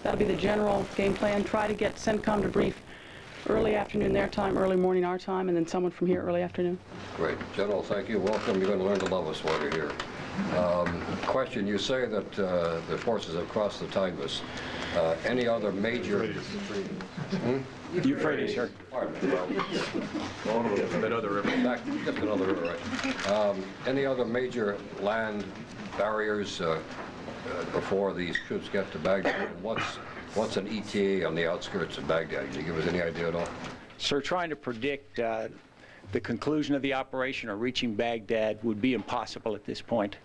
That'll be the general game plan. Try to get CENTCOM to brief early afternoon their time, early morning our time, and then someone from here early afternoon. Great. General, thank you. Welcome. You're going to learn to love us while you're here. Question, you say that the forces have crossed the Tigris. Any other major... Euphrates, sir. Pardon. That other river. Just another river, right. Any other major land barriers before these troops get to Baghdad? What's an ETA on the outskirts of Baghdad? Can you give us any idea at all? Sir, trying to predict the conclusion of the operation or reaching Baghdad would be impossible at this point.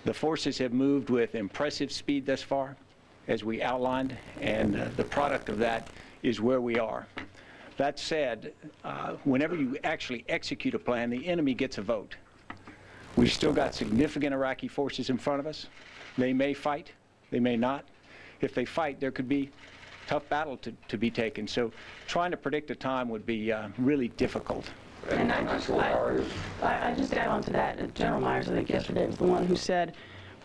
The forces have moved with impressive speed thus far, as we outlined, and the product of that is where we are. That said, whenever you actually execute a plan, the enemy gets a vote. We've still got significant Iraqi forces in front of us. They may fight, they may not. If they fight, there could be a tough battle to be taken. So trying to predict a time would be really difficult. And I just add on to that, General Myers, I think yesterday, was the one who said,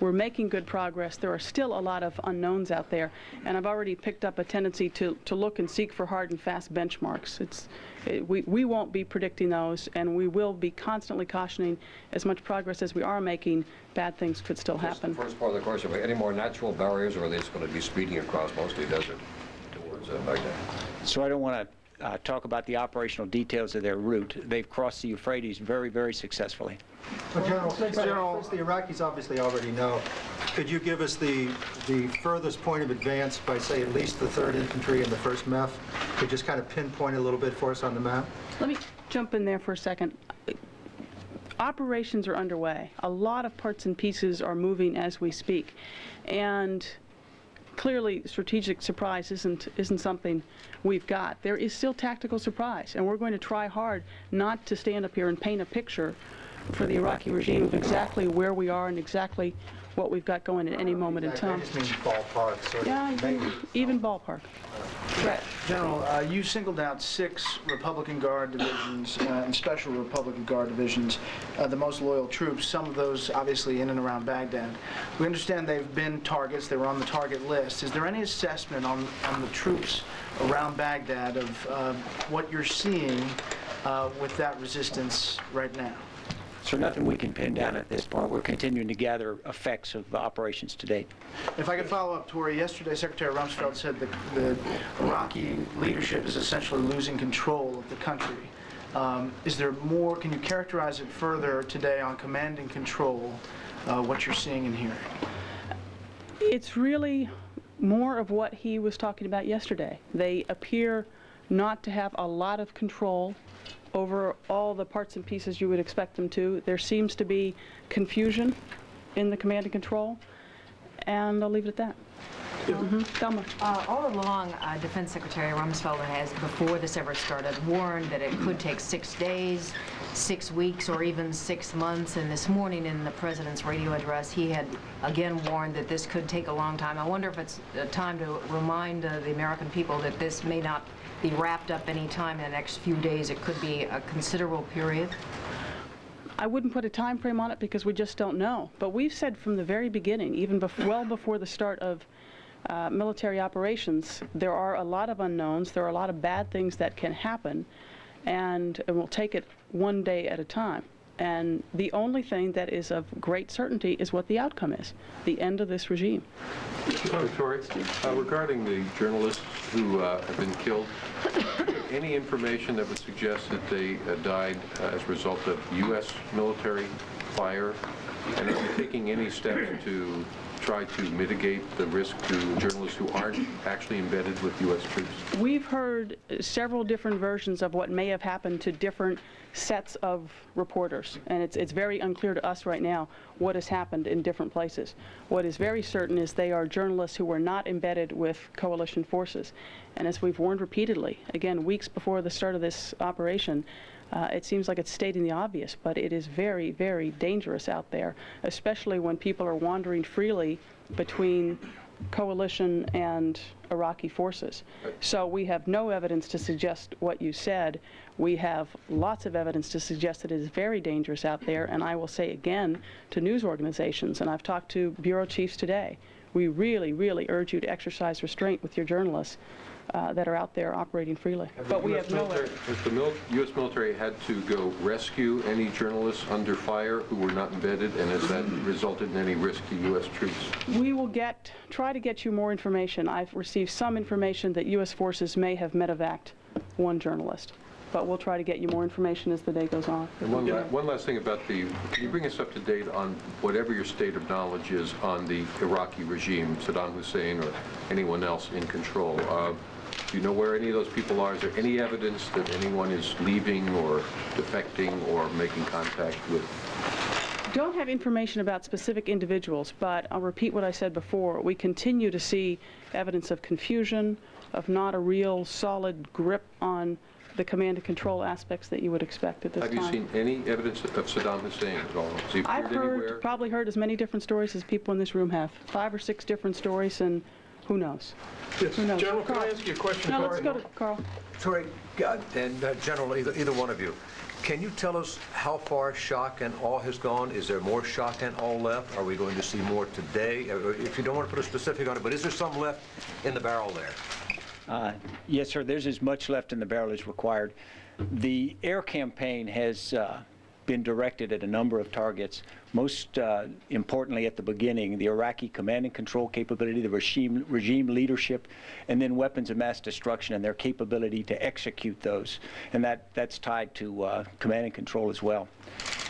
we're making good progress. There are still a lot of unknowns out there, and I've already picked up a tendency to look and seek for hard and fast benchmarks. We won't be predicting those, and we will be constantly cautioning as much progress as we are making, bad things could still happen. The first part of the question, any more natural barriers, or are they just going to be speeding across mostly desert towards Baghdad? So I don't want to talk about the operational details of their route. They've crossed the Euphrates very, very successfully. Well, General, since the Iraqis obviously already know, could you give us the furthest point of advance by, say, at least the 3rd Infantry and the 1st MEF? Could just kind of pinpoint a little bit for us on the map? Let me jump in there for a second. Operations are underway. A lot of parts and pieces are moving as we speak. And clearly, strategic surprise isn't something we've got. There is still tactical surprise, and we're going to try hard not to stand up here and paint a picture for the Iraqi regime of exactly where we are and exactly what we've got going at any moment in time. I just mean ballpark, sort of. Yeah, even ballpark. Right. General, you singled out 6 Republican Guard divisions and Special Republican Guard divisions, the most loyal troops, some of those obviously in and around Baghdad. We understand they've been targets, they were on the target list. Is there any assessment on the troops around Baghdad of what you're seeing with that resistance right now? So nothing we can pin down at this point. We're continuing to gather effects of operations to date. If I could follow up, Tori, yesterday Secretary Rumsfeld said that the Iraqi leadership is essentially losing control of the country. Is there more? Can you characterize it further today on command and control, what you're seeing and hearing? It's really more of what he was talking about yesterday. They appear not to have a lot of control over all the parts and pieces you would expect them to. There seems to be confusion in the command and control, and I'll leave it at that. Thelma. All along, Defense Secretary Rumsfeld has, before this ever started, warned that it could take 6 days, 6 weeks, or even 6 months. And this morning in the President's radio address, he had again warned that this could take a long time. I wonder if it's time to remind the American people that this may not be wrapped up any time in the next few days. It could be a considerable period. I wouldn't put a time frame on it because we just don't know. But we've said from the very beginning, even well before the start of military operations, there are a lot of unknowns, there are a lot of bad things that can happen, and we'll take it one day at a time. And the only thing that is of great certainty is what the outcome is, the end of this regime. Tori, regarding the journalists who have been killed, any information that would suggest that they died as a result of U.S. military fire? And are you taking any steps to try to mitigate the risk to journalists who aren't actually embedded with U.S. troops? We've heard several different versions of what may have happened to different sets of reporters, and it's very unclear to us right now what has happened in different places. What is very certain is they are journalists who were not embedded with coalition forces. And as we've warned repeatedly, again, weeks before the start of this operation, it seems like it's stating the obvious, but it is very, very dangerous out there, especially when people are wandering freely between coalition and Iraqi forces. So we have no evidence to suggest what you said. We have lots of evidence to suggest that it is very dangerous out there, and I will say again to news organizations, and I've talked to bureau chiefs today, we really, really urge you to exercise restraint with your journalists that are out there operating freely. But we have no... Has the U.S. military had to go rescue any journalists under fire who were not embedded, and has that resulted in any risk to U.S. troops? We will try to get you more information. I've received some information that U.S. forces may have medevaced one journalist, but we'll try to get you more information as the day goes on. And one last thing about can you bring us up to date on whatever your state of knowledge is on the Iraqi regime, Saddam Hussein or anyone else in control? Do you know where any of those people are? Is there any evidence that anyone is leaving or defecting or making contact with? Don't have information about specific individuals, but I'll repeat what I said before. We continue to see evidence of confusion, of not a real solid grip on the command and control aspects that you would expect at this time. Have you seen any evidence of Saddam Hussein at all? Has he appeared anywhere? Probably heard as many different stories as people in this room have. 5 or 6 different stories, and who knows? Yes. Who knows? General, can I Carl. ask you a question? No, let's go to Carl. Sorry, and General, either one of you, can you tell us how far shock and awe has gone? Is there more shock and awe left? Are we going to see more today? If you don't want to put a specific on it, but is there some left in the barrel there? Yes, sir, there's as much left in the barrel as required. The air campaign has been directed at a number of targets, most importantly at the beginning, the Iraqi command and control capability, the regime leadership, and then weapons of mass destruction and their capability to execute those. And that's tied to command and control as well.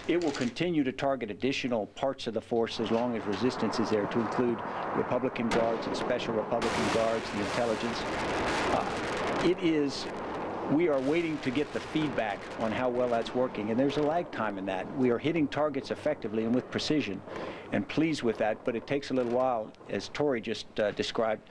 It will continue to target additional parts of the force as long as resistance is there, to include Republican Guards and Special Republican Guards, the intelligence. We are waiting to get the feedback on how well that's working, and there's a lag time in that. We are hitting targets effectively and with precision, and pleased with that, but it takes a little while, as Tori just described,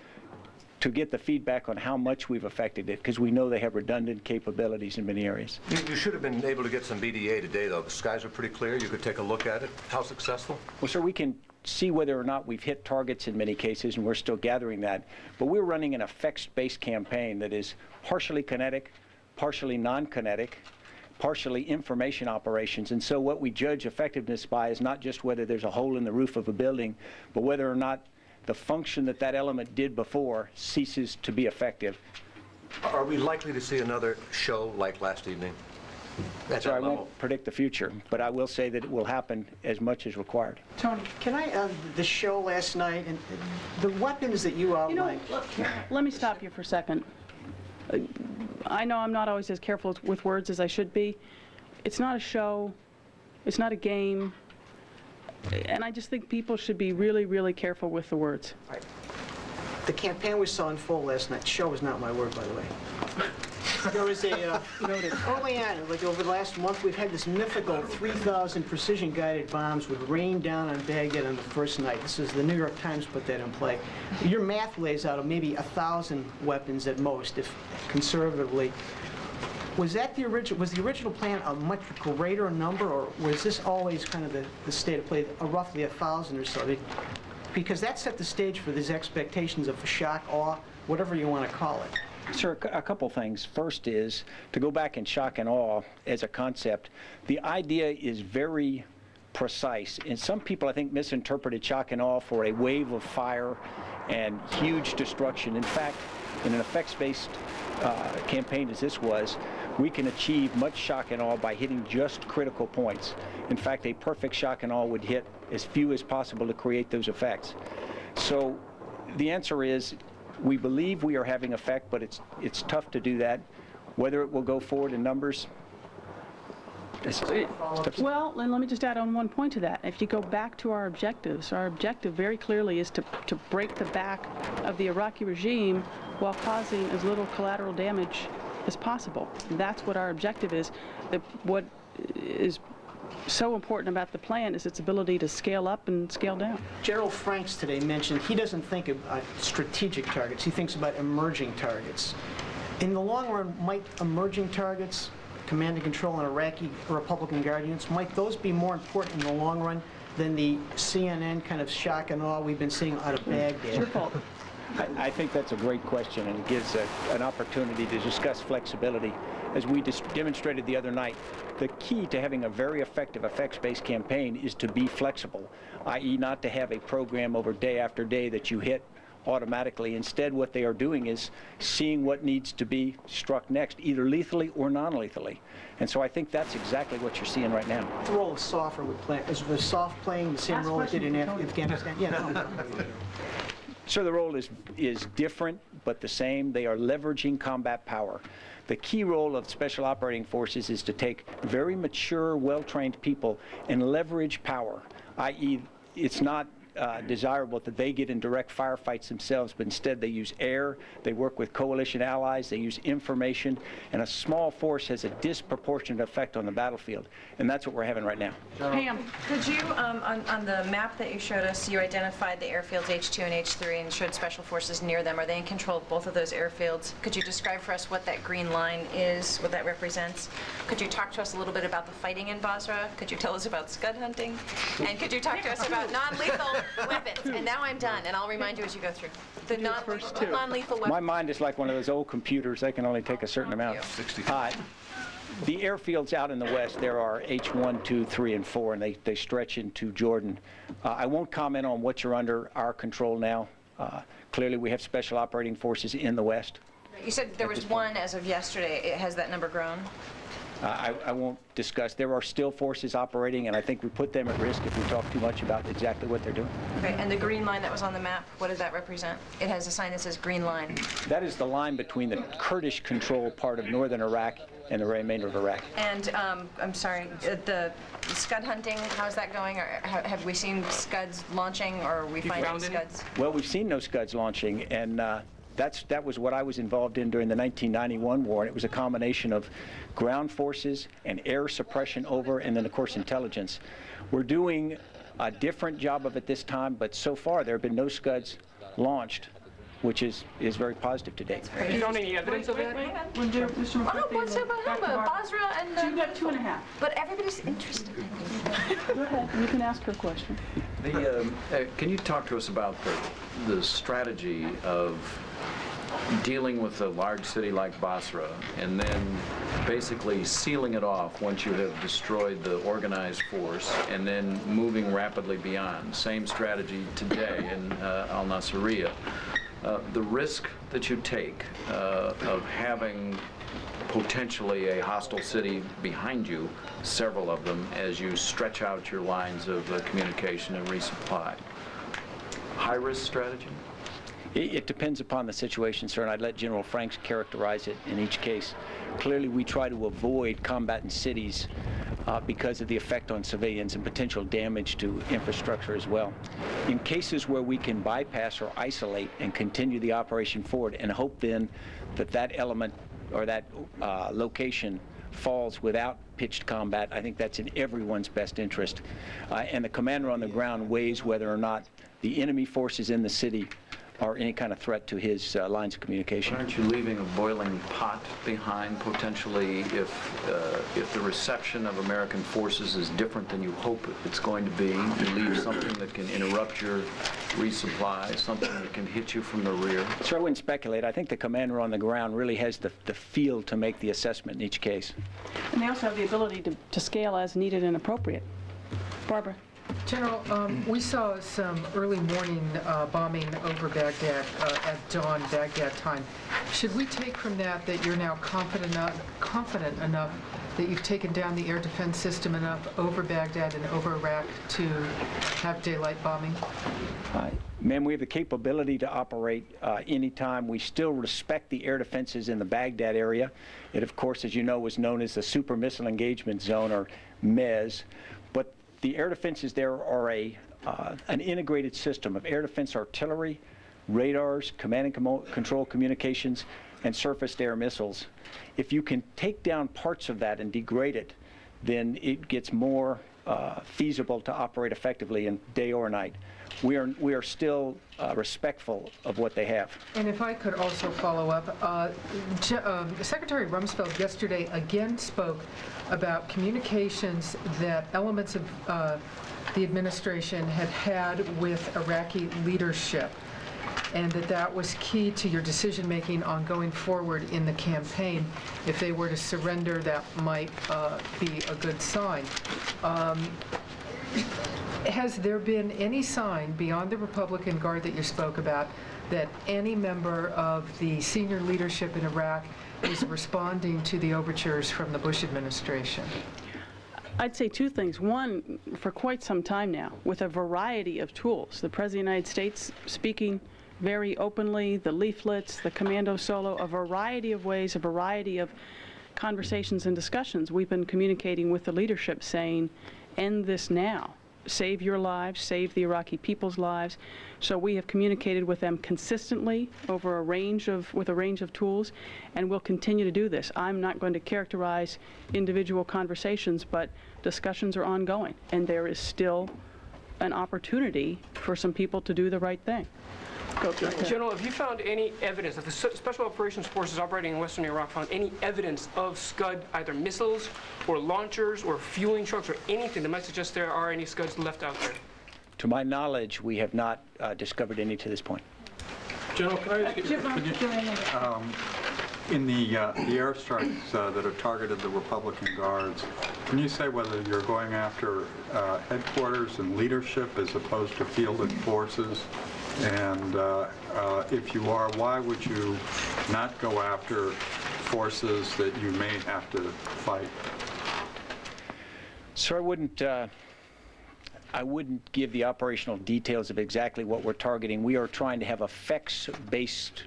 to get the feedback on how much we've affected it, because we know they have redundant capabilities in many areas. You should have been able to get some BDA today, though. The skies are pretty clear. You could take a look at it. How successful? Well, sir, we can see whether or not we've hit targets in many cases, and we're still gathering that. But we're running an effects-based campaign that is partially kinetic, partially non-kinetic, partially information operations. And so what we judge effectiveness by is not just whether there's a hole in the roof of a building, but whether or not the function that element did before ceases to be effective. Are we likely to see another show like last evening? So I won't predict the future, but I will say that it will happen as much as required. Tony, can I, the show last night, and the weapons that you outlined... Let me stop you for a second. I know I'm not always as careful with words as I should be. It's not a show. It's not a game. And I just think people should be really, really careful with the words. Right. The campaign we saw in full last night. Show is not my word, by the way. There was a, early on, like over the last month, we've had this mythical 3,000 precision-guided bombs would rain down on Baghdad on the first night. This is the New York Times put that in play. Your math lays out maybe 1,000 weapons at most, if conservatively. Was that the original plan a much greater number, or was this always kind of the state of play, roughly 1,000 or so? Because that set the stage for these expectations of shock, awe, whatever you want to call it. Sir, a couple things. First is, to go back in shock and awe as a concept, the idea is very precise. And some people, I think, misinterpreted shock and awe for a wave of fire and huge destruction. In fact, in an effects-based campaign as this was, we can achieve much shock and awe by hitting just critical points. In fact, a perfect shock and awe would hit as few as possible to create those effects. So the answer is, we believe we are having effect, but it's tough to do that. Whether it will go forward in numbers. Well, then let me just add on one point to that. If you go back to our objectives, our objective very clearly is to break the back of the Iraqi regime while causing as little collateral damage as possible. That's what our objective is. What is so important about the plan is its ability to scale up and scale down. General Franks today mentioned he doesn't think about strategic targets. He thinks about emerging targets. In the long run, might emerging targets, command and control and Iraqi Republican Guard units, might those be more important in the long run than the CNN kind of shock and awe we've been seeing out of Baghdad? It's your fault. I think that's a great question, and it gives an opportunity to discuss flexibility. As we demonstrated the other night, the key to having a very effective effects-based campaign is to be flexible, i.e. not to have a program over day after day that you hit automatically. Instead, what they are doing is seeing what needs to be struck next, either lethally or non-lethally. And so I think that's exactly what you're seeing right now. The role of SOF is the SOF playing the same role it did in Afghanistan? Yeah, no. So the role is different, but the same. They are leveraging combat power. The key role of Special Operating Forces is to take very mature, well-trained people and leverage power, i.e. it's not desirable that they get in direct firefights themselves, but instead they use air, they work with coalition allies, they use information, and a small force has a disproportionate effect on the battlefield. And that's what we're having right now. Pam. Could you, on the map that you showed us, you identified the airfields H2 and H3 and showed special forces near them. Are they in control of both of those airfields? Could you describe for us what that green line is, what that represents? Could you talk to us a little bit about the fighting in Basra? Could you tell us about scud hunting? And could you talk to us about non-lethal weapons? And now I'm done, and I'll remind you as you go through. The non-lethal weapons. My mind is like one of those old computers. They can only take a certain amount. The airfields out in the west, there are H1, 2, 3, and 4, and they stretch into Jordan. I won't comment on what you're under our control now. Clearly, we have Special Operating Forces in the west. You said there was one as of yesterday. Has that number grown? I won't discuss. There are still forces operating, and I think we put them at risk if we talk too much about exactly what they're doing. Okay, and the green line that was on the map, what does that represent? It has a sign that says green line. That is the line between the Kurdish control part of northern Iraq and the remainder of Iraq. And I'm sorry, the scud hunting, how's that going? Or have we seen scuds launching, or are we finding scuds? Well, we've seen no scuds launching, and that was what I was involved in during the 1991 war, and it was a combination of ground forces and air suppression over, and then, of course, intelligence. We're doing a different job of it this time, but so far there have been no scuds launched, which is very positive to date. You don't any evidence of that? Basra and So you've got 2.5. But everybody's interested. Go ahead, you can ask her question. Can you talk to us about the strategy of dealing with a large city like Basra and then basically sealing it off once you have destroyed the organized force and then moving rapidly beyond? Same strategy today in al-Nasiriyah. The risk that you take of having potentially a hostile city behind you, several of them, as you stretch out your lines of communication and resupply. High-risk strategy? It depends upon the situation, sir, and I'd let General Franks characterize it in each case. Clearly, we try to avoid combat in cities because of the effect on civilians and potential damage to infrastructure as well. In cases where we can bypass or isolate and continue the operation forward and hope then that that element or that location falls without pitched combat, I think that's in everyone's best interest. And the commander on the ground weighs whether or not the enemy forces in the city are any kind of threat to his lines of communication. But aren't you leaving a boiling pot behind potentially if the reception of American forces is different than you hope it's going to be? You leave something that can interrupt your resupply, something that can hit you from the rear? So I wouldn't speculate. I think the commander on the ground really has the feel to make the assessment in each case. And they also have the ability to scale as needed and appropriate. Barbara. General, we saw some early morning bombing over Baghdad at dawn Baghdad time. Should we take from that that you're now confident enough that you've taken down the air defense system enough over Baghdad and over Iraq to have daylight bombing? Ma'am, we have the capability to operate anytime. We still respect the air defenses in the Baghdad area. It, of course, as you know, was known as the Super Missile Engagement Zone, or MEZ. But the air defenses there are an integrated system of air defense artillery, radars, command and control communications, and surface-to-air missiles. If you can take down parts of that and degrade it, then it gets more feasible to operate effectively in day or night. We are still respectful of what they have. And if I could also follow up, Secretary Rumsfeld yesterday again spoke about communications that elements of the administration had with Iraqi leadership. and that was key to your decision-making on going forward in the campaign. If they were to surrender, that might be a good sign. Has there been any sign beyond the Republican Guard that you spoke about that any member of the senior leadership in Iraq is responding to the overtures from the Bush administration? I'd say two things. One, for quite some time now, with a variety of tools, the President of the United States speaking very openly, the leaflets, the commando solo, a variety of ways, a variety of conversations and discussions. We've been communicating with the leadership saying, end this now. Save your lives, save the Iraqi people's lives. So we have communicated with them consistently over with a range of tools, and we'll continue to do this. I'm not going to characterize individual conversations, but discussions are ongoing, and there is still an opportunity for some people to do the right thing. General, have you found any evidence, if the Special Operations Forces operating in Western Iraq found any evidence of Scud, either missiles or launchers or fueling trucks or anything that might suggest there are any Scuds left out there? To my knowledge, we have not discovered any to this point. General, can I ask you, in the airstrikes that have targeted the Republican Guards, can you say whether you're going after headquarters and leadership as opposed to fielded forces? And if you are, why would you not go after forces that you may have to fight? So I wouldn't give the operational details of exactly what we're targeting. We are trying to have effects-based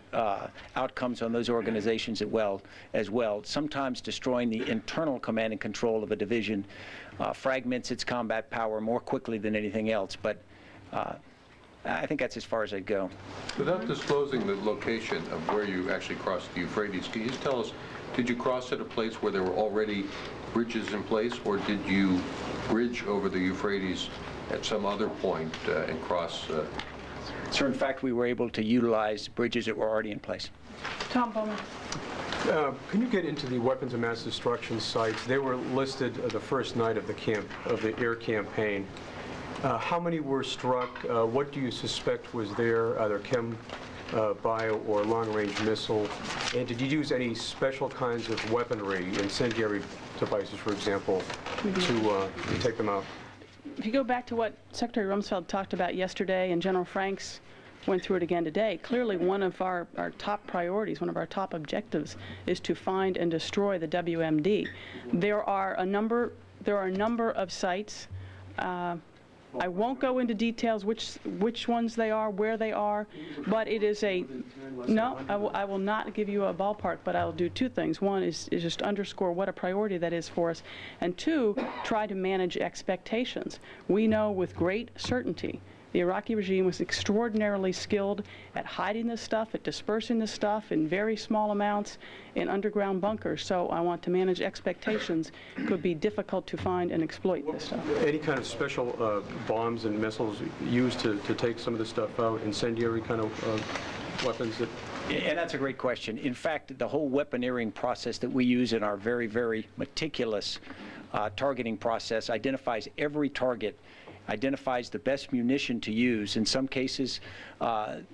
outcomes on those organizations as well. Sometimes destroying the internal command and control of a division fragments its combat power more quickly than anything else. But I think that's as far as I'd go. Without disclosing the location of where you actually crossed the Euphrates, can you just tell us, did you cross at a place where there were already bridges in place, or did you bridge over the Euphrates at some other point and cross? Sir, in fact, we were able to utilize bridges that were already in place. Tom Bowman. Can you get into the weapons of mass destruction sites? They were listed the first night of the air campaign. How many were struck? What do you suspect was there, either chem, bio, or long-range missile? And did you use any special kinds of weaponry, incendiary devices, for example, to take them out? If you go back to what Secretary Rumsfeld talked about yesterday, and General Franks went through it again today, clearly one of our top priorities, one of our top objectives, is to find and destroy the WMD. There are a number of sites. I won't go into details which ones they are, where they are, but it is I will not give you a ballpark, but I'll do two things. One is just underscore what a priority that is for us, and two, try to manage expectations. We know with great certainty the Iraqi regime was extraordinarily skilled at hiding this stuff, at dispersing this stuff in very small amounts in underground bunkers. So I want to manage expectations. It could be difficult to find and exploit this stuff. Any kind of special bombs and missiles used to take some of this stuff out, incendiary kind of weapons that... And that's a great question. In fact, the whole weaponeering process that we use in our very, very meticulous targeting process identifies every target, identifies the best munition to use. In some cases, a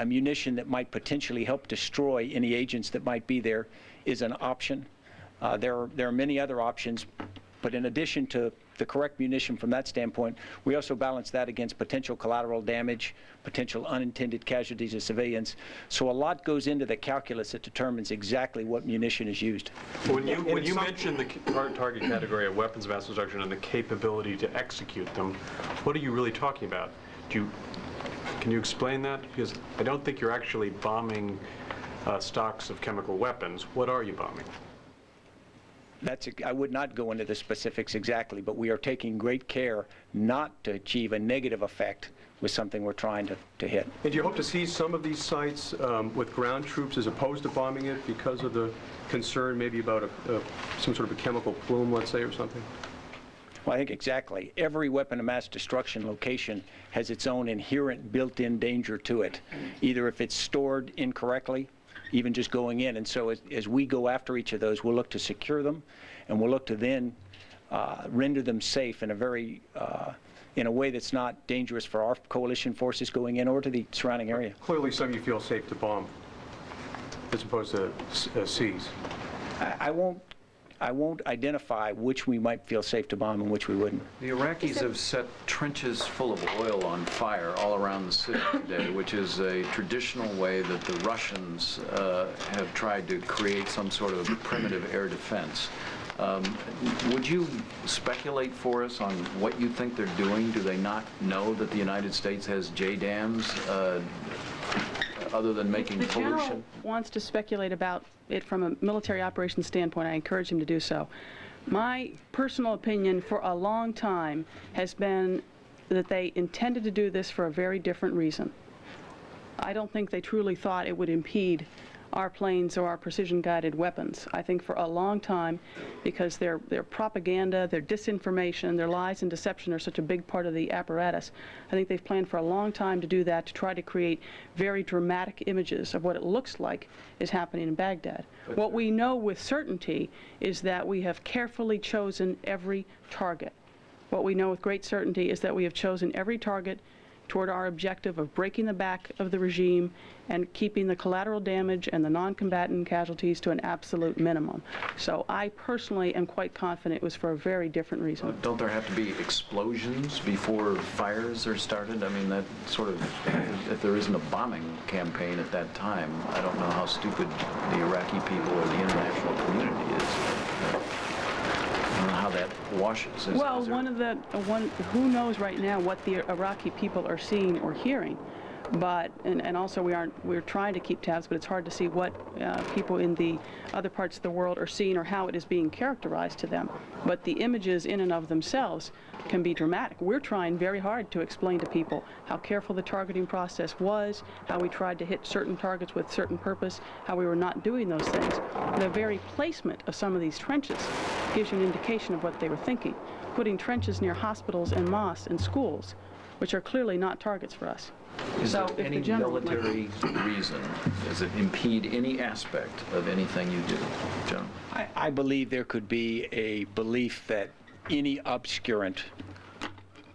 munition that might potentially help destroy any agents that might be there is an option. There are many other options, but in addition to the correct munition from that standpoint, we also balance that against potential collateral damage, potential unintended casualties of civilians. So a lot goes into the calculus that determines exactly what munition is used. When you mention the target category of weapons of mass destruction and the capability to execute them, what are you really talking about? Can you explain that? Because I don't think you're actually bombing stocks of chemical weapons. What are you bombing? I would not go into the specifics exactly, but we are taking great care not to achieve a negative effect with something we're trying to hit. And do you hope to see some of these sites with ground troops as opposed to bombing it because of the concern maybe about some sort of a chemical plume, let's say, or something? Well, I think exactly. Every weapon of mass destruction location has its own inherent built-in danger to it, either if it's stored incorrectly, even just going in. And so as we go after each of those, we'll look to secure them, and we'll look to then render them safe in a very in a way that's not dangerous for our coalition forces going in or to the surrounding area. Clearly, some you feel safe to bomb as opposed to seize. I won't identify which we might feel safe to bomb and which we wouldn't. The Iraqis have set trenches full of oil on fire all around the city today, which is a traditional way that the Russians have tried to create some sort of primitive air defense. Would you speculate for us on what you think they're doing? Do they not know that the United States has JDAMs other than making The pollution? general wants to speculate about it from a military operations standpoint. I encourage him to do so. My personal opinion for a long time has been that they intended to do this for a very different reason. I don't think they truly thought it would impede our planes or our precision-guided weapons. I think for a long time, because their propaganda, their disinformation, their lies and deception are such a big part of the apparatus, I think they've planned for a long time to do that, to try to create very dramatic images of what it looks like is happening in Baghdad. What we know with certainty is that we have carefully chosen every target. What we know with great certainty is that we have chosen every target toward our objective of breaking the back of the regime and keeping the collateral damage and the non-combatant casualties to an absolute minimum. So I personally am quite confident it was for a very different reason. Don't there have to be explosions before fires are started? I mean, that sort of, if there isn't a bombing campaign at that time, I don't know how stupid the Iraqi people or the international community is. I don't know how that washes. Well, who knows right now what the Iraqi people are seeing or hearing, but and also we're trying to keep tabs, but it's hard to see what people in the other parts of the world are seeing or how it is being characterized to them. But the images in and of themselves can be dramatic. We're trying very hard to explain to people how careful the targeting process was, how we tried to hit certain targets with certain purpose, how we were not doing those things. The very placement of some of these trenches gives you an indication of what they were thinking. Putting trenches near hospitals and mosques and schools, which are clearly not targets for us. Is So there if any the general military reason? Does it impede any aspect of anything you do, John? I believe there could be a belief that any obscurant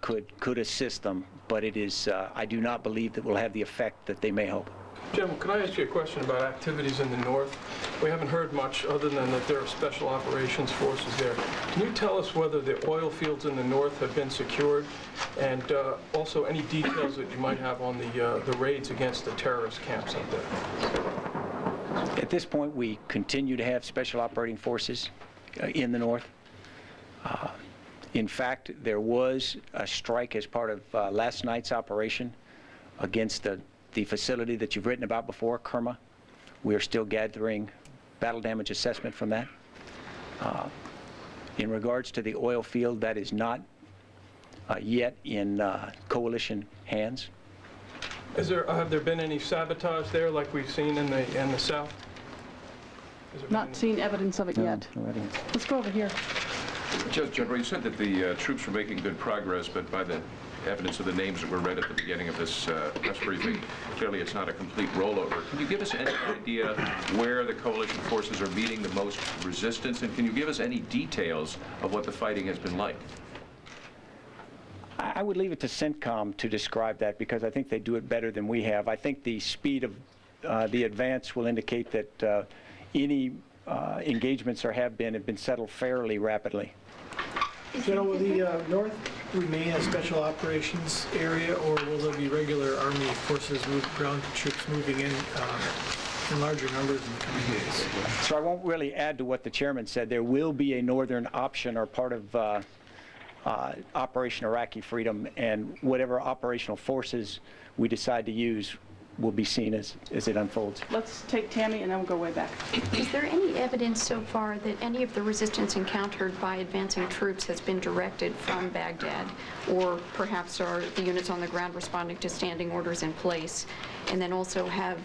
could assist them, but it is, I do not believe that will have the effect that they may hope. Gentlemen, can I ask you a question about activities in the north? We haven't heard much other than that there are special operations forces there. Can you tell us whether the oil fields in the north have been secured, and also any details that you might have on the raids against the terrorist camps up there? At this point, we continue to have special operating forces in the north. In fact, there was a strike as part of last night's operation against the facility that you've written about before, Kerma. We are still gathering battle damage assessment from that. In regards to the oil field, that is not yet in coalition hands. Have there been any sabotage there like we've seen in the south? Not seen evidence of it yet. Let's go over here. General, you said that the troops were making good progress, but by the evidence of the names that were read at the beginning of this press briefing, clearly it's not a complete rollover. Can you give us any idea where the coalition forces are meeting the most resistance, and can you give us any details of what the fighting has been like? I would leave it to CENTCOM to describe that, because I think they do it better than we have. I think the speed of the advance will indicate that any engagements there have been settled fairly rapidly. General, will the north remain a special operations area, or will there be regular Army forces, ground troops moving in larger numbers in the coming days? So I won't really add to what the chairman said. There will be a northern option or part of Operation Iraqi Freedom, and whatever operational forces we decide to use will be seen as it unfolds. Let's take Tammy and then we'll go way back. Is there any evidence so far that any of the resistance encountered by advancing troops has been directed from Baghdad, or perhaps are the units on the ground responding to standing orders in place? And then also, have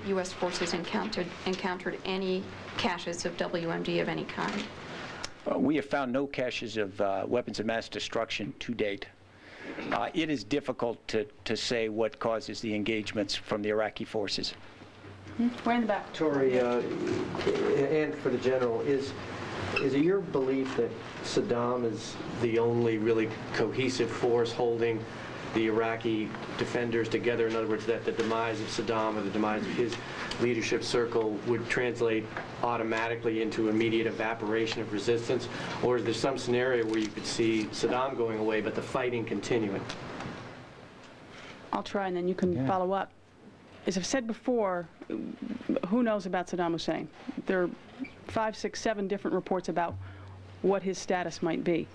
U.S. forces encountered any caches of WMD of any kind? We have found no caches of weapons of mass destruction to date. It is difficult to say what causes the engagements from the Iraqi forces. Way in the back. Tori, and for the general, is Is it your belief that Saddam is the only really cohesive force holding the Iraqi defenders together? In other words, that the demise of Saddam or the demise of his leadership circle would translate automatically into immediate evaporation of resistance? Or is there some scenario where you could see Saddam going away but the fighting continuing? I'll try and then you can follow up. As I've said before, who knows about Saddam Hussein? There are 5, 6, 7 different reports about what his status might be.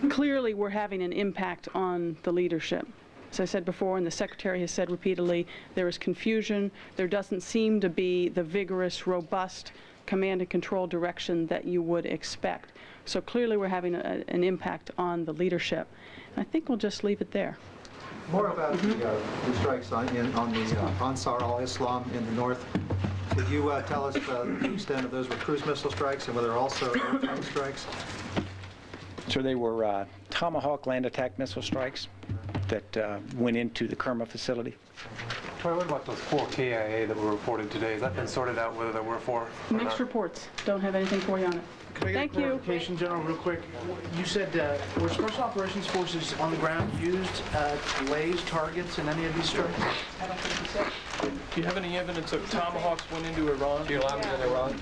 Clearly, we're having an impact on the leadership. As I said before, and the Secretary has said repeatedly, there is confusion. There doesn't seem to be the vigorous, robust command and control direction that you would expect. So clearly, we're having an impact on the leadership. And I think we'll just leave it there. More about the strikes on the Ansar al-Islam in the north. Could you tell us the extent of those were cruise missile strikes and whether also airplane strikes? So they were Tomahawk land attack missile strikes that went into the Kerma facility. Troy, what about those 4 KIA that were reported today? Has that been sorted out whether there were 4? Mixed reports. Don't have anything for you on it. Can I get a clarification, General, real quick? You said, were Special Operations Forces on the ground used to laze targets in any of these strikes? I don't think he said. Do you have any evidence of Tomahawks went into Iran? in Iran?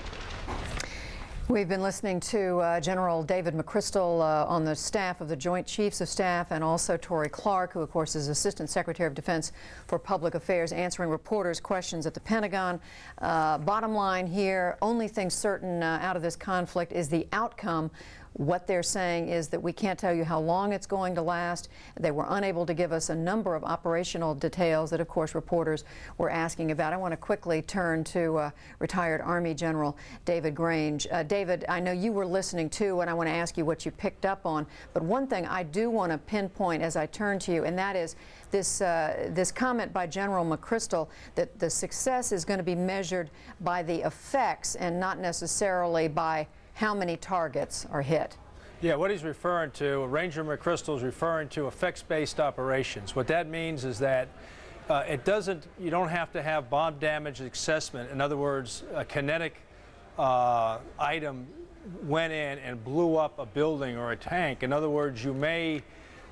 We've been listening to General David McChrystal on the staff of the Joint Chiefs of Staff, and also Tory Clark, who of course is Assistant Secretary of Defense for Public Affairs, answering reporters' questions at the Pentagon. Bottom line here, only thing certain out of this conflict is the outcome. What they're saying is that we can't tell you how long it's going to last. They were unable to give us a number of operational details that, of course, reporters were asking about. I want to quickly turn to retired Army General David Grange. David, I know you were listening too, and I want to ask you what you picked up on. But one thing I do want to pinpoint as I turn to you, and that is this comment by General McChrystal that the success is going to be measured by the effects and not necessarily by how many targets are hit. Yeah, what he's referring to, Ranger McChrystal is referring to effects-based operations. What that means is that you don't have to have bomb damage assessment. In other words, a kinetic item went in and blew up a building or a tank. In other words, you may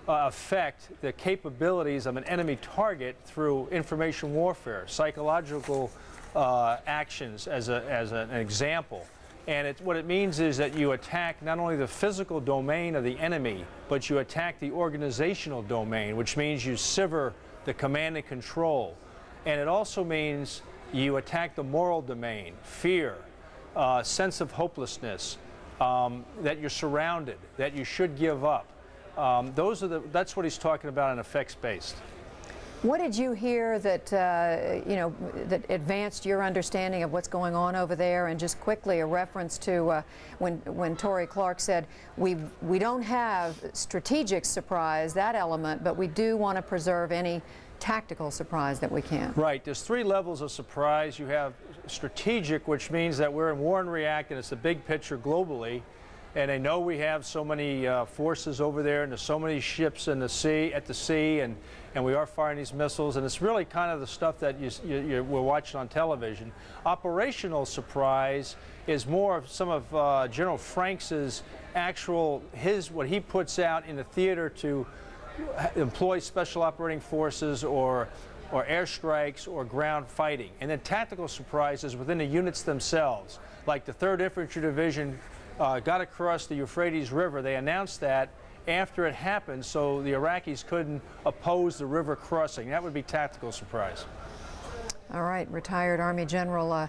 affect the capabilities of an enemy target through information warfare, psychological actions as an example. And what it means is that you attack not only the physical domain of the enemy, but you attack the organizational domain, which means you sever the command and control. And it also means you attack the moral domain, fear, sense of hopelessness, that you're surrounded, that you should give up. That's what he's talking about in effects-based. What did you hear that, that advanced your understanding of what's going on over there? And just quickly, a reference to when Tory Clark said, we don't have strategic surprise, that element, but we do want to preserve any tactical surprise that we can. Right. There's 3 levels of surprise. You have strategic, which means that we're in war and react, and it's the big picture globally. And they know we have so many forces over there, and there's so many ships in the sea, at the sea, and we are firing these missiles, and it's really kind of the stuff that we're watching on television. Operational surprise is more of some of General Franks's what he puts out in the theater to employ special operating forces or airstrikes or ground fighting. And then tactical surprises within the units themselves, like the 3rd Infantry Division got across the Euphrates River. They announced that after it happened, so the Iraqis couldn't oppose the river crossing. That would be tactical surprise. All right, retired Army General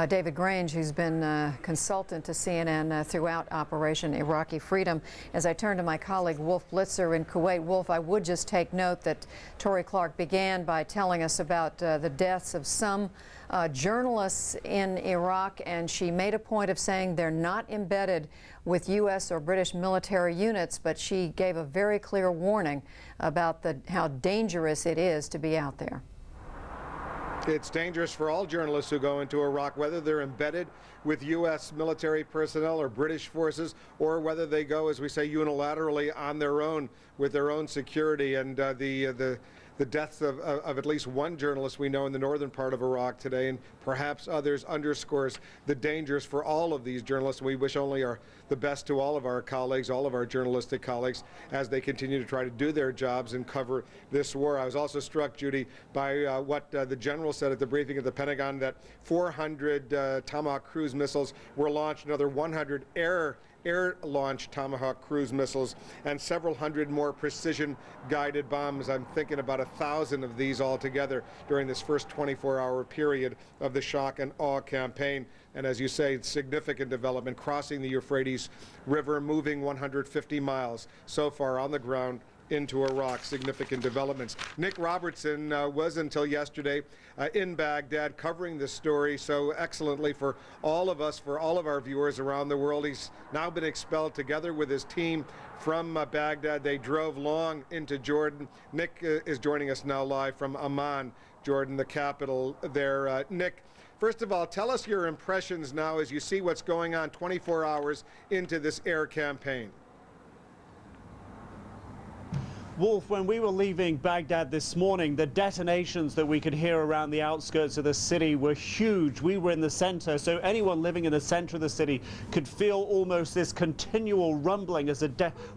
David Grange, who's been consultant to CNN throughout Operation Iraqi Freedom. As I turn to my colleague Wolf Blitzer in Kuwait. Wolf, I would just take note that Tory Clark began by telling us about the deaths of some journalists in Iraq, and she made a point of saying they're not embedded with U.S. or British military units, but she gave a very clear warning about how dangerous it is to be out there. It's dangerous for all journalists who go into Iraq, whether they're embedded with U.S. military personnel or British forces, or whether they go, as we say, unilaterally on their own with their own security. And the the deaths of at least one journalist we know in the northern part of Iraq today, and perhaps others, underscores the dangers for all of these journalists. We wish only the best to all of our colleagues, all of our journalistic colleagues, as they continue to try to do their jobs and cover this war. I was also struck, Judy, by what the general said at the briefing at the Pentagon, that 400 Tomahawk cruise missiles were launched, another 100 air-launched Tomahawk cruise missiles, and several hundred more precision-guided bombs. I'm thinking about 1,000 of these altogether during this first 24-hour period of the shock and awe campaign. And as you say, significant development, crossing the Euphrates River, moving 150 miles so far on the ground into Iraq. Significant developments. Nick Robertson was until yesterday in Baghdad covering this story so excellently for all of us, for all of our viewers around the world. He's now been expelled together with his team from Baghdad. They drove long into Jordan. Nick is joining us now live from Amman, Jordan, the capital there. Nick, first of all, tell us your impressions now as you see what's going on 24 hours into this air campaign. Wolf, when we were leaving Baghdad this morning, the detonations that we could hear around the outskirts of the city were huge. We were in the center, so anyone living in the center of the city could feel almost this continual rumbling as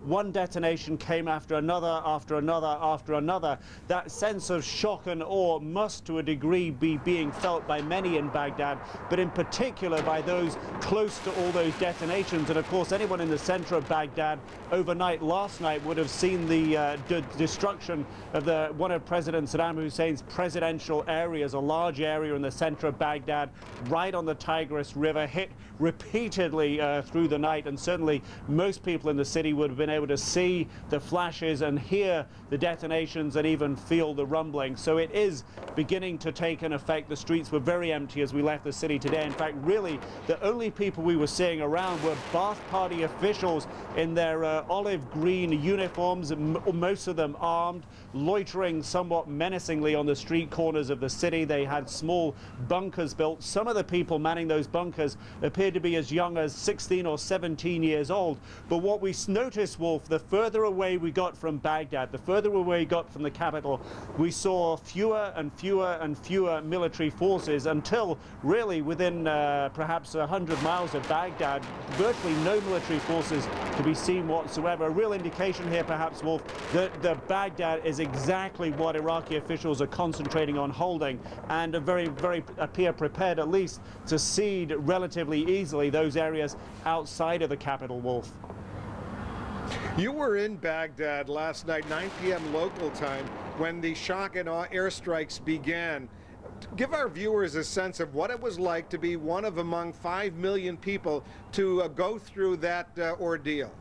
one detonation came after another, after another, after another. That sense of shock and awe must, to a degree, be being felt by many in Baghdad, but in particular by those close to all those detonations. And of course, anyone in the center of Baghdad overnight last night would have seen the destruction of one of President Saddam Hussein's presidential areas, a large area in the center of Baghdad, right on the Tigris River, hit repeatedly through the night. And certainly most people in the city would have been able to see the flashes and hear the detonations and even feel the rumbling. So it is beginning to take an effect. The streets were very empty as we left the city today. In fact, really, the only people we were seeing around were Ba'ath Party officials in their olive green uniforms, most of them armed, loitering somewhat menacingly on the street corners of the city. They had small bunkers built. Some of the people manning those bunkers appeared to be as young as 16 or 17 years old. But what we noticed, Wolf, the further away we got from Baghdad, the further away we got from the capital, we saw fewer and fewer and fewer military forces until really within perhaps 100 miles of Baghdad, virtually no military forces to be seen whatsoever. A real indication here, perhaps, Wolf, that Baghdad is exactly what Iraqi officials are concentrating on holding, and appear prepared at least to cede relatively easily those areas outside of the capital, Wolf. You were in Baghdad last night, 9 p.m. local time, when the shock and awe airstrikes began. Give our viewers a sense of what it was like to be one of among 5 million people to go through that ordeal.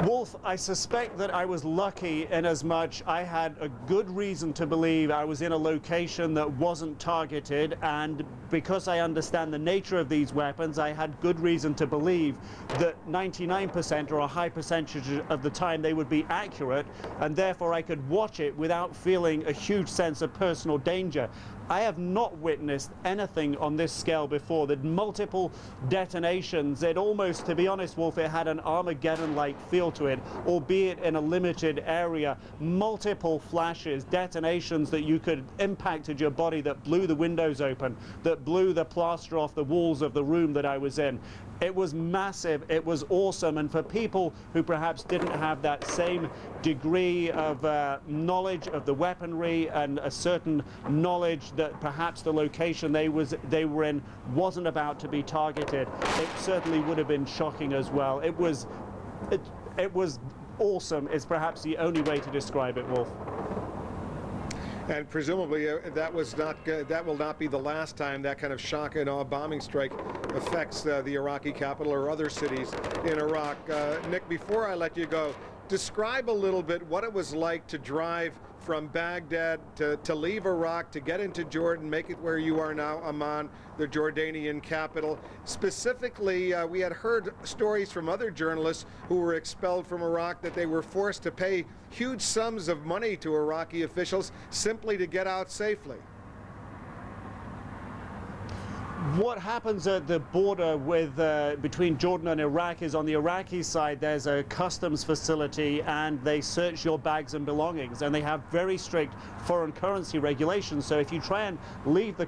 Wolf, I suspect that I was lucky in as much I had a good reason to believe I was in a location that wasn't targeted, and because I understand the nature of these weapons, I had good reason to believe that 99% or a high percentage of the time they would be accurate, and therefore I could watch it without feeling a huge sense of personal danger. I have not witnessed anything on this scale before. The multiple detonations, it almost, to be honest, Wolf, it had an Armageddon-like feel to it, albeit in a limited area. Multiple flashes, detonations that you could impacted your body, that blew the windows open, that blew the plaster off the walls of the room that I was in. It was massive, it was awesome, and for people who perhaps didn't have that same degree of knowledge of the weaponry and a certain knowledge that perhaps the location they were in wasn't about to be targeted, it certainly would have been shocking as well. It was awesome is perhaps the only way to describe it, Wolf. And presumably that will not be the last time that kind of shock and awe bombing strike affects the Iraqi capital or other cities in Iraq. Nick, before I let you go, describe a little bit what it was like to drive from Baghdad to leave Iraq, to get into Jordan, make it where you are now, Amman, the Jordanian capital. Specifically, we had heard stories from other journalists who were expelled from Iraq that they were forced to pay huge sums of money to Iraqi officials simply to get out safely. What happens at the border with between Jordan and Iraq is on the Iraqi side there's a customs facility and they search your bags and belongings, and they have very strict foreign currency regulations. So if you try and leave the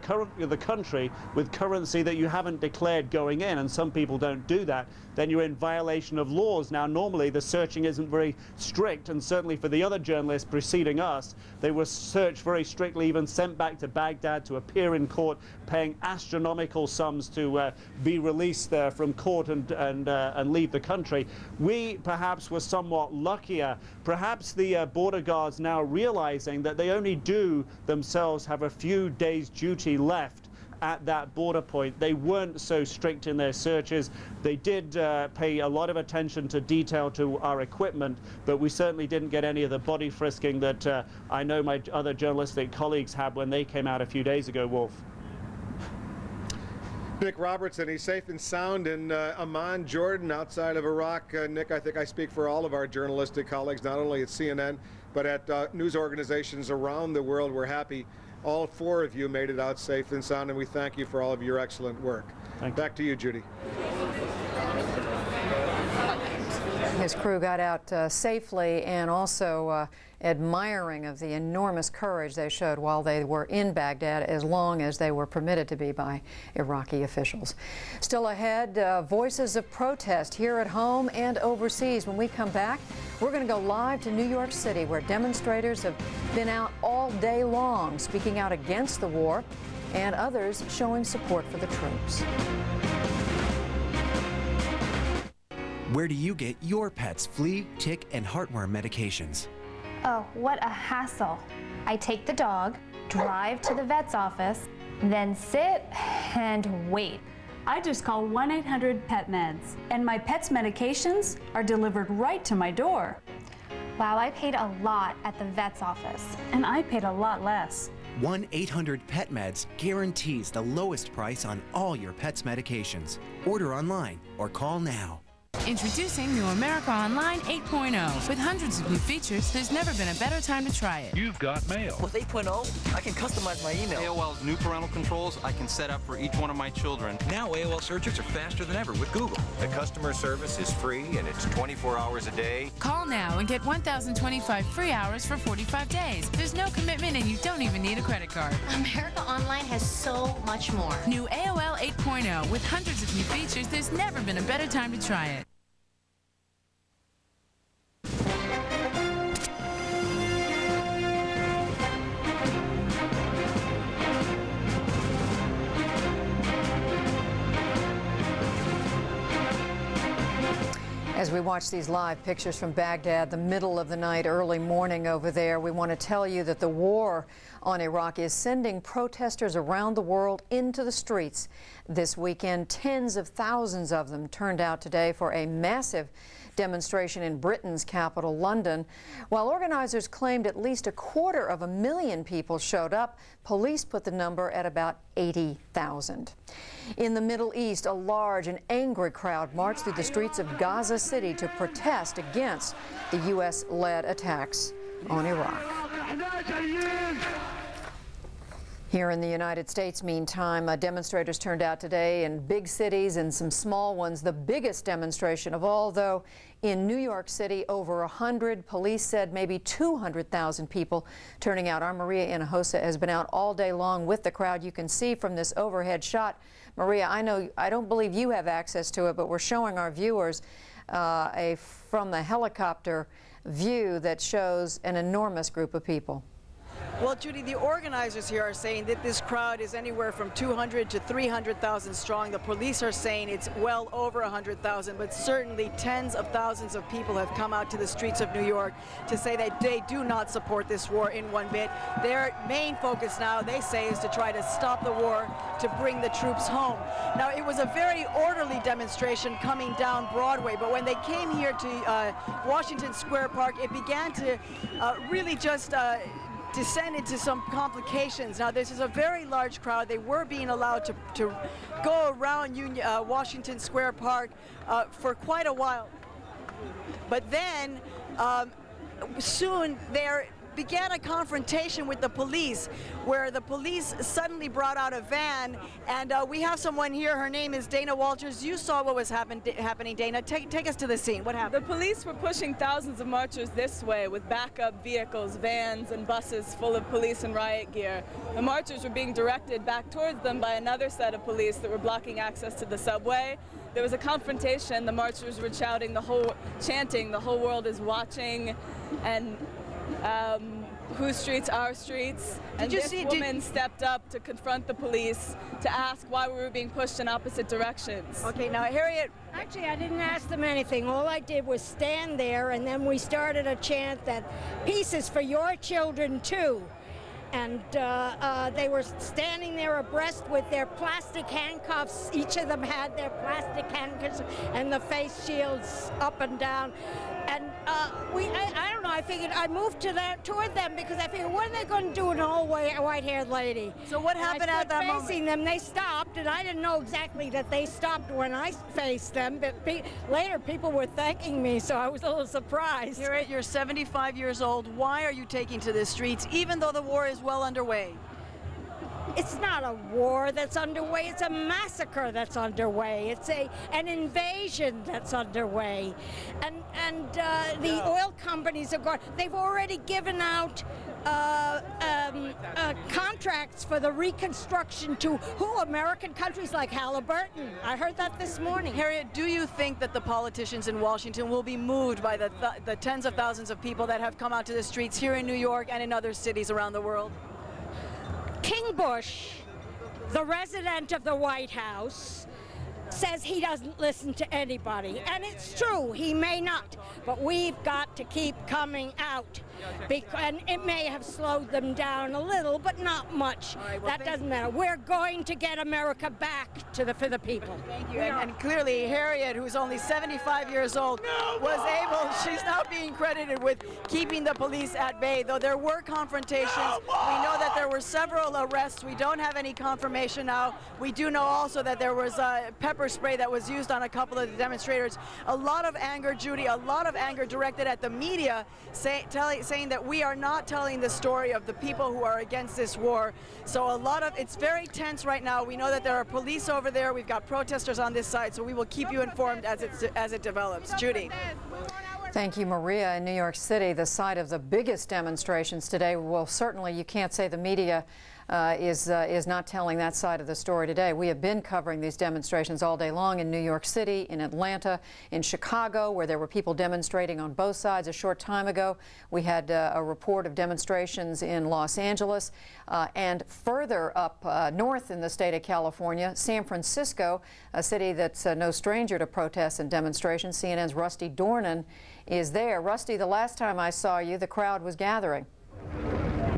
country with currency that you haven't declared going in, and some people don't do that, then you're in violation of laws. Now normally the searching isn't very strict, and certainly for the other journalists preceding us, they were searched very strictly, even sent back to Baghdad to appear in court, paying astronomical sums to be released from court and leave the country. We perhaps were somewhat luckier. Perhaps the border guards now realizing that they only do themselves have a few days duty left at that border point. They weren't so strict in their searches. They did pay a lot of attention to detail to our equipment, but we certainly didn't get any of the body frisking that I know my other journalistic colleagues had when they came out a few days ago, Wolf. Nick Robertson, he's safe and sound in Amman, Jordan, outside of Iraq. Nick, I think I speak for all of our journalistic colleagues, not only at CNN, but at news organizations around the world. We're happy all four of you made it out safe and sound, and we thank you for all of your excellent work. Back to you, Judy. His crew got out safely, and also admiring of the enormous courage they showed while they were in Baghdad, as long as they were permitted to be by Iraqi officials. Still ahead, voices of protest here at home and overseas. When we come back, we're going to go live to New York City, where demonstrators have been out all day long speaking out against the war, and others showing support for the troops. Where do you get your pet's flea, tick, and heartworm medications? Oh, what a hassle. I take the dog, drive to the vet's office, then sit and wait. I just call 1-800-PET-MEDS, and my pet's medications are delivered right to my door. Wow, I paid a lot at the vet's office. And I paid a lot less. 1-800-PET-MEDS guarantees the lowest price on all your pet's medications. Order online or call now. Introducing New America Online 8.0. With hundreds of new features, there's never been a better time to try it. You've got mail. With 8.0, I can customize my email. AOL's new parental controls I can set up for each one of my children. Now AOL searches are faster than ever with Google. The customer service is free and it's 24 hours a day. Call now and get 1,025 free hours for 45 days. There's no commitment and you don't even need a credit card. America Online has so much more. New AOL 8.0 with hundreds of new features. There's never been a better time to try it. As we watch these live pictures from Baghdad, the middle of the night, early morning over there, we want to tell you that the war on Iraq is sending protesters around the world into the streets this weekend. Tens of thousands of them turned out today for a massive demonstration in Britain's capital, London. While organizers claimed at least 250,000 people showed up, police put the number at about 80,000. In the Middle East, a large and angry crowd marched through the streets of Gaza City to protest against the U.S.-led attacks on Iraq. Here in the United States, meantime, demonstrators turned out today in big cities and some small ones. The biggest demonstration of all, though, in New York City, over 100. Police said maybe 200,000 people turning out. Our Maria Hinojosa has been out all day long with the crowd. You can see from this overhead shot. Maria, I don't believe you have access to it, but we're showing our viewers from the helicopter view that shows an enormous group of people. Well, Judy, the organizers here are saying that this crowd is anywhere from 200 to 300,000 strong. The police are saying it's well over 100,000, but certainly tens of thousands of people have come out to the streets of New York to say that they do not support this war in one bit. Their main focus now, they say, is to try to stop the war, to bring the troops home. Now, it was a very orderly demonstration coming down Broadway, but when they came here to Washington Square Park, it began to really just descend into some complications. Now, this is a very large crowd. They were being allowed to go around Washington Square Park for quite a while. But then, soon, began a confrontation with the police, where the police suddenly brought out a van, and we have someone here. Her name is Dana Walters. You saw what was happening, Dana. Take us to the scene. What happened? The police were pushing thousands of marchers this way with backup vehicles, vans, and buses full of police and riot gear. The marchers were being directed back towards them by another set of police that were blocking access to the subway. There was a confrontation. The marchers were chanting, the whole world is watching, and whose streets, our streets. And this woman stepped up to confront the police, to ask why we were being pushed in opposite directions. Okay, now Harriet. Actually, I didn't ask them anything. All I did was stand there, and then we started a chant that peace is for your children too. And they were standing there abreast with their plastic handcuffs. Each of them had their plastic handcuffs and the face shields up and down. And I don't know, I figured I moved toward them because I figured, what are they going to do with an old white-haired lady? So what happened at that moment? Facing them, they stopped, and I didn't know exactly that they stopped when I faced them, but later people were thanking me, so I was a little surprised. Harriet, you're 75 years old. Why are you taking to the streets, even though the war is well underway? It's not a war that's underway, it's a massacre that's underway. It's an invasion that's underway. And the oil companies are going, they've already given out contracts for the reconstruction to American countries like Halliburton. I heard that this morning. Harriet, do you think that the politicians in Washington will be moved by the tens of thousands of people that have come out to the streets here in New York and in other cities around the world? King Bush, the resident of the White House, says he doesn't listen to anybody. And it's true, he may not. But we've got to keep coming out. And it may have slowed them down a little, but not much. Right, well, that doesn't matter. We're going to get America back for the people. Thank you. And clearly, Harriet, who's only 75 years old, was able, she's now being credited with keeping the police at bay, though there were confrontations. We know that there were several arrests. We don't have any confirmation now. We do know also that there was pepper spray that was used on a couple of the demonstrators. A lot of anger, Judy, a lot of anger directed at the media, saying that we are not telling the story of the people who are against this war. So it's very tense right now. We know that there are police over there. We've got protesters on this side, so we will keep you informed as it develops. Judy. Thank you, Maria. In New York City, the site of the biggest demonstrations today. Well, certainly you can't say the media is not telling that side of the story today. We have been covering these demonstrations all day long in New York City, in Atlanta, in Chicago, where there were people demonstrating on both sides. A short time ago, we had a report of demonstrations in Los Angeles, and further up north in the state of California, San Francisco, a city that's no stranger to protests and demonstrations. CNN's Rusty Dornan is there. Rusty, the last time I saw you, the crowd was gathering.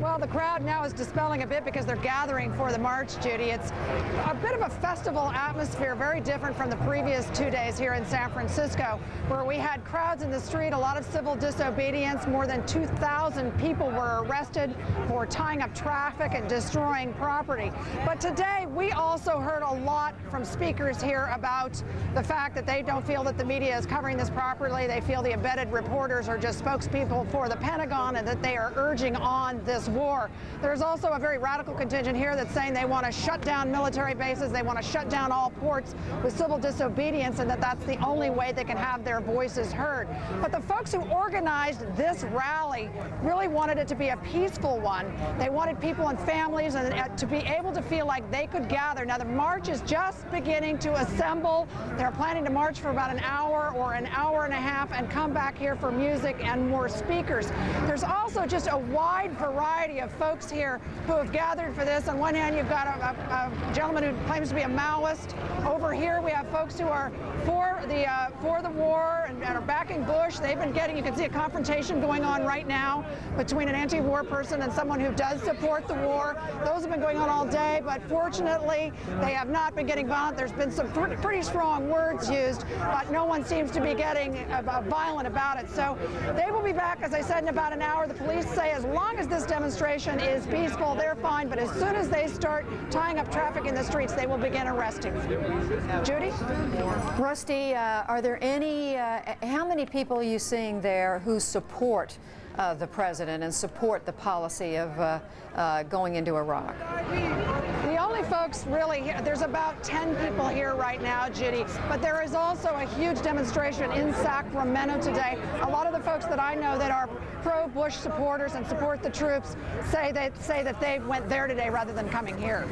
Well, the crowd now is dispelling a bit because they're gathering for the march, Judy. It's a bit of a festival atmosphere, very different from the previous 2 days here in San Francisco, where we had crowds in the street, a lot of civil disobedience. More than 2,000 people were arrested for tying up traffic and destroying property. But today, we also heard a lot from speakers here about the fact that they don't feel that the media is covering this properly. They feel the embedded reporters are just spokespeople for the Pentagon and that they are urging on this war. There's also a very radical contingent here that's saying they want to shut down military bases, they want to shut down all ports with civil disobedience, and that's the only way they can have their voices heard. But the folks who organized this rally really wanted it to be a peaceful one. They wanted people and families to be able to feel like they could gather. Now the march is just beginning to assemble. They're planning to march for about an hour or an hour and a half and come back here for music and more speakers. There's also just a wide variety of folks here who have gathered for this. On one hand, you've got a gentleman who claims to be a Maoist. Over here, we have folks who are for the war and are backing Bush. They've been getting, you can see a confrontation going on right now between an anti-war person and someone who does support the war. Those have been going on all day, but fortunately, they have not been getting violent. There's been some pretty strong words used, but no one seems to be getting violent about it. So they will be back, as I said, in about an hour. The police say as long as this demonstration is peaceful, they're fine, but as soon as they start tying up traffic in the streets, they will begin arresting. Judy? Rusty, are there any, how many people are you seeing there who support the president and support the policy of going into Iraq? The only folks really here, there's about 10 people here right now, Judy, but there is also a huge demonstration in Sacramento today. A lot of the folks that I know that are pro-Bush supporters and support the troops say that they went there today rather than coming here.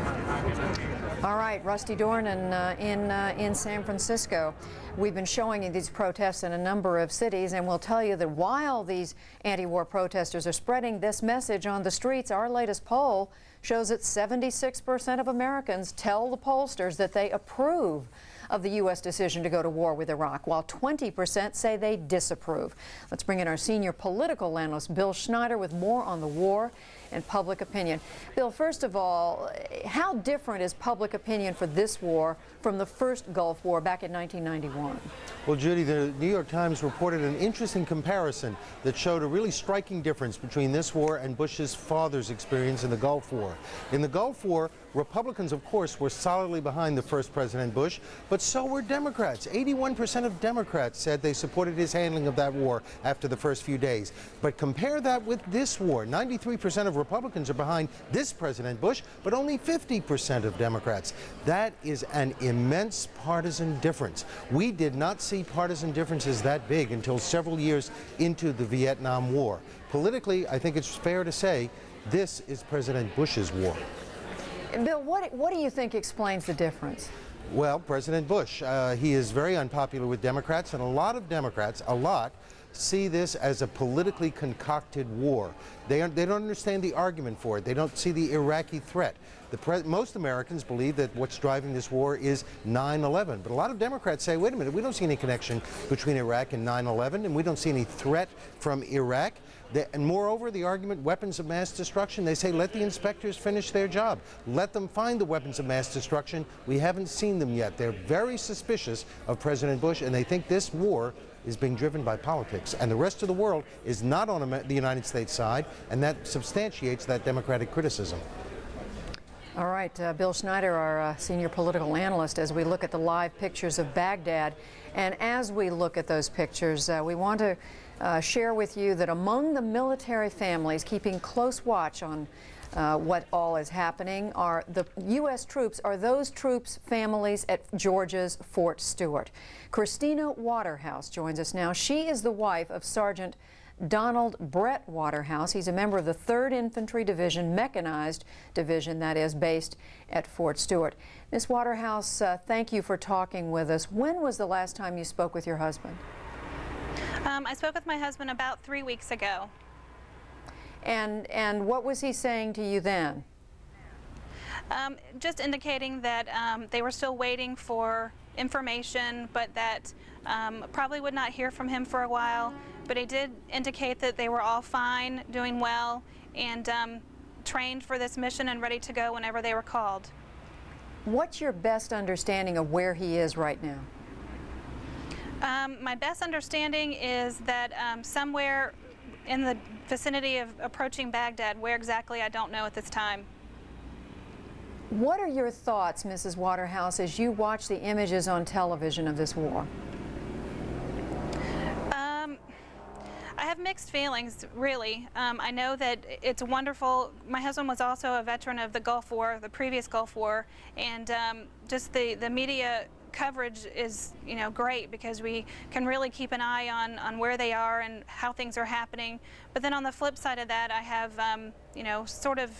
All right, Rusty Dorn in San Francisco. We've been showing you these protests in a number of cities, and we'll tell you that while these anti-war protesters are spreading this message on the streets, our latest poll shows that 76% of Americans tell the pollsters that they approve of the U.S. decision to go to war with Iraq, while 20% say they disapprove. Let's bring in our senior political analyst, Bill Schneider, with more on the war and public opinion. Bill, first of all, how different is public opinion for this war from the first Gulf War back in 1991? Well, Judy, the New York Times reported an interesting comparison that showed a really striking difference between this war and Bush's father's experience in the Gulf War. In the Gulf War, Republicans, of course, were solidly behind the first President Bush, but so were Democrats. 81% of Democrats said they supported his handling of that war after the first few days. But compare that with this war. 93% of Republicans are behind this President Bush, but only 50% of Democrats. That is an immense partisan difference. We did not see partisan differences that big until several years into the Vietnam War. Politically, I think it's fair to say this is President Bush's war. Bill, what do you think explains the difference? Well, President Bush, he is very unpopular with Democrats, and a lot of Democrats, see this as a politically concocted war. They don't understand the argument for it. They don't see the Iraqi threat. Most Americans believe that what's driving this war is 9/11. But a lot of Democrats say, wait a minute, we don't see any connection between Iraq and 9/11, and we don't see any threat from Iraq. And moreover, the argument, weapons of mass destruction, they say, let the inspectors finish their job. Let them find the weapons of mass destruction. We haven't seen them yet. They're very suspicious of President Bush, and they think this war is being driven by politics. And the rest of the world is not on the United States side, and that substantiates that Democratic criticism. All right, Bill Schneider, our senior political analyst, as we look at the live pictures of Baghdad. And as we look at those pictures, we want to share with you that among the military families keeping close watch on what all is happening are the U.S. troops, are those troops' families at Georgia's Fort Stewart. Christina Waterhouse joins us now. She is the wife of Sergeant Donald Brett Waterhouse. He's a member of the 3rd Infantry Division, Mechanized Division, that is, based at Fort Stewart. Ms. Waterhouse, thank you for talking with us. When was the last time you spoke with your husband? I spoke with my husband about 3 weeks ago. And what was he saying to you then? Just indicating that they were still waiting for information, but that probably would not hear from him for a while. But he did indicate that they were all fine, doing well, and trained for this mission and ready to go whenever they were called. What's your best understanding of where he is right now? My best understanding is that somewhere in the vicinity of approaching Baghdad. Where exactly, I don't know at this time. What are your thoughts, Mrs. Waterhouse, as you watch the images on television of this war? I have mixed feelings, really. I know that it's wonderful. My husband was also a veteran of the Gulf War, the previous Gulf War, and just the media coverage is, great because we can really keep an eye on where they are and how things are happening. But then on the flip side of that, I have, sort of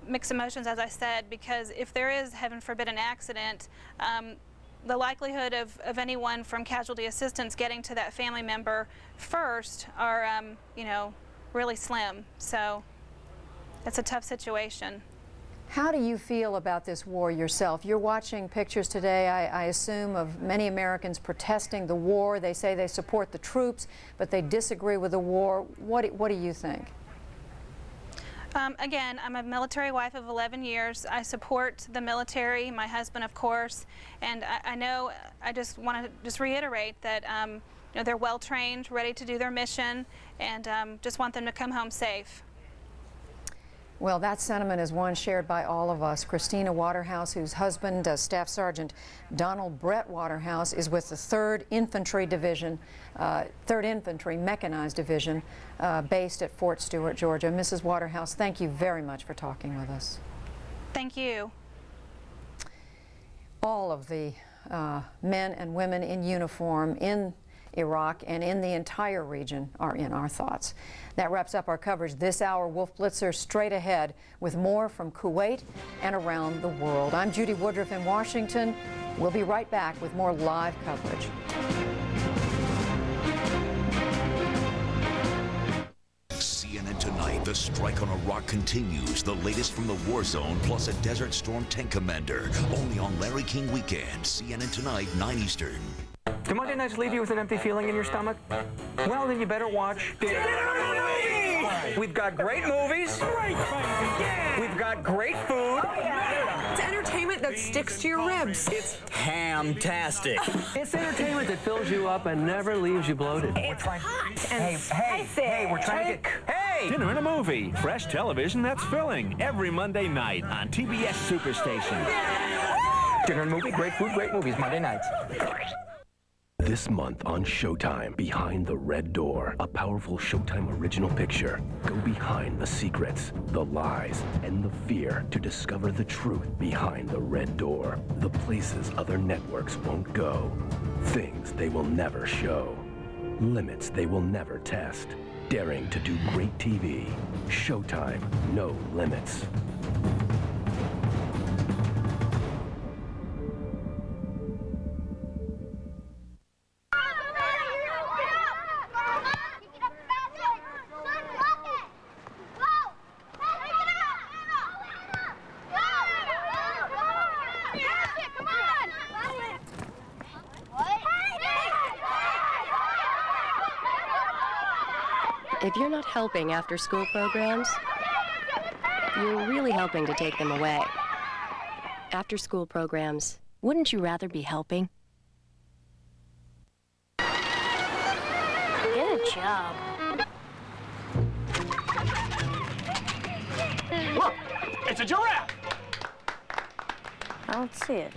mixed emotions, as I said, because if there is, heaven forbid, an accident, the likelihood of anyone from casualty assistance getting to that family member first are, really slim. So it's a tough situation. How do you feel about this war yourself? You're watching pictures today, I assume, of many Americans protesting the war. They say they support the troops, but they disagree with the war. What do you think? Again, I'm a military wife of 11 years. I support the military, my husband, of course, and I just want to reiterate that they're well trained, ready to do their mission, and just want them to come home safe. Well, that sentiment is one shared by all of us. Christina Waterhouse, whose husband, Staff Sergeant Donald Brett Waterhouse, is with the 3rd Infantry Division, 3rd Infantry Mechanized Division, based at Fort Stewart, Georgia. Mrs. Waterhouse, thank you very much for talking with us. Thank you. All of the men and women in uniform in Iraq and in the entire region are in our thoughts. That wraps up our coverage this hour. Wolf Blitzer straight ahead with more from Kuwait and around the world. I'm Judy Woodruff in Washington. We'll be right back with more live coverage. CNN Tonight, the strike on Iraq continues. The latest from the war zone, plus a Desert Storm tank commander. Only on Larry King Weekend. CNN Tonight, 9 Eastern. Do Monday nights leave you with an empty feeling in your stomach? Well, then you better watch. We've got great movies. We've got great food. It's entertainment that sticks to your ribs. It's ham-tastic. It's entertainment that fills you up and never leaves you bloated. It's hot and hey, we're trying to get... Hey! Dinner and a movie. Fresh television that's filling. Every Monday night on TBS Superstation. Dinner and movie, great food, great movies, Monday nights. This month on Showtime, Behind the Red Door, a powerful Showtime original picture. Go behind the secrets, the lies, and the fear to discover the truth behind the red door. The places other networks won't go. Things they will never show. Limits they will never test. Daring to do great TV. Showtime, no limits. If you're not helping after-school programs, you're really helping to take them away. After-school programs, wouldn't you rather be helping? Get a job. Look, it's a giraffe. I don't see it.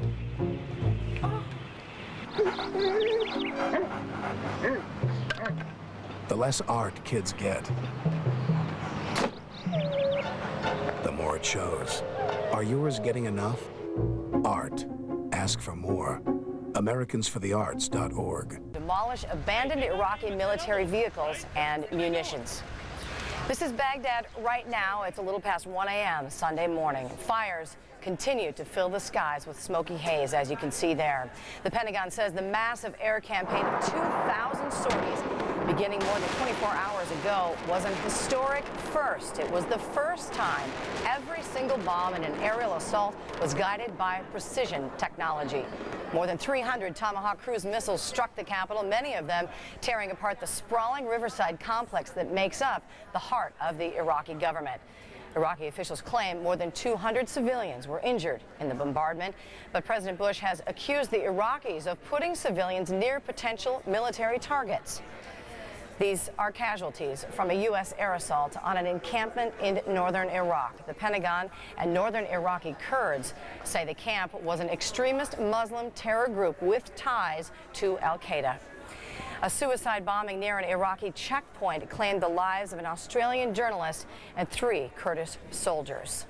The less art kids get, the more it shows. Are yours getting enough? Art. Ask for more. AmericansForTheArts.org. Demolish abandoned Iraqi military vehicles and munitions. This is Baghdad right now. It's a little past 1 a.m. Sunday morning. Fires continue to fill the skies with smoky haze, as you can see there. The Pentagon says the massive air campaign of 2,000 sorties beginning more than 24 hours ago was an historic first. It was the first time every single bomb in an aerial assault was guided by precision technology. More than 300 Tomahawk cruise missiles struck the capital, many of them tearing apart the sprawling riverside complex that makes up the heart of the Iraqi government. Iraqi officials claim more than 200 civilians were injured in the bombardment, but President Bush has accused the Iraqis of putting civilians near potential military targets. These are casualties from a U.S. air assault on an encampment in northern Iraq. The Pentagon and northern Iraqi Kurds say the camp was an extremist Muslim terror group with ties to al-Qaeda. A suicide bombing near an Iraqi checkpoint claimed the lives of an Australian journalist and 3 Kurdish soldiers.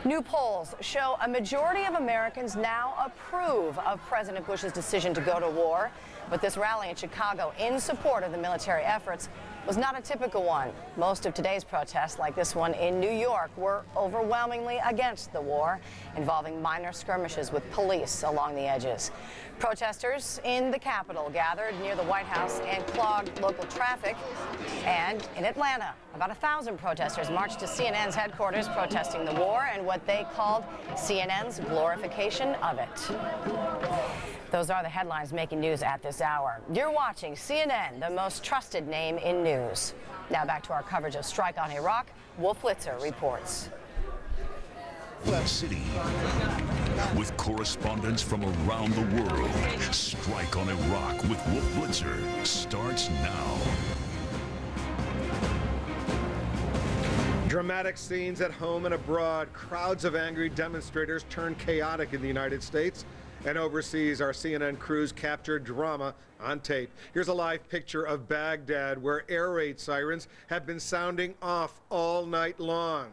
New polls show a majority of Americans now approve of President Bush's decision to go to war. But this rally in Chicago in support of the military efforts was not a typical one. Most of today's protests, like this one in New York, were overwhelmingly against the war, involving minor skirmishes with police along the edges. Protesters in the Capitol gathered near the White House and clogged local traffic. And in Atlanta, about 1,000 protesters marched to CNN's headquarters protesting the war and what they called CNN's glorification of it. Those are the headlines making news at this hour. You're watching CNN, the most trusted name in news. Now back to our coverage of strike on Iraq. Wolf Blitzer reports. That city, with correspondents from around the world. Strike on Iraq with Wolf Blitzer starts now. Dramatic scenes at home and abroad. Crowds of angry demonstrators turned chaotic in the United States and overseas. Our CNN crews captured drama on tape. Here's a live picture of Baghdad, where air raid sirens have been sounding off all night long.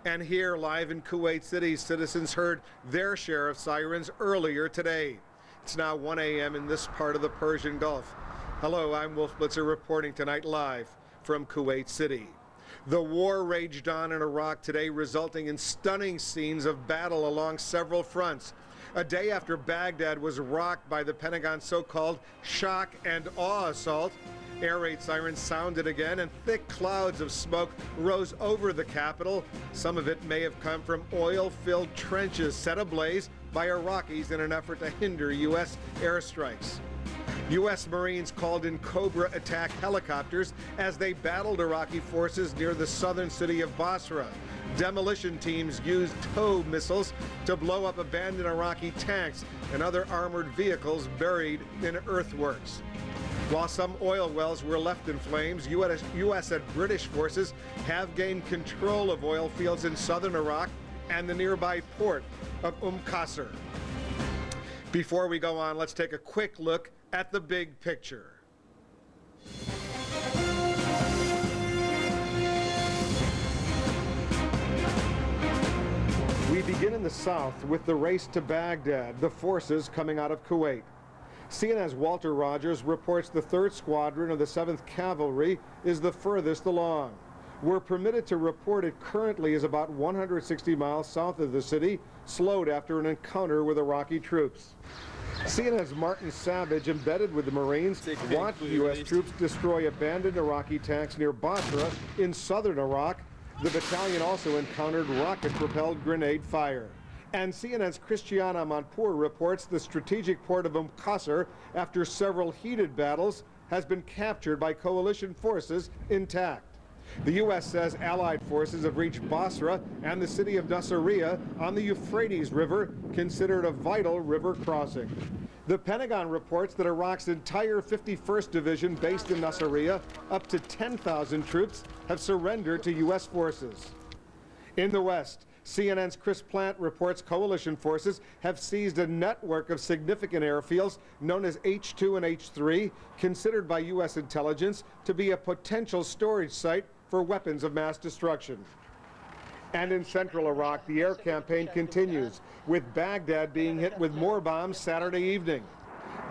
And here, live in Kuwait City, citizens heard their share of sirens earlier today. It's now 1 a.m. in this part of the Persian Gulf. Hello, I'm Wolf Blitzer reporting tonight live from Kuwait City. The war raged on in Iraq today, resulting in stunning scenes of battle along several fronts. A day after Baghdad was rocked by the Pentagon's so-called shock and awe assault, air raid sirens sounded again and thick clouds of smoke rose over the capital. Some of it may have come from oil-filled trenches set ablaze by Iraqis in an effort to hinder U.S. airstrikes. U.S. Marines called in Cobra attack helicopters as they battled Iraqi forces near the southern city of Basra. Demolition teams used tow missiles to blow up abandoned Iraqi tanks and other armored vehicles buried in earthworks. While some oil wells were left in flames, U.S. and British forces have gained control of oil fields in southern Iraq and the nearby port of Qasr. Before we go on, let's take a quick look at the big picture. We begin in the south with the race to Baghdad, the forces coming out of Kuwait. CNN's Walter Rogers reports the 3rd Squadron of the 7th Cavalry is the furthest along. We're permitted to report it currently is about 160 miles south of the city, slowed after an encounter with Iraqi troops. CNN's Martin Savage, embedded with the Marines, watched U.S. troops destroy abandoned Iraqi tanks near Basra in southern Iraq. The battalion also encountered rocket-propelled grenade fire. And CNN's Christiana Manpour reports the strategic port of Qasr, after several heated battles, has been captured by coalition forces intact. The U.S. says Allied forces have reached Basra and the city of Nasiriyah on the Euphrates River, considered a vital river crossing. The Pentagon reports that Iraq's entire 51st Division, based in Nasiriyah, up to 10,000 troops, have surrendered to U.S. forces. In the West, CNN's Chris Plant reports coalition forces have seized a network of significant airfields known as H2 and H3, considered by U.S. intelligence to be a potential storage site for weapons of mass destruction. And in central Iraq, the air campaign continues, with Baghdad being hit with more bombs Saturday evening.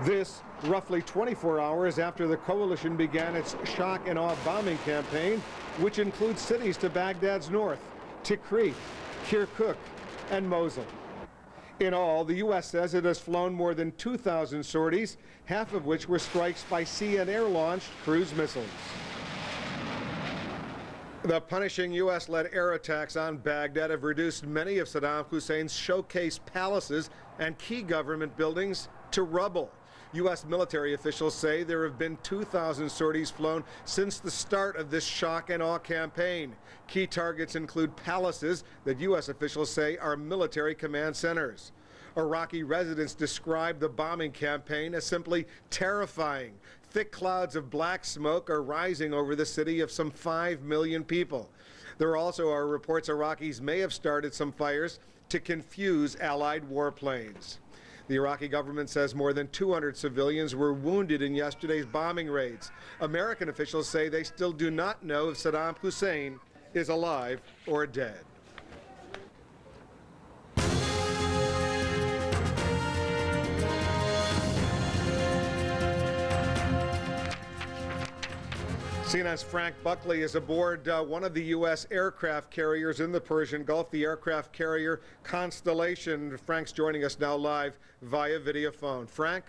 This, roughly 24 hours after the coalition began its shock and awe bombing campaign, which includes cities to Baghdad's north, Tikrit, Kirkuk, and Mosul. In all, the U.S. says it has flown more than 2,000 sorties, half of which were strikes by sea and air-launched cruise missiles. The punishing U.S.-led air attacks on Baghdad have reduced many of Saddam Hussein's showcase palaces and key government buildings to rubble. U.S. military officials say there have been 2,000 sorties flown since the start of this shock and awe campaign. Key targets include palaces that U.S. officials say are military command centers. Iraqi residents describe the bombing campaign as simply terrifying. Thick clouds of black smoke are rising over the city of some 5 million people. There also are reports Iraqis may have started some fires to confuse Allied warplanes. The Iraqi government says more than 200 civilians were wounded in yesterday's bombing raids. American officials say they still do not know if Saddam Hussein is alive or dead. CNN's Frank Buckley is aboard one of the U.S. aircraft carriers in the Persian Gulf, the aircraft carrier Constellation. Frank's joining us now live via video phone. Frank?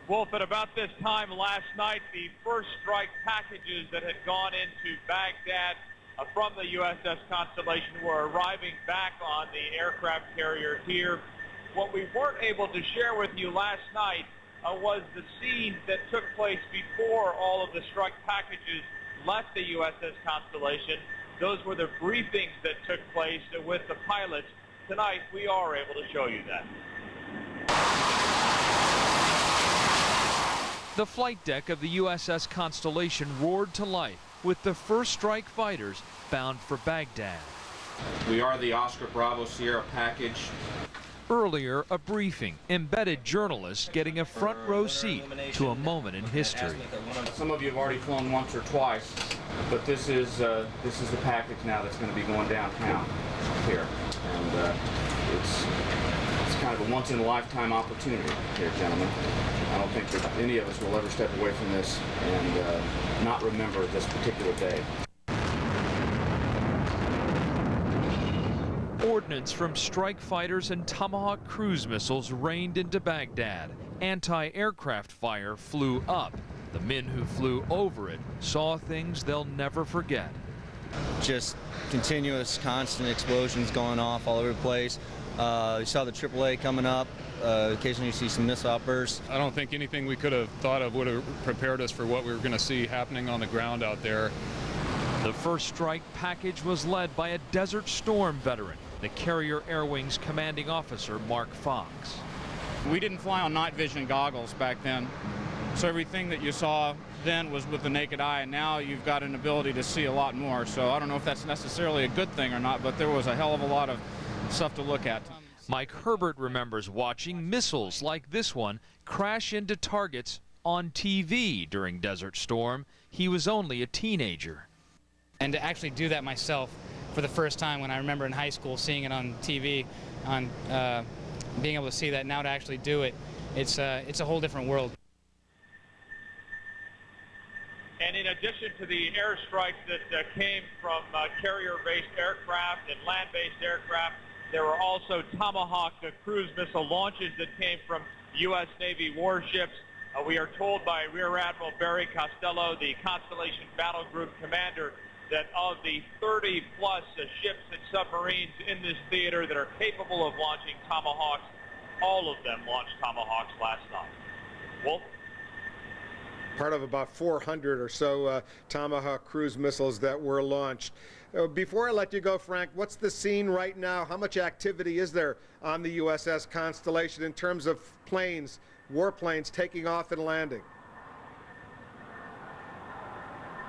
Wolf, at about this time last night, the first strike packages that had gone into Baghdad from the USS Constellation were arriving back on the aircraft carrier here. What we weren't able to share with you last night was the scene that took place before all of the strike packages left the USS Constellation. Those were the briefings that took place with the pilots. Tonight, we are able to show you that. The flight deck of the USS Constellation roared to life with the first strike fighters bound for Baghdad. We are the Oscar Bravo Sierra package. Earlier, a briefing, embedded journalists getting a front row seat to a moment in history. Some of you have already flown once or twice, but this is the package now that's going to be going downtown here, and it's kind of a once-in-a-lifetime opportunity here, gentlemen. I don't think that any of us will ever step away from this and not remember this particular day. Ordnance from strike fighters and Tomahawk cruise missiles rained into Baghdad. Anti-aircraft fire flew up. The men who flew over it saw things they'll never forget. Just continuous, constant explosions going off all over the place. You saw the AAA coming up. Occasionally you see some missile outbursts. I don't think anything we could have thought of would have prepared us for what we were going to see happening on the ground out there. The first strike package was led by a Desert Storm veteran, the Carrier Air Wing's commanding officer, Mark Fox. We didn't fly on night vision goggles back then, so everything that you saw then was with the naked eye, and now you've got an ability to see a lot more. So I don't know if that's necessarily a good thing or not, but there was a hell of a lot of stuff to look at. Mike Herbert remembers watching missiles like this one crash into targets on TV during Desert Storm. He was only a teenager. And to actually do that myself for the first time, when I remember in high school seeing it on TV, on being able to see that, now to actually do it, it's a whole different world. And in addition to the airstrikes that came from carrier-based aircraft and land-based aircraft, there were also Tomahawk cruise missile launches that came from U.S. Navy warships. We are told by Rear Admiral Barry Costello, the Constellation Battle Group commander, that of the 30-plus ships and submarines in this theater that are capable of launching Tomahawks, all of them launched Tomahawks last night. Wolf? Part of about 400 or so Tomahawk cruise missiles that were launched. Before I let you go, Frank, what's the scene right now? How much activity is there on the USS Constellation in terms of planes, warplanes taking off and landing?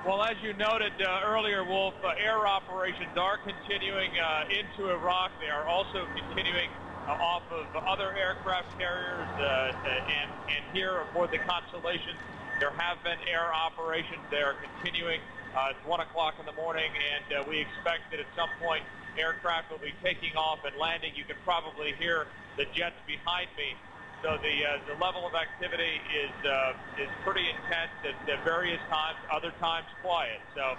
Well, as you noted earlier, Wolf, air operations are continuing into Iraq. They are also continuing off of other aircraft carriers, and here aboard the Constellation, there have been air operations. They are continuing. It's 1 o'clock in the morning, and we expect that at some point aircraft will be taking off and landing. You can probably hear the jets behind me. So the level of activity is pretty intense at various times, other times quiet. So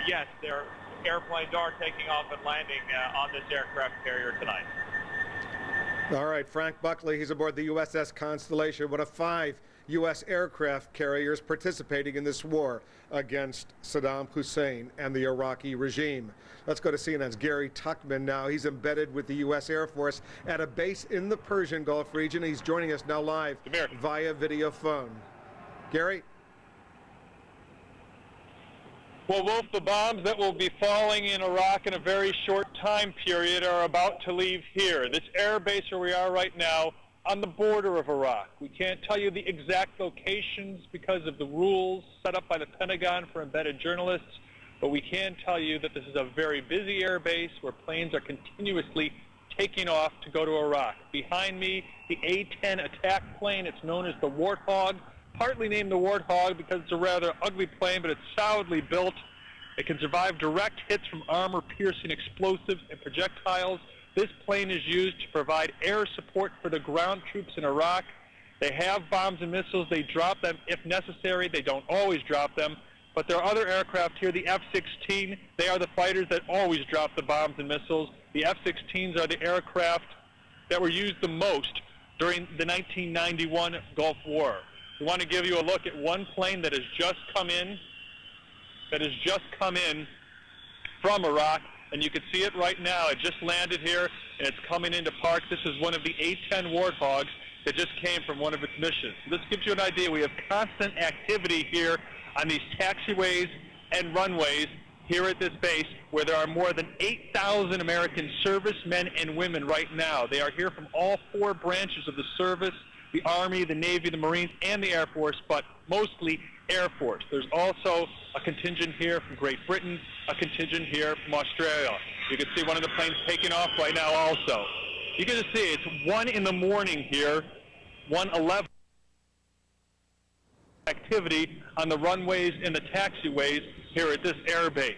yes, their airplanes are taking off and landing on this aircraft carrier tonight. All right, Frank Buckley, he's aboard the USS Constellation, one of 5 U.S. aircraft carriers participating in this war against Saddam Hussein and the Iraqi regime. Let's go to CNN's Gary Tuckman now. He's embedded with the U.S. Air Force at a base in the Persian Gulf region. He's joining us now live via video phone. Gary? Well, Wolf, the bombs that will be falling in Iraq in a very short time period are about to leave here. This air base where we are right now, on the border of Iraq. We can't tell you the exact locations because of the rules set up by the Pentagon for embedded journalists, but we can tell you that this is a very busy air base where planes are continuously taking off to go to Iraq. Behind me, the A-10 attack plane, it's known as the Warthog, partly named the Warthog because it's a rather ugly plane, but it's solidly built. It can survive direct hits from armor-piercing explosives and projectiles. This plane is used to provide air support for the ground troops in Iraq. They have bombs and missiles. They drop them if necessary. They don't always drop them. But there are other aircraft here, the F-16. They are the fighters that always drop the bombs and missiles. The F-16s are the aircraft that were used the most during the 1991 Gulf War. We want to give you a look at one plane that has just come in, from Iraq. And you can see it right now. It just landed here, and it's coming into park. This is one of the A-10 Warthogs that just came from one of its missions. So this gives you an idea. We have constant activity here on these taxiways and runways here at this base, where there are more than 8,000 American servicemen and women right now. They are here from all 4 branches of the service, the Army, the Navy, the Marines, and the Air Force, but mostly Air Force. There's also a contingent here from Great Britain, a contingent here from Australia. You can see one of the planes taking off right now also. You can just see it's 1 in the morning here, 1:11. Activity on the runways and the taxiways here at this air base.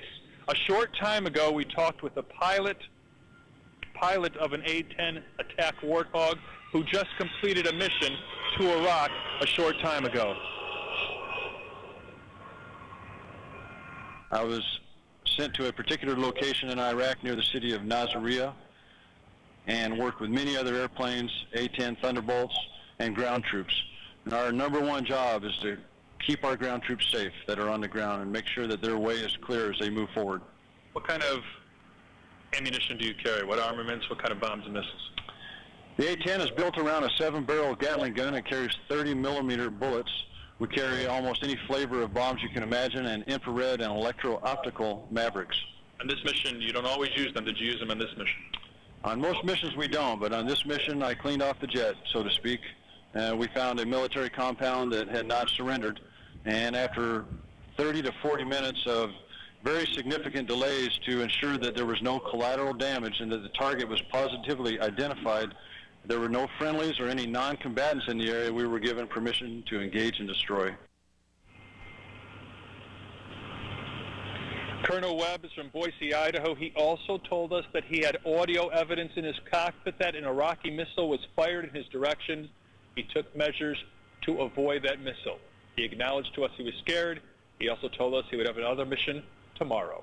A short time ago, we talked with the pilot of an A-10 attack Warthog who just completed a mission to Iraq a short time ago. I was sent to a particular location in Iraq near the city of Nasiriyah and worked with many other airplanes, A-10 Thunderbolts, and ground troops. And our number one job is to keep our ground troops safe that are on the ground and make sure that their way is clear as they move forward. What kind of ammunition do you carry? What armaments? What kind of bombs and missiles? The A-10 is built around a 7-barrel Gatling gun. It carries 30-millimeter bullets. We carry almost any flavor of bombs you can imagine, and infrared and electro-optical Mavericks. On this mission, you don't always use them. Did you use them on this mission? On most missions we don't, but on this mission I cleaned off the jet, so to speak. We found a military compound that had not surrendered, and after 30 to 40 minutes of very significant delays to ensure that there was no collateral damage and that the target was positively identified, there were no friendlies or any non-combatants in the area, we were given permission to engage and destroy. Colonel Webb is from Boise, Idaho. He also told us that he had audio evidence in his cockpit that an Iraqi missile was fired in his direction. He took measures to avoid that missile. He acknowledged to us he was scared. He also told us he would have another mission tomorrow.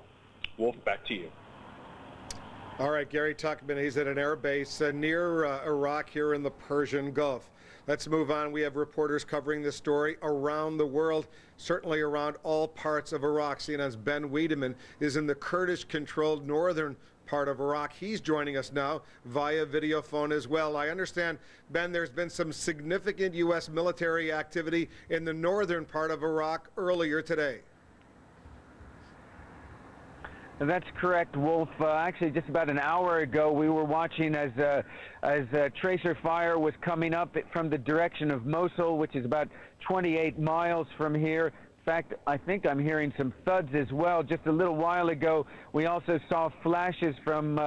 Wolf, back to you. All right, Gary Tuckman, he's at an air base near Iraq here in the Persian Gulf. Let's move on. We have reporters covering this story around the world, certainly around all parts of Iraq. CNN's Ben Wiedemann is in the Kurdish-controlled northern part of Iraq. He's joining us now via video phone as well. I understand, Ben, there's been some significant U.S. military activity in the northern part of Iraq earlier today. That's correct, Wolf. Actually, just about an hour ago, we were watching as tracer fire was coming up from the direction of Mosul, which is about 28 miles from here. In fact, I think I'm hearing some thuds as well. Just a little while ago, we also saw flashes from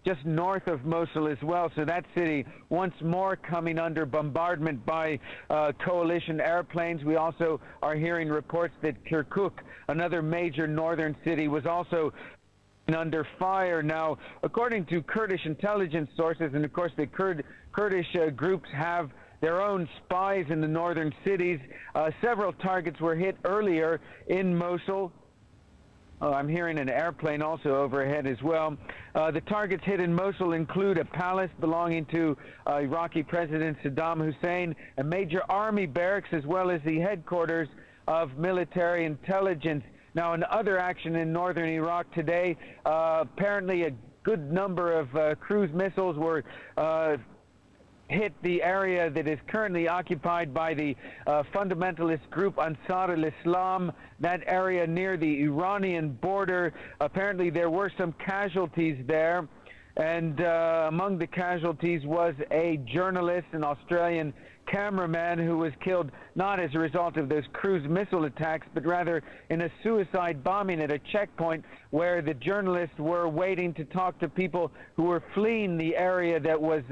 just north of Mosul as well. So that city once more coming under bombardment by coalition airplanes. We also are hearing reports that Kirkuk, another major northern city, was also under fire. Now, according to Kurdish intelligence sources, and of course the Kurdish groups have their own spies in the northern cities, several targets were hit earlier in Mosul. Oh, I'm hearing an airplane also overhead as well. The targets hit in Mosul include a palace belonging to Iraqi President Saddam Hussein, a major army barracks, as well as the headquarters of military intelligence. Now, in other action in northern Iraq today, apparently a good number of cruise missiles were hit the area that is currently occupied by the fundamentalist group Ansar al-Islam, that area near the Iranian border. Apparently there were some casualties there, and among the casualties was a journalist, an Australian cameraman, who was killed not as a result of those cruise missile attacks, but rather in a suicide bombing at a checkpoint where the journalists were waiting to talk to people who were fleeing the area that was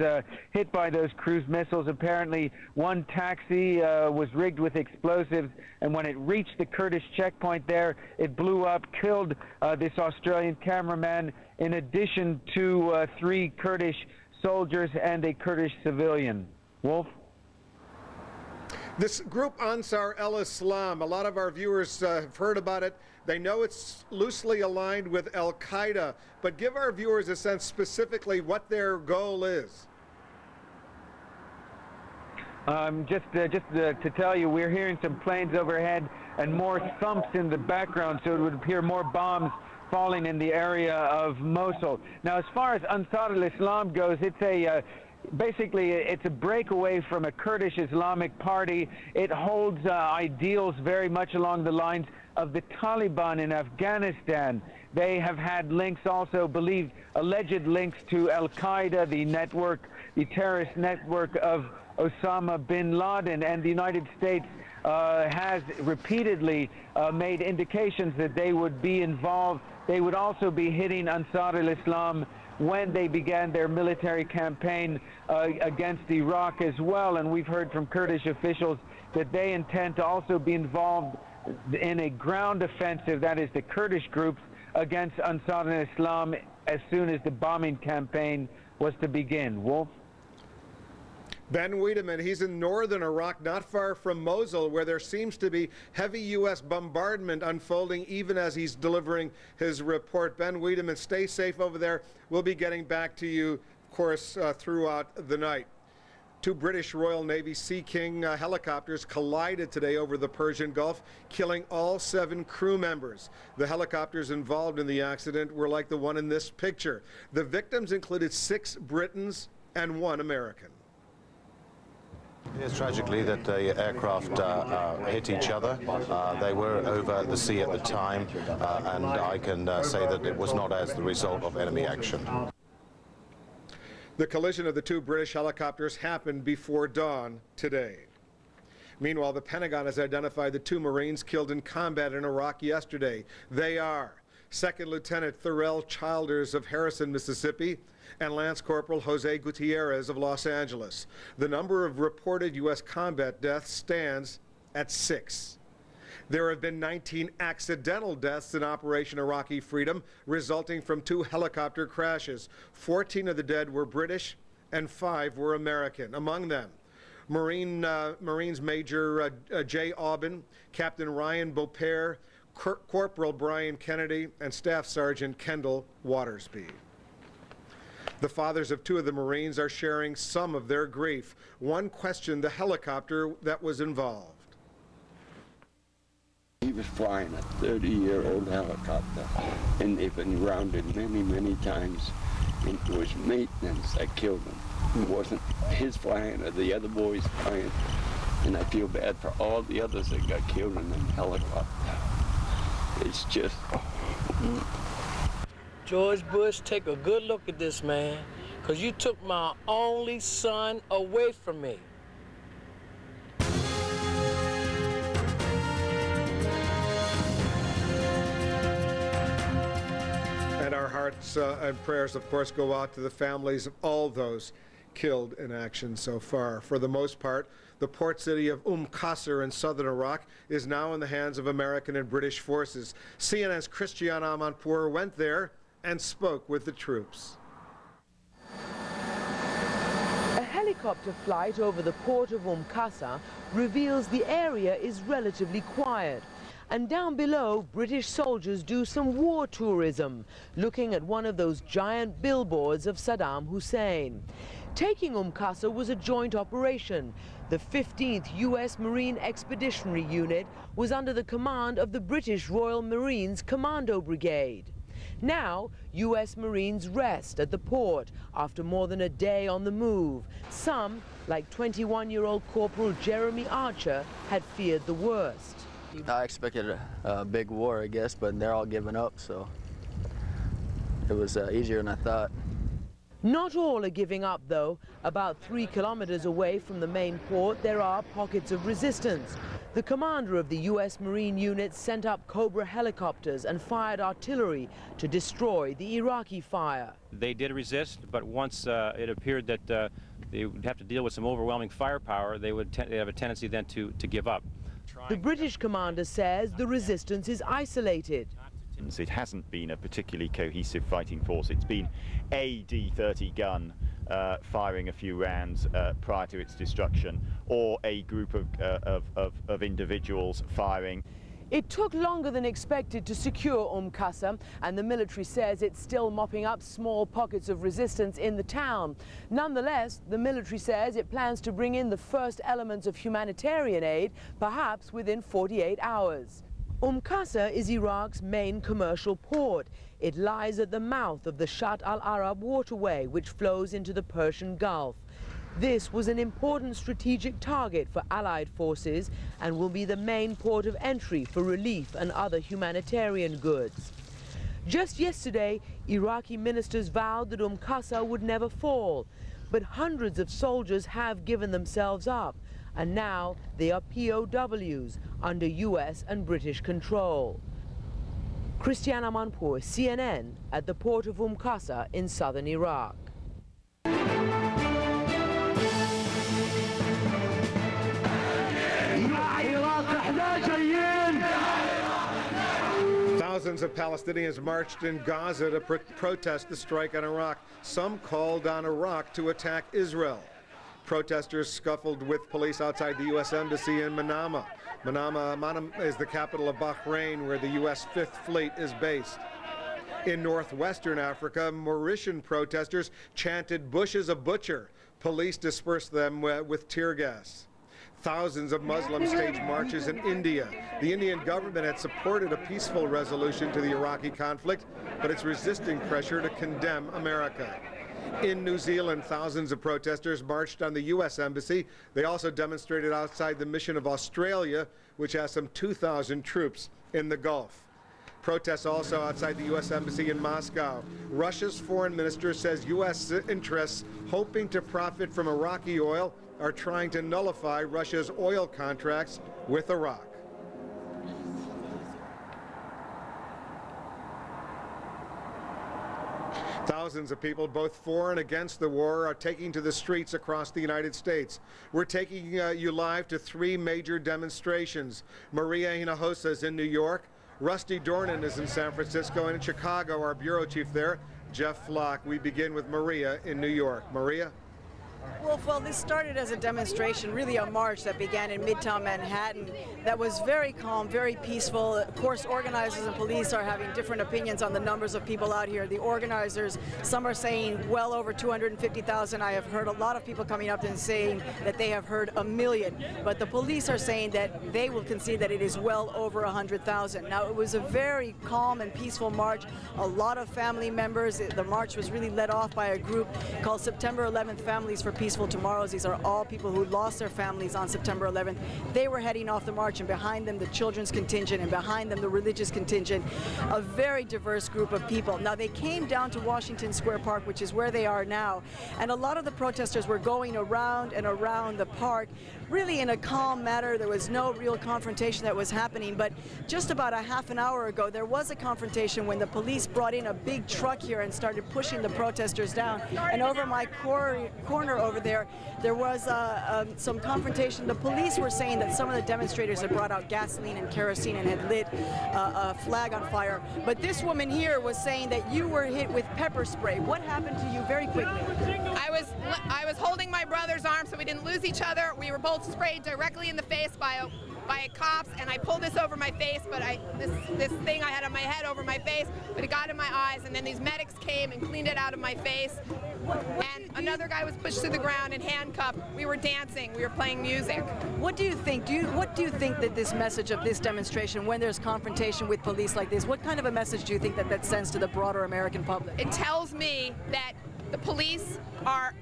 hit by those cruise missiles. Apparently one taxi was rigged with explosives, and when it reached the Kurdish checkpoint there, it blew up, killed this Australian cameraman, in addition to 3 Kurdish soldiers and a Kurdish civilian. Wolf? This group Ansar al-Islam, a lot of our viewers have heard about it. They know it's loosely aligned with Al-Qaeda, but give our viewers a sense specifically what their goal is. Just to tell you, we're hearing some planes overhead and more thumps in the background, so it would appear more bombs falling in the area of Mosul. Now, as far as Ansar al-Islam goes, it's basically, it's a breakaway from a Kurdish Islamic party. It holds ideals very much along the lines of the Taliban in Afghanistan. They have had links, also alleged links to Al-Qaeda, the terrorist network of Osama bin Laden, and the United States has repeatedly made indications that they would be involved. They would also be hitting Ansar al-Islam when they began their military campaign against Iraq as well. And we've heard from Kurdish officials that they intend to also be involved in a ground offensive, that is the Kurdish groups, against Ansar al-Islam as soon as the bombing campaign was to begin. Wolf? Ben Wiedemann, he's in northern Iraq, not far from Mosul, where there seems to be heavy U.S. bombardment unfolding even as he's delivering his report. Ben Wiedemann, stay safe over there. We'll be getting back to you, of course, throughout the night. Two British Royal Navy Sea King helicopters collided today over the Persian Gulf, killing all 7 crew members. The helicopters involved in the accident were like the one in this picture. The victims included 6 Britons and 1 American. It's tragically that the aircraft hit each other. They were over the sea at the time, and I can say that it was not as the result of enemy action. The collision of the 2 British helicopters happened before dawn today. Meanwhile, the Pentagon has identified the 2 Marines killed in combat in Iraq yesterday. They are Second Lieutenant Thurell Childers of Harrison, Mississippi, and Lance Corporal Jose Gutierrez of Los Angeles. The number of reported U.S. combat deaths stands at 6. There have been 19 accidental deaths in Operation Iraqi Freedom, resulting from 2 helicopter crashes. 14 of the dead were British and 5 were American. Among them, Marines Major Jay Aubin, Captain Ryan Beaupere, Corporal Brian Kennedy, and Staff Sergeant Kendall Watersby. The fathers of 2 of the Marines are sharing some of their grief. One questioned the helicopter that was involved. He was flying a 30-year-old helicopter, and they've been grounded many, many times. And it was maintenance that killed him. It wasn't his flying or the other boys flying. And I feel bad for all the others that got killed in the helicopter. It's just... George Bush, take a good look at this, man, because you took my only son away from me. And our hearts and prayers, of course, go out to the families of all those killed in action so far. For the most part, the port city of Qasr in southern Iraq is now in the hands of American and British forces. CNN's Christiane Amanpour went there and spoke with the troops. A helicopter flight over the port of Qasr reveals the area is relatively quiet. And down below, British soldiers do some war tourism, looking at one of those giant billboards of Saddam Hussein. Taking Qasr was a joint operation. The 15th U.S. Marine Expeditionary Unit was under the command of the British Royal Marines Commando Brigade. Now, U.S. Marines rest at the port after more than a day on the move. Some, like 21-year-old Corporal Jeremy Archer, had feared the worst. I expected a big war, I guess, but they're all giving up, so it was easier than I thought. Not all are giving up, though. About 3 kilometers away from the main port, there are pockets of resistance. The commander of the U.S. Marine unit sent up Cobra helicopters and fired artillery to destroy the Iraqi fire. They did resist, but once it appeared that they would have to deal with some overwhelming firepower, they would have a tendency then to give up. The British commander says the resistance is isolated. It hasn't been a particularly cohesive fighting force. It's been a D-30 gun firing a few rounds prior to its destruction, or a group of individuals firing. It took longer than expected to secure Qasr, and the military says it's still mopping up small pockets of resistance in the town. Nonetheless, the military says it plans to bring in the first elements of humanitarian aid, perhaps within 48 hours. Qasr is Iraq's main commercial port. It lies at the mouth of the Shatt al-Arab waterway, which flows into the Persian Gulf. This was an important strategic target for Allied forces and will be the main port of entry for relief and other humanitarian goods. Just yesterday, Iraqi ministers vowed that Qasr would never fall, but hundreds of soldiers have given themselves up, and now they are POWs under US and British control. Christiana Manpour, CNN, at the port of Qasr in southern Iraq. Thousands of Palestinians marched in Gaza to protest the strike on Iraq. Some called on Iraq to attack Israel. Protesters scuffled with police outside the U.S. Embassy in Manama. Manama is the capital of Bahrain, where the U.S. Fifth Fleet is based. In northwestern Africa, Mauritian protesters chanted "Bush is a butcher." Police dispersed them with tear gas. Thousands of Muslims staged marches in India. The Indian government had supported a peaceful resolution to the Iraqi conflict, but it's resisting pressure to condemn America. In New Zealand, thousands of protesters marched on the U.S. Embassy. They also demonstrated outside the mission of Australia, which has some 2,000 troops in the Gulf. Protests also outside the U.S. Embassy in Moscow. Russia's foreign minister says U.S. interests hoping to profit from Iraqi oil are trying to nullify Russia's oil contracts with Iraq. Thousands of people, both for and against the war, are taking to the streets across the United States. We're taking you live to 3 major demonstrations. Maria Hinojosa is in New York. Rusty Dornan is in San Francisco, and in Chicago, our bureau chief there, Jeff Flock. We begin with Maria in New York. Maria? Well, this started as a demonstration, really a march that began in Midtown Manhattan that was very calm, very peaceful. Of course, organizers and police are having different opinions on the numbers of people out here. The organizers, some are saying well over 250,000. I have heard a lot of people coming up and saying that they have heard 1 million. But the police are saying that they will concede that it is well over 100,000. Now, it was a very calm and peaceful march. A lot of family members. The march was really led off by a group called September 11th Families for Peaceful Tomorrows. These are all people who lost their families on September 11th. They were heading off the march, and behind them the children's contingent, and behind them the religious contingent. A very diverse group of people. Now, they came down to Washington Square Park, which is where they are now, and a lot of the protesters were going around and around the park, really in a calm manner. There was no real confrontation that was happening, but just about a half an hour ago there was a confrontation when the police brought in a big truck here and started pushing the protesters down. And over my corner over there was some confrontation. The police were saying that some of the demonstrators had brought out gasoline and kerosene and had lit a flag on fire. But this woman here was saying that you were hit with pepper spray. What happened to you, very quickly? I was holding my brother's arm so we didn't lose each other. We were both sprayed directly in the face by cops, and I pulled this over my face, but this thing I had on my head over my face, but it got in my eyes, and then these medics came and cleaned it out of my face. And another guy was pushed to the ground and handcuffed. We were dancing. We were playing music. What do you think? What do you think that this message of this demonstration, when there's confrontation with police like this, what kind of a message do you think that sends to the broader American public? It tells me that the police are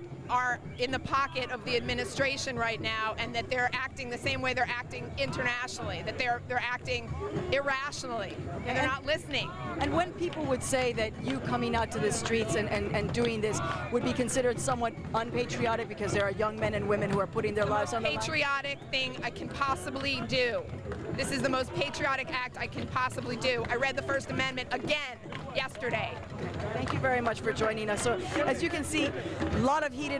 in the pocket of the administration right now, and that they're acting the same way they're acting internationally, that they're acting irrationally, and they're not listening. And when people would say that you coming out to the streets and doing this would be considered somewhat unpatriotic because there are young men and women who are putting their lives on the line? Patriotic thing I can possibly do. This is the most patriotic act I can possibly do. I read the First Amendment again yesterday. Thank you very much for joining us. So, as you can see, a lot of heated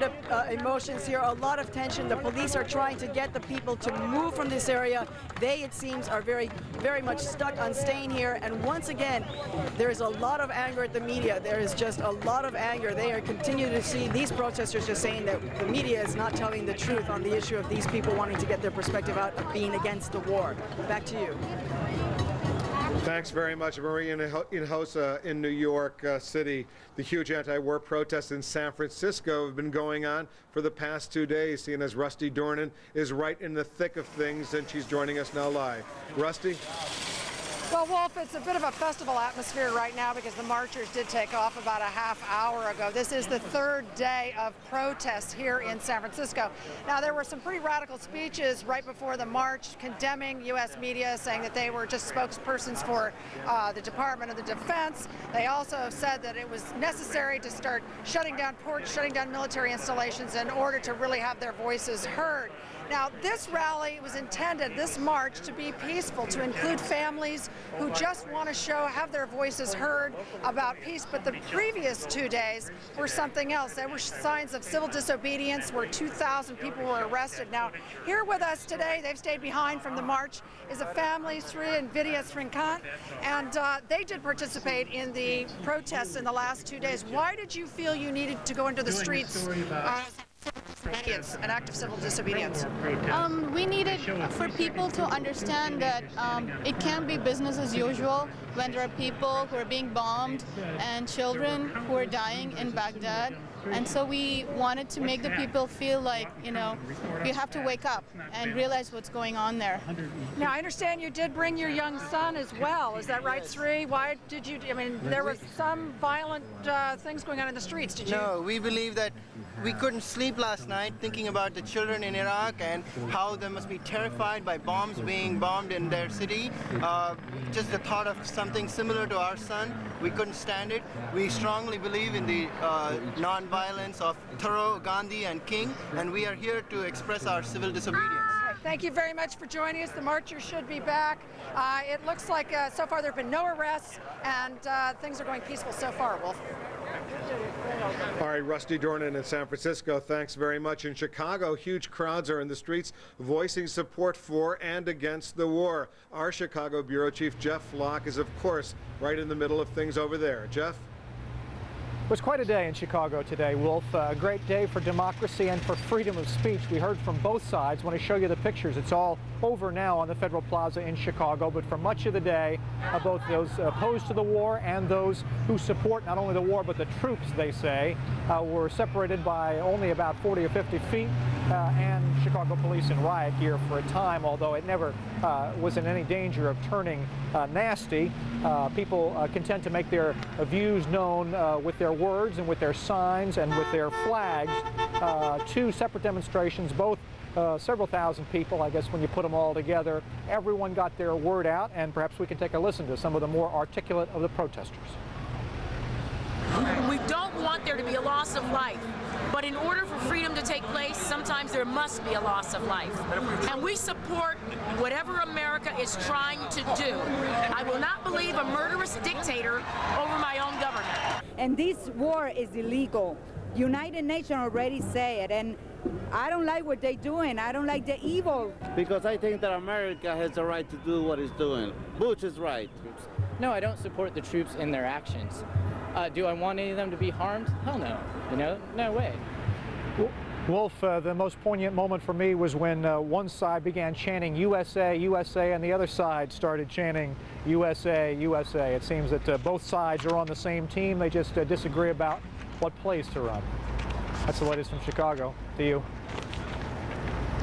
emotions here, a lot of tension. The police are trying to get the people to move from this area. They, it seems, are very, very much stuck on staying here. And once again, there is a lot of anger at the media. There is just a lot of anger. They are continuing to see these protesters just saying that the media is not telling the truth on the issue of these people wanting to get their perspective out of being against the war. Back to you. Thanks very much, Maria Hinojosa in New York City. The huge anti-war protests in San Francisco have been going on for the past 2 days. CNN's Rusty Dornan is right in the thick of things, and she's joining us now live. Rusty? Well, Wolf, it's a bit of a festival atmosphere right now because the marchers did take off about a half hour ago. This is the 3rd day of protests here in San Francisco. Now, there were some pretty radical speeches right before the march condemning U.S. media, saying that they were just spokespersons for the Department of the Defense. They also said that it was necessary to start shutting down ports, shutting down military installations in order to really have their voices heard. Now, this rally was intended, this march, to be peaceful, to include families who just want to have their voices heard about peace. But the previous 2 days were something else. There were signs of civil disobedience where 2,000 people were arrested. Now, here with us today, they've stayed behind from the march, is a family, Sri and Vidya Srinkant, and they did participate in the protests in the last 2 days. Why did you feel you needed to go into the streets? An act of civil disobedience. We needed for people to understand that it can't be business as usual when there are people who are being bombed and children who are dying in Baghdad. And so we wanted to make the people feel like, you know, you have to wake up and realize what's going on there. Now, I understand you did bring your young son as well. Is that right, Sri? Why did you, I mean, there was some violent things going on in the streets. Did you? No, we believe that we couldn't sleep last night thinking about the children in Iraq and how they must be terrified by bombs being bombed in their city. Just the thought of something similar to our son, we couldn't stand it. We strongly believe in the non-violence of Thoreau, Gandhi, and King, and we are here to express our civil disobedience. Thank you very much for joining us. The marchers should be back. It looks like so far there have been no arrests, and things are going peaceful so far, Wolf. All right, Rusty Dornan in San Francisco, thanks very much. In Chicago, huge crowds are in the streets voicing support for and against the war. Our Chicago Bureau Chief Jeff Flock is, of course, right in the middle of things over there. Jeff? It was quite a day in Chicago today, Wolf. A great day for democracy and for freedom of speech. We heard from both sides. When I show you the pictures, it's all over now on the Federal Plaza in Chicago. But for much of the day, both those opposed to the war and those who support not only the war but the troops, they say, were separated by only about 40 or 50 feet. And Chicago police in riot gear for a time, although it never was in any danger of turning nasty. People content to make their views known with their words and with their signs and with their flags. Two separate demonstrations, both several thousand people, I guess, when you put them all together. Everyone got their word out, and perhaps we can take a listen to some of the more articulate of the protesters. We don't want there to be a loss of life, but in order for freedom to take place, sometimes there must be a loss of life. And we support whatever America is trying to do. I will not believe a murderous dictator over my own government. And this war is illegal. United Nations already say it, and I don't like what they're doing. I don't like the evil. Because I think that America has the right to do what it's doing. Bush is right. No, I don't support the troops in their actions. Do I want any of them to be harmed? Hell no. You know, no way. Wolf, the most poignant moment for me was when one side began chanting USA, USA, and the other side started chanting USA, USA. It seems that both sides are on the same team. They just disagree about what place to run. That's the latest from Chicago. To you.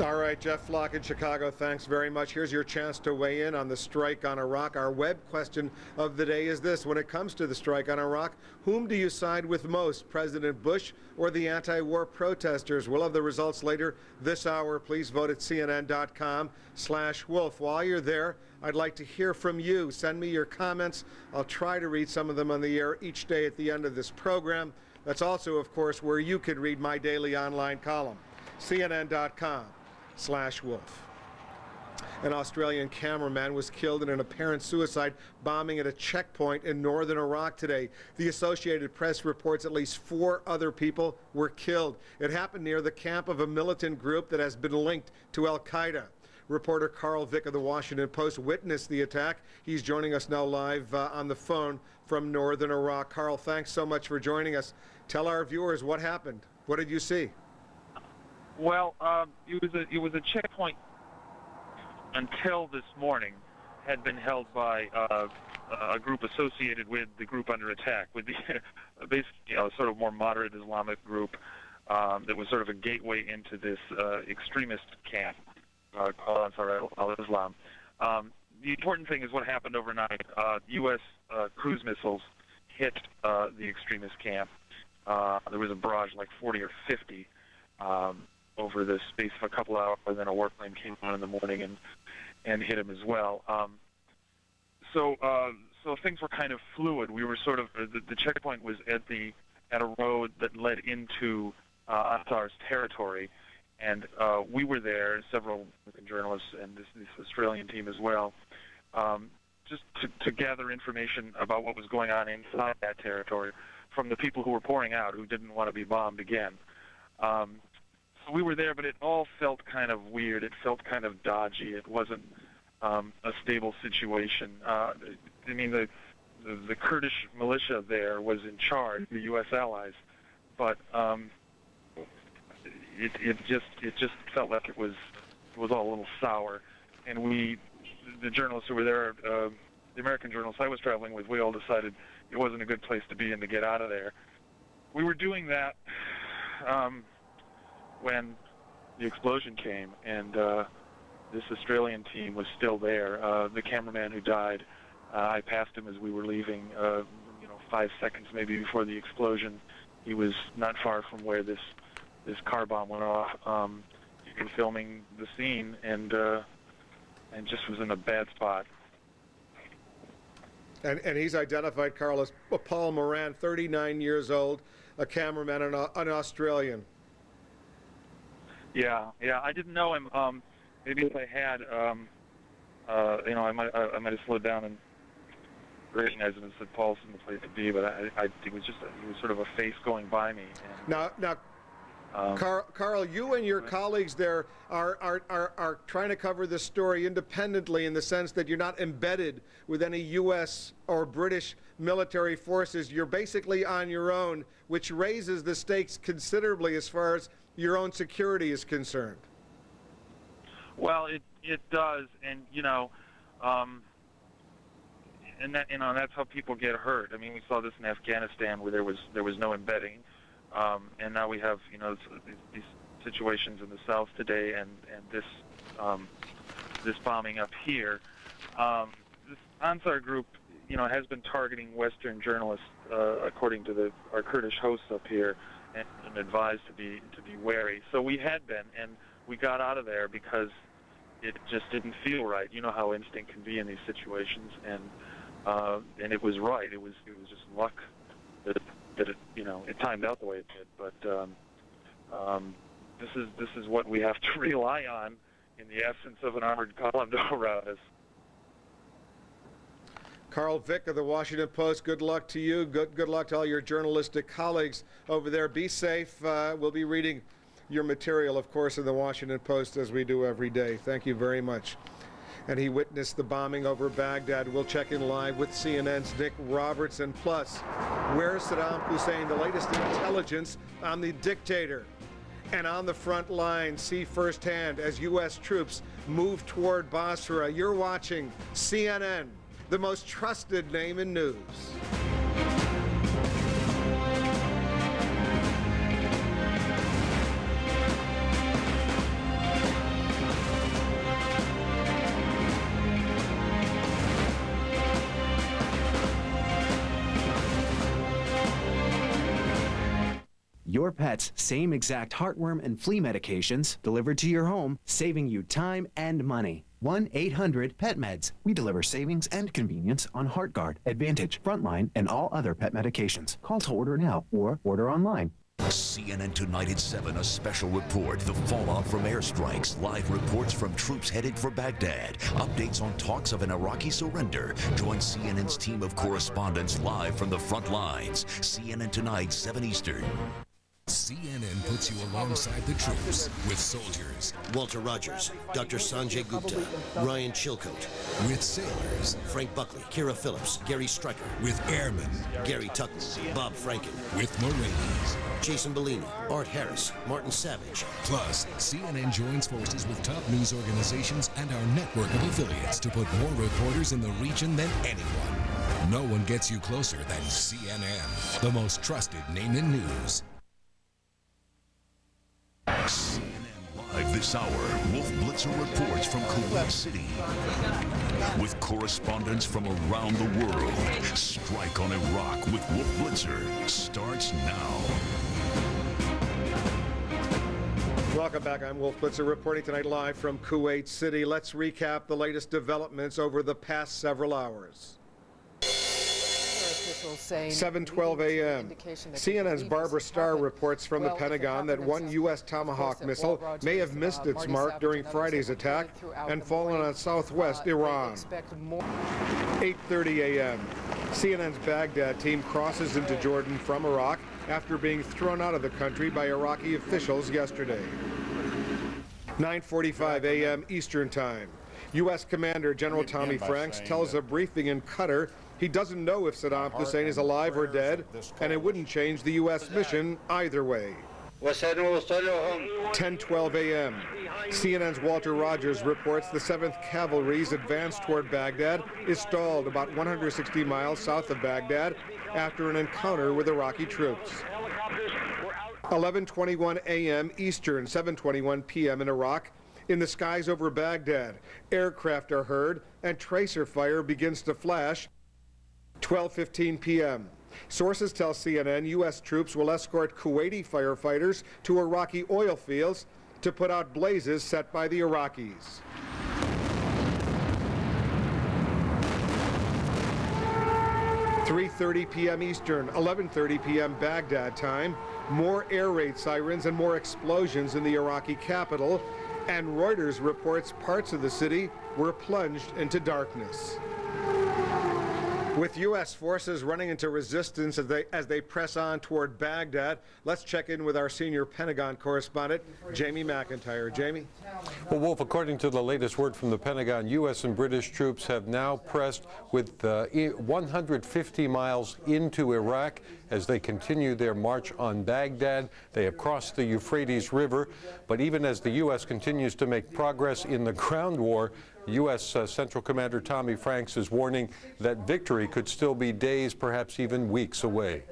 All right, Jeff Flock in Chicago, thanks very much. Here's your chance to weigh in on the strike on Iraq. Our web question of the day is this: when it comes to the strike on Iraq, whom do you side with most, President Bush or the anti-war protesters? We'll have the results later this hour. Please vote at CNN.com/Wolf. While you're there, I'd like to hear from you. Send me your comments. I'll try to read some of them on the air each day at the end of this program. That's also, of course, where you could read my daily online column, CNN.com/Wolf. An Australian cameraman was killed in an apparent suicide bombing at a checkpoint in northern Iraq today. The Associated Press reports at least 4 other people were killed. It happened near the camp of a militant group that has been linked to Al-Qaeda. Reporter Carl Vick of the Washington Post witnessed the attack. He's joining us now live on the phone from northern Iraq. Carl, thanks so much for joining us. Tell our viewers what happened. What did you see? Well, it was a checkpoint until this morning had been held by a group associated with the group under attack, with the basically sort of more moderate Islamic group that was sort of a gateway into this extremist camp called Ansar al-Islam. The important thing is what happened overnight. U.S. cruise missiles hit the extremist camp. There was a barrage, like 40 or 50. Over the space of a couple hours, and then a warplane came on in the morning and hit him as well. So things were kind of fluid. We were sort of the checkpoint was at a road that led into Ansar's territory, And we were there, several journalists and this Australian team as well, just to gather information about what was going on inside that territory from the people who were pouring out, who didn't want to be bombed again. So we were there, but it all felt kind of weird. It felt kind of dodgy. It wasn't a stable situation. I mean, the Kurdish militia there was in charge, the U.S. allies, but it just felt like it was all a little sour. And the journalists who were there, the American journalists I was traveling with, we all decided it wasn't a good place to be and to get out of there. We were doing that when the explosion came, and this Australian team was still there. The cameraman who died, I passed him as we were leaving, 5 seconds maybe before the explosion. He was not far from where this car bomb went off. He'd been filming the scene and just was in a bad spot. And he's identified, Carl, as Paul Moran, 39 years old, a cameraman, an Australian. Yeah, I didn't know him. Maybe if I had, I might have slowed down and recognized him and said Paul's in the place to be. But he was sort of a face going by me. And, now. Carl, you and your colleagues there are trying to cover this story independently in the sense that you're not embedded with any U.S. or British military forces. You're basically on your own, which raises the stakes considerably as far as your own security is concerned. Well, it does, and and that's how people get hurt. I mean, we saw this in Afghanistan where there was no embedding. And now we have, these situations in the South today, and this bombing up here. This Ansar group, has been targeting Western journalists, according to our Kurdish hosts up here, and advised to be wary. So we had been, and we got out of there because it just didn't feel right. You know how instinct can be in these situations, and it was right. It was just luck that it timed out the way it did. But this is what we have to rely on in the absence of an armored column to around us. Carl Vick of the Washington Post, good luck to you. Good luck to all your journalistic colleagues over there. Be safe. We'll be reading your material, of course, in the Washington Post, as we do every day. Thank you very much. And he witnessed the bombing over Baghdad. We'll check in live with CNN's Nick Robertson. Plus, where's Saddam Hussein? The latest intelligence on the dictator. And on the front line, see firsthand as U.S. troops move toward Basra. You're watching CNN, the most trusted name in news. Your pet's same exact heartworm and flea medications delivered to your home, saving you time and money. 1-800-PET-MEDS. We deliver savings and convenience on HeartGuard, Advantage, Frontline, and all other pet medications. Call to order now or order online. CNN Tonight at 7, a special report. The fallout from airstrikes. Live reports from troops headed for Baghdad. Updates on talks of an Iraqi surrender. Join CNN's team of correspondents live from the front lines. CNN Tonight, 7 Eastern. CNN puts you alongside the troops with soldiers. Walter Rogers, Dr. Sanjay Gupta, Ryan Chilcote. With sailors. Frank Buckley, Kira Phillips, Gary Stryker. With airmen. Gary Tuckman, Bob Franken. With Marines. Jason Bellini, Art Harris, Martin Savage. Plus, CNN joins forces with top news organizations and our network of affiliates to put more reporters in the region than anyone. No one gets you closer than CNN, the most trusted name in news. CNN Live this hour, Wolf Blitzer reports from Kuwait City. With correspondents from around the world, Strike on Iraq with Wolf Blitzer starts now. Welcome back. I'm Wolf Blitzer reporting tonight live from Kuwait City. Let's recap the latest developments over the past several hours. officials saying 7:12 a.m. CNN's Barbara Starr reports from the Pentagon that one U.S. Tomahawk missile may have missed its mark during Friday's attack and fallen on southwest Iran. 8:30 a.m. CNN's Baghdad team crosses into Jordan from Iraq after being thrown out of the country by Iraqi officials yesterday. 9:45 a.m. Eastern Time. U.S. Commander General Tommy Franks tells a briefing in Qatar he doesn't know if Saddam Hussein is alive or dead, and it wouldn't change the U.S. mission either way. 10:12 a.m. CNN's Walter Rogers reports the 7th Cavalry's advance toward Baghdad is stalled about 160 miles south of Baghdad after an encounter with Iraqi troops. 11:21 a.m. Eastern, 7:21 p.m. in Iraq. In the skies over Baghdad, aircraft are heard and tracer fire begins to flash. 12:15 p.m. Sources tell CNN U.S. troops will escort Kuwaiti firefighters to Iraqi oil fields to put out blazes set by the Iraqis. (3:30 p.m. Eastern, 11:30 p.m. Baghdad time. More air raid sirens and more explosions in the Iraqi capital, and Reuters reports parts of the city were plunged into darkness. With U.S. forces running into resistance as they press on toward Baghdad, let's check in with our senior Pentagon correspondent, Jamie McIntyre. Jamie? Well, Wolf, according to the latest word from the Pentagon, U.S. and British troops have now pressed with 150 miles into Iraq as they continue their march on Baghdad. They have crossed the Euphrates River, but even as the U.S. continues to make progress in the ground war, U.S. Central Commander Tommy Franks is warning that victory could still be days, perhaps even weeks away.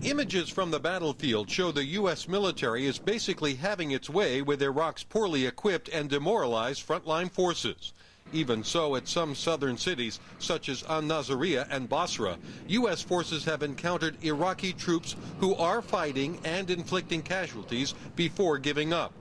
Images from the battlefield show the U.S. military is basically having its way with Iraq's poorly equipped and demoralized frontline forces. Even so, at some southern cities, such as Al-Nasiriyah and Basra, U.S. forces have encountered Iraqi troops who are fighting and inflicting casualties before giving up.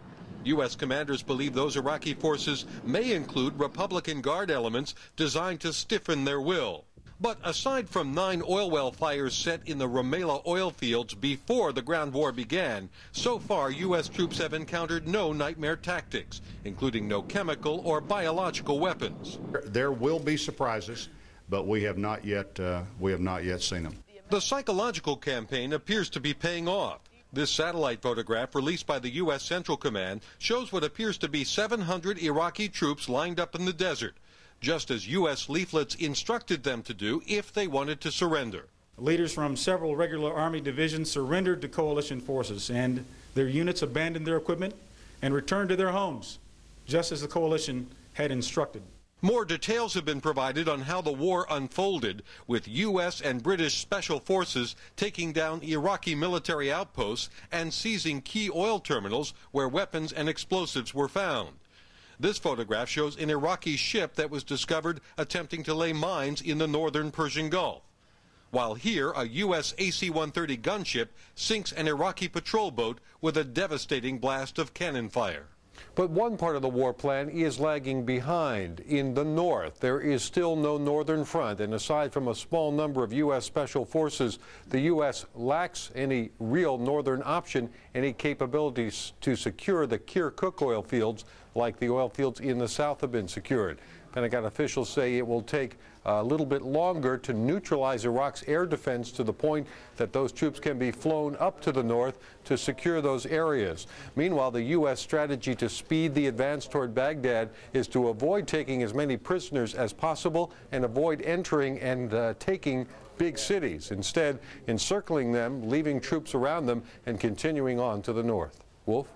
U.S. commanders believe those Iraqi forces may include Republican Guard elements designed to stiffen their will. But aside from 9 oil well fires set in the Rumaila oil fields before the ground war began, so far U.S. troops have encountered no nightmare tactics, including no chemical or biological weapons. There will be surprises, but we have not yet seen them. The psychological campaign appears to be paying off. This satellite photograph released by the U.S. Central Command shows what appears to be 700 Iraqi troops lined up in the desert, just as U.S. leaflets instructed them to do if they wanted to surrender. Leaders from several regular Army divisions surrendered to coalition forces, and their units abandoned their equipment and returned to their homes, just as the coalition had instructed. More details have been provided on how the war unfolded, with U.S. and British special forces taking down Iraqi military outposts and seizing key oil terminals where weapons and explosives were found. This photograph shows an Iraqi ship that was discovered attempting to lay mines in the northern Persian Gulf, while here a U.S. AC-130 gunship sinks an Iraqi patrol boat with a devastating blast of cannon fire. But one part of the war plan is lagging behind. In the north, there is still no northern front, and aside from a small number of U.S. special forces, the U.S. lacks any real northern option, any capabilities to secure the Kirkuk oil fields like the oil fields in the south have been secured. Pentagon officials say it will take a little bit longer to neutralize Iraq's air defense to the point that those troops can be flown up to the north to secure those areas. Meanwhile, the U.S. strategy to speed the advance toward Baghdad is to avoid taking as many prisoners as possible and avoid entering and taking big cities, instead encircling them, leaving troops around them, and continuing on to the north. Wolf?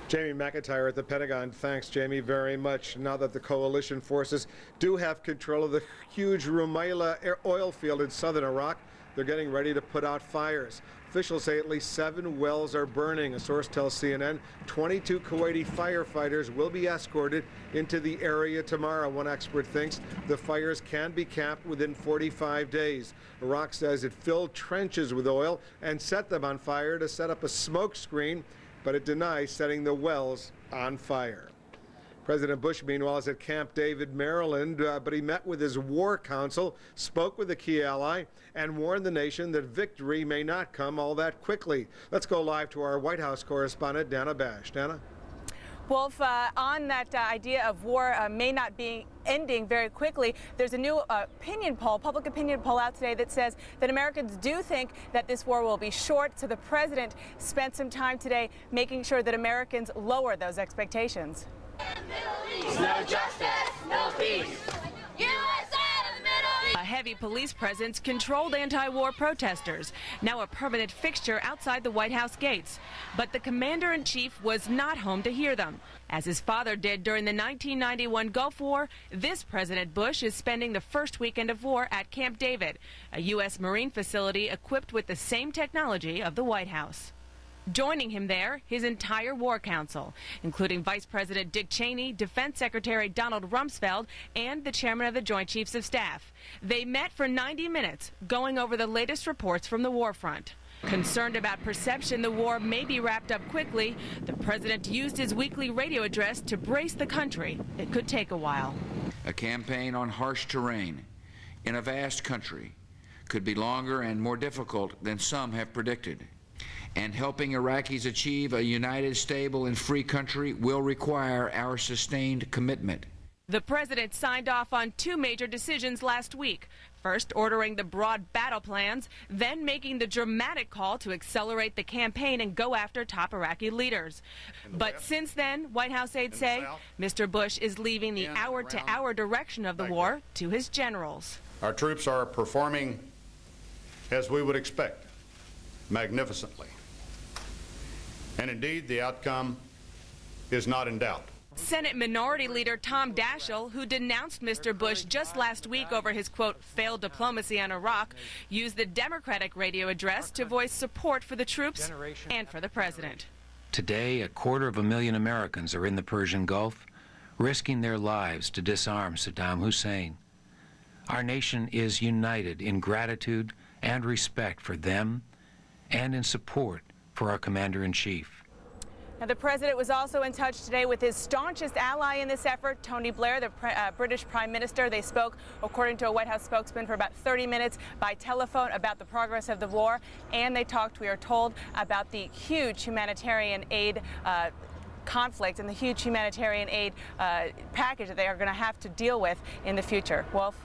Jamie McIntyre at the Pentagon. Thanks, Jamie, very much. Now that the coalition forces do have control of the huge Rumaila oil field in southern Iraq, they're getting ready to put out fires. Officials say at least 7 wells are burning. A source tells CNN 22 Kuwaiti firefighters will be escorted into the area tomorrow. One expert thinks the fires can be capped within 45 days. Iraq says it filled trenches with oil and set them on fire to set up a smoke screen, but it denies setting the wells on fire. President Bush, meanwhile, is at Camp David, Maryland, but he met with his war council, spoke with a key ally, and warned the nation that victory may not come all that quickly. Let's go live to our White House correspondent, Dana Bash. Dana? Wolf, on that idea of war may not be ending very quickly, there's a new public opinion poll out today that says that Americans do think that this war will be short. So the president spent some time today making sure that Americans lower those expectations. No justice, no peace. A heavy police presence controlled anti-war protesters, now a permanent fixture outside the White House gates. But the commander-in-chief was not home to hear them. As his father did during the 1991 Gulf War, this President Bush is spending the first weekend of war at Camp David, a U.S. Marine facility equipped with the same technology of the White House. Joining him there, his entire war council, including Vice President Dick Cheney, Defense Secretary Donald Rumsfeld, and the chairman of the Joint Chiefs of Staff. They met for 90 minutes, going over the latest reports from the war front. Concerned about perception the war may be wrapped up quickly, the president used his weekly radio address to brace the country. It could take a while. A campaign on harsh terrain in a vast country could be longer and more difficult than some have predicted. And helping Iraqis achieve a united, stable, and free country will require our sustained commitment. The president signed off on two major decisions last week. First, ordering the broad battle plans, then making the dramatic call to accelerate the campaign and go after top Iraqi leaders. But since then, White House aides say Mr. Bush is leaving the hour-to-hour direction of the war to his generals. Our troops are performing as we would expect, magnificently. And indeed, the outcome is not in doubt. Senate Minority Leader Tom Daschle, who denounced Mr. Bush just last week over his, quote, failed diplomacy on Iraq, used the Democratic radio address to voice support for the troops and for the president. Today, 250,000 Americans are in the Persian Gulf, risking their lives to disarm Saddam Hussein. Our nation is united in gratitude and respect for them and in support for our commander-in-chief. Now, the president was also in touch today with his staunchest ally in this effort, Tony Blair, the British Prime Minister. They spoke, according to a White House spokesman, for about 30 minutes by telephone about the progress of the war. And they talked, we are told, about the huge humanitarian aid conflict and the huge humanitarian aid package that they are going to have to deal with in the future. Wolf?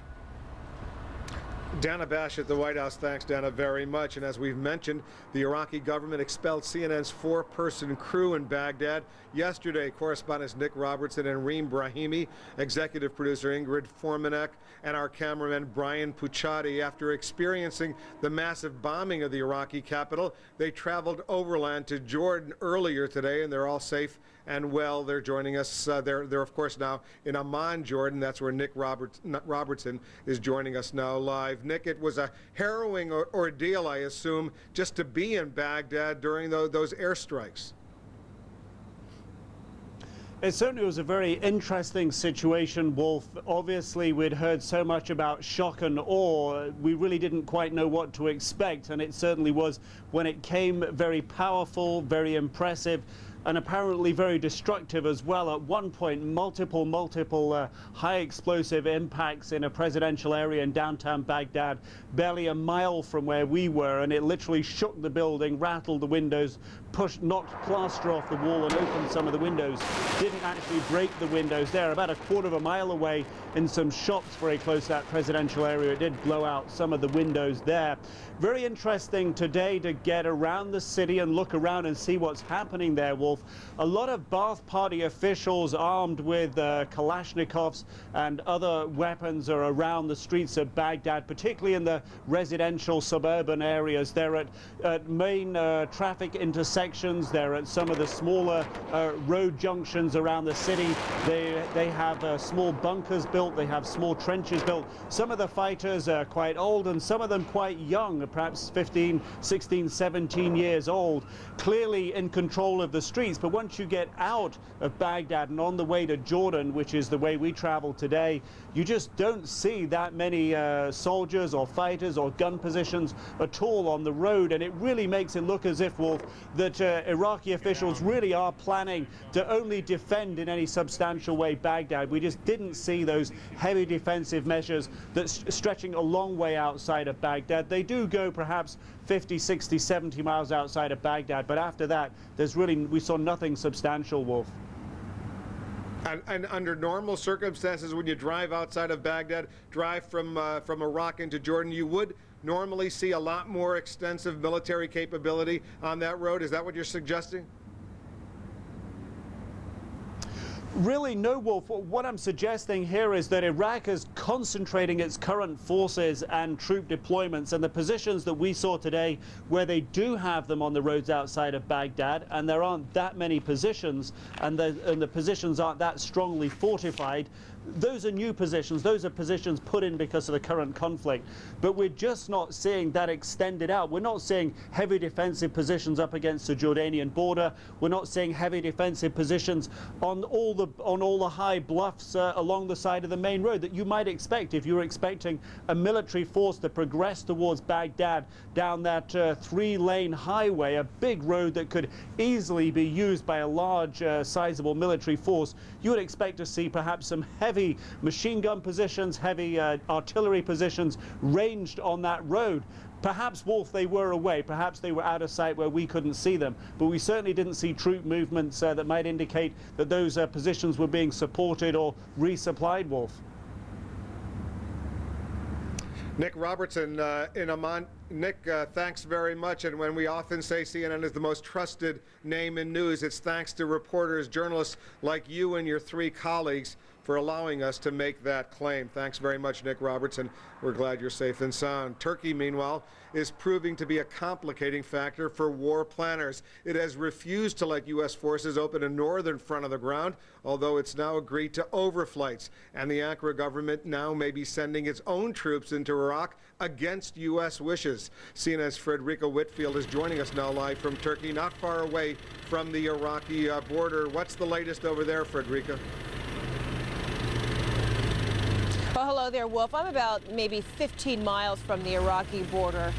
Dana Bash at the White House. Thanks, Dana, very much. And as we've mentioned, the Iraqi government expelled CNN's 4-person crew in Baghdad. Yesterday, correspondents Nick Robertson and Reem Brahimi, executive producer Ingrid Formanek, and our cameraman Brian Pucciati, after experiencing the massive bombing of the Iraqi capital, they traveled overland to Jordan earlier today, and they're all safe and well. They're joining us. They're of course now in Amman, Jordan. That's where Nick Robertson is joining us now live. Nick, it was a harrowing ordeal, I assume, just to be in Baghdad during those airstrikes. It certainly was a very interesting situation, Wolf. Obviously, we'd heard so much about shock and awe. We really didn't quite know what to expect, and it certainly was, when it came, very powerful, very impressive, and apparently very destructive as well. At one point, multiple high explosive impacts in a presidential area in downtown Baghdad, barely a mile from where we were, and it literally shook the building, rattled the windows, knocked plaster off the wall and opened some of the windows. Didn't actually break the windows there. About a quarter of a mile away in some shops very close to that presidential area, it did blow out some of the windows there. Very interesting today to get around the city and look around and see what's happening there, Wolf. A lot of Ba'ath Party officials armed with Kalashnikovs and other weapons are around the streets of Baghdad, particularly in the residential suburban areas. They're at main traffic intersections. They're at some of the smaller road junctions around the city. They have small bunkers built. They have small trenches built. Some of the fighters are quite old and some of them quite young, perhaps 15, 16, 17 years old, clearly in control of the street. streets, but once you get out of Baghdad and on the way to Jordan, which is the way we travel today, you just don't see that many soldiers or fighters or gun positions at all on the road, and it really makes it look as if, Wolf, that Iraqi officials really are planning to only defend in any substantial way Baghdad. We just didn't see those heavy defensive measures that's stretching a long way outside of Baghdad. They do go perhaps 50, 60, 70 miles outside of Baghdad, but after that, we saw nothing substantial, Wolf. And under normal circumstances, when you drive outside of Baghdad, drive from Iraq into Jordan, you would normally see a lot more extensive military capability on that road. Is that what you're suggesting? Really, no, Wolf. What I'm suggesting here is that Iraq is concentrating its current forces and troop deployments, and the positions that we saw today where they do have them on the roads outside of Baghdad, and there aren't that many positions, and the positions aren't that strongly fortified. Those are new positions. Those are positions put in because of the current conflict. But we're just not seeing that extended out. We're not seeing heavy defensive positions up against the Jordanian border. We're not seeing heavy defensive positions on all the high bluffs along the side of the main road that you might expect if you were expecting a military force to progress towards Baghdad down that 3-lane highway, a big road that could easily be used by a large, sizable military force. You would expect to see perhaps some heavy machine gun positions, heavy artillery positions ranged on that road. Perhaps, Wolf, they were away. Perhaps they were out of sight where we couldn't see them. But we certainly didn't see troop movements that might indicate that those positions were being supported or resupplied, Wolf. Nick Robertson in Amman. Nick, thanks very much. And when we often say CNN is the most trusted name in news, it's thanks to reporters, journalists like you and your 3 colleagues for allowing us to make that claim. Thanks very much, Nick Robertson. We're glad you're safe and sound. Turkey, meanwhile, is proving to be a complicating factor for war planners. It has refused to let U.S. forces open a northern front of the ground, although it's now agreed to overflights. And the Ankara government now may be sending its own troops into Iraq against U.S. wishes. CNN's Frederica Whitfield is joining us now live from Turkey, not far away from the Iraqi border. What's the latest over there, Frederica? Well, hello there, Wolf. I'm about maybe 15 miles from the Iraqi border.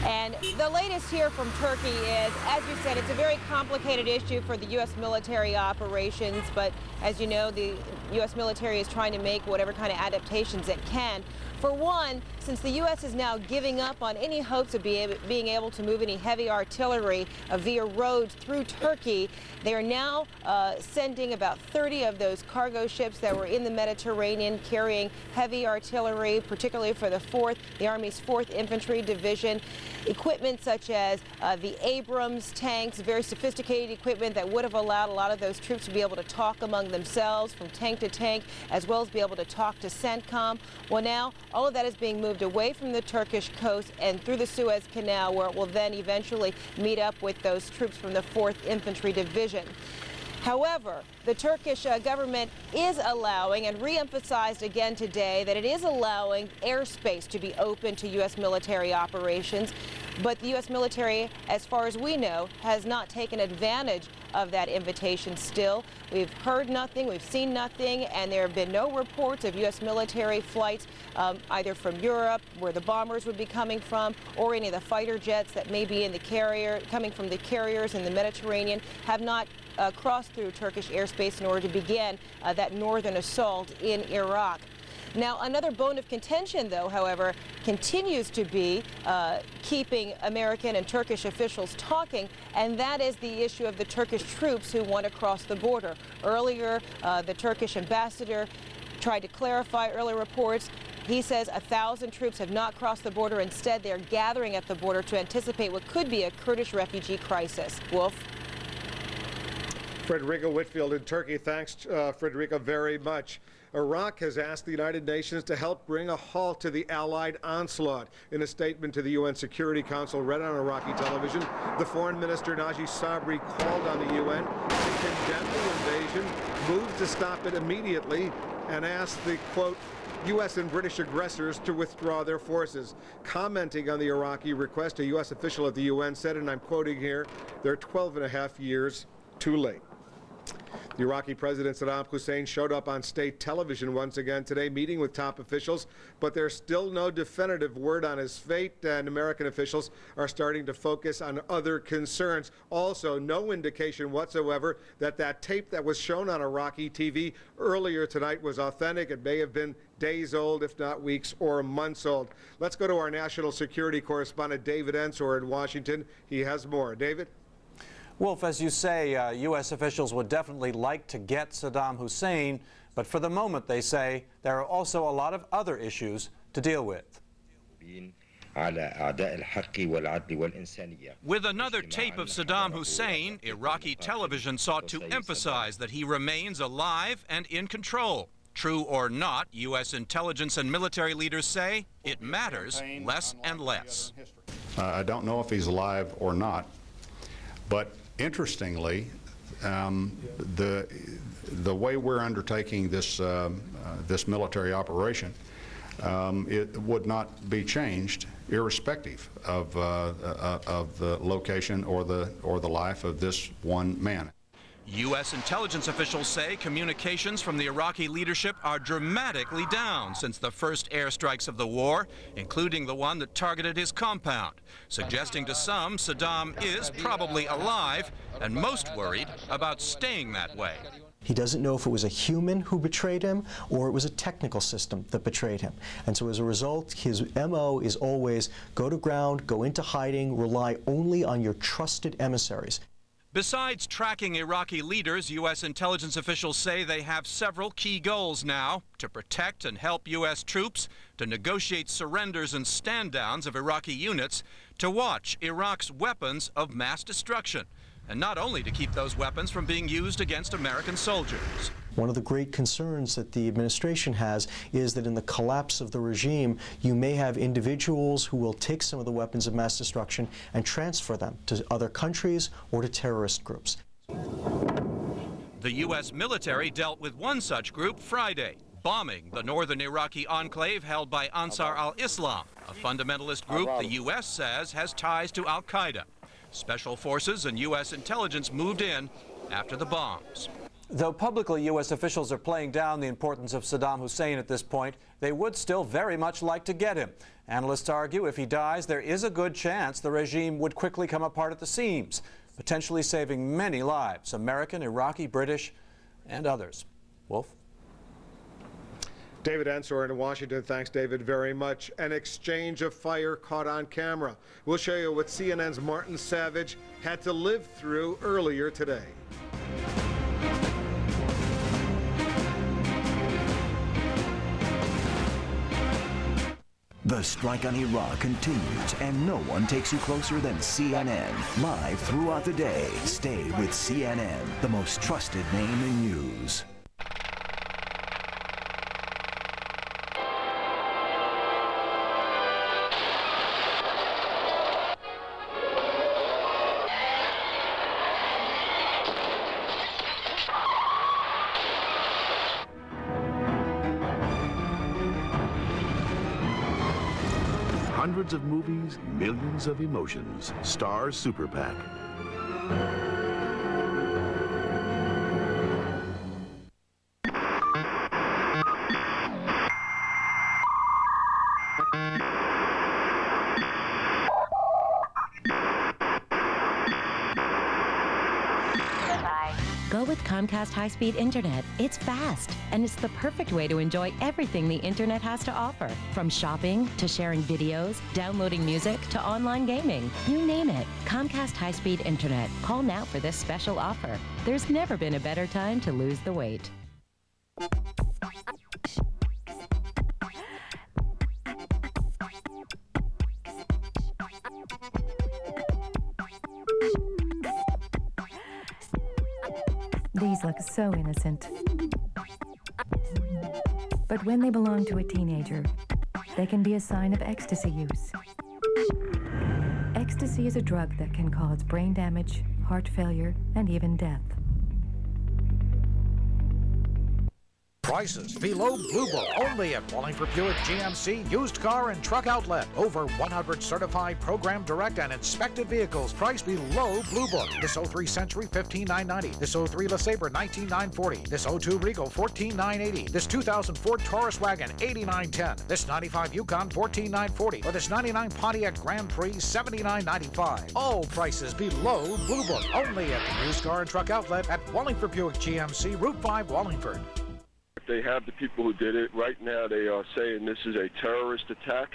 And the latest here from Turkey is, as you said, it's a very complicated issue for the U.S. military operations. But as you know, the U.S. military is trying to make whatever kind of adaptations it can. For one, since the U.S. is now giving up on any hopes of being able to move any heavy artillery via roads through Turkey, they are now sending about 30 of those cargo ships that were in the Mediterranean carrying heavy artillery, particularly for the Army's 4th Infantry Division. Equipment such as the Abrams tanks, very sophisticated equipment that would have allowed a lot of those troops to be able to talk among themselves from tank to tank, as well as be able to talk to CENTCOM. Well, now all of that is being moved away from the Turkish coast and through the Suez Canal, where it will then eventually meet up with those troops from the 4th Infantry Division. However, the Turkish government is allowing, and re-emphasized again today, that it is allowing airspace to be open to U.S. military operations. But the U.S. military, as far as we know, has not taken advantage of that invitation still. We've heard nothing, we've seen nothing, and there have been no reports of U.S. military flights either from Europe, where the bombers would be coming from, or any of the fighter jets that may be in the carrier, coming from the carriers in the Mediterranean, have not crossed through Turkish airspace in order to begin that northern assault in Iraq. Now, another bone of contention, though, however, continues to be keeping American and Turkish officials talking, and that is the issue of the Turkish troops who want to cross the border. Earlier, the Turkish ambassador tried to clarify earlier reports. He says 1,000 troops have not crossed the border. Instead, they're gathering at the border to anticipate what could be a Kurdish refugee crisis. Wolf? Frederica Whitfield in Turkey. Thanks, Frederica, very much. Iraq has asked the United Nations to help bring a halt to the Allied onslaught. In a statement to the UN Security Council read on Iraqi television, the Foreign Minister Naji Sabri called on the UN to condemn the invasion, moved to stop it immediately, and asked the, quote, U.S. and British aggressors to withdraw their forces. Commenting on the Iraqi request, a U.S. official at the UN said, and I'm quoting here, there are 12 and a half years too late. The Iraqi President Saddam Hussein showed up on state television once again today, meeting with top officials, but there's still no definitive word on his fate, and American officials are starting to focus on other concerns. Also, no indication whatsoever that that tape that was shown on Iraqi TV earlier tonight was authentic. It may have been days old, if not weeks or months old. Let's go to our national security correspondent, David Ensor in Washington. He has more. David? Wolf, as you say, U.S. officials would definitely like to get Saddam Hussein, but for the moment, they say, there are also a lot of other issues to deal with. With another tape of Saddam Hussein, Iraqi television sought to emphasize that he remains alive and in control. True or not, U.S. intelligence and military leaders say it matters less and less. I don't know if he's alive or not, but interestingly, the way we're undertaking this this military operation, it would not be changed irrespective of the location or the life of this one man. U.S. intelligence officials say communications from the Iraqi leadership are dramatically down since the first airstrikes of the war, including the one that targeted his compound, suggesting to some Saddam is probably alive and most worried about staying that way. He doesn't know if it was a human who betrayed him or it was a technical system that betrayed him. And so as a result, his MO is always go to ground, go into hiding, rely only on your trusted emissaries. Besides tracking Iraqi leaders, U.S. intelligence officials say they have several key goals now: to protect and help U.S. troops, to negotiate surrenders and stand-downs of Iraqi units, to watch Iraq's weapons of mass destruction, and not only to keep those weapons from being used against American soldiers. One of the great concerns that the administration has is that in the collapse of the regime, you may have individuals who will take some of the weapons of mass destruction and transfer them to other countries or to terrorist groups. The U.S. military dealt with one such group Friday, bombing the northern Iraqi enclave held by Ansar al-Islam, a fundamentalist group the U.S. says has ties to al-Qaeda. Special forces and U.S. intelligence moved in after the bombs. Though publicly U.S. officials are playing down the importance of Saddam Hussein at this point, they would still very much like to get him. Analysts argue if he dies, there is a good chance the regime would quickly come apart at the seams, potentially saving many lives, American, Iraqi, British, and others. Wolf? David Ensor in Washington. Thanks, David, very much. An exchange of fire caught on camera. We'll show you what CNN's Martin Savage had to live through earlier today. The strike on Iraq continues, and no one takes you closer than CNN. Live throughout the day, stay with CNN, the most trusted name in news. Hundreds of movies, millions of emotions. Star Super PAC. Go with Comcast high-speed internet. It's fast, and it's the perfect way to enjoy everything the internet has to offer. From shopping to sharing videos, downloading music to online gaming. You name it. Comcast high-speed internet. Call now for this special offer. There's never been a better time to lose the weight. These look so innocent. But when they belong to a teenager, they can be a sign of ecstasy use. Ecstasy is a drug that can cause brain damage, heart failure, and even death. Prices below Blue Book, only at Wallingford Buick GMC Used Car and Truck Outlet. Over 100 certified program direct and inspected vehicles priced below Blue Book. This 03 Century, $15,990. This 03 LeSabre, $19,940. This 02 Regal, $14,980. This 2000 Ford Taurus Wagon, $89,10. This 95 Yukon, $14,940. Or this 99 Pontiac Grand Prix, $79,95. All prices below Blue Book, only at the Used Car and Truck Outlet at Wallingford Buick GMC, Route 5, Wallingford. They have the people who did it. Right now they are saying this is a terrorist attack,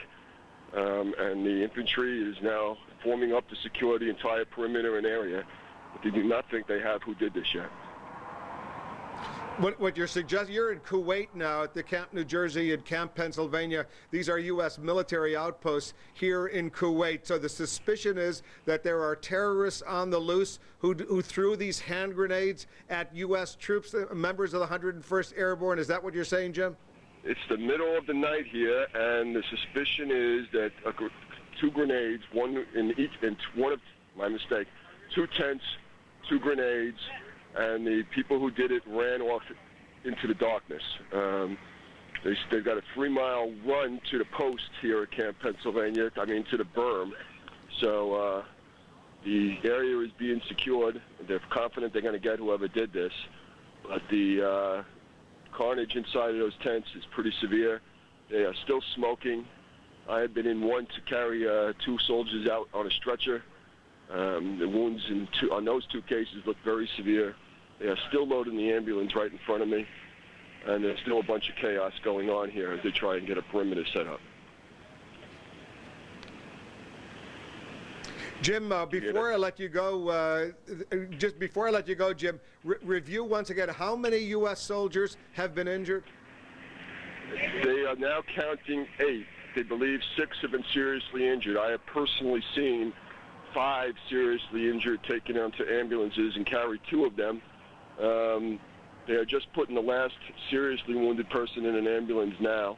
and the infantry is now forming up to secure the entire perimeter and area. But they do not think they have who did this yet. What you're suggesting, you're in Kuwait now at the Camp New Jersey and Camp Pennsylvania. These are U.S. military outposts here in Kuwait. So the suspicion is that there are terrorists on the loose who threw these hand grenades at U.S. troops, members of the 101st Airborne. Is that what you're saying, Jim? It's the middle of the night here, and the suspicion is that two grenades, one in each, and one of, my mistake, two tents, two grenades, and the people who did it ran off into the darkness. They've got a 3-mile run to the post here at Camp Pennsylvania, to the berm. So the area is being secured. They're confident they're going to get whoever did this. But the carnage inside of those tents is pretty severe. They are still smoking. I had been in one to carry 2 soldiers out on a stretcher. The wounds on those 2 cases look very severe. They are still loading the ambulance right in front of me, and there's still a bunch of chaos going on here as they try and get a perimeter set up. Jim, before I let you go, Jim, review once again how many U.S. soldiers have been injured? They are now counting 8. They believe 6 have been seriously injured. I have personally seen 5 seriously injured taken onto ambulances and carried 2 of them. They are just putting the last seriously wounded person in an ambulance now.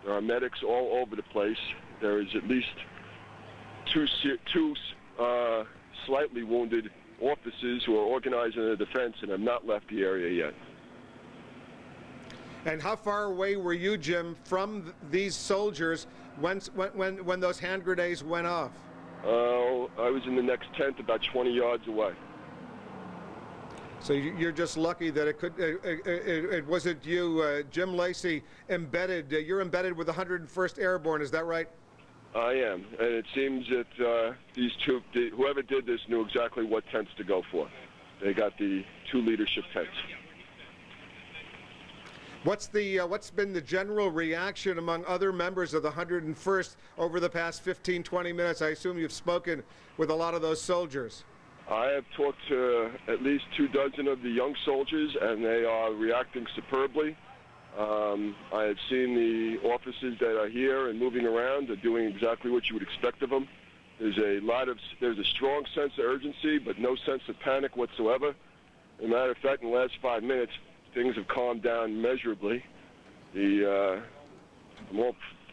There are medics all over the place. There is at least two slightly wounded officers who are organizing the defense and have not left the area yet. And how far away were you, Jim, from these soldiers when those hand grenades went off? I was in the next tent about 20 yards away. So you're just lucky that it wasn't you, Jim Lacey, embedded. You're embedded with the 101st Airborne, is that right? I am, and it seems that these 2, whoever did this knew exactly what tents to go for. They got the 2 leadership tents. What's been the general reaction among other members of the 101st over the past 15, 20 minutes? I assume you've spoken with a lot of those soldiers. I have talked to at least 2 dozen of the young soldiers, and they are reacting superbly. I have seen the officers that are here and moving around are doing exactly what you would expect of them. There's a strong sense of urgency, but no sense of panic whatsoever. As a matter of fact, in the last 5 minutes, things have calmed down measurably. From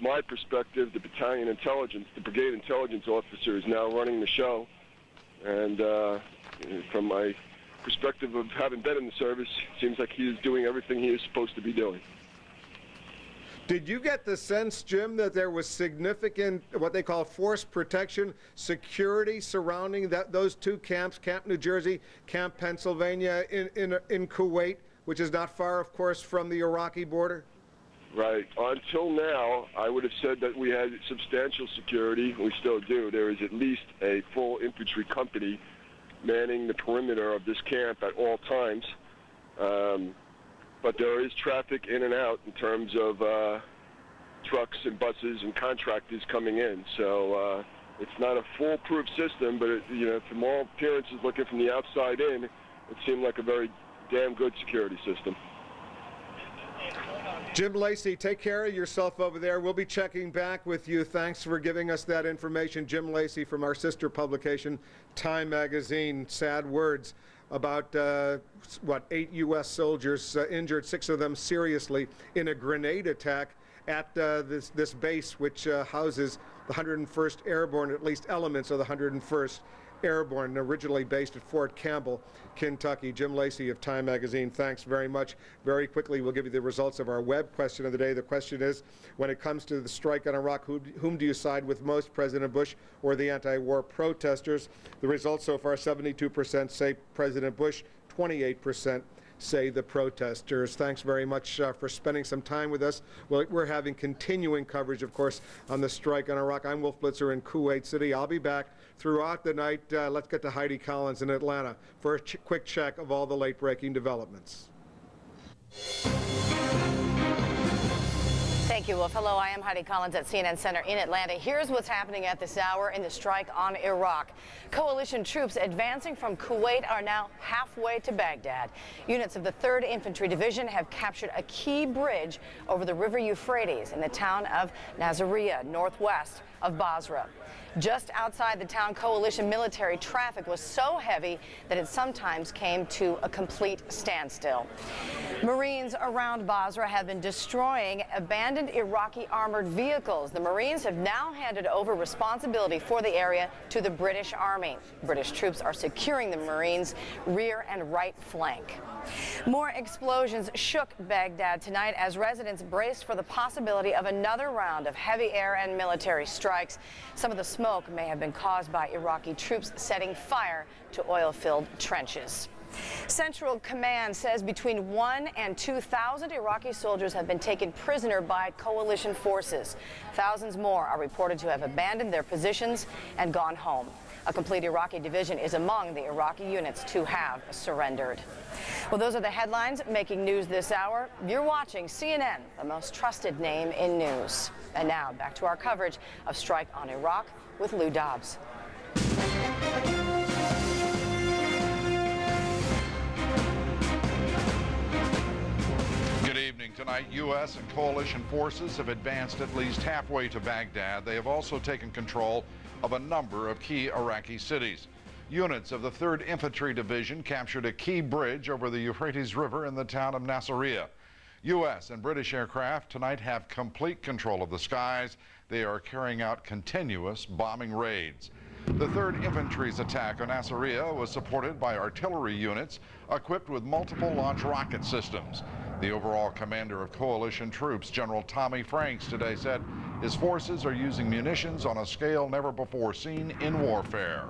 my perspective, the battalion intelligence, the brigade intelligence officer is now running the show. And from my perspective of having been in the service, it seems like he is doing everything he is supposed to be doing. Did you get the sense, Jim, that there was significant, what they call force protection, security surrounding those 2 camps, Camp New Jersey, Camp Pennsylvania, in Kuwait, which is not far, of course, from the Iraqi border? Right. Until now, I would have said that we had substantial security. We still do. There is at least a full infantry company manning the perimeter of this camp at all times. But there is traffic in and out in terms of trucks and buses and contractors coming in. So it's not a foolproof system, but from all appearances, looking from the outside in, it seemed like a very damn good security system. Jim Lacey, take care of yourself over there. We'll be checking back with you. Thanks for giving us that information. Jim Lacey from our sister publication, Time Magazine. Sad words about, 8 U.S. soldiers injured, 6 of them seriously, in a grenade attack at this base, which houses the 101st Airborne, at least elements of the 101st Airborne, originally based at Fort Campbell, Kentucky. Jim Lacey of Time Magazine, thanks very much. Very quickly, we'll give you the results of our web question of the day. The question is, when it comes to the strike on Iraq, whom do you side with most, President Bush or the anti-war protesters? The results so far, 72% say President Bush, 28% say the protesters. Thanks very much for spending some time with us. Well, we're having continuing coverage, of course, on the strike on Iraq. I'm Wolf Blitzer in Kuwait City. I'll be back throughout the night. Let's get to Heidi Collins in Atlanta for a quick check of all the late-breaking developments. Thank you, Wolf. Hello, I am Heidi Collins at CNN Center in Atlanta. Here's what's happening at this hour in the strike on Iraq. Coalition troops advancing from Kuwait are now halfway to Baghdad. Units of the 3rd Infantry Division have captured a key bridge over the River Euphrates in the town of Nasiriyah, northwest of Basra. Just outside the town, coalition military traffic was so heavy that it sometimes came to a complete standstill. Marines around Basra have been destroying abandoned Iraqi armored vehicles. The Marines have now handed over responsibility for the area to the British Army. British troops are securing the Marines' rear and right flank. More explosions shook Baghdad tonight as residents braced for the possibility of another round of heavy air and military strikes. Some of the smoke may have been caused by Iraqi troops setting fire to oil-filled trenches. Central Command says between 1,000 and 2,000 Iraqi soldiers have been taken prisoner by coalition forces. Thousands more are reported to have abandoned their positions and gone home. A complete Iraqi division is among the Iraqi units to have surrendered. Well, those are the headlines making news this hour. You're watching CNN, the most trusted name in news. And now back to our coverage of strike on Iraq with Lou Dobbs. Good evening. Tonight, U.S. and coalition forces have advanced at least halfway to Baghdad. They have also taken control of a number of key Iraqi cities. Units of the 3rd Infantry Division captured a key bridge over the Euphrates River in the town of Nasiriyah. U.S. and British aircraft tonight have complete control of the skies. They are carrying out continuous bombing raids. The 3rd Infantry's attack on Nasiriyah was supported by artillery units equipped with multiple launch rocket systems. The overall commander of coalition troops, General Tommy Franks, today said his forces are using munitions on a scale never before seen in warfare.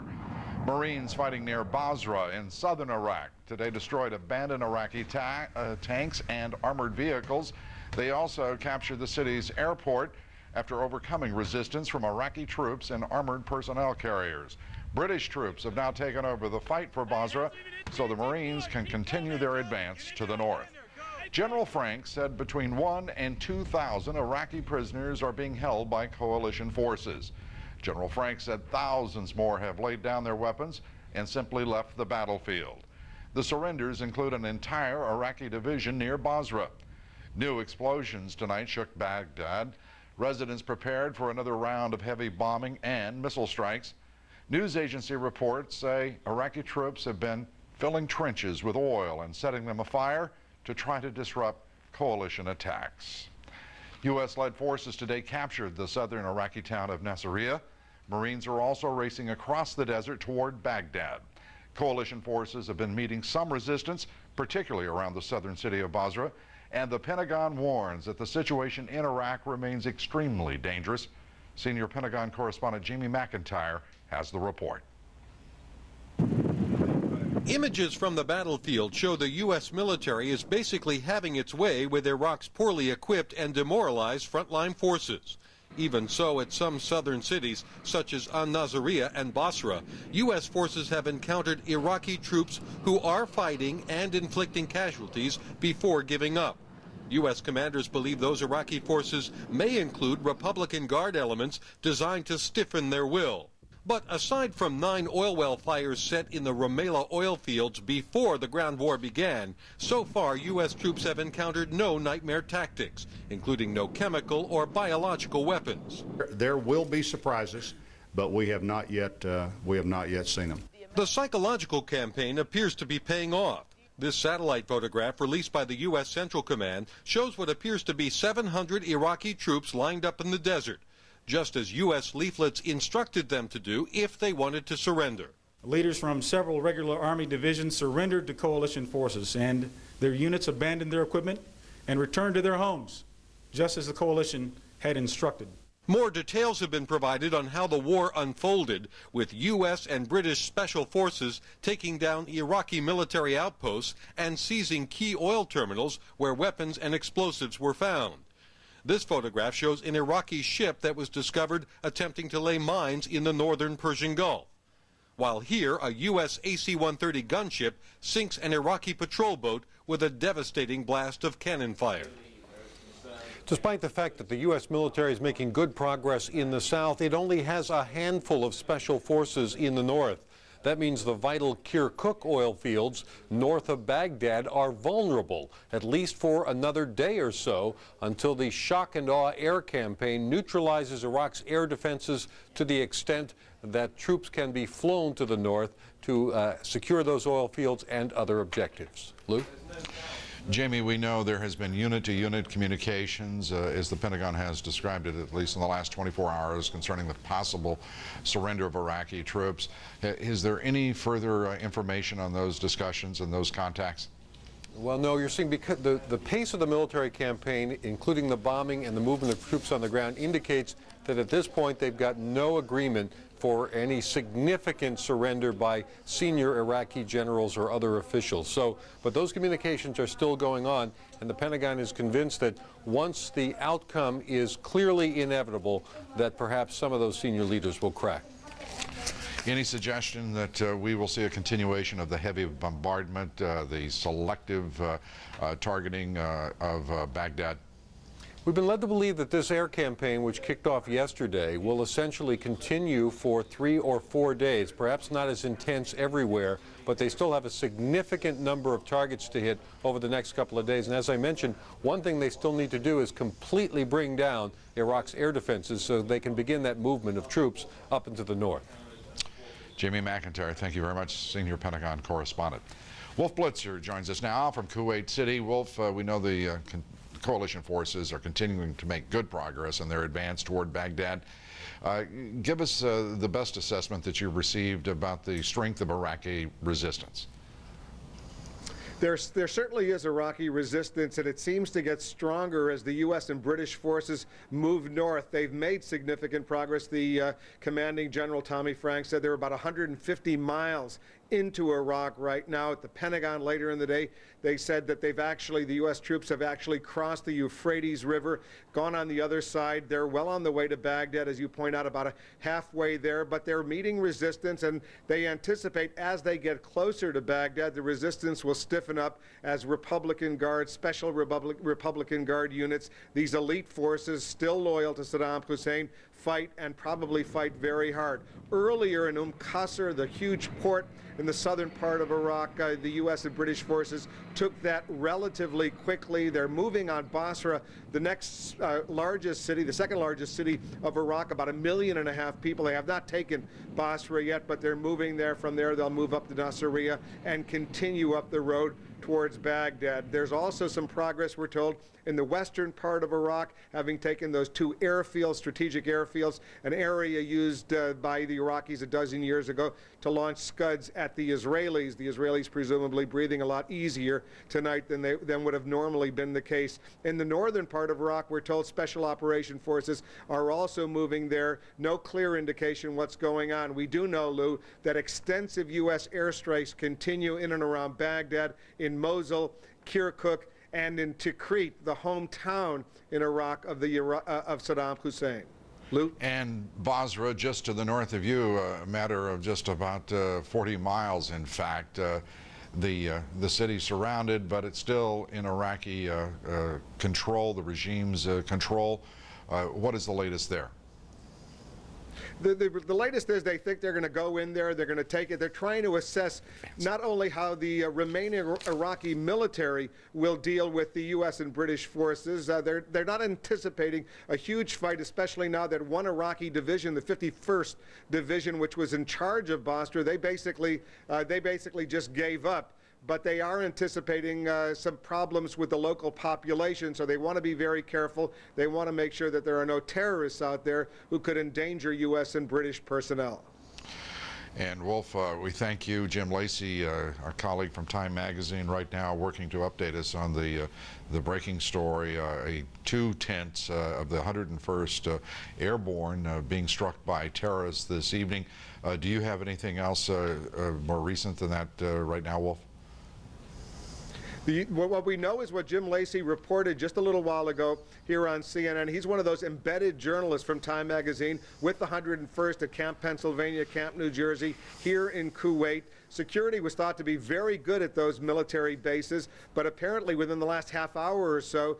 Marines fighting near Basra in southern Iraq today destroyed abandoned Iraqi tanks and armored vehicles. They also captured the city's airport after overcoming resistance from Iraqi troops and armored personnel carriers. British troops have now taken over the fight for Basra so the Marines can continue their advance to the north. General Franks said between 1,000 and 2,000 Iraqi prisoners are being held by coalition forces. General Franks said thousands more have laid down their weapons and simply left the battlefield. The surrenders include an entire Iraqi division near Basra. New explosions tonight shook Baghdad. Residents prepared for another round of heavy bombing and missile strikes. News agency reports say Iraqi troops have been filling trenches with oil and setting them afire to try to disrupt coalition attacks. U.S.-led forces today captured the southern Iraqi town of Nasiriyah. Marines are also racing across the desert toward Baghdad. Coalition forces have been meeting some resistance, particularly around the southern city of Basra, and the Pentagon warns that the situation in Iraq remains extremely dangerous. Senior Pentagon correspondent Jamie McIntyre has the report. Images from the battlefield show the U.S. military is basically having its way with Iraq's poorly equipped and demoralized frontline forces. Even so, at some southern cities, such as Nasiriyah and Basra, U.S. forces have encountered Iraqi troops who are fighting and inflicting casualties before giving up. U.S. commanders believe those Iraqi forces may include Republican Guard elements designed to stiffen their will. But aside from 9 oil well fires set in the Rumaila oil fields before the ground war began, so far U.S. troops have encountered no nightmare tactics, including no chemical or biological weapons. There will be surprises, but we have not yet seen them. The psychological campaign appears to be paying off. This satellite photograph released by the U.S. Central Command shows what appears to be 700 Iraqi troops lined up in the desert, just as U.S. leaflets instructed them to do if they wanted to surrender. Leaders from several regular Army divisions surrendered to coalition forces, and their units abandoned their equipment and returned to their homes, just as the coalition had instructed. More details have been provided on how the war unfolded, with U.S. and British special forces taking down Iraqi military outposts and seizing key oil terminals where weapons and explosives were found. This photograph shows an Iraqi ship that was discovered attempting to lay mines in the northern Persian Gulf, while here a U.S. AC-130 gunship sinks an Iraqi patrol boat with a devastating blast of cannon fire. Despite the fact that the U.S. military is making good progress in the south, it only has a handful of special forces in the north. That means the vital Kirkuk oil fields north of Baghdad are vulnerable, at least for another day or so, until the shock and awe air campaign neutralizes Iraq's air defenses to the extent that troops can be flown to the north to secure those oil fields and other objectives. Lou? Jamie, we know there has been unit-to-unit communications, as the Pentagon has described it, at least in the last 24 hours, concerning the possible surrender of Iraqi troops. Is there any further information on those discussions and those contacts? Well, no, you're seeing because the pace of the military campaign, including the bombing and the movement of troops on the ground, indicates that at this point they've got no agreement for any significant surrender by senior Iraqi generals or other officials. But those communications are still going on, and the Pentagon is convinced that once the outcome is clearly inevitable, that perhaps some of those senior leaders will crack. Any suggestion that we will see a continuation of the heavy bombardment, the selective targeting of Baghdad? We've been led to believe that this air campaign, which kicked off yesterday, will essentially continue for 3 or 4 days, perhaps not as intense everywhere, but they still have a significant number of targets to hit over the next couple of days. And as I mentioned, one thing they still need to do is completely bring down Iraq's air defenses so they can begin that movement of troops up into the north. Jamie McIntyre, thank you very much, senior Pentagon correspondent. Wolf Blitzer joins us now from Kuwait City. Wolf, we know the coalition forces are continuing to make good progress in their advance toward Baghdad. Give us the best assessment that you've received about the strength of Iraqi resistance. There certainly is Iraqi resistance, and it seems to get stronger as the U.S. and British forces move north. They've made significant progress. The commanding general, Tommy Frank, said they're about 150 miles into Iraq right now. At the Pentagon later in the day, they said that the U.S. troops have actually crossed the Euphrates River, gone on the other side. They're well on the way to Baghdad, as you point out, about halfway there, but they're meeting resistance, and they anticipate as they get closer to Baghdad, the resistance will stiffen up as Republican Guard, special Republican Guard units, these elite forces still loyal to Saddam Hussein, fight and probably fight very hard. Earlier in Qasr, the huge port in the southern part of Iraq, the U.S. and British forces took that relatively quickly. They're moving on Basra, the next largest city, the second largest city of Iraq, about 1.5 million people. They have not taken Basra yet, but they're moving there. From there, they'll move up to Nasiriyah and continue up the road towards Baghdad. There's also some progress, we're told, in the western part of Iraq, having taken those 2 airfields, strategic airfields, an area used by the Iraqis a dozen years ago to launch Scuds at the Israelis. The Israelis presumably breathing a lot easier tonight than would have normally been the case. In the northern part of Iraq, we're told special operation forces are also moving there. No clear indication what's going on. We do know, Lou, that extensive U.S. airstrikes continue in and around Baghdad, in Mosul, Kirkuk, and in Tikrit, the hometown in Iraq of Saddam Hussein. Lou? And Basra, just to the north of you, a matter of just about 40 miles, in fact. The city's surrounded, but it's still in Iraqi control, the regime's control. What is the latest there? The latest is they think they're going to go in there, they're going to take it. They're trying to assess not only how the remaining Iraqi military will deal with the U.S. and British forces. They're not anticipating a huge fight, especially now that one Iraqi division, the 51st Division, which was in charge of Basra, they basically just gave up. But they are anticipating some problems with the local population, so they want to be very careful. They want to make sure that there are no terrorists out there who could endanger U.S. and British personnel. And Wolf, we thank you. Jim Lacey, our colleague from Time Magazine, right now working to update us on the breaking story, 2 tents of the 101st Airborne being struck by terrorists this evening. Do you have anything else more recent than that right now, Wolf? What we know is what Jim Lacey reported just a little while ago here on CNN. He's one of those embedded journalists from Time Magazine with the 101st at Camp Pennsylvania, Camp New Jersey, here in Kuwait. Security was thought to be very good at those military bases, but apparently within the last half hour or so,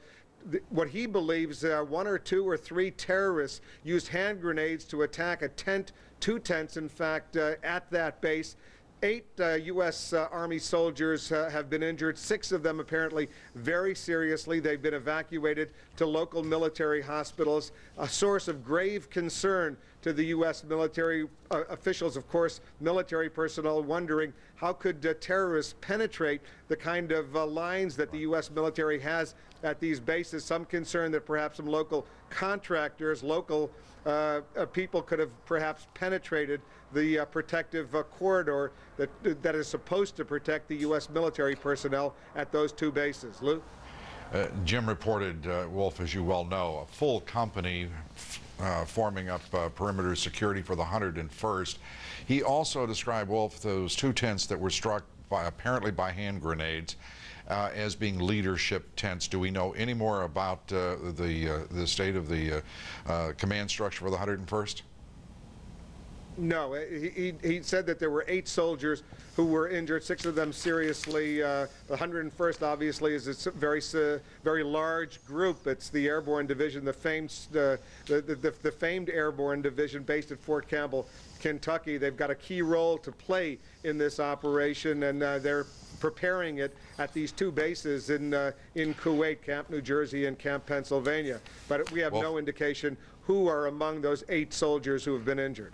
what he believes 1 or 2 or 3 terrorists used hand grenades to attack a tent, 2 tents in fact, at that base. 8 U.S. Army soldiers have been injured, 6 of them apparently very seriously. They've been evacuated to local military hospitals, a source of grave concern to the U.S. military officials, of course, military personnel wondering how could terrorists penetrate the kind of lines that the U.S. military has at these bases. Some concern that perhaps some local contractors, local people could have perhaps penetrated the protective corridor that is supposed to protect the U.S. military personnel at those 2 bases. Lou? Jim reported, Wolf, as you well know, a full company forming up perimeter security for the 101st. He also described, Wolf, those 2 tents that were struck apparently by hand grenades as being leadership tents. Do we know any more about the state of the command structure for the 101st? No, he said that there were 8 soldiers who were injured, 6 of them seriously. The 101st obviously is a very large group. It's the Airborne Division, the famed Airborne Division based at Fort Campbell, Kentucky. They've got a key role to play in this operation, and they're preparing it at these 2 bases in Kuwait, Camp New Jersey and Camp Pennsylvania. But we have no indication who are among those 8 soldiers who have been injured.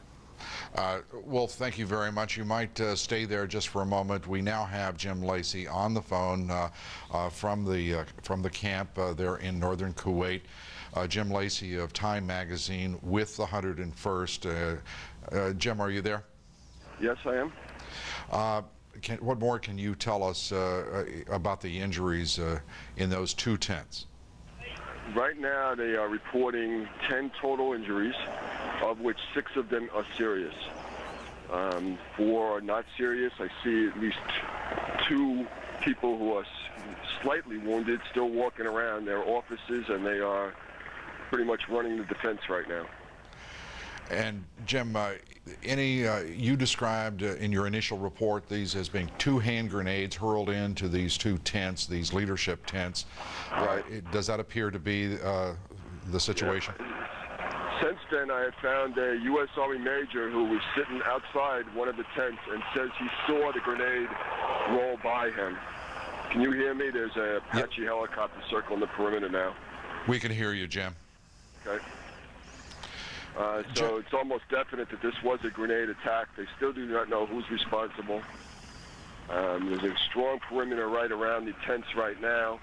Wolf, thank you very much. You might stay there just for a moment. We now have Jim Lacey on the phone from the camp there in northern Kuwait. Jim Lacey of Time Magazine with the 101st. Jim, are you there? Yes, I am. What more can you tell us about the injuries in those 2 tents? Right now, they are reporting 10 total injuries, of which 6 of them are serious. 4 are not serious. I see at least 2 people who are slightly wounded, still walking around their offices, and they are pretty much running the defense right now. And Jim, you described in your initial report these as being 2 hand grenades hurled into these 2 tents, these leadership tents. Right. Does that appear to be the situation? Yeah. Since then, I have found a U.S. Army major who was sitting outside one of the tents and says he saw the grenade roll by him. Can you hear me? There's a Apache helicopter circling the perimeter now. We can hear you, Jim. Okay. So it's almost definite that this was a grenade attack. They still do not know who's responsible. There's a strong perimeter right around the tents right now.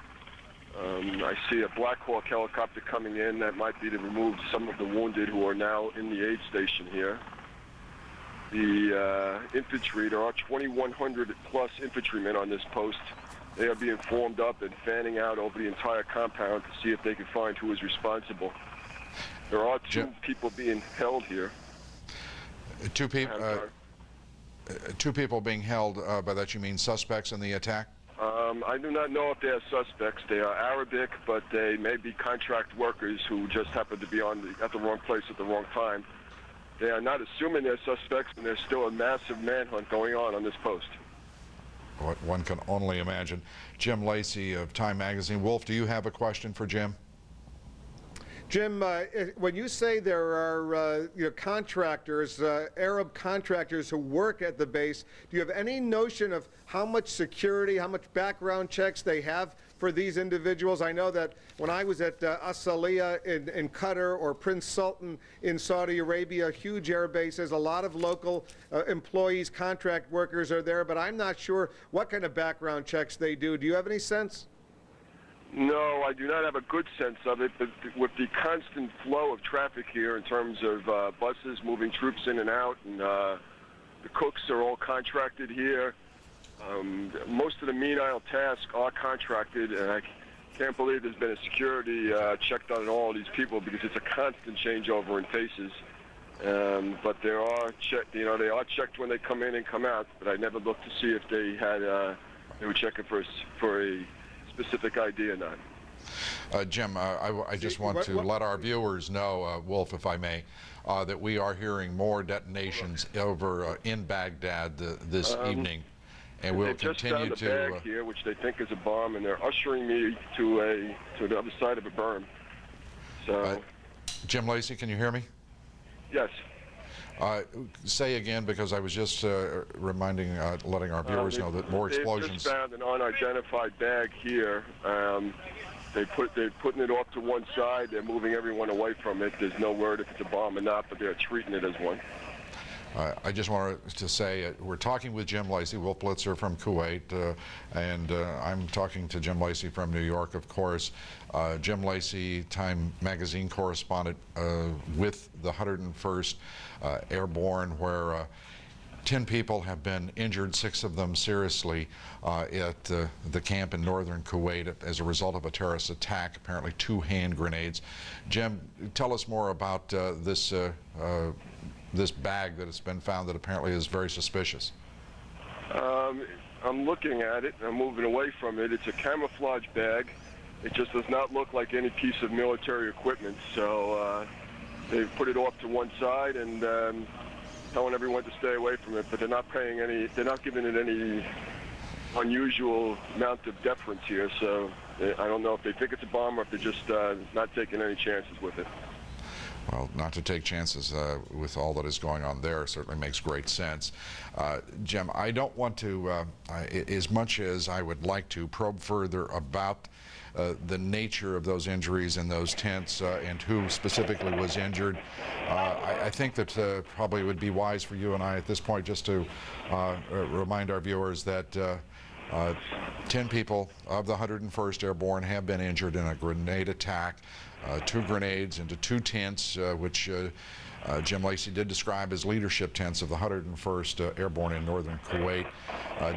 I see a Black Hawk helicopter coming in. That might be to remove some of the wounded who are now in the aid station here. The infantry, there are 2,100 plus infantrymen on this post. They are being formed up and fanning out over the entire compound to see if they can find who is responsible. There are 2 people being held here. 2 people. 2 people being held. By that you mean suspects in the attack? I do not know if they are suspects. They are Arabic, but they may be contract workers who just happen to be at the wrong place at the wrong time. They are not assuming they're suspects, and there's still a massive manhunt going on this post. What one can only imagine. Jim Lacey of Time Magazine. Wolf, do you have a question for Jim? Jim, when you say there are contractors, Arab contractors who work at the base, do you have any notion of how much security, how much background checks they have for these individuals? I know that when I was at Asaliya in Qatar or Prince Sultan in Saudi Arabia, huge air bases, a lot of local employees, contract workers are there, but I'm not sure what kind of background checks they do. Do you have any sense? No, I do not have a good sense of it, but with the constant flow of traffic here in terms of buses moving troops in and out and The cooks are all contracted here. Most of the menial tasks are contracted, and I can't believe there's been a security checked on all of these people because it's a constant changeover in faces. But they are checked when they come in and come out. But I never looked to see if they were checking for a specific ID or not. Jim, I just want to let our viewers know, Wolf, if I may, that we are hearing more detonations over in Baghdad this evening, and we'll continue just found a bag here, which they think is a bomb, and they're ushering me to the other side of a berm. So, Jim Lacey, can you hear me? Yes. Say again, because I was just letting our viewers know that more explosions. They just found an unidentified bag here. They're putting it off to one side. They're moving everyone away from it. There's no word if it's a bomb or not, but they're treating it as one. I just wanted to say we're talking with Jim Lacey, Wolf Blitzer from Kuwait, and I'm talking to Jim Lacey from New York, of course. Jim Lacey, Time magazine correspondent with the 101st Airborne, where 10 people have been injured, 6 of them seriously, at the camp in northern Kuwait as a result of a terrorist attack, apparently 2 hand grenades. Jim, tell us more about this bag that has been found that apparently is very suspicious. I'm looking at it, and I'm moving away from it. It's a camouflage bag. It just does not look like any piece of military equipment, so they've put it off to one side and telling everyone to stay away from it, but they're not giving it any unusual amount of deference here, so I don't know if they think it's a bomb or if they're just not taking any chances with it. Well, not to take chances with all that is going on there certainly makes great sense. Jim, I don't want to, as much as I would like to, probe further about the nature of those injuries in those tents and who specifically was injured. I think that probably would be wise for you and I at this point just to remind our viewers that 10 people of the 101st Airborne have been injured in a grenade attack. 2 grenades into 2 tents, which Jim Lacey did describe as leadership tents of the 101st Airborne in northern Kuwait.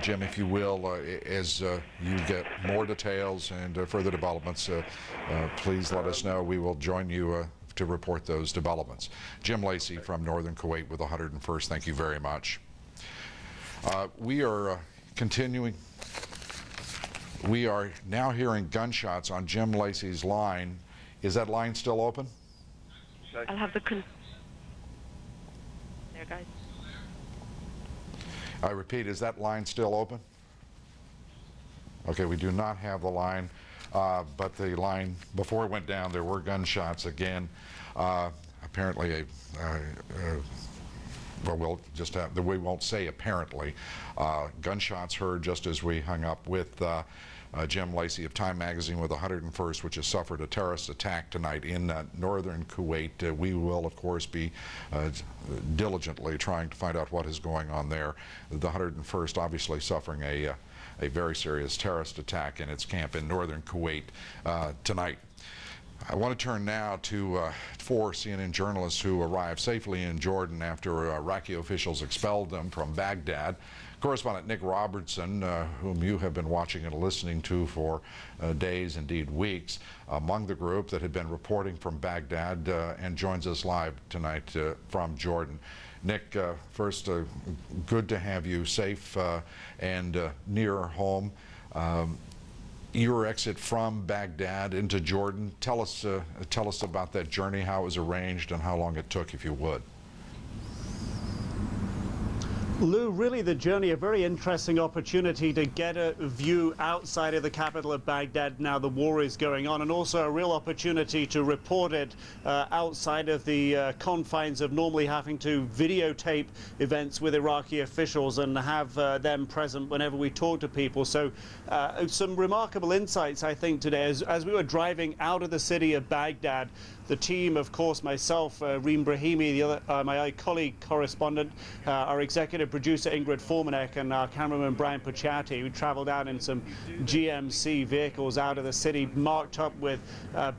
Jim, if you will, as you get more details and further developments, please let us know. We will join you to report those developments. Jim Lacey from northern Kuwait with the 101st, thank you very much. We are continuing. We are now hearing gunshots on Jim Lacey's line. Is that line still open? I'll have the there, guys. I repeat, is that line still open? Okay, we do not have the line, but the line, before it went down, there were gunshots again. Apparently, well, we'll just have, we won't say apparently. Gunshots heard just as we hung up with Jim Lacey of Time magazine with the 101st, which has suffered a terrorist attack tonight in northern Kuwait. We will, of course, be diligently trying to find out what is going on there. The 101st obviously suffering a very serious terrorist attack in its camp in northern Kuwait tonight. I want to turn now to 4 CNN journalists who arrived safely in Jordan after Iraqi officials expelled them from Baghdad. Correspondent Nick Robertson, whom you have been watching and listening to for days, indeed weeks, among the group that had been reporting from Baghdad and joins us live tonight from Jordan. Nick, first, good to have you safe and near home. Your exit from Baghdad into Jordan, tell us about that journey, how it was arranged, and how long it took, if you would. Lou, really the journey, a very interesting opportunity to get a view outside of the capital of Baghdad now the war is going on, and also a real opportunity to report it outside of the confines of normally having to videotape events with Iraqi officials and have them present whenever we talk to people. So some remarkable insights, I think, today. As we were driving out of the city of Baghdad, the team, of course, myself, Reem Brahimi, my colleague correspondent, our executive with producer Ingrid Formanek and our cameraman Brian Puchati. We traveled out in some GMC vehicles out of the city, marked up with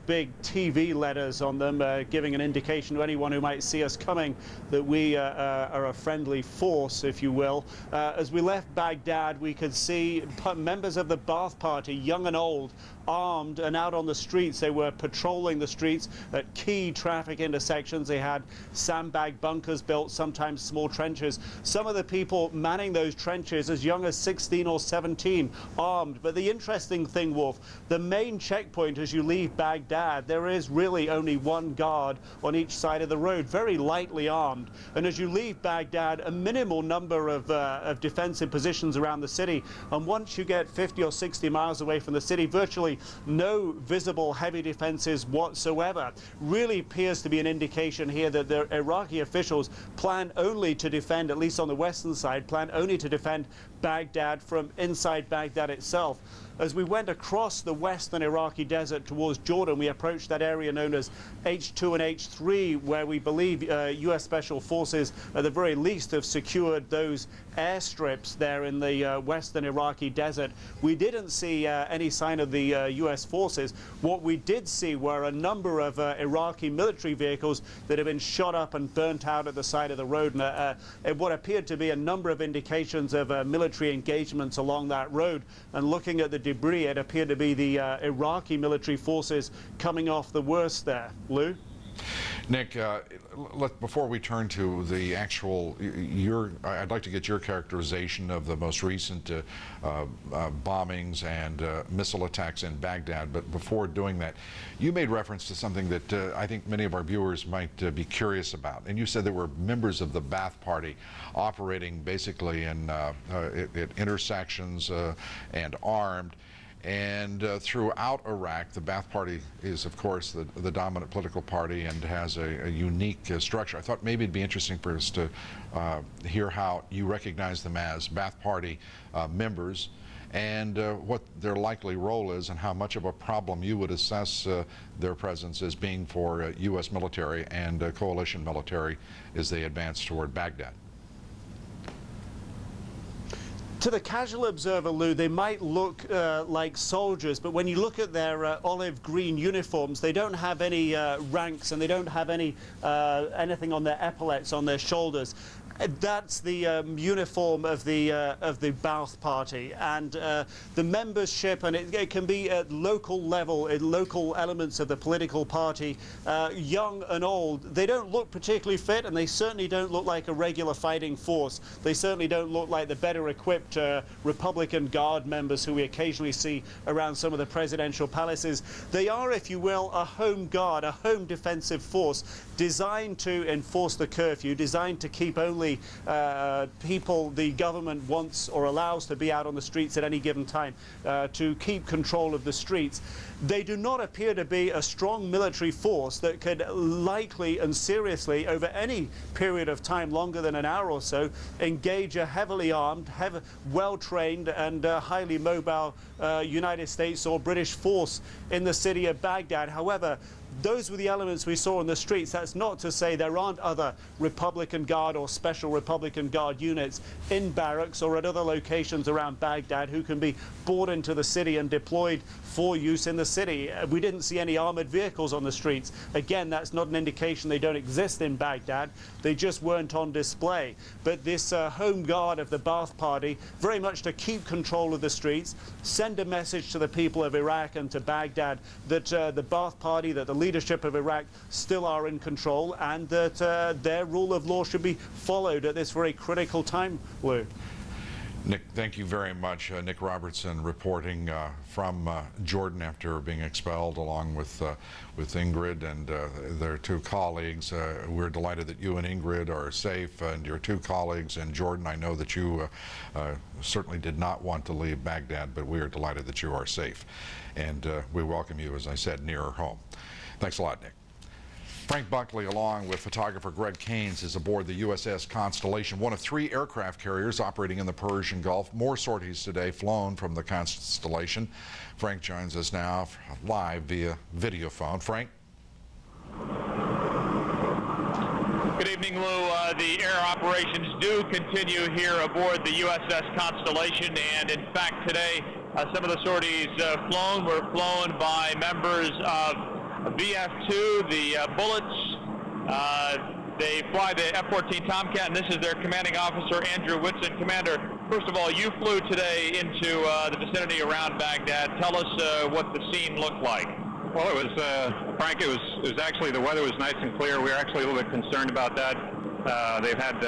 big TV letters on them, giving an indication to anyone who might see us coming that we are a friendly force, if you will. As we left Baghdad, we could see members of the Ba'ath Party, young and old, armed and out on the streets. They were patrolling the streets at key traffic intersections. They had sandbag bunkers built, sometimes small trenches. Some of the people manning those trenches as young as 16 or 17, armed. But the interesting thing, Wolf, the main checkpoint as you leave Baghdad, there is really only one guard on each side of the road, very lightly armed. And as you leave Baghdad, a minimal number of defensive positions around the city. And once you get 50 or 60 miles away from the city, virtually no visible heavy defenses whatsoever. Really appears to be an indication here that the Iraqi officials plan only to defend, at least on the western side, plan only to defend Baghdad from inside Baghdad itself. As we went across the western Iraqi desert towards Jordan, we approached that area known as H2 and H3, where we believe U.S. Special Forces, at the very least, have secured those airstrips there in the western Iraqi desert. We didn't see any sign of the U.S. forces. What we did see were a number of Iraqi military vehicles that have been shot up and burnt out at the side of the road, and what appeared to be a number of indications of military engagements along that road. And looking at the debris, it appeared to be the Iraqi military forces coming off the worst there. Lou? Nick, before we turn to the actual, I'd like to get your characterization of the most recent bombings and missile attacks in Baghdad. But before doing that, you made reference to something that I think many of our viewers might be curious about. And you said there were members of the Ba'ath Party operating basically in at intersections and armed. And throughout Iraq, the Ba'ath Party is, of course, the dominant political party and has a unique structure. I thought maybe it'd be interesting for us to hear how you recognize them as Ba'ath Party members and what their likely role is and how much of a problem you would assess their presence as being for U.S. military and coalition military as they advance toward Baghdad. To the casual observer, Lou, they might look like soldiers, but when you look at their olive green uniforms, they don't have any ranks and they don't have any anything on their epaulets, on their shoulders. That's the uniform of the Ba'ath Party, and the membership, and it can be at local level, at local elements of the political party, young and old. They don't look particularly fit, and they certainly don't look like a regular fighting force. They certainly don't look like the better equipped Republican Guard members who we occasionally see around some of the presidential palaces. They are, if you will, a home guard, a home defensive force designed to enforce the curfew, designed to keep only people the government wants or allows to be out on the streets at any given time, to keep control of the streets. They do not appear to be a strong military force that could likely and seriously, over any period of time longer than an hour or so, engage a heavily armed, well-trained and highly mobile United States or British force in the city of Baghdad. However, those were the elements we saw in the streets. That's not to say there aren't other Republican Guard or Special Republican Guard units in barracks or at other locations around Baghdad who can be brought into the city and deployed for use in the city. We didn't see any armored vehicles on the streets. Again, that's not an indication they don't exist in Baghdad. They just weren't on display. But this home guard of the Ba'ath Party, very much to keep control of the streets, send a message to the people of Iraq and to Baghdad that the Ba'ath Party, that the leadership of Iraq still are in control, and that their rule of law should be followed at this very critical time, Lou. Nick, thank you very much. Nick Robertson reporting from Jordan after being expelled along with Ingrid and their two colleagues. We're delighted that you and Ingrid are safe, and your two colleagues in Jordan. I know that you certainly did not want to leave Baghdad, but we are delighted that you are safe. And we welcome you, as I said, nearer home. Thanks a lot, Nick. Frank Buckley, along with photographer Greg Keynes, is aboard the USS Constellation, one of 3 aircraft carriers operating in the Persian Gulf. More sorties today flown from the Constellation. Frank joins us now live via video phone. Frank? Good evening. evening, Lou. The air operations do continue here aboard the USS Constellation, and in fact today some of the sorties flown were flown by members of VF2, the Bullets. They fly the F-14 Tomcat, and this is their commanding officer, Andrew Whitson. Commander, first of all, you flew today into the vicinity around Baghdad. Tell us what the scene looked like. Well, it was, Frank, it was actually, the weather was nice and clear. We were actually a little bit concerned about that. They've had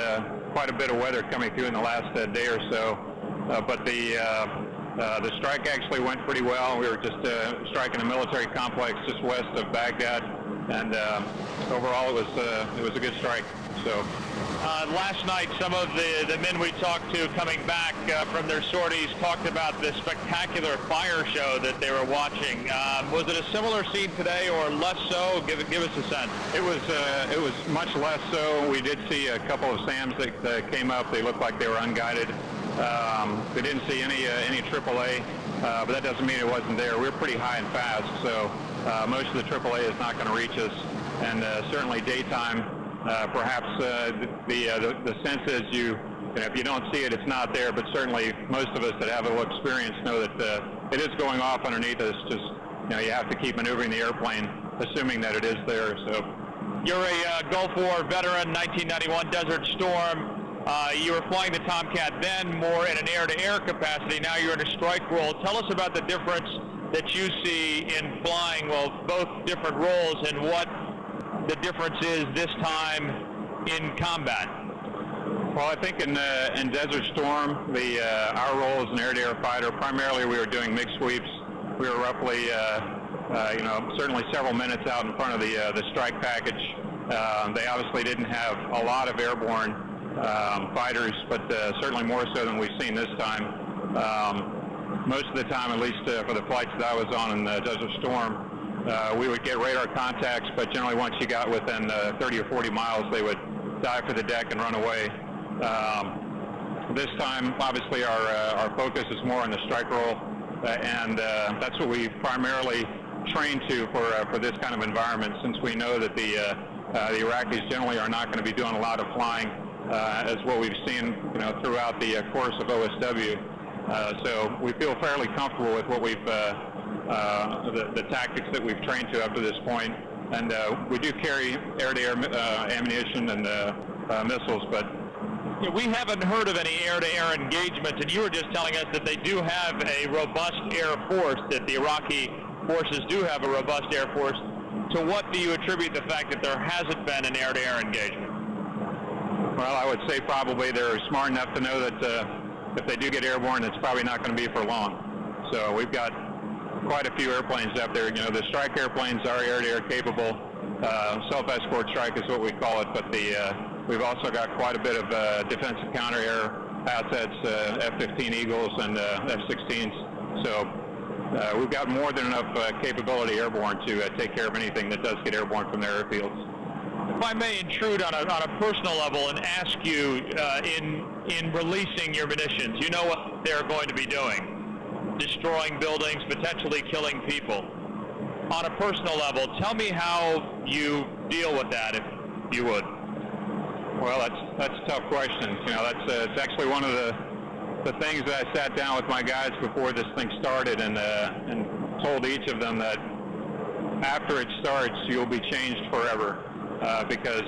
quite a bit of weather coming through in the last day or so, but the strike actually went pretty well. We were just striking a military complex just west of Baghdad, and overall it was a good strike. So last night, some of the men we talked to coming back from their sorties talked about the spectacular fire show that they were watching. Was it a similar scene today, or less so? Give us a sense. It was much less so. We did see a couple of SAMs that came up. They looked like they were unguided. We didn't see any AAA, but that doesn't mean it wasn't there. We're pretty high and fast, so most of the AAA is not going to reach us, and certainly daytime. Perhaps the sense is if you don't see it, it's not there. But certainly, most of us that have a little experience know that it is going off underneath us. Just you have to keep maneuvering the airplane, assuming that it is there. So, you're a Gulf War veteran, 1991 Desert Storm. You were flying the Tomcat then more in an air-to-air capacity. Now you're in a strike role. Tell us about the difference that you see in flying, both different roles, and what the difference is this time in combat. Well, I think in Desert Storm, our role as an air-to-air fighter, primarily we were doing mixed sweeps. We were roughly, certainly several minutes out in front of the strike package. They obviously didn't have a lot of airborne fighters, but certainly more so than we've seen this time. Most of the time, at least for the flights that I was on in Desert Storm, we would get radar contacts, but generally once you got within 30 or 40 miles, they would dive for the deck and run away. This time, obviously, our focus is more on the strike role, and that's what we primarily trained to for this kind of environment, since we know that the Iraqis generally are not going to be doing a lot of flying, as what we've seen, throughout the course of OSW. So we feel fairly comfortable with what we've the tactics that we've trained to up to this point, and we do carry air-to-air ammunition and missiles, but we haven't heard of any air-to-air engagements, and you were just telling us that they do have a robust air force, that the Iraqi forces do have a robust air force. To what do you attribute the fact that there hasn't been an air-to-air engagement? Well, I would say probably they're smart enough to know that if they do get airborne, it's probably not going to be for long. So we've got quite a few airplanes up there. The strike airplanes are air-to-air capable. Self-escort strike is what we call it, but we've also got quite a bit of defensive counter-air assets, F-15 Eagles and F-16s. So we've got more than enough capability airborne to take care of anything that does get airborne from their airfields. If I may intrude on a personal level and ask you, in releasing your munitions, you know what they're going to be doing. Destroying buildings, potentially killing people. On a personal level, tell me how you deal with that, if you would. Well, that's a tough question. It's actually one of the things that I sat down with my guys before this thing started and told each of them that after it starts, you'll be changed forever, because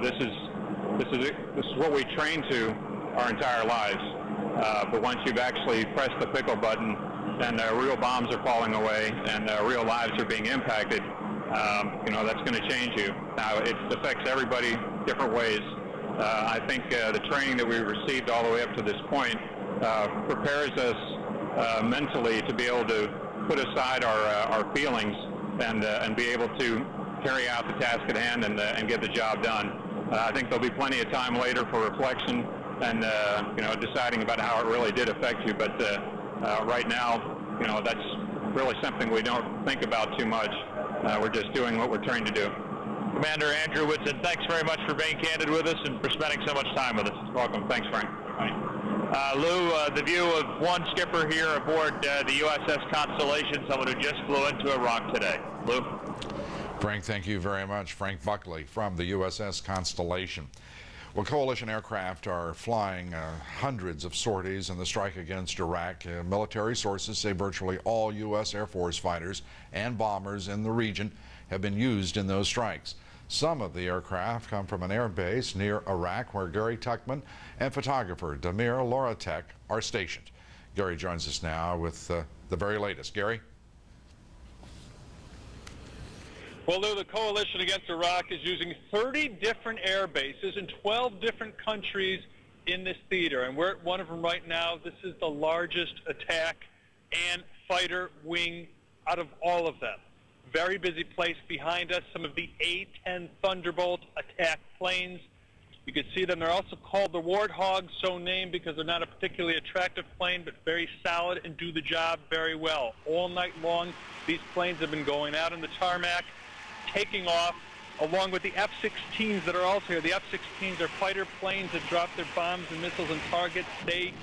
this is what we train to our entire lives. But once you've actually pressed the pickle button and real bombs are falling away and real lives are being impacted, that's going to change you. Now, it affects everybody different ways. I think the training that we've received all the way up to this point prepares us mentally to be able to put aside our feelings and be able to carry out the task at hand and get the job done. I think there'll be plenty of time later for reflection and deciding about how it really did affect you. But right now, that's really something we don't think about too much. We're just doing what we're trained to do. Commander Andrew Whitson, thanks very much for being candid with us and for spending so much time with us. Welcome. Thanks, Frank. Lou, the view of one skipper here aboard the USS Constellation, someone who just flew into Iraq today. Lou? Frank, thank you very much. Frank Buckley from the USS Constellation. Well, coalition aircraft are flying hundreds of sorties in the strike against Iraq. Military sources say virtually all U.S. Air Force fighters and bombers in the region have been used in those strikes. Some of the aircraft come from an air base near Iraq where Gary Tuckman and photographer Damir Loratek are stationed. Gary joins us now with the very latest. Gary? Well, Lou, the coalition against Iraq is using 30 different air bases in 12 different countries in this theater, and we're at one of them right now. This is the largest attack and fighter wing out of all of them. Very busy place behind us, some of the A-10 Thunderbolt attack planes. You can see them. They're also called the Warthogs, so named because they're not a particularly attractive plane, but very solid and do the job very well. All night long, these planes have been going out on the tarmac, taking off, along with the F-16s that are also here. The F-16s are fighter planes that drop their bombs and missiles on targets. They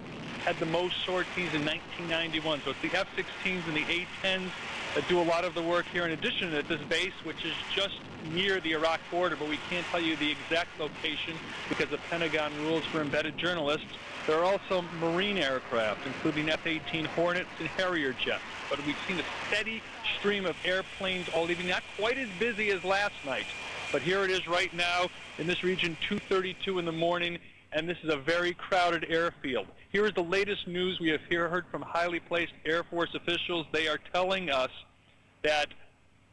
had the most sorties in 1991. So it's the F-16s and the A-10s that do a lot of the work here. In addition, at this base, which is just near the Iraq border, but we can't tell you the exact location because of Pentagon rules for embedded journalists, there are also Marine aircraft, including F-18 Hornets and Harrier jets. But we've seen a steady stream of airplanes all leaving, not quite as busy as last night. But here it is right now in this region, 2:32 in the morning, and this is a very crowded airfield. Here is the latest news we have heard from highly placed Air Force officials. They are telling us that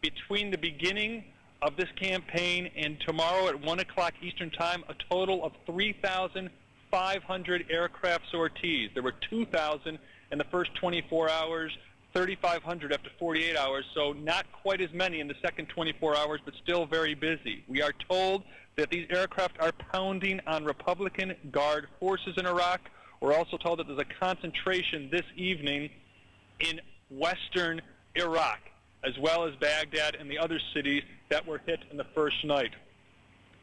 between the beginning of this campaign and tomorrow at 1 o'clock Eastern Time, a total of 3,500 aircraft sorties. There were 2,000 in the first 24 hours, 3,500 after 48 hours, so not quite as many in the second 24 hours, but still very busy. We are told that these aircraft are pounding on Republican Guard forces in Iraq. We're also told that there's a concentration this evening in western Iraq, as well as Baghdad and the other cities that were hit in the first night.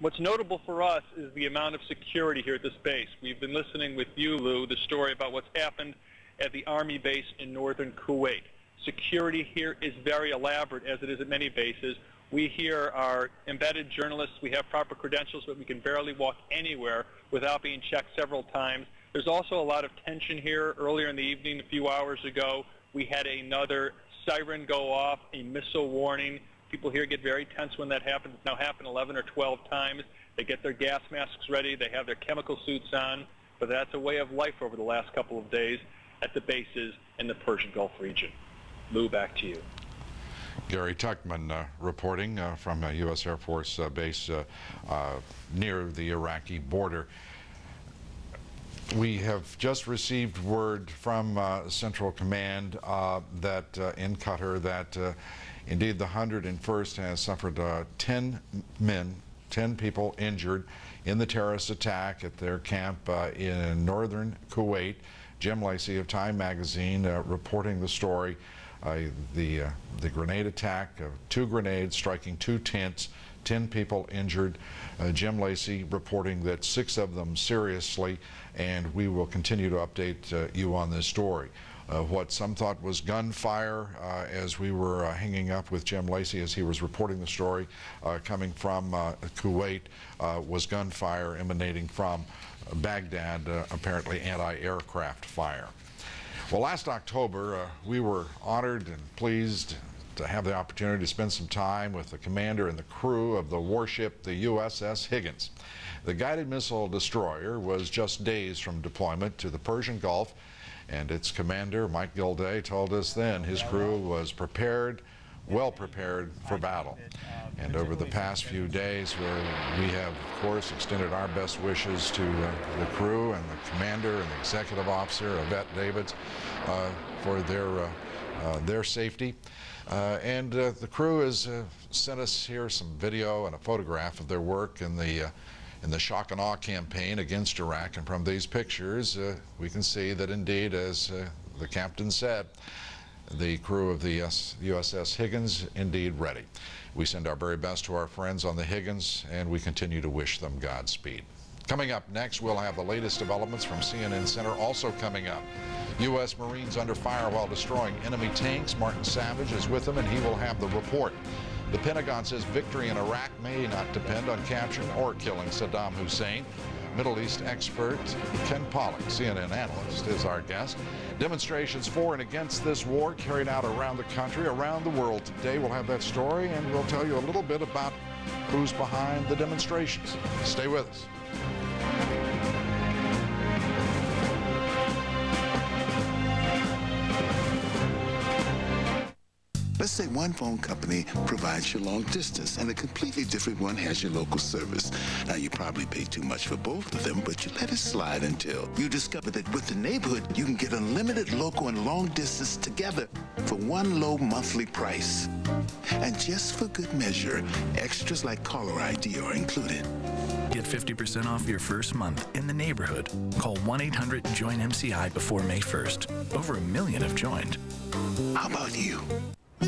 What's notable for us is the amount of security here at this base. We've been listening with you, Lou, the story about what's happened at the Army base in northern Kuwait. Security here is very elaborate, as it is at many bases. We here are embedded journalists. We have proper credentials, but we can barely walk anywhere without being checked several times. There's also a lot of tension here. Earlier in the evening, a few hours ago, we had another siren go off, a missile warning. People here get very tense when that happens. It's now happened 11 or 12 times. They get their gas masks ready. They have their chemical suits on. But that's a way of life over the last couple of days at the bases in the Persian Gulf region. Lou, back to you. Gary Tuckman reporting from a U.S. Air Force base near the Iraqi border. We have just received word from Central Command that in Qatar that indeed the 101st has suffered 10 people injured in the terrorist attack at their camp in northern Kuwait. Jim Lacey of Time magazine reporting the story. The grenade attack, 2 grenades striking 2 tents, 10 people injured. Jim Lacey reporting that 6 of them seriously, and we will continue to update you on this story. What some thought was gunfire as we were hanging up with Jim Lacey as he was reporting the story coming from Kuwait was gunfire emanating from Baghdad, apparently anti-aircraft fire. Well, last October, we were honored and pleased to have the opportunity to spend some time with the commander and the crew of the warship, the USS Higgins. The guided missile destroyer was just days from deployment to the Persian Gulf, and its commander, Mike Gilday, told us then his crew was prepared, well prepared for battle. And over the past few days, we have, of course, extended our best wishes to the crew and the commander and the executive officer, Yvette Davids, for their safety. And the crew has sent us here some video and a photograph of their work in the shock and awe campaign against Iraq. And from these pictures, we can see that indeed, as the captain said, the crew of the USS Higgins indeed ready. We send our very best to our friends on the Higgins, and we continue to wish them Godspeed. Coming up next, we'll have the latest developments from CNN Center. Also coming up, U.S. Marines under fire while destroying enemy tanks. Martin Savage is with them, and he will have the report. The Pentagon says victory in Iraq may not depend on capturing or killing Saddam Hussein. Middle East expert Ken Pollack, CNN analyst, is our guest. Demonstrations for and against this war carried out around the country, around the world today. We'll have that story, and we'll tell you a little bit about who's behind the demonstrations. Stay with us. Let's say one phone company provides you long distance and a completely different one has your local service. Now, you probably pay too much for both of them, but you let it slide until you discover that with the neighborhood, you can get unlimited local and long distance together for one low monthly price. And just for good measure, extras like caller ID are included. Get 50% off your first month in the neighborhood. Call 1-800-JOIN-MCI before May 1st. Over 1 million have joined. How about you?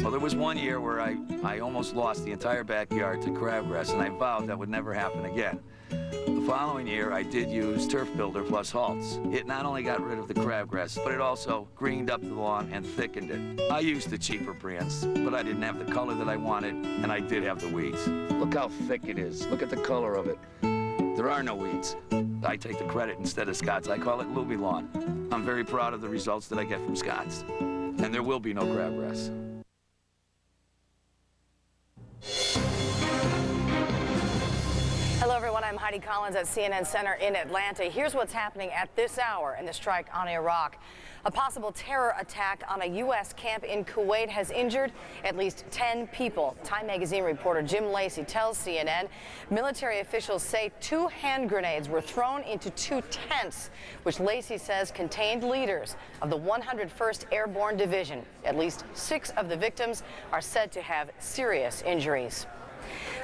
Well, there was one year where I almost lost the entire backyard to crabgrass, and I vowed that would never happen again. The following year, I did use Turf Builder plus Halts. It not only got rid of the crabgrass, but it also greened up the lawn and thickened it. I used the cheaper brands, but I didn't have the color that I wanted, and I did have the weeds. Look how thick it is. Look at the color of it. There are no weeds. I take the credit instead of Scott's. I call it Luby Lawn. I'm very proud of the results that I get from Scott's. And there will be no crabgrass. Hello, everyone. I'm Heidi Collins at CNN Center in Atlanta. Here's what's happening at this hour in the strike on Iraq. A possible terror attack on a U.S. camp in Kuwait has injured at least 10 people. Time magazine reporter Jim Lacey tells CNN military officials say 2 hand grenades were thrown into 2 tents, which Lacey says contained leaders of the 101st Airborne Division. At least 6 of the victims are said to have serious injuries.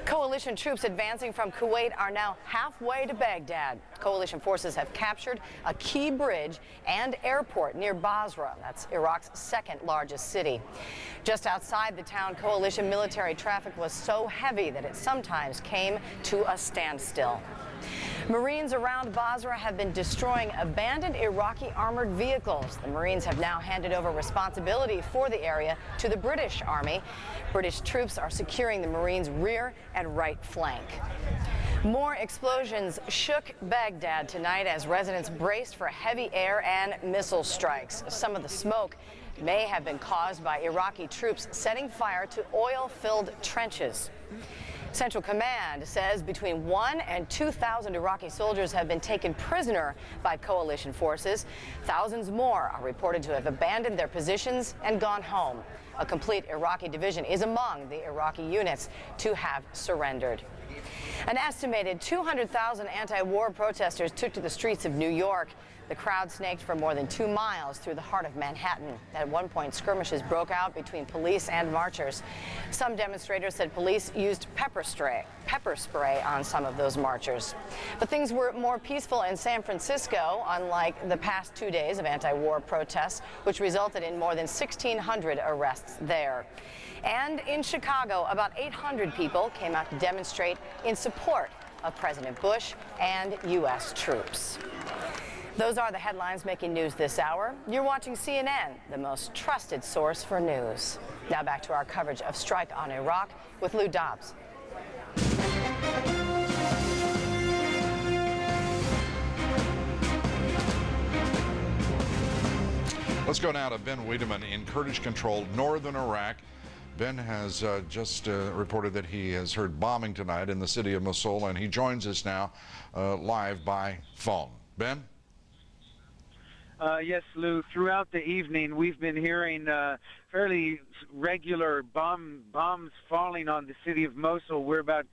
Coalition troops advancing from Kuwait are now halfway to Baghdad. Coalition forces have captured a key bridge and airport near Basra. That's Iraq's 2nd largest city. Just outside the town, coalition military traffic was so heavy that it sometimes came to a standstill. Marines around Basra have been destroying abandoned Iraqi armored vehicles. The Marines have now handed over responsibility for the area to the British Army. British troops are securing the Marines' rear and right flank. More explosions shook Baghdad tonight as residents braced for heavy air and missile strikes. Some of the smoke may have been caused by Iraqi troops setting fire to oil-filled trenches. Central Command says between 1,000 and 2,000 Iraqi soldiers have been taken prisoner by coalition forces. Thousands more are reported to have abandoned their positions and gone home. A complete Iraqi division is among the Iraqi units to have surrendered. An estimated 200,000 anti-war protesters took to the streets of New York. The crowd snaked for more than 2 miles through the heart of Manhattan. At one point, skirmishes broke out between police and marchers. Some demonstrators said police used pepper spray on some of those marchers. But things were more peaceful in San Francisco, unlike the past 2 days of anti-war protests, which resulted in more than 1,600 arrests there. And in Chicago, about 800 people came out to demonstrate in support of President Bush and U.S. troops. Those are the headlines making news this hour. You're watching CNN, the most trusted source for news. Now back to our coverage of strike on Iraq with Lou Dobbs. Let's go now to Ben Wiedemann in Kurdish-controlled northern Iraq. Ben has just reported that he has heard bombing tonight in the city of Mosul, and he joins us now live by phone. Ben? Yes, Lou. Throughout the evening, we've been hearing fairly regular bombs falling on the city of Mosul. We're about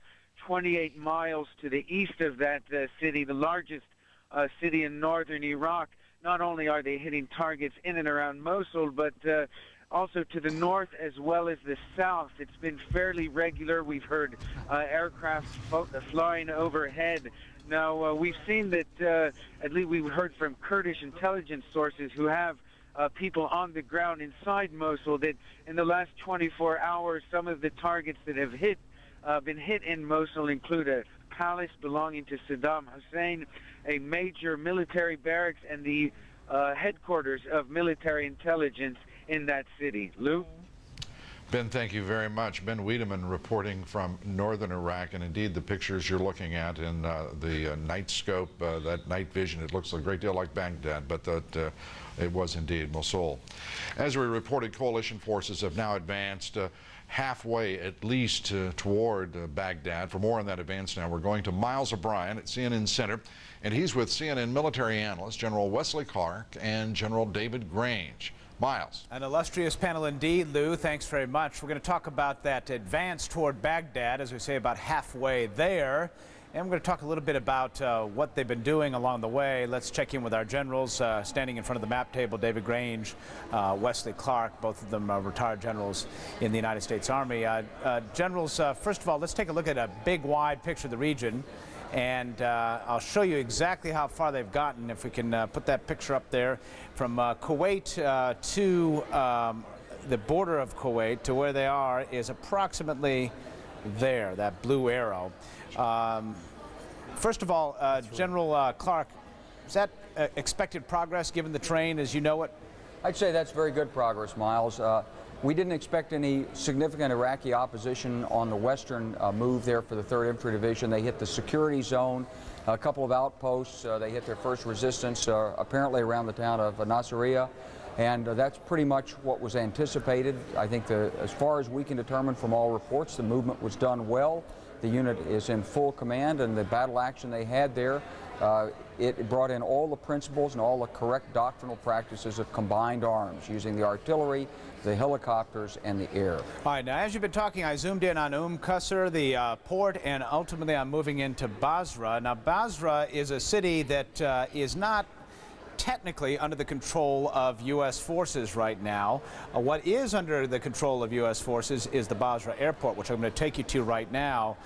28 miles to the east of that city, the largest city in northern Iraq. Not only are they hitting targets in and around Mosul, but also to the north as well as the south. It's been fairly regular. We've heard aircraft flying overhead. Now, we've seen that, at least we've heard from Kurdish intelligence sources who have people on the ground inside Mosul, that in the last 24 hours, some of the targets that have been hit in Mosul include a palace belonging to Saddam Hussein, a major military barracks, and the headquarters of military intelligence in that city. Lou? Ben, thank you very much. Ben Wiedemann reporting from northern Iraq, and indeed the pictures you're looking at in the night scope, that night vision, it looks a great deal like Baghdad, but that it was indeed Mosul. As we reported, coalition forces have now advanced halfway at least toward Baghdad. For more on that advance now, we're going to Miles O'Brien at CNN Center, and he's with CNN military analyst General Wesley Clark and General David Grange. Miles. An illustrious panel indeed, Lou. Thanks very much. We're going to talk about that advance toward Baghdad, as we say, about halfway there. And we're going to talk a little bit about what they've been doing along the way. Let's check in with our generals standing in front of the map table, David Grange, Wesley Clark, both of them retired generals in the United States Army. Generals, first of all, let's take a look at a big, wide picture of the region. And I'll show you exactly how far they've gotten, if we can put that picture up there, from Kuwait to the border of Kuwait to where they are is approximately there, that blue arrow. First of all, General Clark, is that expected progress given the terrain as you know it? I'd say that's very good progress, Miles. We didn't expect any significant Iraqi opposition on the western move there for the 3rd Infantry Division. They hit the security zone, a couple of outposts. They hit their first resistance apparently around the town of Nasiriyah, and that's pretty much what was anticipated. I think as far as we can determine from all reports, the movement was done well. The unit is in full command, and the battle action they had there, it brought in all the principles and all the correct doctrinal practices of combined arms, using the artillery, the helicopters, and the air. All right, now as you've been talking, I zoomed in on Qasr, the port, and ultimately I'm moving into Basra. Now Basra is a city that is not technically under the control of U.S. forces right now. What is under the control of U.S. forces is the Basra airport, which I'm going to take you to right now.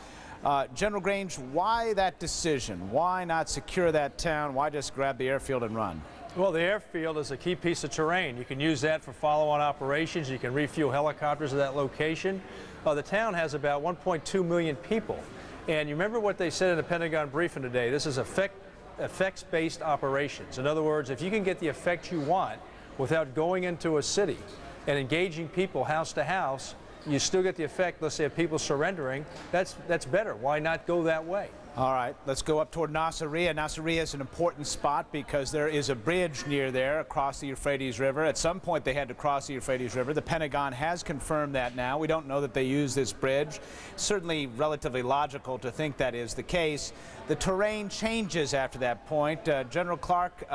General Grange, why that decision? Why not secure that town? Why just grab the airfield and run? Well, the airfield is a key piece of terrain. You can use that for follow-on operations. You can refuel helicopters at that location. The town has about 1.2 million people. And you remember what they said in the Pentagon briefing today. This is effects-based operations. In other words, if you can get the effect you want without going into a city and engaging people house to house, you still get the effect, let's say, of people surrendering. That's better. Why not go that way? All right, let's go up toward Nasiriyah. Nasiriyah is an important spot because there is a bridge near there across the Euphrates River. At some point they had to cross the Euphrates River. The Pentagon has confirmed that now. We don't know that they use this bridge. Certainly relatively logical to think that is the case. The terrain changes after that point. General Clark,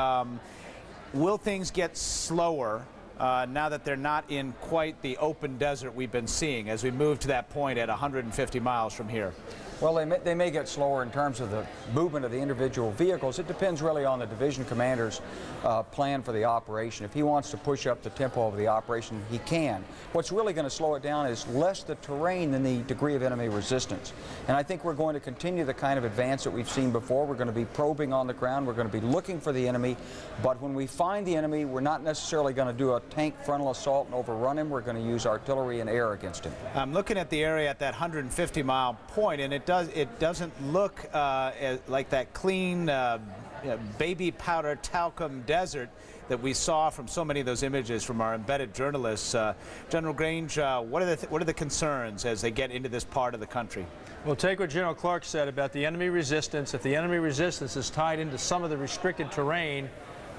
will things get slower now that they're not in quite the open desert we've been seeing as we move to that point at 150 miles from here? Well, they may get slower in terms of the movement of the individual vehicles. It depends really on the division commander's plan for the operation. If he wants to push up the tempo of the operation, he can. What's really going to slow it down is less the terrain than the degree of enemy resistance. And I think we're going to continue the kind of advance that we've seen before. We're going to be probing on the ground. We're going to be looking for the enemy. But when we find the enemy, we're not necessarily going to do a tank frontal assault and overrun him. We're going to use artillery and air against him. I'm looking at the area at that 150-mile point, and it doesn't look like that clean baby powder talcum desert that we saw from so many of those images from our embedded journalists. General Grange, what are the concerns as they get into this part of the country? Well, take what General Clark said about the enemy resistance. If the enemy resistance is tied into some of the restricted terrain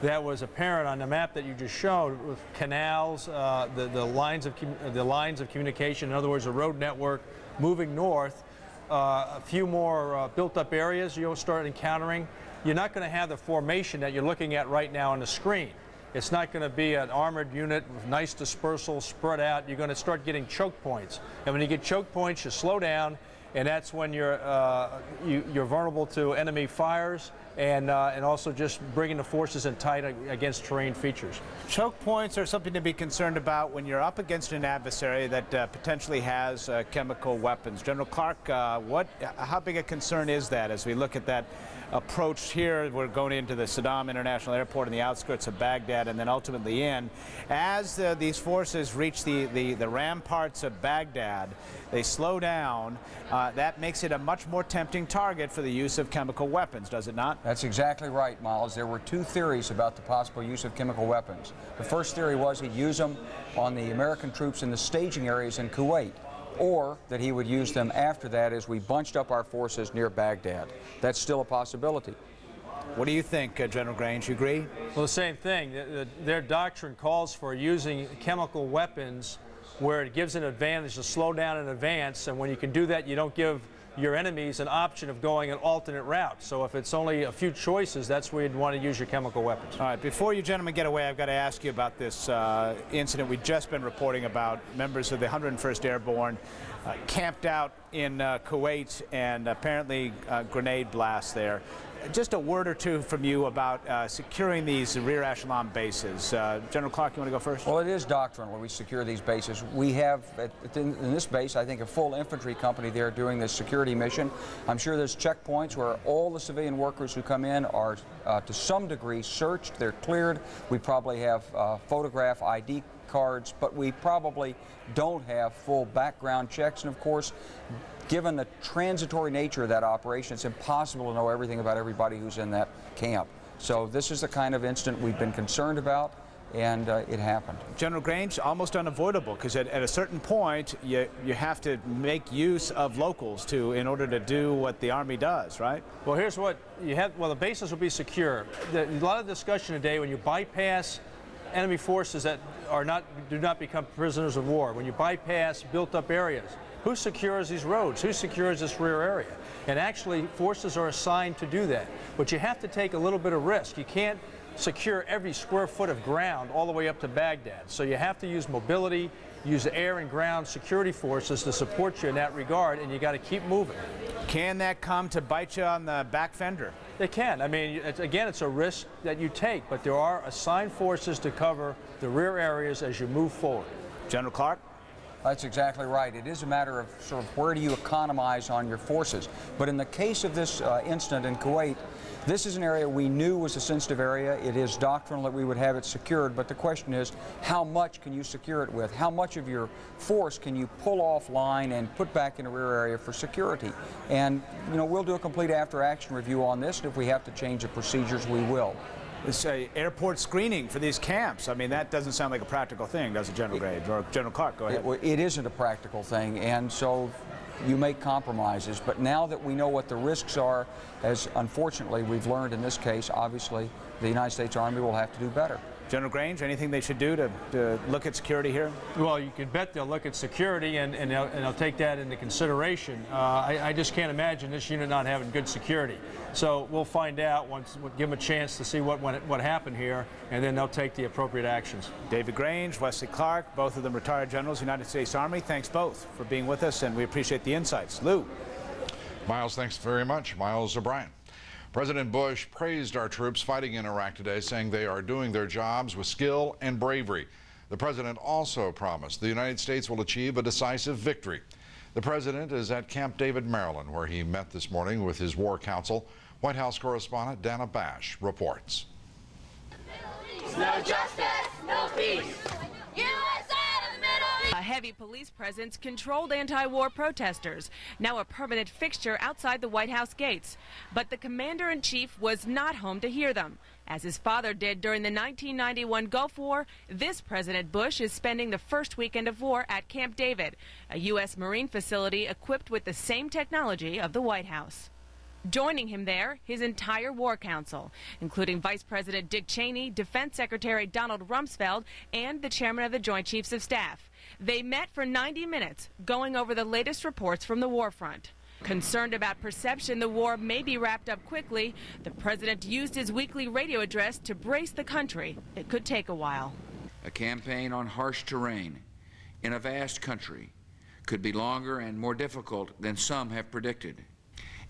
that was apparent on the map that you just showed, with canals, the lines of communication, in other words, a road network moving north, a few more built-up areas you'll start encountering. You're not going to have the formation that you're looking at right now on the screen. It's not going to be an armored unit with nice dispersal spread out. You're going to start getting choke points. And when you get choke points, you slow down, and that's when you're vulnerable to enemy fires and also just bringing the forces in tight against terrain features. Choke points are something to be concerned about when you're up against an adversary that potentially has chemical weapons. General Clark, how big a concern is that as we look at that approach here. We're going into the Saddam International Airport on the outskirts of Baghdad and then ultimately in. As these forces reach the ramparts of Baghdad, they slow down. That makes it a much more tempting target for the use of chemical weapons, does it not? That's exactly right, Miles. There were two theories about the possible use of chemical weapons. The first theory was he'd use them on the American troops in the staging areas in Kuwait, or that he would use them after that as we bunched up our forces near Baghdad. That's still a possibility. What do you think, General Grange? You agree? Well, the same thing. Their doctrine calls for using chemical weapons where it gives an advantage to slow down in advance, and when you can do that, you don't give your enemies an option of going an alternate route. So if it's only a few choices, that's where you'd want to use your chemical weapons. All right, before you gentlemen get away, I've got to ask you about this incident we've just been reporting about. Members of the 101st Airborne camped out in Kuwait and apparently grenade blasts there. Just a word or two from you about securing these rear echelon bases. General Clark, you want to go first? Well, it is doctrinal we secure these bases. We have, in this base, I think, a full infantry company there doing this security mission. I'm sure there's checkpoints where all the civilian workers who come in are, to some degree, searched. They're cleared. We probably have photograph ID cards, but we probably don't have full background checks. And, of course, given the transitory nature of that operation, it's impossible to know everything about everybody who's in that camp. So this is the kind of incident we've been concerned about, and it happened. General Grange, almost unavoidable, because at a certain point, you have to make use of locals in order to do what the Army does, right? Well, here's what you have. Well, the bases will be secure. A lot of discussion today when you bypass enemy forces that do not become prisoners of war, when you bypass built-up areas. Who secures these roads? Who secures this rear area? And actually, forces are assigned to do that. But you have to take a little bit of risk. You can't secure every square foot of ground all the way up to Baghdad. So you have to use mobility, use air and ground security forces to support you in that regard, and you got to keep moving. Can that come to bite you on the back fender? It can. I mean, again, it's a risk that you take, but there are assigned forces to cover the rear areas as you move forward. General Clark? That's exactly right. It is a matter of sort of where do you economize on your forces. But in the case of this incident in Kuwait, this is an area we knew was a sensitive area. It is doctrinal that we would have it secured, but the question is, how much can you secure it with? How much of your force can you pull offline and put back in a rear area for security? And, you know, we'll do a complete after-action review on this, and if we have to change the procedures, we will. This airport screening for these camps, I mean, that doesn't sound like a practical thing, does it, General Grange? Or General Clark, go ahead. It isn't a practical thing, and so you make compromises. But now that we know what the risks are, as unfortunately we've learned in this case, obviously the United States Army will have to do better. General Grange, anything they should do to look at security here? Well, you can bet they'll look at security and they'll take that into consideration. I just can't imagine this unit not having good security. So we'll find out once, we'll give them a chance to see what happened here, and then they'll take the appropriate actions. David Grange, Wesley Clark, both of them retired generals, United States Army. Thanks both for being with us, and we appreciate the insights. Lou. Miles, thanks very much. Miles O'Brien. President Bush praised our troops fighting in Iraq today, saying they are doing their jobs with skill and bravery. The president also promised the United States will achieve a decisive victory. The president is at Camp David, Maryland, where he met this morning with his war council. White House correspondent Dana Bash reports. No justice, no peace. A heavy police presence controlled anti-war protesters, now a permanent fixture outside the White House gates. But the commander-in-chief was not home to hear them. As his father did during the 1991 Gulf War, this President Bush is spending the first weekend of war at Camp David, a U.S. Marine facility equipped with the same technology of the White House. Joining him there, his entire war council, including Vice President Dick Cheney, Defense Secretary Donald Rumsfeld, and the chairman of the Joint Chiefs of Staff. They met for 90 minutes, going over the latest reports from the war front. Concerned about perception the war may be wrapped up quickly, the president used his weekly radio address to brace the country. It could take a while. A campaign on harsh terrain in a vast country could be longer and more difficult than some have predicted.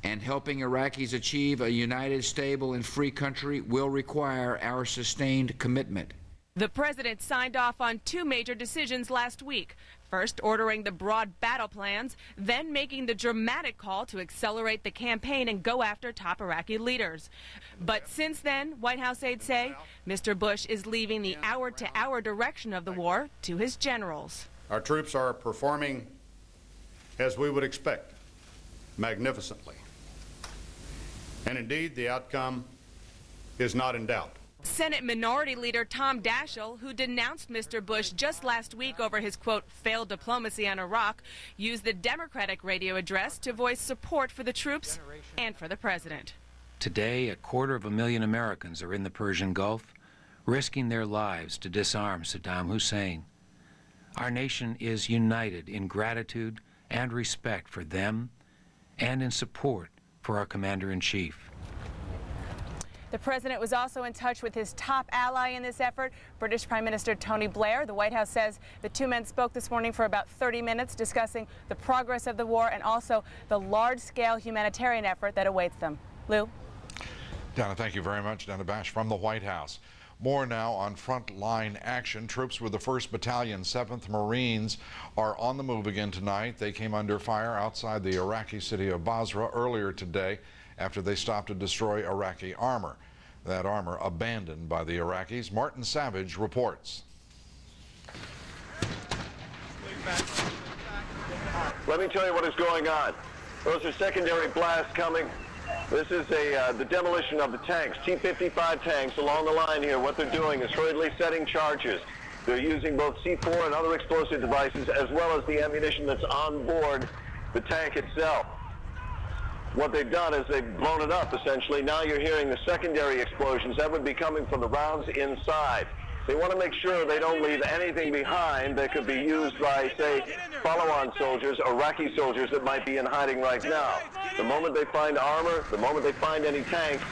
And helping Iraqis achieve a united, stable, and free country will require our sustained commitment. The president signed off on two major decisions last week. First, ordering the broad battle plans, then making the dramatic call to accelerate the campaign and go after top Iraqi leaders. But since then, White House aides say Mr. Bush is leaving the hour-to-hour direction of the war to his generals. Our troops are performing as we would expect, magnificently. And indeed, the outcome is not in doubt. Senate Minority Leader Tom Daschle, who denounced Mr. Bush just last week over his, quote, failed diplomacy on Iraq, used the Democratic radio address to voice support for the troops and for the president. Today, 250,000 Americans are in the Persian Gulf, risking their lives to disarm Saddam Hussein. Our nation is united in gratitude and respect for them and in support for our Commander-in-Chief. The president was also in touch with his top ally in this effort, British Prime Minister Tony Blair. The White House says the two men spoke this morning for about 30 minutes discussing the progress of the war and also the large-scale humanitarian effort that awaits them. Lou? Dana, thank you very much. Dana Bash from the White House. More now on frontline action. Troops with the 1st Battalion, 7th Marines are on the move again tonight. They came under fire outside the Iraqi city of Basra earlier today after they stopped to destroy Iraqi armor. That armor abandoned by the Iraqis. Martin Savage reports. Let me tell you what is going on. Those are secondary blasts coming. This is the demolition of the tanks, T-55 tanks along the line here. What they're doing is hurriedly setting charges. They're using both C4 and other explosive devices as well as the ammunition that's on board the tank itself. What they've done is they've blown it up, essentially. Now you're hearing the secondary explosions. That would be coming from the rounds inside. They want to make sure they don't leave anything behind that could be used by, say, follow-on soldiers, Iraqi soldiers that might be in hiding right now. The moment they find armor, the moment they find any tanks,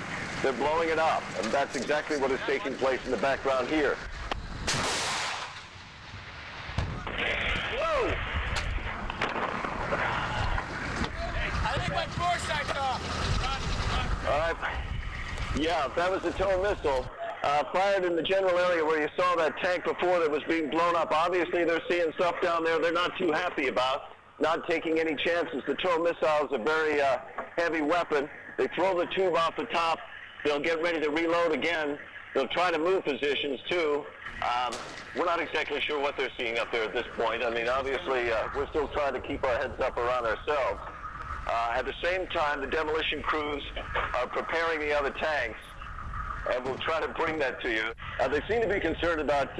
they're blowing it up. And that's exactly what is taking place in the background here. Whoa! I think my floor sight's off. All right. Yeah, that was the TOW missile fired in the general area where you saw that tank before that was being blown up. Obviously, they're seeing stuff down there they're not too happy about, not taking any chances. The TOW missile is a very heavy weapon. They throw the tube off the top. They'll get ready to reload again. They'll try to move positions, too. We're not exactly sure what they're seeing up there at this point. I mean, obviously, we're still trying to keep our heads up around ourselves. At the same time, the demolition crews are preparing the other tanks, and we'll try to bring that to you. They seem to be concerned about,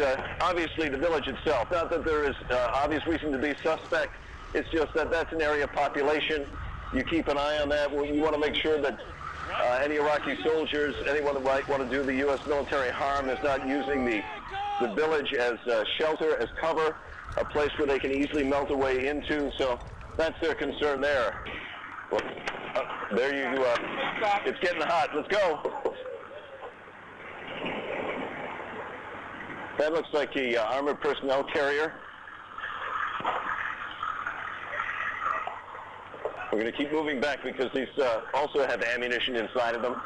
obviously, the village itself. Not that there is obvious reason to be suspect. It's just that that's an area of population. You keep an eye on that. You want to make sure that any Iraqi soldiers, anyone that might want to do the U.S. military harm is not using the village as shelter, as cover, a place where they can easily melt their way into. So that's their concern there. Well, there you go. It's getting hot. Let's go. That looks like the armored personnel carrier. We're going to keep moving back because these also have ammunition inside of them.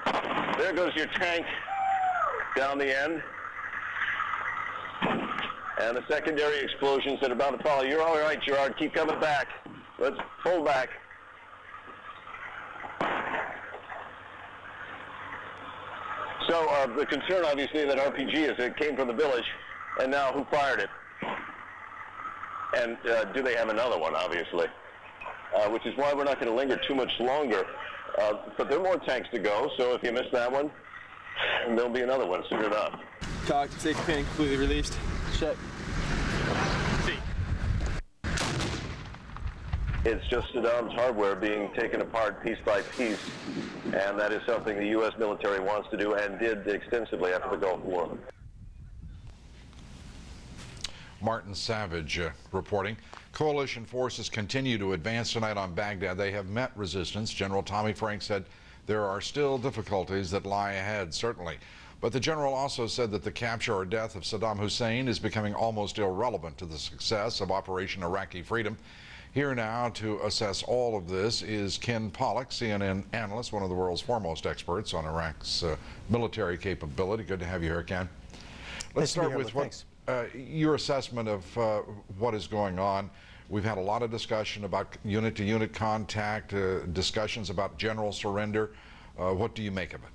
There goes your tank down the end. And the secondary explosions that are about to follow. You're all right, Gerard. Keep coming back. Let's pull back. So the concern, obviously, in that RPG is it came from the village, and now who fired it? And do they have another one, obviously? Which is why we're not going to linger too much longer. But there are more tanks to go, so if you miss that one, there'll be another one soon enough. Talk, take pin, completely released. Check. It's just Saddam's hardware being taken apart piece by piece, and that is something the U.S. military wants to do and did extensively after the Gulf War. Martin Savage reporting. Coalition forces continue to advance tonight on Baghdad. They have met resistance. General Tommy Frank said there are still difficulties that lie ahead, certainly. But the general also said that the capture or death of Saddam Hussein is becoming almost irrelevant to the success of Operation Iraqi Freedom. Here now to assess all of this is Ken Pollack, CNN analyst, one of the world's foremost experts on Iraq's military capability. Good to have you here, Ken. Let's start with your assessment of what is going on. We've had a lot of discussion about unit-to-unit contact, discussions about general surrender. What do you make of it?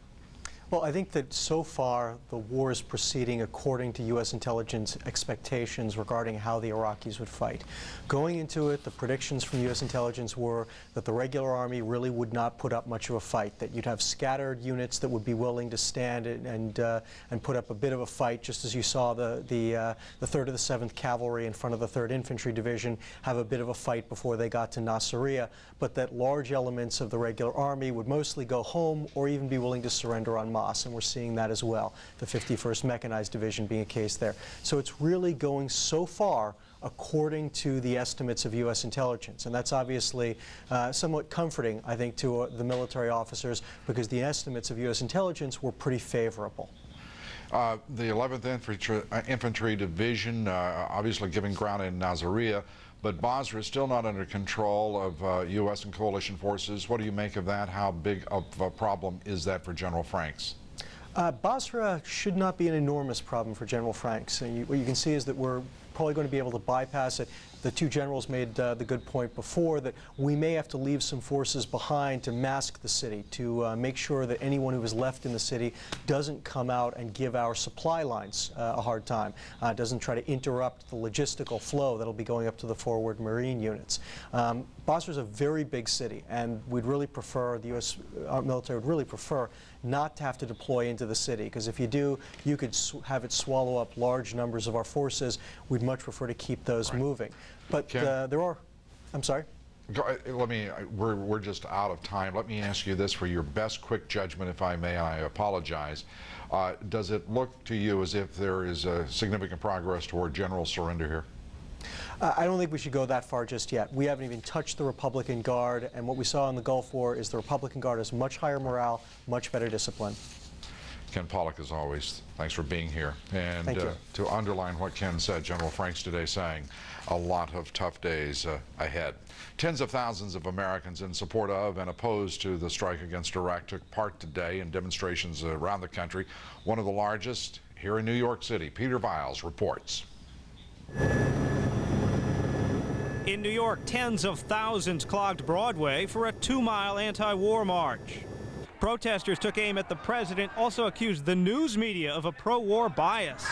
Well, I think that so far the war is proceeding according to U.S. intelligence expectations regarding how the Iraqis would fight. Going into it, the predictions from U.S. intelligence were that the regular army really would not put up much of a fight, that you'd have scattered units that would be willing to stand and put up a bit of a fight, just as you saw the 3rd of the 7th Cavalry in front of the 3rd Infantry Division have a bit of a fight before they got to Nasiriyah, but that large elements of the regular army would mostly go home or even be willing to surrender en masse, and we're seeing that as well, the 51st Mechanized Division being a case there. So it's really going so far according to the estimates of U.S. intelligence, and that's obviously somewhat comforting, I think, to the military officers, because the estimates of U.S. intelligence were pretty favorable. The 11th Infantry Division obviously giving ground in Nasiriyah, but Basra is still not under control of U.S. and coalition forces. What do you make of that? How big of a problem is that for General Franks? Basra should not be an enormous problem for General Franks. What you can see is that we're probably going to be able to bypass it. The two generals made the good point before that we may have to leave some forces behind to mask the city, to make sure that anyone who is left in the city doesn't come out and give our supply lines a hard time, doesn't try to interrupt the logistical flow that'll be going up to the forward Marine units. Basra is a very big city, and we'd really prefer, the U.S. military would really prefer not to have to deploy into the city, because if you do, you could have it swallow up large numbers of our forces. We'd much prefer to keep those moving. But there are, I'm sorry? We're just out of time. Let me ask you this for your best quick judgment, if I may, and I apologize. Does it look to you as if there is a significant progress toward general surrender here? I don't think we should go that far just yet. We haven't even touched the Republican Guard, and what we saw in the Gulf War is the Republican Guard has much higher morale, much better discipline. Ken Pollock, as always, thanks for being here. And to underline what Ken said, General Franks today saying a lot of tough days ahead. Tens of thousands of Americans in support of and opposed to the strike against Iraq took part today in demonstrations around the country. One of the largest here in New York City. Peter Viles reports. In New York, tens of thousands clogged Broadway for a 2-mile anti-war march. Protesters took aim at the president, also accused the news media of a pro-war bias.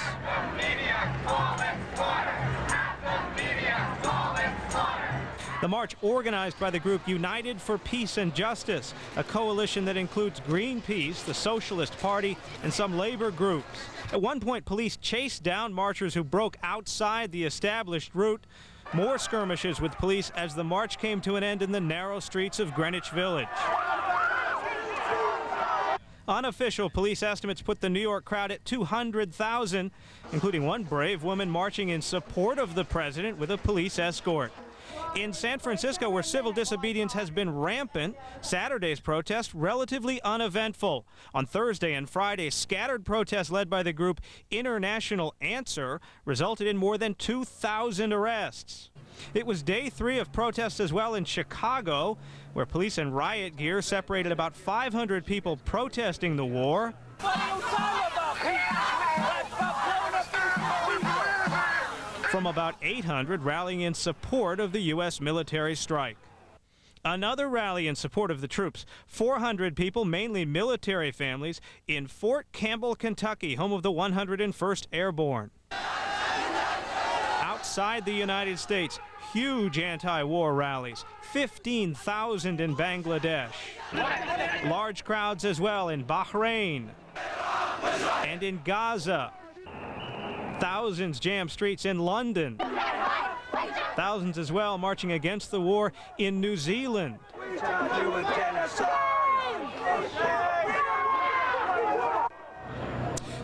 The march, organized by the group United for Peace and Justice, a coalition that includes Greenpeace, the Socialist Party, and some labor groups. At one point, police chased down marchers who broke outside the established route. More skirmishes with police as the march came to an end in the narrow streets of Greenwich Village. Unofficial police estimates put the New York crowd at 200,000, including one brave woman marching in support of the president with a police escort. In San Francisco, where civil disobedience has been rampant, Saturday's protest relatively uneventful. On Thursday and Friday, scattered protests led by the group International Answer resulted in more than 2,000 arrests. It was day 3 of protests as well in Chicago, where police and riot gear separated about 500 people protesting the war from about 800 rallying in support of the U.S. military strike. Another rally in support of the troops, 400 people, mainly military families, in Fort Campbell, Kentucky, home of the 101st Airborne. Outside the United States, huge anti-war rallies, 15,000 in Bangladesh. Large crowds as well in Bahrain and in Gaza. Thousands jammed streets in London. Thousands as well marching against the war in New Zealand.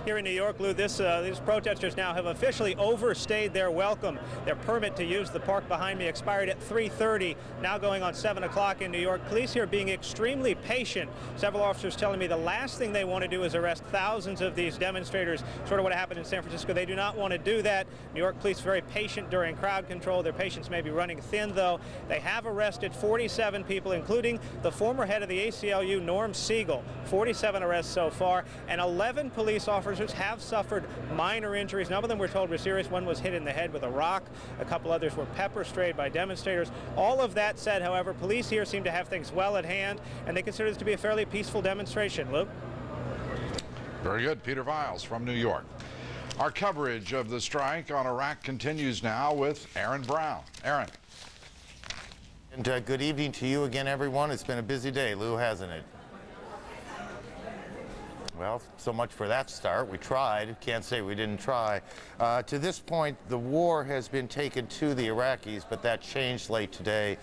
Here in New York, Lou, these protesters now have officially overstayed their welcome. Their permit to use the park behind me expired at 3:30, now going on 7 o'clock in New York. Police here being extremely patient. Several officers telling me the last thing they want to do is arrest thousands of these demonstrators, sort of what happened in San Francisco. They do not want to do that. New York police very patient during crowd control. Their patience may be running thin, though. They have arrested 47 people, including the former head of the ACLU, Norm Siegel. 47 arrests so far, and 11 police officers officers have suffered minor injuries. None of them were told were serious. One was hit in the head with a rock. A couple others were pepper sprayed by demonstrators. All of that said, however, police here seem to have things well at hand, and they consider this to be a fairly peaceful demonstration. Luke? Very good. Peter Viles from New York. Our coverage of the strike on Iraq continues now with Aaron Brown. Aaron. And good evening to you again, everyone. It's been a busy day, Lou, hasn't it? Well, so much for that start. We tried. Can't say we didn't try. To this point, the war has been taken to the Iraqis, but that changed late today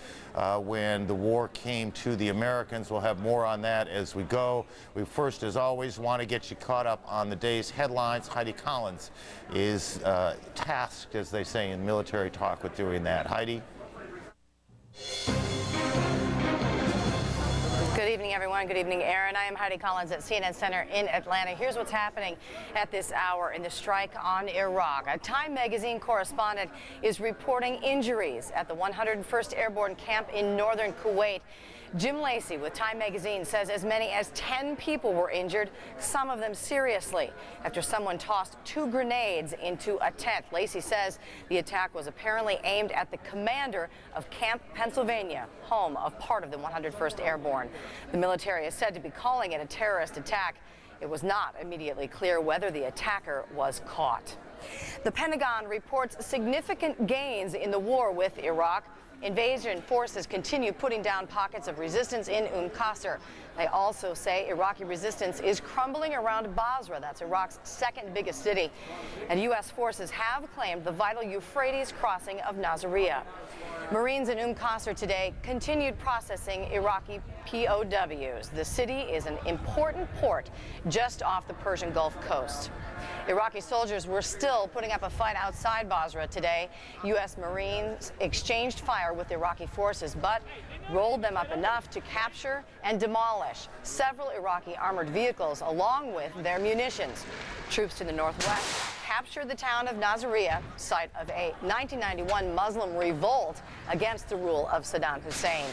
when the war came to the Americans. We'll have more on that as we go. We first, as always, want to get you caught up on the day's headlines. Heidi Collins is tasked, as they say in military talk, with doing that. Heidi? Good evening, everyone. Good evening, Aaron. I am Heidi Collins at CNN Center in Atlanta. Here's what's happening at this hour in the strike on Iraq. A Time magazine correspondent is reporting injuries at the 101st Airborne Camp in northern Kuwait. Jim Lacey with Time magazine says as many as 10 people were injured, some of them seriously, after someone tossed 2 grenades into a tent. Lacey says the attack was apparently aimed at the commander of Camp Pennsylvania, home of part of the 101st Airborne. The military is said to be calling it a terrorist attack. It was not immediately clear whether the attacker was caught. The Pentagon reports significant gains in the war with Iraq. Invasion forces continue putting down pockets of resistance in Qasr. They also say Iraqi resistance is crumbling around Basra. That's Iraq's second biggest city. And U.S. forces have claimed the vital Euphrates crossing of Nasiriyah. Marines in Qasr today continued processing Iraqi POWs. The city is an important port just off the Persian Gulf coast. Iraqi soldiers were still putting up a fight outside Basra today. U.S. Marines exchanged fire with Iraqi forces, but rolled them up enough to capture and demolish several Iraqi armored vehicles along with their munitions. Troops to the northwest captured the town of Nasiriyah, site of a 1991 Muslim revolt against the rule of Saddam Hussein.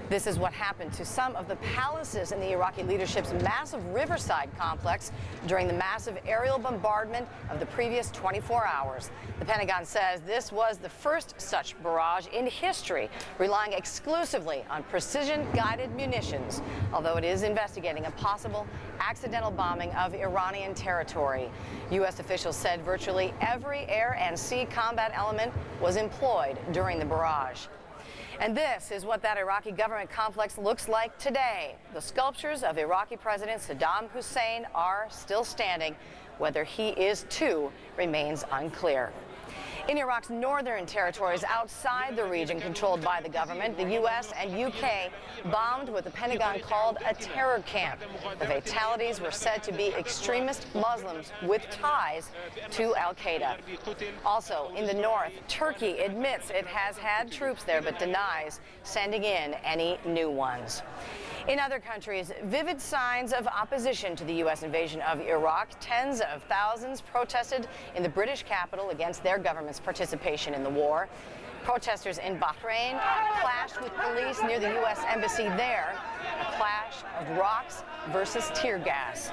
This is what happened to some of the palaces in the Iraqi leadership's massive riverside complex during the massive aerial bombardment of the previous 24 hours. The Pentagon says this was the first such barrage in history, relying exclusively on precision-guided munitions, although it is investigating a possible accidental bombing of Iranian territory. U.S. officials said virtually every air and sea combat element was employed during the barrage. And this is what that Iraqi government complex looks like today. The sculptures of Iraqi President Saddam Hussein are still standing. Whether he is too remains unclear. In Iraq's northern territories outside the region controlled by the government, the U.S. and U.K. bombed what the Pentagon called a terror camp. The fatalities were said to be extremist Muslims with ties to al-Qaeda. Also, in the north, Turkey admits it has had troops there but denies sending in any new ones. In other countries, vivid signs of opposition to the U.S. invasion of Iraq. Tens of thousands protested in the British capital against their government's participation in the war. Protesters in Bahrain clashed with police near the U.S. embassy there, a clash of rocks versus tear gas.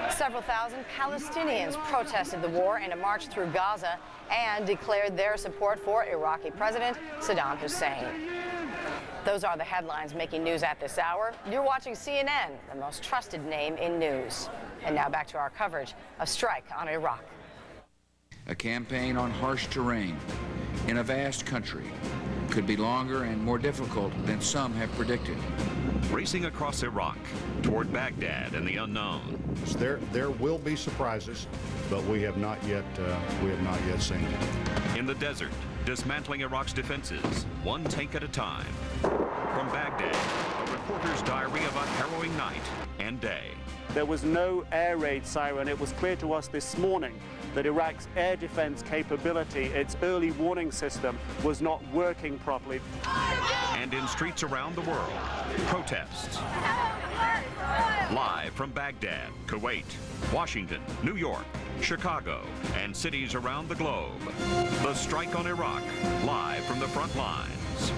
Several thousand Palestinians protested the war in a march through Gaza and declared their support for Iraqi President Saddam Hussein. Those are the headlines making news at this hour. You're watching CNN, the most trusted name in news. And now back to our coverage of strike on Iraq. A campaign on harsh terrain in a vast country could be longer and more difficult than some have predicted. Racing across Iraq toward Baghdad and the unknown. There will be surprises, but we have not yet seen it. In the desert, dismantling Iraq's defenses, one tank at a time. From Baghdad, a reporter's diary of a harrowing night and day. There was no air raid siren. It was clear to us this morning that Iraq's air defense capability, its early warning system, was not working properly. And in streets around the world, protests. Live from Baghdad, Kuwait, Washington, New York, Chicago, and cities around the globe. The strike on Iraq, live from the front lines.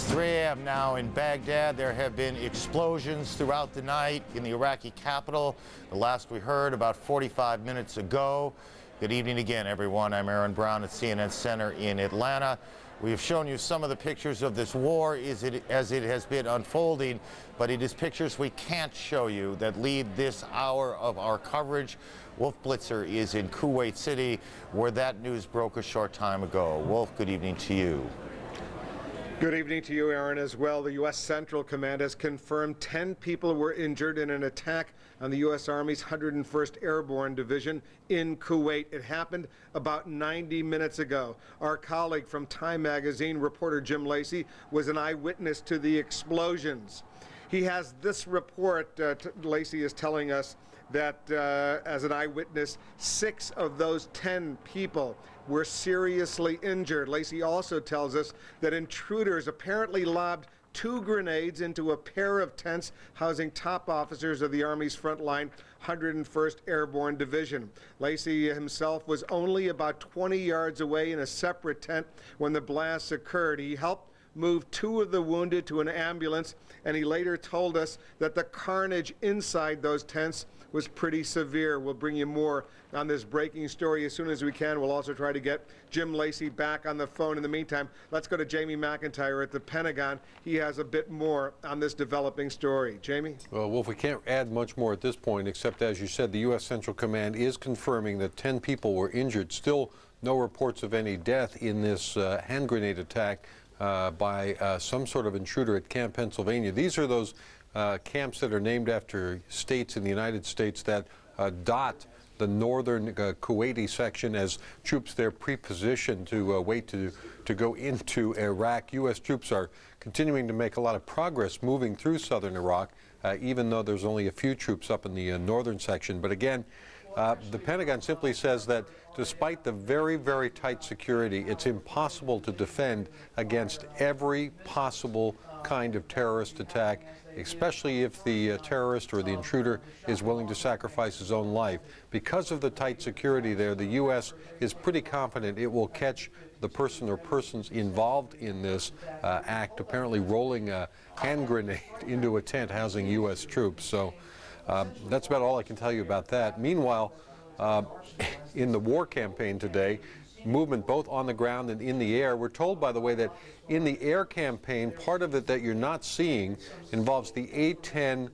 3 a.m. now in Baghdad. There have been explosions throughout the night in the Iraqi capital. The last we heard about 45 minutes ago. Good evening again, everyone. I'm Aaron Brown at CNN Center in Atlanta. We have shown you some of the pictures of this war as it has been unfolding, but it is pictures we can't show you that lead this hour of our coverage. Wolf Blitzer is in Kuwait City, where that news broke a short time ago. Wolf, good evening to you. Good evening to you, Aaron, as well. The U.S. Central Command has confirmed 10 people were injured in an attack on the U.S. Army's 101st Airborne Division in Kuwait. It happened about 90 minutes ago. Our colleague from Time Magazine, reporter Jim Lacey, was an eyewitness to the explosions. He has this report. Lacey is telling us that as an eyewitness, 6 of those 10 people were seriously injured. Lacey also tells us that intruders apparently lobbed 2 grenades into a pair of tents housing top officers of the Army's frontline 101st Airborne Division. Lacey himself was only about 20 yards away in a separate tent when the blasts occurred. He helped move 2 of the wounded to an ambulance, and he later told us that the carnage inside those tents was pretty severe. We'll bring you more on this breaking story as soon as we can. We'll also try to get Jim Lacey back on the phone. In the meantime, let's go to Jamie McIntyre at the Pentagon. He has a bit more on this developing story. Jamie? Well, Wolf, we can't add much more at this point, except, as you said, the U.S. Central Command is confirming that 10 people were injured. Still no reports of any death in this hand grenade attack by some sort of intruder at Camp Pennsylvania. These are those camps that are named after states in the United States that dot the northern Kuwaiti section as troops there pre-positioned to wait to go into Iraq. U.S. troops are continuing to make a lot of progress moving through southern Iraq, even though there's only a few troops up in the northern section. But again, the Pentagon simply says that despite the very, very tight security, it's impossible to defend against every possible kind of terrorist attack, especially if the terrorist or the intruder is willing to sacrifice his own life. Because of the tight security there, the U.S. is pretty confident it will catch the person or persons involved in this act, apparently rolling a hand grenade into a tent housing U.S. troops. So that's about all I can tell you about that. Meanwhile, in the war campaign today, movement both on the ground and in the air. We're told, by the way, that in the air campaign, part of it that you're not seeing involves the A-10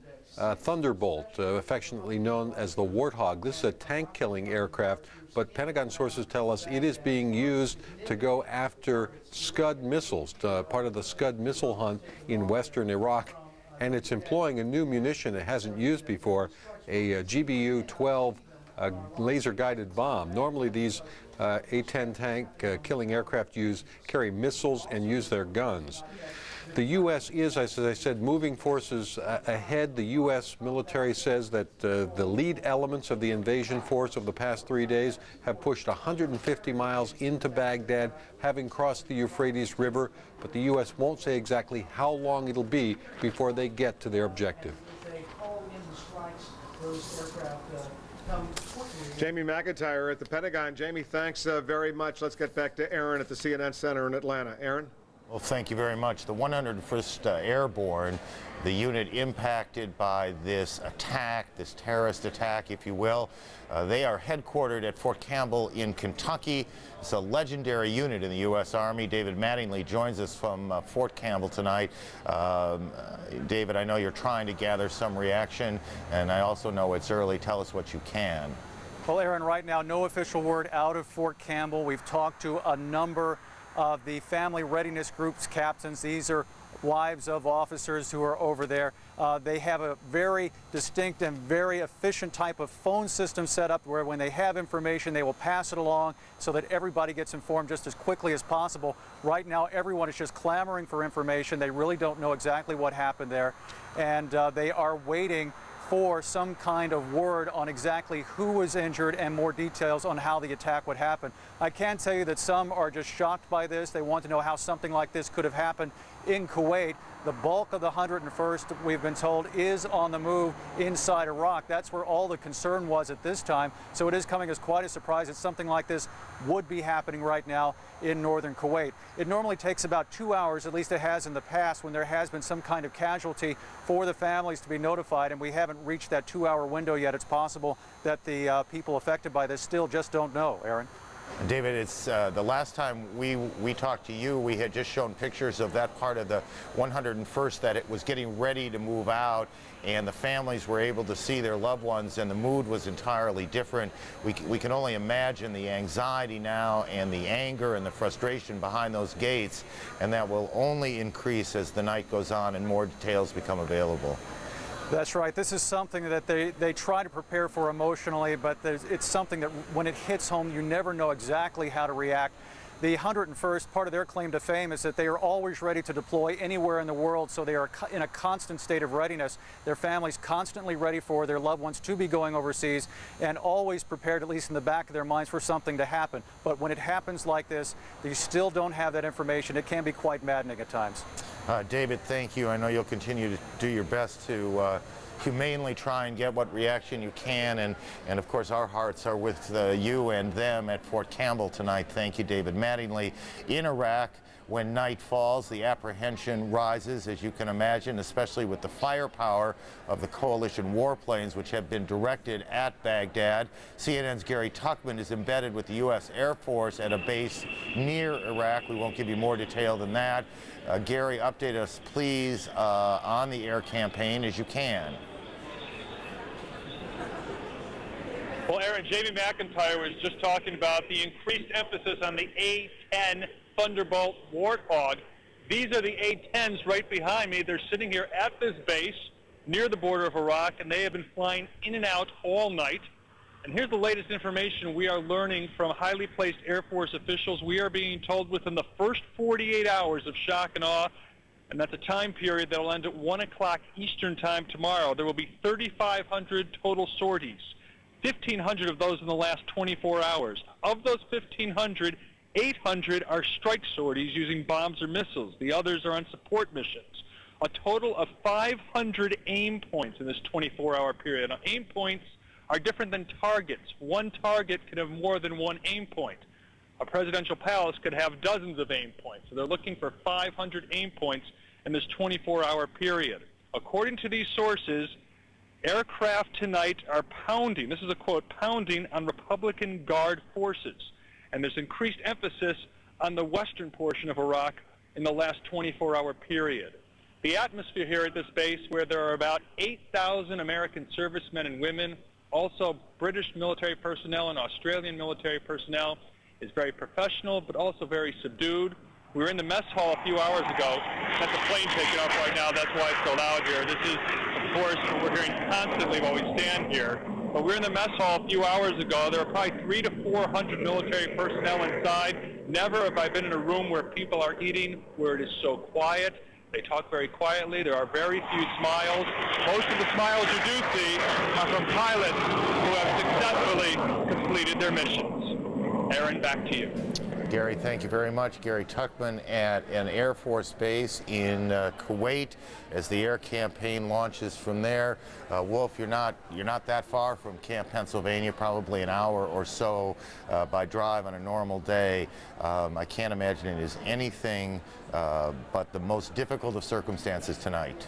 Thunderbolt, affectionately known as the Warthog. This is a tank-killing aircraft, but Pentagon sources tell us it is being used to go after Scud missiles, part of the Scud missile hunt in western Iraq. And it's employing a new munition it hasn't used before, a GBU-12 laser-guided bomb. Normally these A-10 tank-killing aircraft carry missiles and use their guns. The U.S. is, as I said, moving forces ahead. The U.S. military says that the lead elements of the invasion force of the past 3 days have pushed 150 miles into Baghdad, having crossed the Euphrates River, but the U.S. won't say exactly how long it'll be before they get to their objective. Jamie McIntyre at the Pentagon. Jamie, thanks very much. Let's get back to Aaron at the CNN Center in Atlanta. Aaron? Well, thank you very much. The 101st Airborne, the unit impacted by this attack, this terrorist attack, if you will, they are headquartered at Fort Campbell in Kentucky. It's a legendary unit in the U.S. Army. David Mattingly joins us from Fort Campbell tonight. David, I know you're trying to gather some reaction, and I also know it's early. Tell us what you can. Well, Aaron, right now, no official word out of Fort Campbell. We've talked to a number of the family readiness group's captains. These are wives of officers who are over there. They have a very distinct and very efficient type of phone system set up where when they have information, they will pass it along so that everybody gets informed just as quickly as possible. Right now, everyone is just clamoring for information. They really don't know exactly what happened there, and they are waiting for some kind of word on exactly who was injured and more details on how the attack would happen. I can tell you that some are just shocked by this. They want to know how something like this could have happened in Kuwait. The bulk of the 101st, we've been told, is on the move inside Iraq. That's where all the concern was at this time. So it is coming as quite a surprise that something like this would be happening right now in northern Kuwait. It normally takes about 2 hours, at least it has in the past, when there has been some kind of casualty for the families to be notified, and we haven't reached that 2-hour window yet. It's possible that the people affected by this still just don't know, Aaron. David, it's the last time we talked to you, we had just shown pictures of that part of the 101st that it was getting ready to move out, and the families were able to see their loved ones, and the mood was entirely different. We can only imagine the anxiety now and the anger and the frustration behind those gates, and that will only increase as the night goes on and more details become available. That's right. This is something that they try to prepare for emotionally, but it's something that when it hits home, you never know exactly how to react. The 101st, part of their claim to fame is that they are always ready to deploy anywhere in the world, so they are in a constant state of readiness. Their families constantly ready for their loved ones to be going overseas and always prepared, at least in the back of their minds, for something to happen. But when it happens like this, you still don't have that information. It can be quite maddening at times. David, thank you. I know you'll continue to do your best to humanely try and get what reaction you can, and of course our hearts are with you and them at Fort Campbell tonight. Thank you, David. Mattingly, in Iraq, when night falls, the apprehension rises, as you can imagine, especially with the firepower of the coalition warplanes, which have been directed at Baghdad. CNN's Gary Tuchman is embedded with the U.S. Air Force at a base near Iraq. We won't give you more detail than that. Gary, update us, please, on the air campaign as you can. Well, Aaron, Jamie McIntyre was just talking about the increased emphasis on the A-10 Thunderbolt Warthog. These are the A-10s right behind me. They're sitting here at this base near the border of Iraq, and they have been flying in and out all night. And here's the latest information we are learning from highly placed Air Force officials. We are being told within the first 48 hours of shock and awe, and that's a time period that will end at 1 o'clock Eastern time tomorrow, there will be 3,500 total sorties. 1,500 of those in the last 24 hours. Of those 1,500, 800 are strike sorties using bombs or missiles. The others are on support missions. A total of 500 aim points in this 24-hour period. Now, aim points are different than targets. One target can have more than one aim point. A presidential palace could have dozens of aim points. So they're looking for 500 aim points in this 24-hour period. According to these sources, aircraft tonight are pounding, this is a quote, pounding on Republican Guard forces. And there's increased emphasis on the western portion of Iraq in the last 24-hour period. The atmosphere here at this base, where there are about 8,000 American servicemen and women, also British military personnel and Australian military personnel, is very professional but also very subdued. We were in the mess hall a few hours ago. That's a plane taking off right now. That's why it's so loud here. This is, of course, what we're hearing constantly while we stand here. But we were in the mess hall a few hours ago. There are probably 300 to 400 military personnel inside. Never have I been in a room where people are eating, where it is so quiet. They talk very quietly. There are very few smiles. Most of the smiles you do see are from pilots who have successfully completed their missions. Aaron, back to you. Gary, thank you very much. Gary Tuchman at an Air Force base in Kuwait as the air campaign launches from there. Wolf, you're not that far from Camp Pennsylvania, probably an hour or so by drive on a normal day. I can't imagine it is anything but the most difficult of circumstances tonight.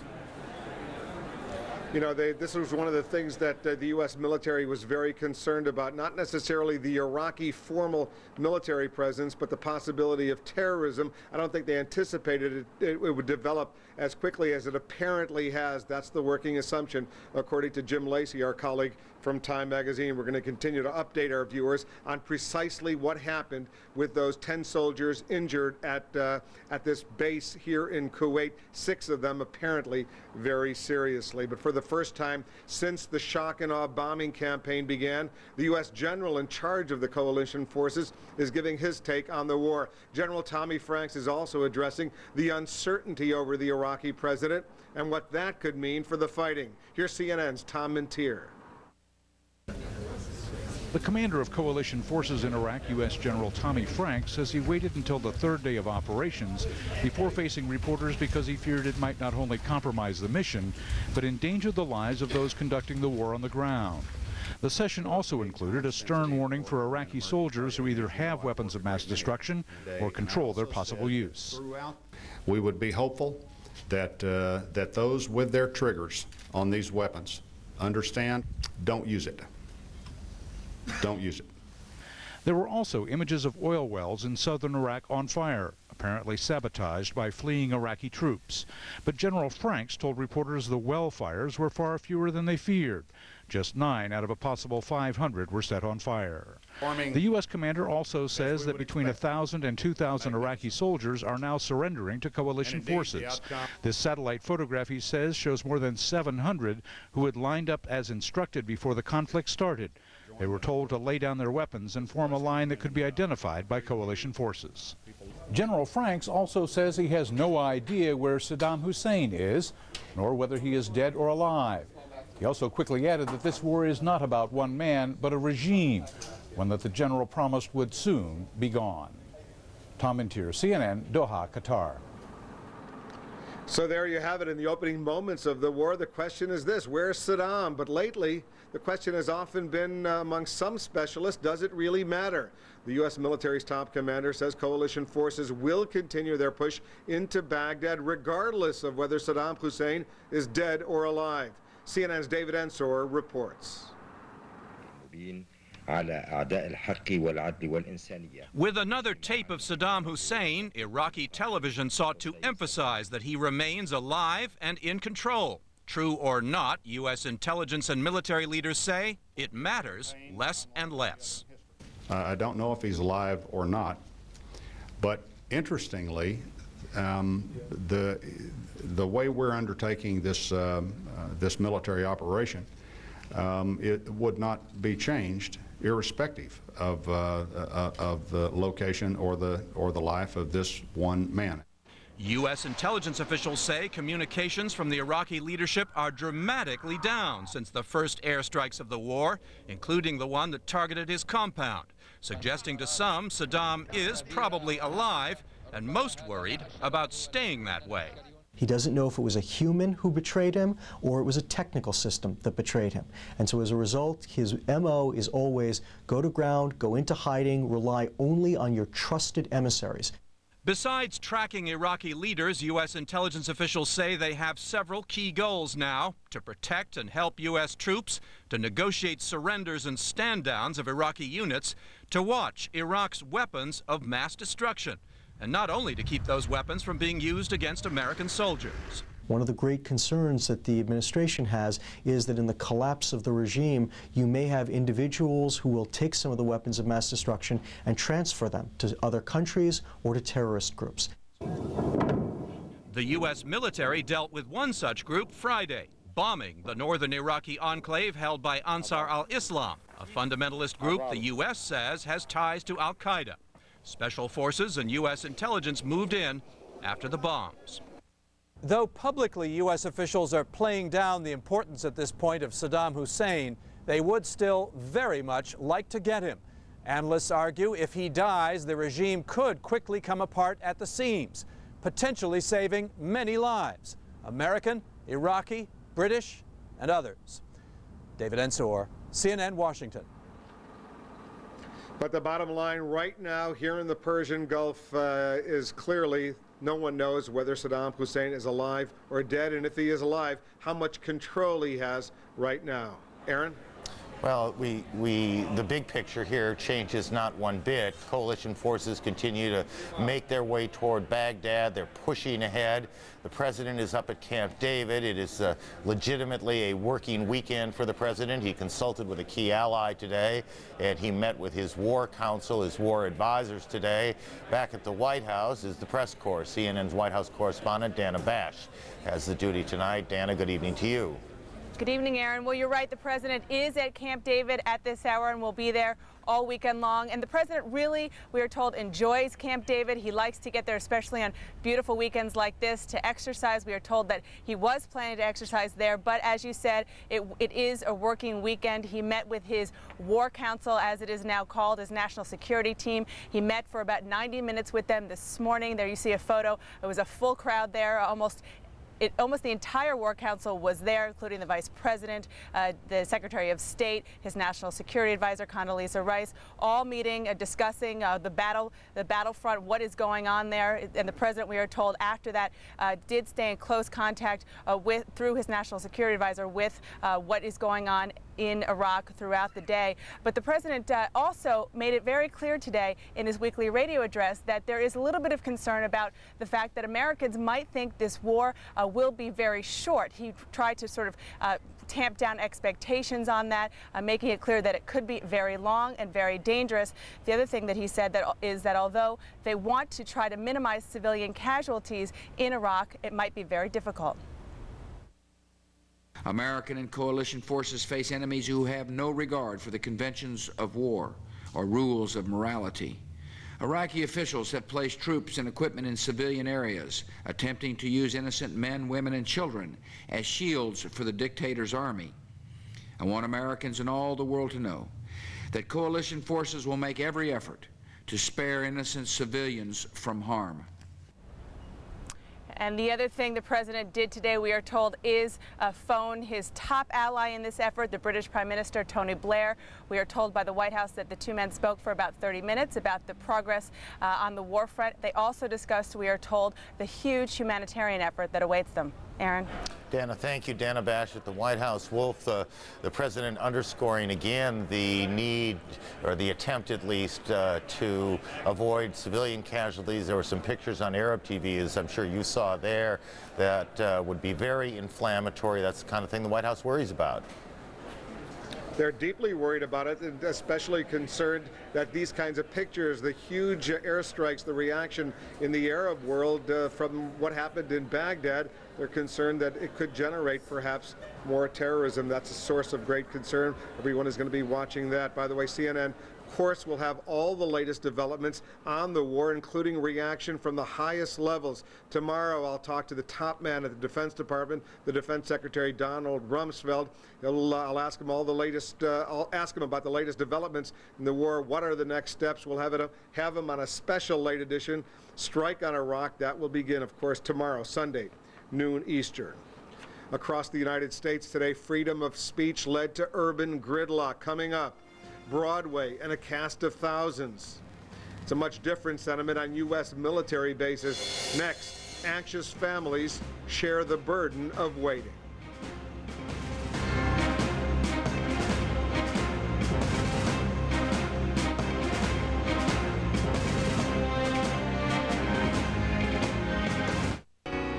You know, this was one of the things that the U.S. military was very concerned about, not necessarily the Iraqi formal military presence, but the possibility of terrorism. I don't think they anticipated it would develop as quickly as it apparently has. That's the working assumption, according to Jim Lacey, our colleague from Time Magazine. We're going to continue to update our viewers on precisely what happened with those 10 soldiers injured at this base here in Kuwait, 6 of them apparently very seriously. But for the first time since the shock and awe bombing campaign began, the U.S. general in charge of the coalition forces is giving his take on the war. General Tommy Franks is also addressing the uncertainty over the Iraqi president and what that could mean for the fighting. Here's CNN's Tom Mintier. The commander of coalition forces in Iraq, U.S. General Tommy Franks, says he waited until the third day of operations before facing reporters because he feared it might not only compromise the mission, but endanger the lives of those conducting the war on the ground. The session also included a stern warning for Iraqi soldiers who either have weapons of mass destruction or control their possible use. We would be hopeful that, that those with their triggers on these weapons understand, don't use it. Don't use it. There were also images of oil wells in southern Iraq on fire, apparently sabotaged by fleeing Iraqi troops. But General Franks told reporters the well fires were far fewer than they feared. Just 9 out of a possible 500 were set on fire. The U.S. commander also says that between 1,000 and 2,000 Iraqi soldiers are now surrendering to coalition forces. This satellite photograph, he says, shows more than 700 who had lined up as instructed before the conflict started. They were told to lay down their weapons and form a line that could be identified by coalition forces. General Franks also says he has no idea where Saddam Hussein is, nor whether he is dead or alive. He also quickly added that this war is not about one man, but a regime, one that the general promised would soon be gone. Tom Intier, CNN, Doha, Qatar. So there you have it. In the opening moments of the war, the question is this: where's Saddam? But lately, the question has often been among some specialists, does it really matter? The U.S. military's top commander says coalition forces will continue their push into Baghdad regardless of whether Saddam Hussein is dead or alive. CNN's David Ensor reports. With another tape of Saddam Hussein, Iraqi television sought to emphasize that he remains alive and in control. True or not, U.S. intelligence and military leaders say it matters less and less. I don't know if he's alive or not, but interestingly, the way we're undertaking this this military operation, it would not be changed irrespective of the location or the life of this one man. U.S. intelligence officials say communications from the Iraqi leadership are dramatically down since the first airstrikes of the war, including the one that targeted his compound, suggesting to some Saddam is probably alive and most worried about staying that way. He doesn't know if it was a human who betrayed him or it was a technical system that betrayed him. And so as a result, his MO is always go to ground, go into hiding, rely only on your trusted emissaries. Besides tracking Iraqi leaders, U.S. intelligence officials say they have several key goals now: to protect and help U.S. troops, to negotiate surrenders and stand-downs of Iraqi units, to watch Iraq's weapons of mass destruction, and not only to keep those weapons from being used against American soldiers. One of the great concerns that the administration has is that in the collapse of the regime, you may have individuals who will take some of the weapons of mass destruction and transfer them to other countries or to terrorist groups. The U.S. military dealt with one such group Friday, bombing the northern Iraqi enclave held by Ansar al-Islam, a fundamentalist group the U.S. says has ties to al-Qaeda. Special forces and U.S. intelligence moved in after the bombs. Though publicly U.S. officials are playing down the importance at this point of Saddam Hussein, they would still very much like to get him. Analysts argue if he dies, the regime could quickly come apart at the seams, potentially saving many lives: American, Iraqi, British, and others. David Ensor, CNN, Washington. But the bottom line right now here in the Persian Gulf is clearly no one knows whether Saddam Hussein is alive or dead, and if he is alive, how much control he has right now. Aaron? Well, the big picture here changes not one bit. Coalition forces continue to make their way toward Baghdad. They're pushing ahead. The president is up at Camp David. It is legitimately a working weekend for the president. He consulted with a key ally today, and he met with his war council, his war advisors today. Back at the White House is the press corps. CNN's White House correspondent Dana Bash has the duty tonight. Dana, good evening to you. Good evening, Aaron. Well, you're right. The president is at Camp David at this hour and will be there all weekend long. And the president really, we are told, enjoys Camp David. He likes to get there, especially on beautiful weekends like this, to exercise. We are told that he was planning to exercise there, but as you said, it is a working weekend. He met with his War Council, as it is now called, his national security team. He met for about 90 minutes with them this morning. There you see a photo. It was a full crowd there, almost the entire War Council was there, including the Vice President, the Secretary of State, his National Security Advisor, Condoleezza Rice, all meeting, discussing the battlefront, what is going on there. And the President, we are told, after that, did stay in close contact through his National Security Advisor with what is going on in Iraq throughout the day. But the president also made it very clear today in his weekly radio address that there is a little bit of concern about the fact that Americans might think this war will be very short. He tried to sort of tamp down expectations on that, making it clear that it could be very long and very dangerous. The other thing that he said is that although they want to try to minimize civilian casualties in Iraq, it might be very difficult. American and coalition forces face enemies who have no regard for the conventions of war or rules of morality. Iraqi officials have placed troops and equipment in civilian areas, attempting to use innocent men, women, and children as shields for the dictator's army. I want Americans and all the world to know that coalition forces will make every effort to spare innocent civilians from harm. And the other thing the president did today, we are told, is phone his top ally in this effort, the British Prime Minister, Tony Blair. We are told by the White House that the two men spoke for about 30 minutes about the progress on the war front. They also discussed, we are told, the huge humanitarian effort that awaits them. Aaron. Dana, thank you. Dana Bash at the White House. Wolf, the president underscoring again the need, or the attempt at least, to avoid civilian casualties. There were some pictures on Arab TV, as I'm sure you saw there, that would be very inflammatory. That's the kind of thing the White House worries about. They're deeply worried about it, and especially concerned that these kinds of pictures, the huge airstrikes, the reaction in the Arab world from what happened in Baghdad, they're concerned that it could generate perhaps more terrorism. That's a source of great concern. Everyone is going to be watching that. By the way, CNN, of course, will have all the latest developments on the war, including reaction from the highest levels. Tomorrow, I'll talk to the top man at the Defense Department, the Defense Secretary Donald Rumsfeld. I'll ask him all the latest. I'll ask him about the latest developments in the war. What are the next steps? We'll have him on a special late edition, Strike on Iraq. That will begin, of course, tomorrow, Sunday, noon Eastern. Across the United States today, freedom of speech led to urban gridlock. Coming up, Broadway and a cast of thousands. It's a much different sentiment on U.S. military bases. Next, anxious families share the burden of waiting.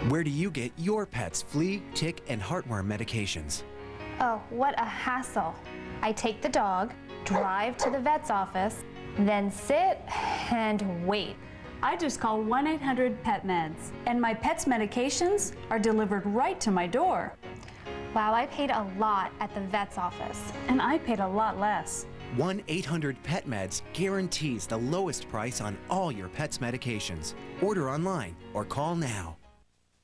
Where do you get your pet's flea, tick, and heartworm medications? Oh, what a hassle. I take the dog, drive to the vet's office, then sit and wait. I just call 1-800-PET-MEDS, and my pet's medications are delivered right to my door. Wow, I paid a lot at the vet's office. And I paid a lot less. 1-800-PET-MEDS guarantees the lowest price on all your pet's medications. Order online or call now.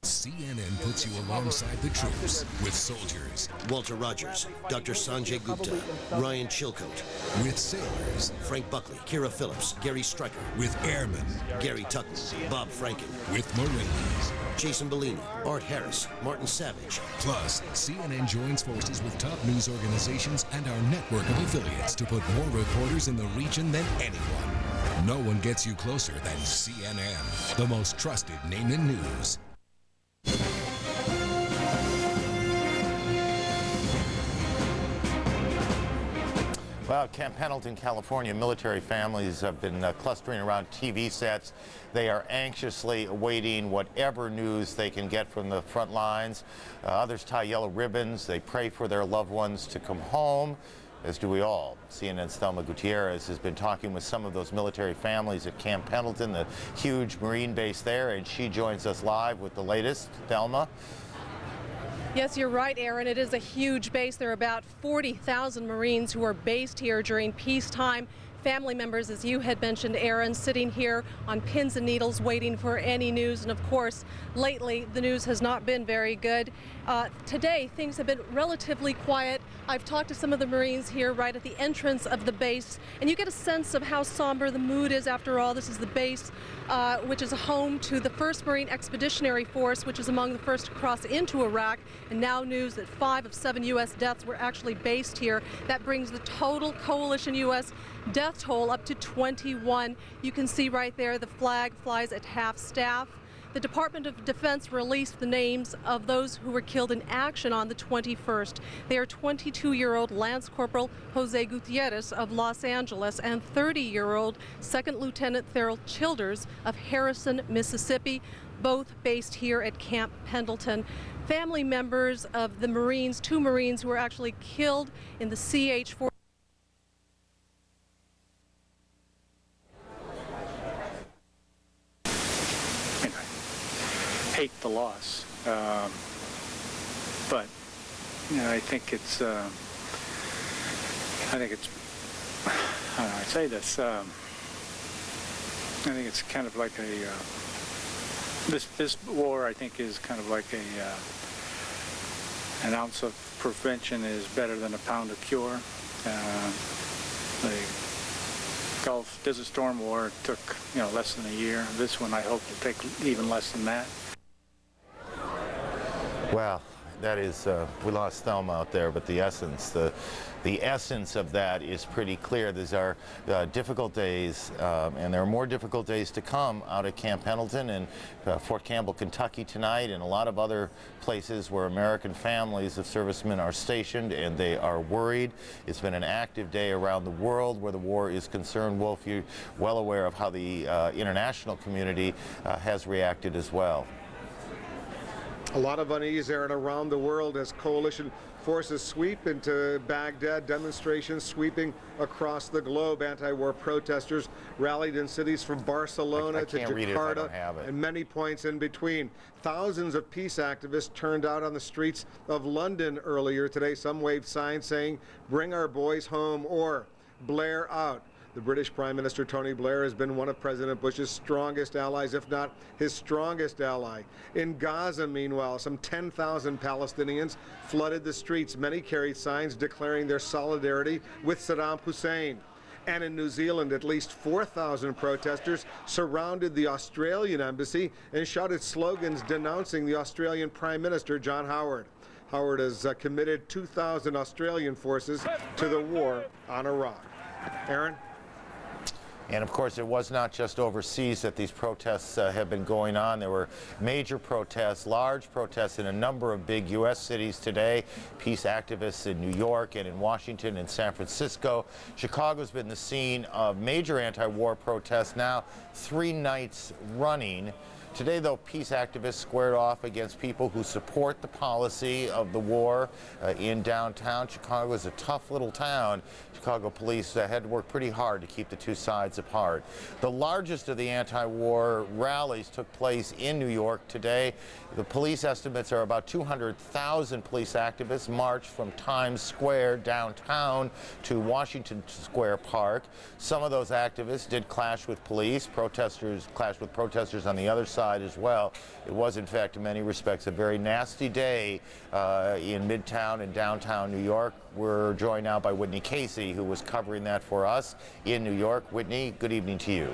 CNN puts you alongside the troops with soldiers. Walter Rogers, Dr. Sanjay Gupta, Ryan Chilcote. With sailors. Frank Buckley, Kira Phillips, Gary Stryker. With airmen. Gary Tuckman, Bob Franken. With Marines. Jason Bellini, Art Harris, Martin Savage. Plus, CNN joins forces with top news organizations and our network of affiliates to put more reporters in the region than anyone. No one gets you closer than CNN, the most trusted name in news. Well, Camp Pendleton, California, military families have been clustering around TV sets. They are anxiously awaiting whatever news they can get from the front lines. Others tie yellow ribbons. They pray for their loved ones to come home, as do we all. CNN's Thelma Gutierrez has been talking with some of those military families at Camp Pendleton, the huge Marine base there, and she joins us live with the latest. Thelma? Yes, you're right, Aaron. It is a huge base. There are about 40,000 Marines who are based here during peacetime. Family members, as you had mentioned, Aaron, sitting here on pins and needles waiting for any news. And of course, lately, the news has not been very good. Today, things have been relatively quiet. I've talked to some of the Marines here right at the entrance of the base, and you get a sense of how somber the mood is. After all, this is the base, which is home to the 1st Marine Expeditionary Force, which is among the first to cross into Iraq. And now news that 5 of 7 U.S. deaths were actually based here. That brings the total coalition U.S. death toll up to 21. You can see right there the flag flies at half staff. The Department of Defense released the names of those who were killed in action on the 21st. They are 22-year-old Lance Corporal Jose Gutierrez of Los Angeles and 30-year-old 2nd Lieutenant Theral Childers of Harrison, Mississippi, both based here at Camp Pendleton. Family members of the Marines, 2 Marines who were actually killed in the CH-4. Hate the loss, but you know, I think it's how do I say this? I think it's kind of like a this war. I think is kind of like an ounce of prevention is better than a pound of cure. The Gulf Desert Storm War took less than a year. This one I hope will take even less than that. Well, that is, we lost Thelma out there, but the essence of that is pretty clear. These are difficult days, and there are more difficult days to come out at Camp Pendleton and Fort Campbell, Kentucky tonight, and a lot of other places where American families of servicemen are stationed and they are worried. It's been an active day around the world where the war is concerned. Wolf, you're well aware of how the international community has reacted as well. A lot of unease, Aaron, around the world as coalition forces sweep into Baghdad, demonstrations sweeping across the globe. Anti-war protesters rallied in cities from Barcelona to Jakarta and many points in between. Thousands of peace activists turned out on the streets of London earlier today. Some waved signs saying, "Bring our boys home" or "Blair out." The British Prime Minister Tony Blair has been one of President Bush's strongest allies, if not his strongest ally. In Gaza, meanwhile, some 10,000 Palestinians flooded the streets. Many carried signs declaring their solidarity with Saddam Hussein. And in New Zealand, at least 4,000 protesters surrounded the Australian embassy and shouted slogans denouncing the Australian Prime Minister, John Howard. Howard has committed 2,000 Australian forces to the war on Iraq. Aaron? And of course, it was not just overseas that these protests have been going on. There were major protests, large protests in a number of big U.S. cities today. Peace activists in New York and in Washington and San Francisco. Chicago's been the scene of major anti-war protests now 3 nights running. Today, though, peace activists squared off against people who support the policy of the war in downtown. Chicago is a tough little town. Chicago police had to work pretty hard to keep the 2 sides apart. The largest of the anti-war rallies took place in New York today. The police estimates are about 200,000 police activists marched from Times Square downtown to Washington Square Park. Some of those activists did clash with police. Protesters clashed with protesters on the other side as well. It was, in fact, in many respects, a very nasty day in Midtown and downtown New York. We're joined now by Whitney Casey, who was covering that for us in New York. Whitney, good evening to you.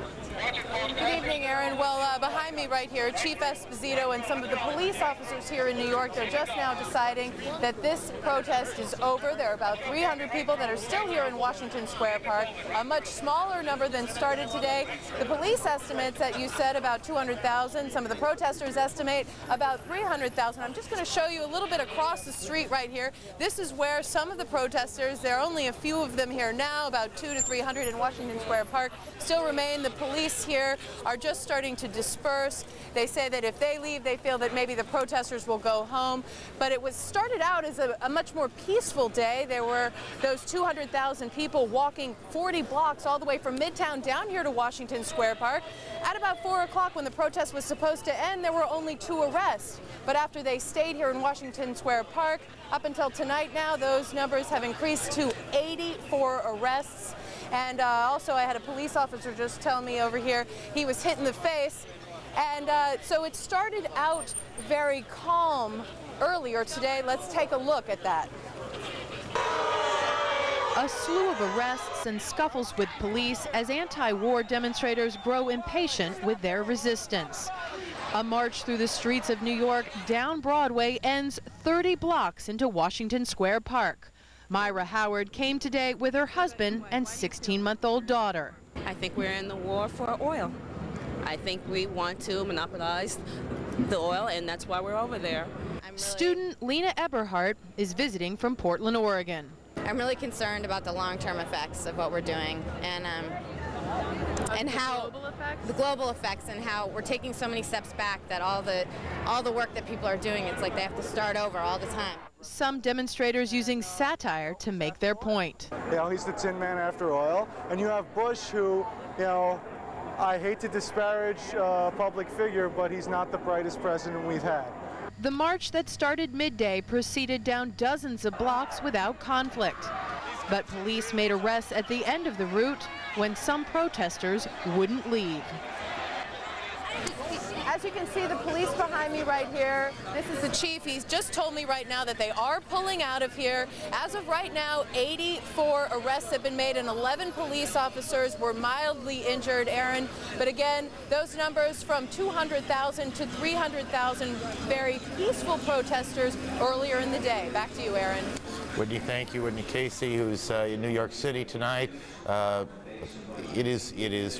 Good evening, Aaron. Well, behind me right here, Chief Esposito and some of the police officers here in New York, they're just now deciding that this protest is over. There are about 300 people that are still here in Washington Square Park, a much smaller number than started today. The police estimates that you said about 200,000. Some of the protesters estimate about 300,000. I'm just going to show you a little bit across the street right here. This is where some of the protesters, there are only a few of them here now, about 200 to 300 in Washington Square Park, still remain. The police here are just starting to disperse. disperse. They say that if they leave, they feel that maybe the protesters will go home. But it was started out as a much more peaceful day. There were those 200,000 people walking 40 blocks all the way from Midtown down here to Washington Square Park. At about 4 o'clock, when the protest was supposed to end, there were only 2 arrests. But after they stayed here in Washington Square Park, up until tonight now, those numbers have increased to 84 arrests. And also, I had a police officer just tell me over here he was hit in the face. And so it started out very calm earlier today. Let's take a look at that. A slew of arrests and scuffles with police as anti-war demonstrators grow impatient with their resistance. A march through the streets of New York down Broadway ends 30 blocks into Washington Square Park. Myra Howard came today with her husband and 16-month-old daughter. I think we're in the war for oil. I think we want to monopolize the oil, and that's why we're over there. Student Lena Eberhardt is visiting from Portland, Oregon. I'm really concerned about the long-term effects of what we're doing, and how the global effects, and how we're taking so many steps back that all the work that people are doing, it's like they have to start over all the time. Some demonstrators using satire to make their point. You know, he's the tin man after oil, and you have Bush, who, you know, I hate to disparage a public figure, but he's not the brightest president we've had. The march that started midday proceeded down dozens of blocks without conflict. But police made arrests at the end of the route when some protesters wouldn't leave. As you can see, the police behind me right here, this is the chief. He's just told me right now that they are pulling out of here. As of right now, 84 arrests have been made and 11 police officers were mildly injured, Aaron. But again, those numbers from 200,000 to 300,000 very peaceful protesters earlier in the day. Back to you, Aaron. Whitney, thank you. Whitney Casey, who's in New York City tonight.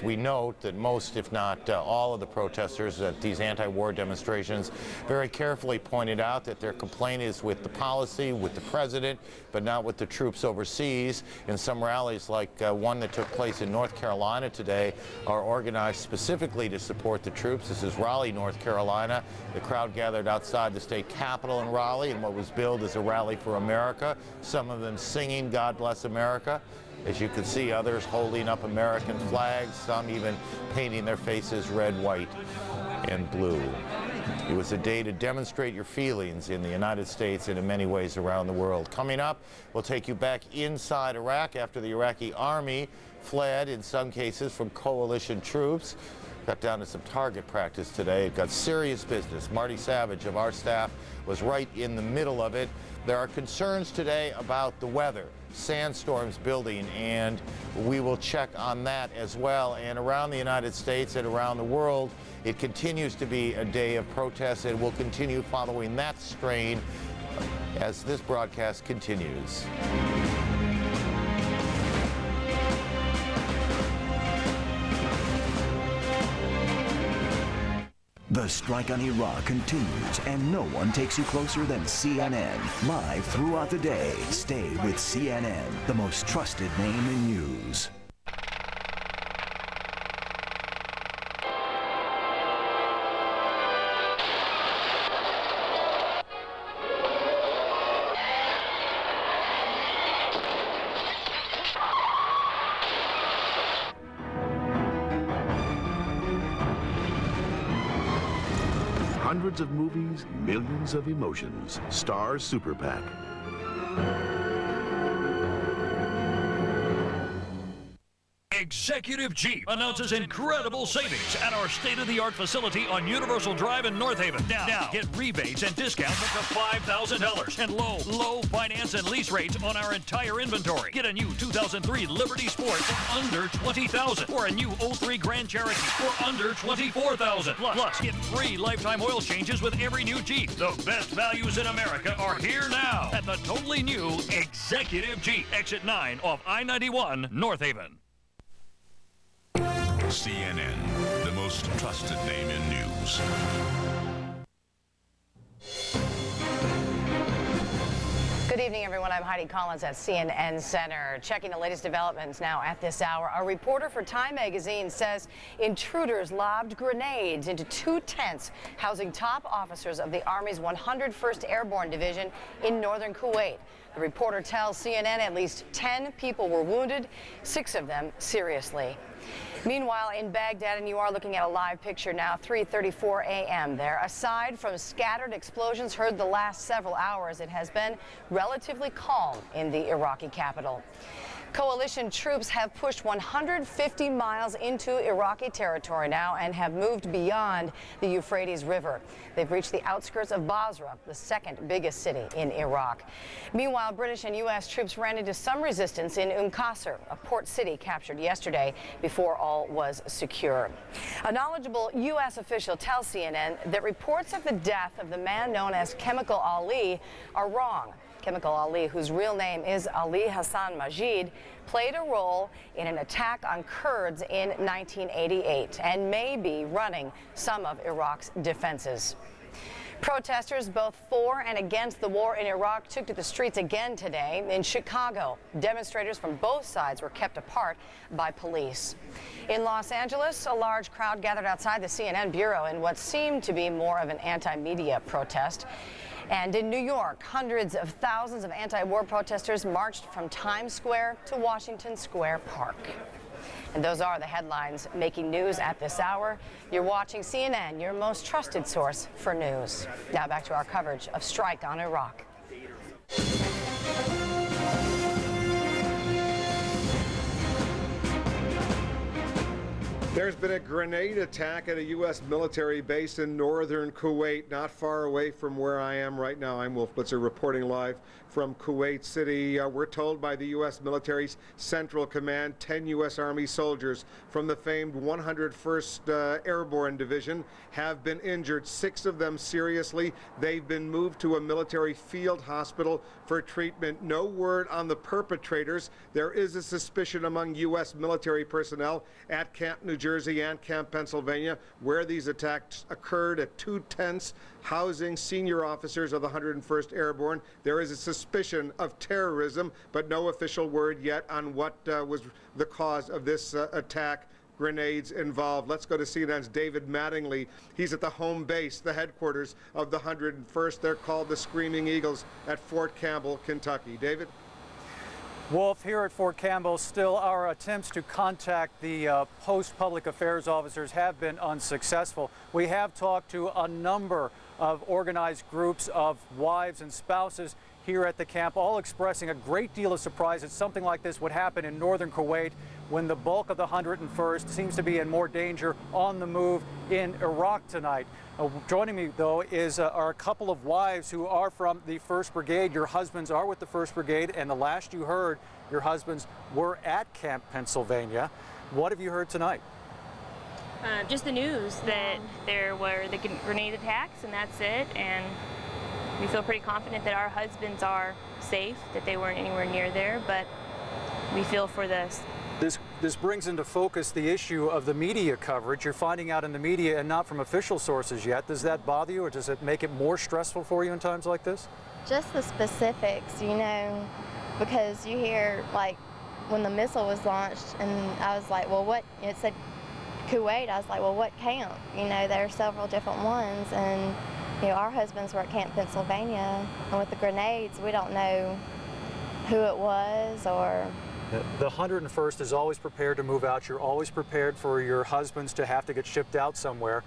We note that most, if not all of the protesters at these anti-war demonstrations very carefully pointed out that their complaint is with the policy, with the president, but not with the troops overseas. And some rallies, like one that took place in North Carolina today, are organized specifically to support the troops. This is Raleigh, North Carolina. The crowd gathered outside the state capitol in Raleigh in what was billed as a rally for America, some of them singing "God Bless America." As you can see, others holding up American flags, some even painting their faces red, white, and blue. It was a day to demonstrate your feelings in the United States and in many ways around the world. Coming up, we'll take you back inside Iraq after the Iraqi army fled, in some cases, from coalition troops. Got down to some target practice today. It got serious business. Marty Savage of our staff was right in the middle of it. There are concerns today about the weather. Sandstorms building, and we will check on that as well. And around the United States and around the world, it continues to be a day of protest, and we'll continue following that strain as this broadcast continues. The strike on Iraq continues, and no one takes you closer than CNN. Live throughout the day, stay with CNN, the most trusted name in news. Hundreds of movies, millions of emotions. Star Super PAC. Executive Jeep announces incredible savings at our state-of-the-art facility on Universal Drive in North Haven. Now get rebates and discounts up to $5,000 and low finance and lease rates on our entire inventory. Get a new 2003 Liberty Sport for under $20,000 or a new 03 Grand Cherokee for under $24,000. Plus, get free lifetime oil changes with every new Jeep. The best values in America are here now at the totally new Executive Jeep. Exit 9 off I-91, North Haven. CNN, the most trusted name in news. Good evening, everyone. I'm Heidi Collins at CNN Center. Checking the latest developments now at this hour. A reporter for Time magazine says intruders lobbed grenades into 2 tents housing top officers of the Army's 101st Airborne Division in northern Kuwait. The reporter tells CNN at least 10 people were wounded, 6 of them seriously. Meanwhile, in Baghdad, and you are looking at a live picture now, 3:34 a.m. there. Aside from scattered explosions heard the last several hours, it has been relatively calm in the Iraqi capital. Coalition troops have pushed 150 miles into Iraqi territory now and have moved beyond the Euphrates River. They've reached the outskirts of Basra, the second biggest city in Iraq. Meanwhile, British and U.S. troops ran into some resistance in Qasr, a port city captured yesterday before all was secure. A knowledgeable U.S. official tells CNN that reports of the death of the man known as Chemical Ali are wrong. Chemical Ali, whose real name is Ali Hassan Majid, played a role in an attack on Kurds in 1988 and may be running some of Iraq's defenses. Protesters both for and against the war in Iraq took to the streets again today. In Chicago, demonstrators from both sides were kept apart by police. In Los Angeles, a large crowd gathered outside the CNN bureau in what seemed to be more of an anti-media protest. And in New York, hundreds of thousands of anti-war protesters marched from Times Square to Washington Square Park. And those are the headlines making news at this hour. You're watching CNN, your most trusted source for news. Now back to our coverage of strike on Iraq. There's been a grenade attack at a U.S. military base in northern Kuwait, not far away from where I am right now. I'm Wolf Blitzer reporting live from Kuwait City. We're told by the U.S. military's Central Command 10 U.S. Army soldiers from the famed 101st Airborne Division have been injured, 6 of them seriously. They've been moved to a military field hospital for treatment. No word on the perpetrators. There is a suspicion among U.S. military personnel at Camp New Jersey and Camp Pennsylvania, where these attacks occurred, at 2 tents housing senior officers of the 101st Airborne. There is a suspicion of terrorism, but no official word yet on what was the cause of this attack. Grenades involved. Let's go to CNN's David Mattingly. He's at the home base, the headquarters of the 101st. They're called the Screaming Eagles at Fort Campbell, Kentucky. David? Wolf, here at Fort Campbell, still our attempts to contact the post-public affairs officers have been unsuccessful. We have talked to a number of organized groups of wives and spouses here at the camp, all expressing a great deal of surprise that something like this would happen in northern Kuwait when the bulk of the 101st seems to be in more danger on the move in Iraq tonight. Joining me, though, are a couple of wives who are from the 1st Brigade. Your husbands are with the 1st Brigade, and the last you heard, your husbands were at Camp Pennsylvania. What have you heard tonight? Just the news that there were the grenade attacks, and that's it. And we feel pretty confident that our husbands are safe, that they weren't anywhere near there, but we feel for this. This brings into focus the issue of the media coverage. You're finding out in the media and not from official sources yet. Does that bother you, or does it make it more stressful for you in times like this? Just the specifics, you know, because you hear, like, when the missile was launched, and I was like, well, what, it said Kuwait, I was like, well, what camp? You know, there are several different ones, and, you know, our husbands were at Camp Pennsylvania, and with the grenades, we don't know who it was or... The 101st is always prepared to move out. You're always prepared for your husbands to have to get shipped out somewhere.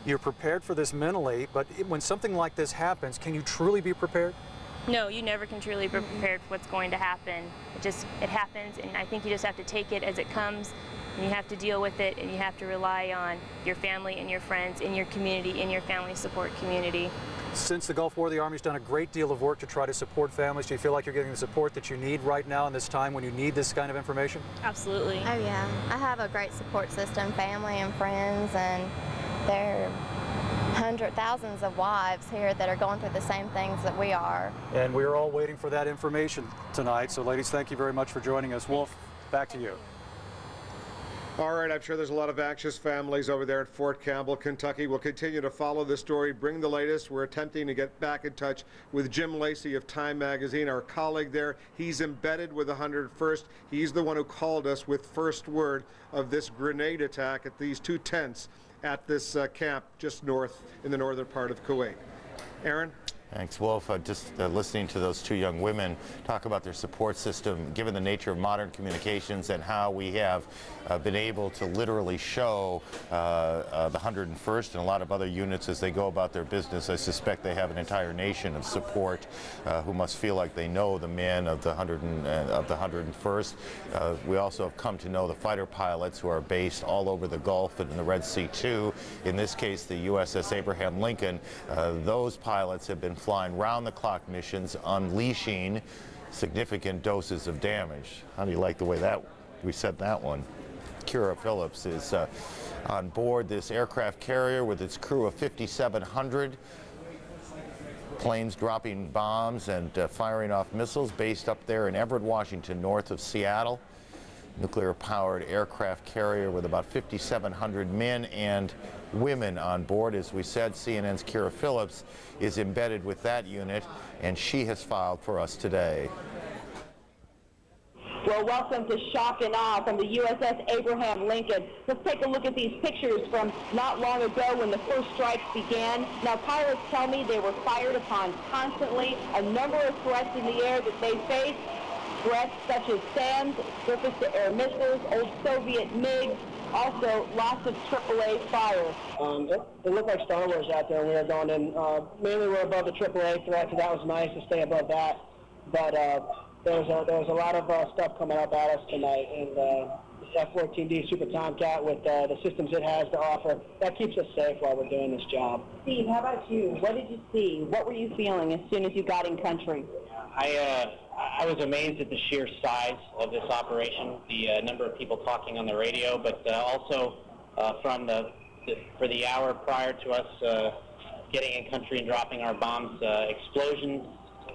You're prepared for this mentally, but when something like this happens, can you truly be prepared? No, you never can truly be prepared for what's going to happen. It happens, and I think you just have to take it as it comes, and you have to deal with it, and you have to rely on your family and your friends in your community, in your family support community. Since the Gulf War, the Army's done a great deal of work to try to support families. Do you feel like you're getting the support that you need right now in this time when you need this kind of information? Absolutely. Oh yeah, I have a great support system, family and friends, and there are thousands of wives here that are going through the same things that we are. And we're all waiting for that information tonight. So ladies, thank you very much for joining us. Wolf, back to you. All right, I'm sure there's a lot of anxious families over there at Fort Campbell, Kentucky. We'll continue to follow the story, bring the latest. We're attempting to get back in touch with Jim Lacey of Time Magazine, our colleague there. He's embedded with the 101st. He's the one who called us with first word of this grenade attack at these two tents at this camp just north in the northern part of Kuwait. Aaron? Thanks, Wolf. Just listening to those two young women talk about their support system, given the nature of modern communications and how we have been able to literally show the 101st and a lot of other units as they go about their business. I suspect they have an entire nation of support who must feel like they know the men of the 101st. We also have come to know the fighter pilots who are based all over the Gulf and in the Red Sea too. In this case, the USS Abraham Lincoln. Those pilots have been flying round-the-clock missions, unleashing significant doses of damage. How do you like the way that we said that one? Kira Phillips is on board this aircraft carrier with its crew of 5,700 planes dropping bombs and firing off missiles based up there in Everett, Washington, north of Seattle. Nuclear-powered aircraft carrier with about 5,700 men and women on board. As we said, CNN's Kira Phillips is embedded with that unit, and she has filed for us today. Well, welcome to Shock and Awe from the USS Abraham Lincoln. Let's take a look at these pictures from not long ago when the first strikes began. Now, pilots tell me they were fired upon constantly, a number of threats in the air that they faced. Threats such as SAMs, surface-to-air missiles, old Soviet MiGs, also lots of AAA fire. It looked like Star Wars out there when we were going in. Mainly we're above the AAA threat, so that was nice to stay above that. But there was a lot of stuff coming up at us tonight, and F-14D Super Tomcat with the systems it has to offer, that keeps us safe while we're doing this job. Steve, how about you? What did you see? What were you feeling as soon as you got in country? I was amazed at the sheer size of this operation, the number of people talking on the radio, but also for the hour prior to us getting in country and dropping our bombs, explosions,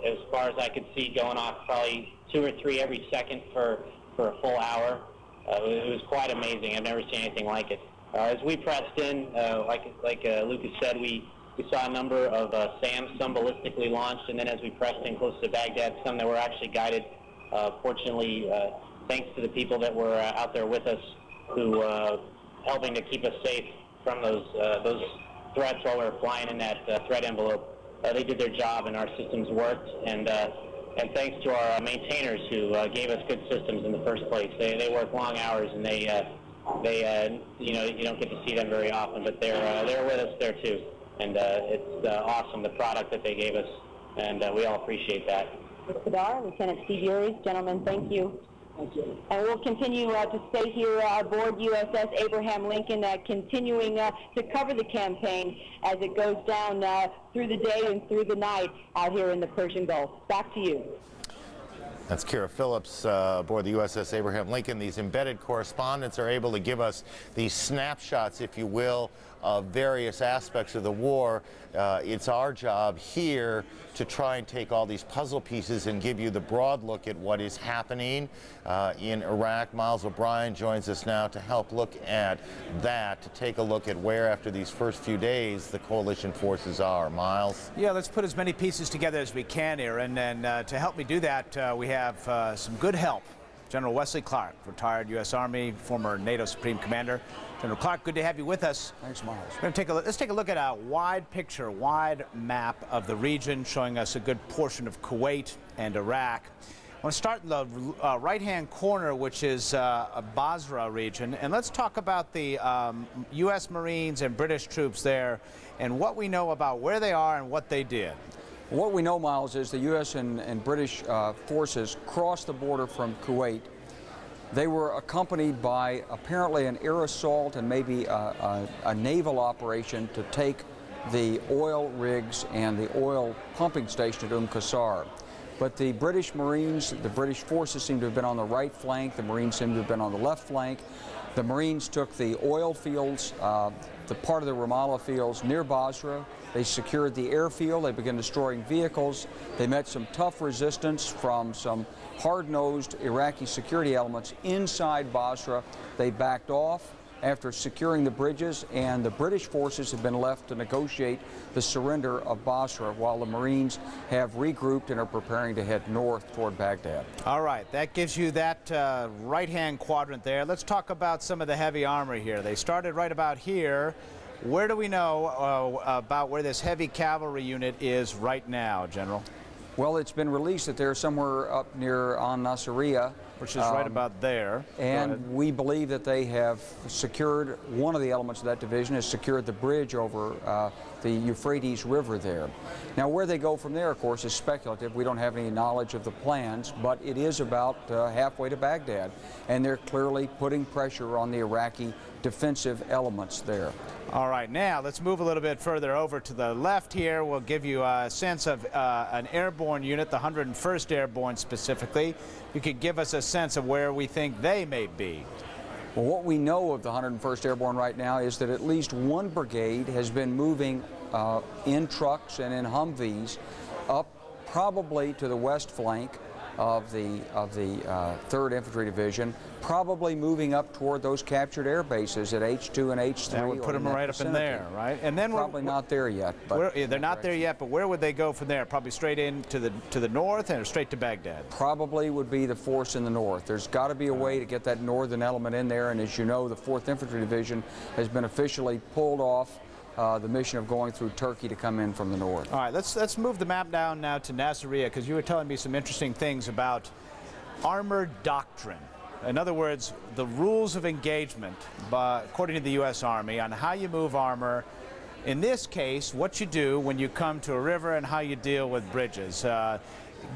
as far as I could see, going off probably 2 or 3 every second for a full hour. It was quite amazing. I've never seen anything like it. As we pressed in, like Lucas said, we saw a number of SAMs, some ballistically launched, and then as we pressed in close to Baghdad, some that were actually guided. Fortunately, thanks to the people that were out there with us who helping to keep us safe from those threats while we were flying in that threat envelope. They did their job and our systems worked, and thanks to our maintainers who gave us good systems in the first place. They work long hours, and they you don't get to see them very often, but they're with us there too. And it's awesome, the product that they gave us, and we all appreciate that. Kadar, Lieutenant Steve Uries, gentlemen, thank you. Thank you. And we'll continue to stay here aboard USS Abraham Lincoln, continuing to cover the campaign as it goes down through the day and through the night out here in the Persian Gulf. Back to you. That's Kira Phillips aboard the USS Abraham Lincoln. These embedded correspondents are able to give us these snapshots, if you will, of various aspects of the war. It's our job here to try and take all these puzzle pieces and give you the broad look at what is happening in Iraq. Miles O'Brien joins us now to help look at that, to take a look at where, after these first few days, the coalition forces are. Miles? Yeah, let's put as many pieces together as we can here, and then to help me do that, we have some good help. General Wesley Clark, retired U.S. Army, former NATO Supreme Commander. General Clark, good to have you with us. Thanks, Miles. Let's take a look at a wide picture, wide map of the region, showing us a good portion of Kuwait and Iraq. I want to start in the right-hand corner, which is a Basra region, and let's talk about the U.S. Marines and British troops there and what we know about where they are and what they did. What we know, Miles, is the U.S. and British forces crossed the border from Kuwait. They were accompanied by apparently an air assault and maybe a naval operation to take the oil rigs and the oil pumping station at Qasr. But the British Marines, the British forces seem to have been on the right flank. The Marines seem to have been on the left flank. The Marines took the oil fields, the part of the Ramallah fields near Basra. They secured the airfield. They began destroying vehicles. They met some tough resistance from some hard-nosed Iraqi security elements inside Basra. They backed off after securing the bridges, and the British forces have been left to negotiate the surrender of Basra while the Marines have regrouped and are preparing to head north toward Baghdad. All right, that gives you that right-hand quadrant there. Let's talk about some of the heavy armor here. They started right about here. Where do we know about where this heavy cavalry unit is right now, General? Well, it's been released that they're somewhere up near Nasiriyah, which is right about there. And we believe that they have secured, one of the elements of that division has secured the bridge over the Euphrates River there. Now, where they go from there, of course, is speculative. We don't have any knowledge of the plans, but it is about halfway to Baghdad, and they're clearly putting pressure on the Iraqi defensive elements there. All right, now let's move a little bit further over to the left here. We'll give you a sense of an airborne unit, the 101st Airborne specifically. You could give us a sense of where we think they may be. Well, what we know of the 101st Airborne right now is that at least one brigade has been moving in trucks and in Humvees up probably to the west flank of the 3rd Infantry Division, probably moving up toward those captured air bases at H2 and H3. That would put them right up in there, right? And then probably not there yet. But they're not there yet, but where would they go from there? Probably straight into the north and straight to Baghdad? Probably would be the force in the north. There's got to be a way to get that northern element in there, and as you know, the 4th Infantry Division has been officially pulled off the mission of going through Turkey to come in from the north. All right, let's move the map down now to Nasiriyah, because you were telling me some interesting things about armored doctrine. In other words, the rules of engagement, according to the U.S. Army, on how you move armor. In this case, what you do when you come to a river and how you deal with bridges.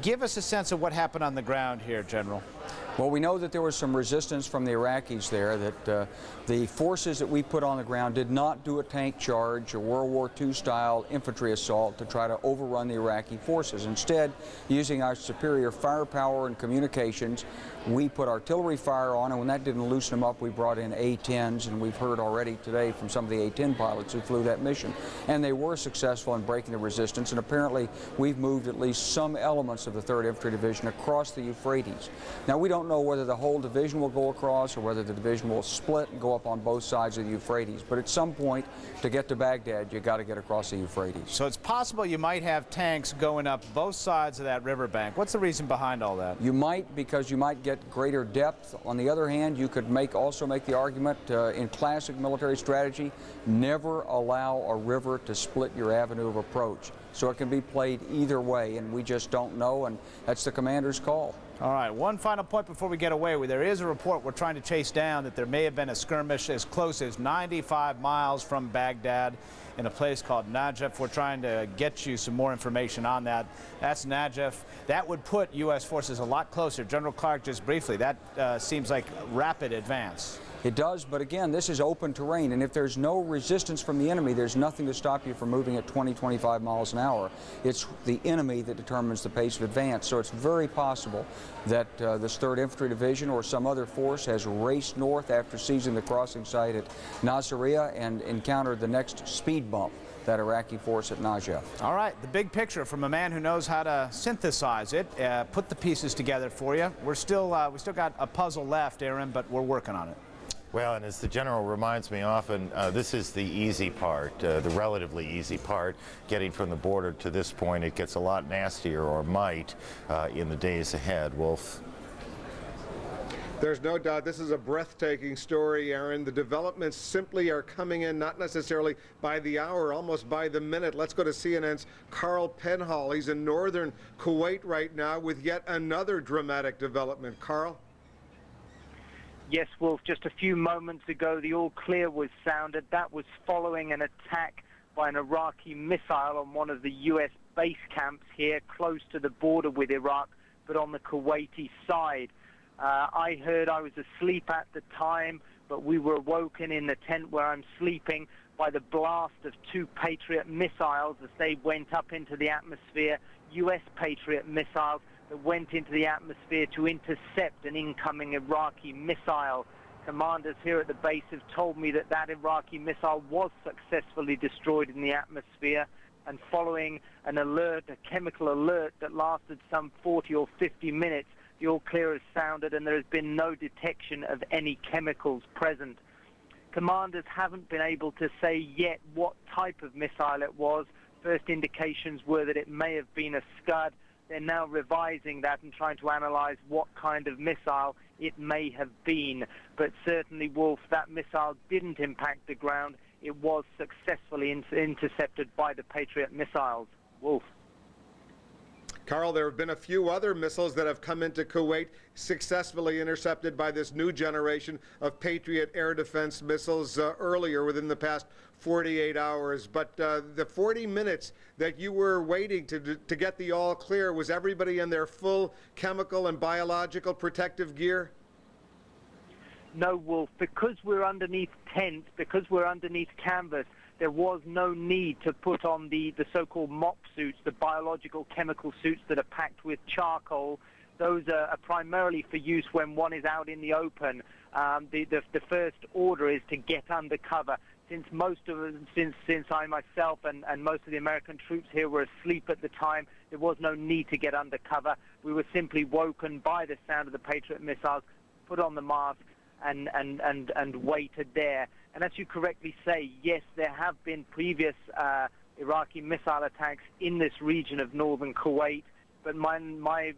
Give us a sense of what happened on the ground here, General. Well, we know that there was some resistance from the Iraqis there, that the forces that we put on the ground did not do a tank charge or World War II style infantry assault to try to overrun the Iraqi forces. Instead, using our superior firepower and communications, we put artillery fire on, and when that didn't loosen them up, we brought in A-10s, and we've heard already today from some of the A-10 pilots who flew that mission. And they were successful in breaking the resistance, and apparently we've moved at least some elements of the 3rd Infantry Division across the Euphrates. Now, we don't know whether the whole division will go across or whether the division will split and go up on both sides of the Euphrates, but at some point, to get to Baghdad, you got to get across the Euphrates. So it's possible you might have tanks going up both sides of that riverbank. What's the reason behind all that? You might, because you might get greater depth. On the other hand, you could also make the argument in classic military strategy, never allow a river to split your avenue of approach. So it can be played either way, and we just don't know, and that's the commander's call. All right, one final point before we get away. There is a report we're trying to chase down that there may have been a skirmish as close as 95 miles from Baghdad in a place called Najaf. We're trying to get you some more information on that. That's Najaf. That would put U.S. forces a lot closer. General Clark, just briefly, that seems like rapid advance. It does, but again, this is open terrain, and if there's no resistance from the enemy, there's nothing to stop you from moving at 20, 25 miles an hour. It's the enemy that determines the pace of advance, so it's very possible that this 3rd Infantry Division or some other force has raced north after seizing the crossing site at Nasiriyah and encountered the next speed bump, that Iraqi force at Najaf. All right, the big picture from a man who knows how to synthesize it, put the pieces together for you. We still got a puzzle left, Aaron, but we're working on it. Well, and as the general reminds me often, this is the easy part, the relatively easy part. Getting from the border to this point, it gets a lot nastier, or might, in the days ahead. Wolf. There's no doubt this is a breathtaking story, Aaron. The developments simply are coming in, not necessarily by the hour, almost by the minute. Let's go to CNN's Carl Penhall. He's in northern Kuwait right now with yet another dramatic development. Carl? Yes, Wolf, just a few moments ago, the all clear was sounded. That was following an attack by an Iraqi missile on one of the U.S. base camps here close to the border with Iraq, but on the Kuwaiti side. I heard, I was asleep at the time, but we were awoken in the tent where I'm sleeping by the blast of 2 Patriot missiles as they went up into the atmosphere, U.S. Patriot missiles that went into the atmosphere to intercept an incoming Iraqi missile. Commanders here at the base have told me that that Iraqi missile was successfully destroyed in the atmosphere, and following an alert, a chemical alert that lasted some 40 or 50 minutes, The all clear has sounded, and there has been no detection of any chemicals present. Commanders haven't been able to say yet what type of missile it was. First indications were that it may have been a Scud. They're now revising that and trying to analyze what kind of missile it may have been. But certainly, Wolf, that missile didn't impact the ground. It was successfully intercepted by the Patriot missiles. Wolf. Carl, there have been a few other missiles that have come into Kuwait, successfully intercepted by this new generation of Patriot air defense missiles earlier within the past 48 hours. But the 40 minutes that you were waiting to get the all clear, was everybody in their full chemical and biological protective gear? No, Wolf, because we're underneath tents, because we're underneath canvas, there was no need to put on the so-called MOP suits, the biological chemical suits that are packed with charcoal. Those are primarily for use when one is out in the open. The first order is to get under cover. Since I myself and most of the American troops here were asleep at the time, there was no need to get under cover. We were simply woken by the sound of the Patriot missiles, put on the mask, and waited there. And as you correctly say, yes, there have been previous Iraqi missile attacks in this region of northern Kuwait, but my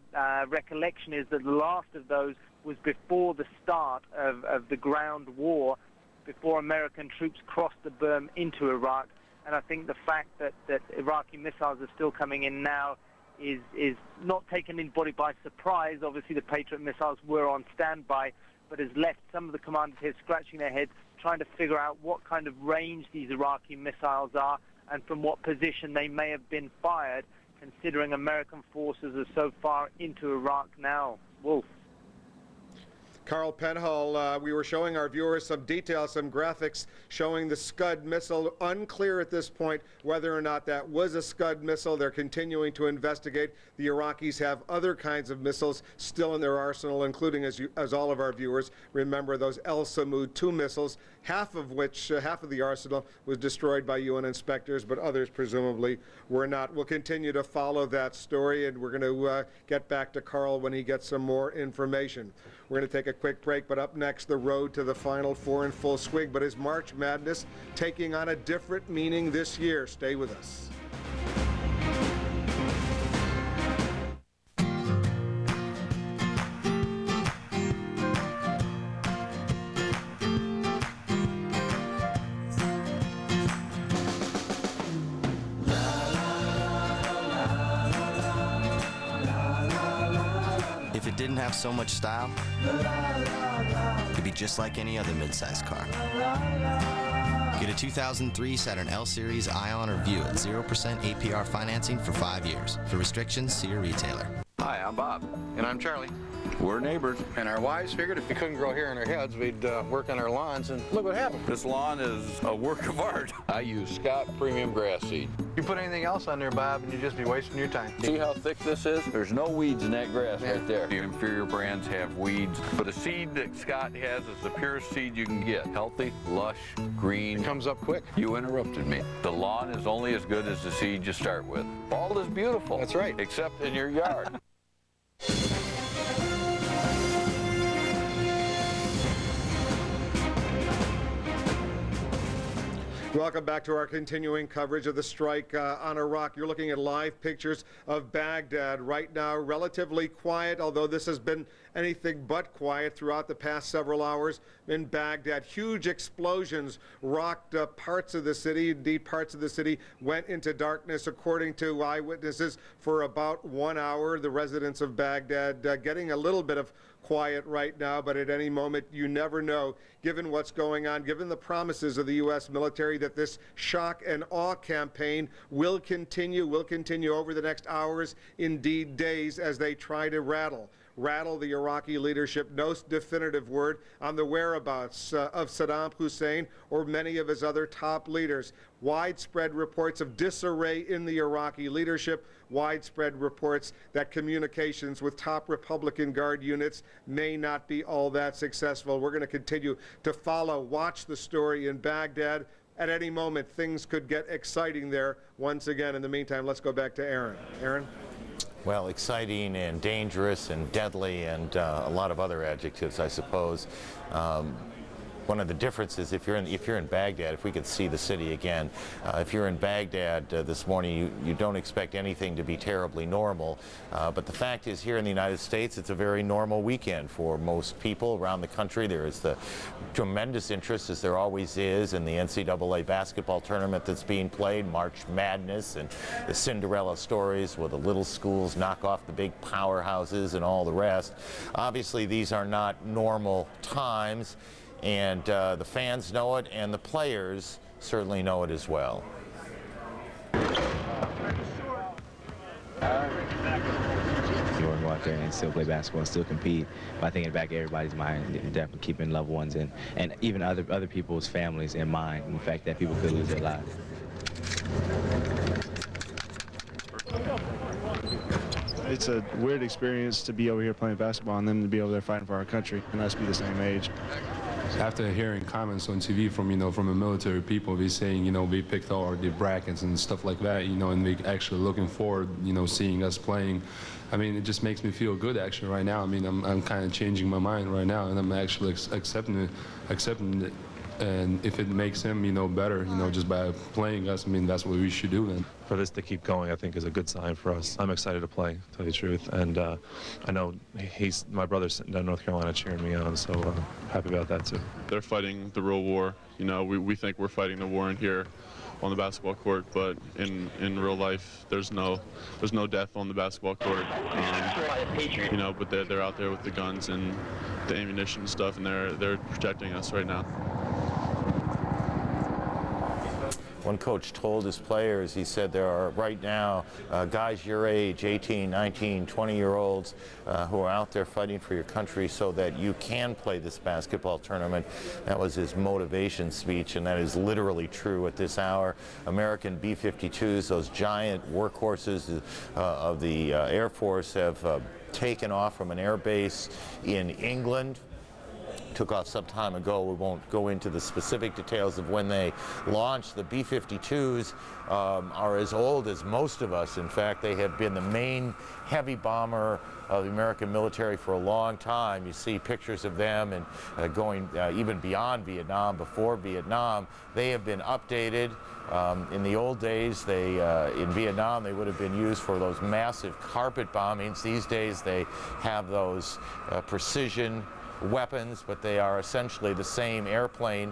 recollection is that the last of those was before the start of the ground war, before American troops crossed the berm into Iraq. And I think the fact that Iraqi missiles are still coming in now is not taken anybody by surprise. Obviously, the Patriot missiles were on standby, but has left some of the commanders here scratching their heads, trying to figure out what kind of range these Iraqi missiles are and from what position they may have been fired, considering American forces are so far into Iraq now. Wolf. Carl Penhall, we were showing our viewers some details, some graphics showing the Scud missile. Unclear at this point whether or not that was a Scud missile. They're continuing to investigate. The Iraqis have other kinds of missiles still in their arsenal, including, as all of our viewers remember, those El Samud 2 missiles, half of the arsenal was destroyed by UN inspectors, but others presumably were not. We'll continue to follow that story, and we're going to get back to Carl when he gets some more information. We're going to take a quick break, but up next, the road to the Final Four in full swing. But is March Madness taking on a different meaning this year? Stay with us. If it didn't have so much style, it'd be just like any other midsize car. Get a 2003 Saturn L Series Ion or View at 0% APR financing for 5 years. For restrictions, see your retailer. Hi, I'm Bob. And I'm Charlie. We're neighbors. And our wives figured if we couldn't grow hair on our heads, we'd work on our lawns, and look what happened. This lawn is a work of art. I use Scott Premium Grass Seed. You put anything else on there, Bob, and you'd just be wasting your time. See how thick this is? There's no weeds in that grass right there. The inferior brands have weeds, but the seed that Scott has is the purest seed you can get. Healthy, lush, green. It comes up quick. You interrupted me. The lawn is only as good as the seed you start with. Bald is beautiful. That's right. Except in your yard. Welcome back to our continuing coverage of the strike on Iraq. You're looking at live pictures of Baghdad right now, relatively quiet, although this has been anything but quiet throughout the past several hours in Baghdad. Huge explosions rocked parts of the city. Indeed, parts of the city went into darkness, according to eyewitnesses, for about 1 hour. The residents of Baghdad getting a little bit of quiet right now, but at any moment you never know, given what's going on, given the promises of the U.S. military that this shock and awe campaign will continue over the next hours, indeed days, as they try to rattle the Iraqi leadership. No definitive word on the whereabouts of Saddam Hussein or many of his other top leaders. Widespread reports of disarray in the Iraqi leadership, widespread reports that communications with top Republican Guard units may not be all that successful. We're going to continue to watch the story in Baghdad. At any moment, things could get exciting there once again. In the meantime, let's go back to Aaron. Aaron? Well, exciting and dangerous and deadly and a lot of other adjectives, I suppose. One of the differences, if you're in Baghdad, if we could see the city again, if you're in Baghdad this morning, you don't expect anything to be terribly normal. But the fact is, here in the United States, it's a very normal weekend for most people around the country. There is the tremendous interest, as there always is, in the NCAA basketball tournament that's being played, March Madness, and the Cinderella stories where the little schools knock off the big powerhouses and all the rest. Obviously, these are not normal times. And the fans know it, and the players certainly know it as well. You want to go out there and still play basketball and still compete. But I think in the back of everybody's mind, definitely keeping loved ones and even other people's families in mind, and the fact that people could lose their lives. It's a weird experience to be over here playing basketball and them to be over there fighting for our country and us be the same age. After hearing comments on TV from the military people, they saying, we picked all the brackets and stuff like that, and they actually looking forward, seeing us playing. I mean, it just makes me feel good actually right now. I mean, I'm kind of changing my mind right now, and I'm actually accepting it. And if it makes him, better, just by playing us, I mean, that's what we should do then. For this to keep going, I think is a good sign for us. I'm excited to play, to tell you the truth. And I know my brother's sitting down in North Carolina cheering me on, so happy about that too. They're fighting the real war. We think we're fighting the war in here on the basketball court, but in real life, there's no death on the basketball court. But they're out there with the guns and the ammunition and stuff, and they're protecting us right now. One coach told his players, he said there are right now guys your age, 18, 19, 20-year-olds who are out there fighting for your country so that you can play this basketball tournament. That was his motivation speech, and that is literally true at this hour. American B-52s, those giant workhorses of the Air Force, have taken off from an air base in England. Took off some time ago. We won't go into the specific details of when they launched. The B-52s are as old as most of us. In fact, they have been the main heavy bomber of the American military for a long time. You see pictures of them and going even beyond Vietnam, before Vietnam. They have been updated. In the old days, in Vietnam, they would have been used for those massive carpet bombings. These days, they have those precision weapons, but they are essentially the same airplane,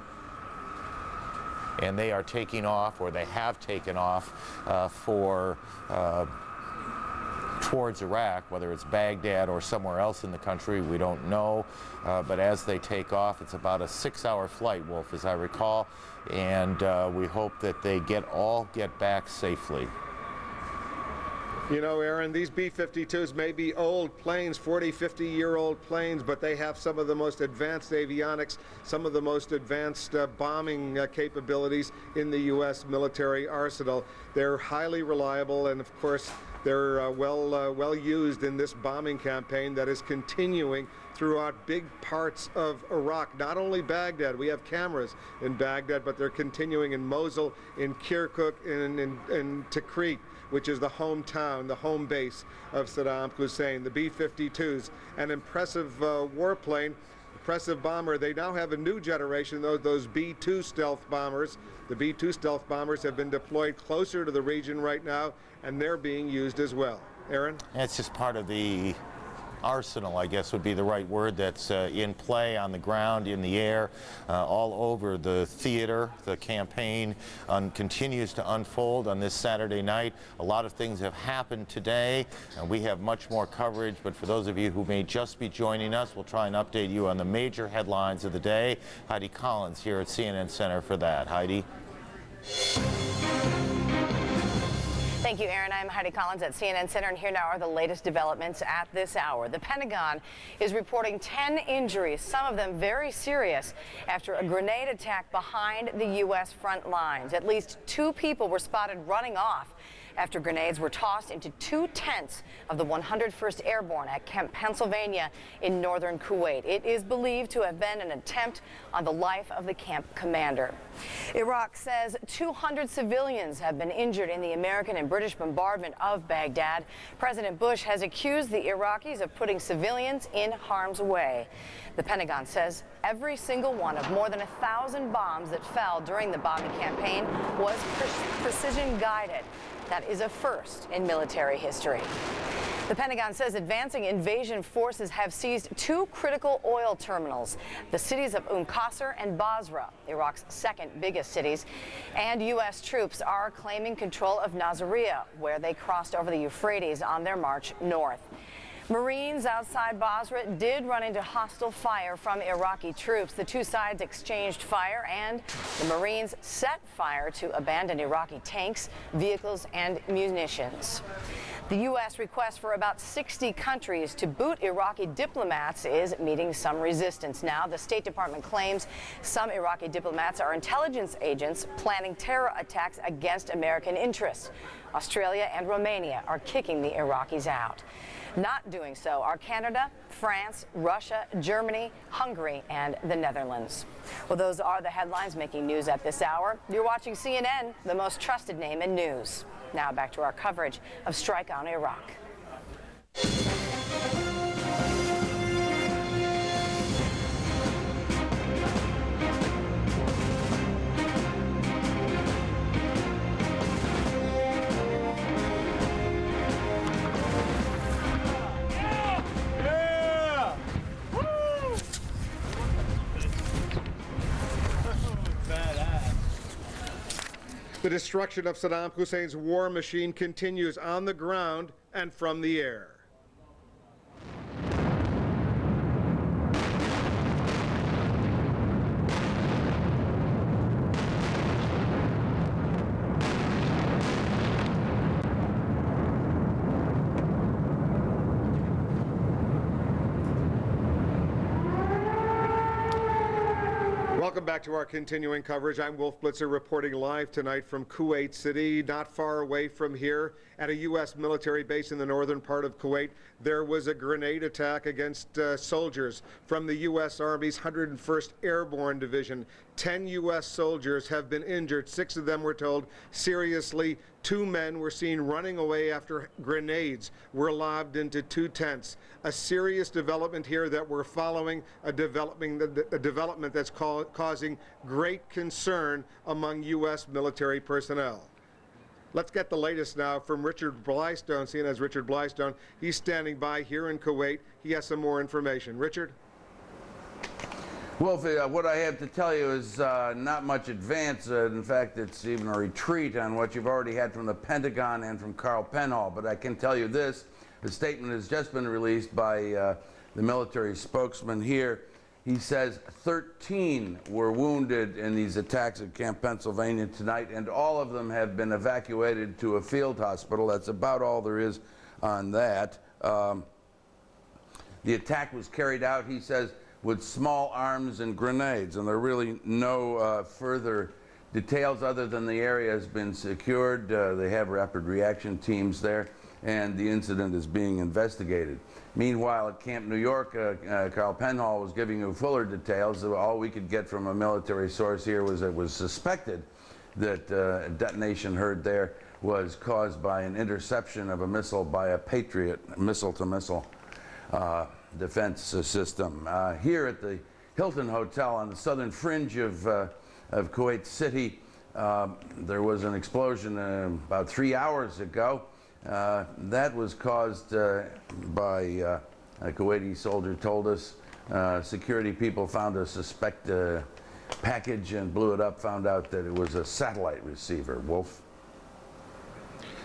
and they are taking off, or they have taken off towards Iraq, whether it's Baghdad or somewhere else in the country, we don't know. But as they take off, it's about a 6-hour flight, Wolf, as I recall, and we hope that they all get back safely. Aaron, these B-52s may be old planes, 40, 50-year-old planes, but they have some of the most advanced avionics, some of the most advanced bombing capabilities in the U.S. military arsenal. They're highly reliable, and of course, they're well used in this bombing campaign that is continuing throughout big parts of Iraq. Not only Baghdad, we have cameras in Baghdad, but they're continuing in Mosul, in Kirkuk, in Tikrit, which is the hometown, the home base of Saddam Hussein. The B-52s, an impressive warplane, impressive bomber. They now have a new generation, those B-2 stealth bombers. The B-2 stealth bombers have been deployed closer to the region right now, and they're being used as well. Aaron? It's just part of the arsenal, I guess would be the right word, that's in play on the ground, in the air, all over the theater. The campaign continues to unfold on this Saturday night. A lot of things have happened today, and we have much more coverage, but for those of you who may just be joining us, we'll try and update you on the major headlines of the day. Heidi Collins here at CNN Center for that. Heidi? Thank you, Aaron. I'm Heidi Collins at CNN Center, and here now are the latest developments at this hour. The Pentagon is reporting 10 injuries, some of them very serious, after a grenade attack behind the U.S. front lines. At least 2 people were spotted running off after grenades were tossed into 2 tents of the 101st Airborne at Camp Pennsylvania in northern Kuwait. It is believed to have been an attempt on the life of the camp commander. Iraq says 200 civilians have been injured in the American and British bombardment of Baghdad. President Bush has accused the Iraqis of putting civilians in harm's way. The Pentagon says every single one of more than 1,000 bombs that fell during the bombing campaign was precision guided. That is a first in military history. The Pentagon says advancing invasion forces have seized 2 critical oil terminals, the cities of Qasr and Basra, Iraq's second biggest cities, and U.S. troops are claiming control of Nasiriyah, where they crossed over the Euphrates on their march north. Marines outside Basra did run into hostile fire from Iraqi troops. The two sides exchanged fire, and the Marines set fire to abandoned Iraqi tanks, vehicles, and munitions. The U.S. request for about 60 countries to boot Iraqi diplomats is meeting some resistance now. The State Department claims some Iraqi diplomats are intelligence agents planning terror attacks against American interests. Australia and Romania are kicking the Iraqis out. Not doing so are Canada, France, Russia, Germany, Hungary, and the Netherlands. Well, those are the headlines making news at this hour. You're watching CNN, the most trusted name in news. Now back to our coverage of Strike on Iraq. The destruction of Saddam Hussein's war machine continues on the ground and from the air. Welcome back to our continuing coverage. I'm Wolf Blitzer reporting live tonight from Kuwait City, not far away from here. At a U.S. military base in the northern part of Kuwait, there was a grenade attack against soldiers from the U.S. Army's 101st Airborne Division. 10 U.S. soldiers have been injured. 6 of them were told seriously. 2 men were seen running away after grenades were lobbed into 2 tents. A serious development here that we're following, a development that's causing great concern among U.S. military personnel. Let's get the latest now from Richard Blystone, CNN's Richard Blystone. He's standing by here in Kuwait. He has some more information. Richard? Wolfie, what I have to tell you is not much advance. In fact, it's even a retreat on what you've already had from the Pentagon and from Carl Penhall. But I can tell you this, the statement has just been released by the military spokesman here. He says 13 were wounded in these attacks at Camp Pennsylvania tonight, and all of them have been evacuated to a field hospital. That's about all there is on that. The attack was carried out, he says, with small arms and grenades, and there are really no further details other than the area has been secured. They have rapid reaction teams there, and the incident is being investigated. Meanwhile, at Camp New York, Carl Penhall was giving you fuller details. All we could get from a military source here was that it was suspected that a detonation heard there was caused by an interception of a missile by a Patriot missile-to-missile defense system. Here at the Hilton Hotel on the southern fringe of Kuwait City, there was an explosion about 3 hours ago. That was caused by a Kuwaiti soldier told us. Security people found a suspect package and blew it up, found out that it was a satellite receiver. Wolf?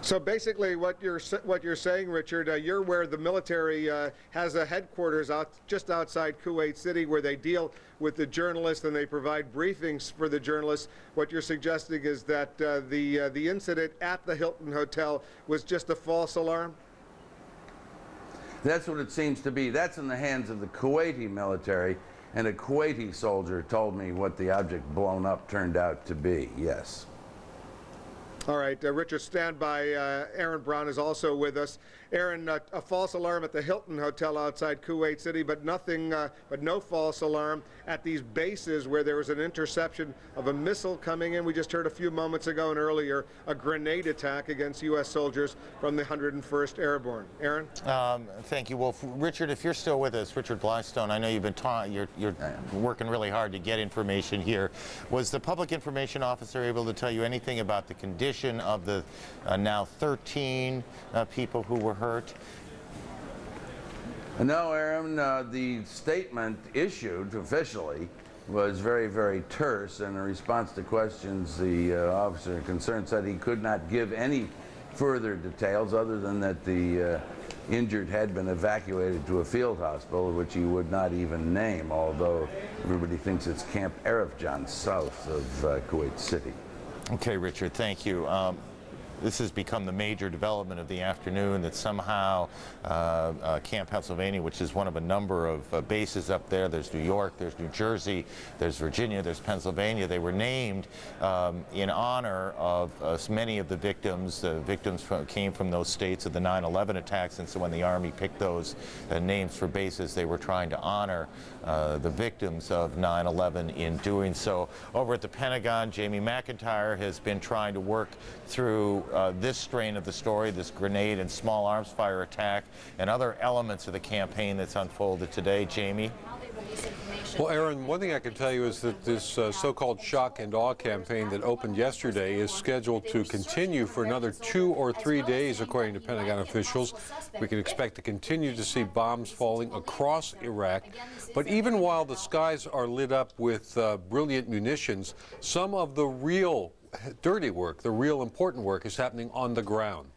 So basically what you're saying, Richard, you're where the military has a headquarters just outside Kuwait City where they deal with the journalists and they provide briefings for the journalists. What you're suggesting is that the incident at the Hilton Hotel was just a false alarm? That's what it seems to be. That's in the hands of the Kuwaiti military, and a Kuwaiti soldier told me what the object blown up turned out to be, yes. All right, Richard, stand by. Aaron Brown is also with us. Aaron, a false alarm at the Hilton Hotel outside Kuwait City, but no false alarm at these bases where there was an interception of a missile coming in. We just heard a few moments ago and earlier a grenade attack against U.S. soldiers from the 101st Airborne. Aaron? Thank you, Wolf. Richard, if you're still with us, Richard Blystone, I know you've been you're working really hard to get information here. Was the public information officer able to tell you anything about the condition of the now 13 people who were hurt? No, Aaron, the statement issued officially was very, very terse. And in response to questions, the officer concerned said he could not give any further details other than that the injured had been evacuated to a field hospital, which he would not even name, although everybody thinks it's Camp Arifjan south of Kuwait City. Okay, Richard, thank you. This has become the major development of the afternoon, that somehow Camp Pennsylvania, which is one of a number of bases up there, there's New York, there's New Jersey, there's Virginia, there's Pennsylvania, they were named in honor of many of the victims. The victims came from those states of the 9/11 attacks, and so when the Army picked those names for bases, they were trying to honor the victims of 9/11 in doing so. Over at the Pentagon, Jamie McIntyre has been trying to work through this strain of the story, this grenade and small arms fire attack, and other elements of the campaign that's unfolded today. Jamie? Well, Aaron, one thing I can tell you is that this so-called shock and awe campaign that opened yesterday is scheduled to continue for another 2 or 3 days, according to Pentagon officials. We can expect to continue to see bombs falling across Iraq. But even while the skies are lit up with brilliant munitions, some of the real dirty work, the real important work, is happening on the ground.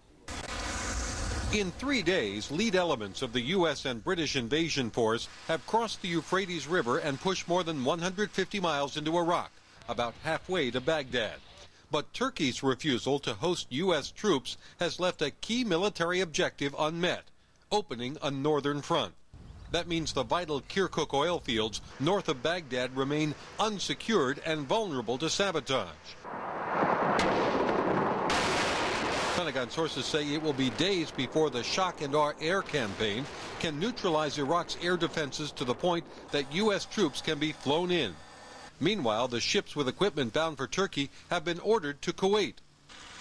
In 3 days, lead elements of the U.S. and British invasion force have crossed the Euphrates River and pushed more than 150 miles into Iraq, about halfway to Baghdad. But Turkey's refusal to host U.S. troops has left a key military objective unmet, opening a northern front. That means the vital Kirkuk oil fields north of Baghdad remain unsecured and vulnerable to sabotage. Pentagon sources say it will be days before the shock and awe air campaign can neutralize Iraq's air defenses to the point that U.S. troops can be flown in. Meanwhile, the ships with equipment bound for Turkey have been ordered to Kuwait.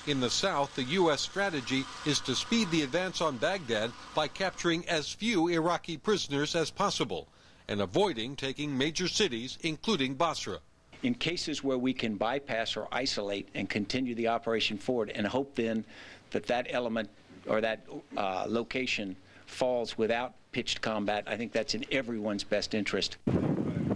In the south, the U.S. strategy is to speed the advance on Baghdad by capturing as few Iraqi prisoners as possible and avoiding taking major cities, including Basra. In cases where we can bypass or isolate and continue the operation forward and hope then that that element or that location falls without pitched combat, I think that's in everyone's best interest.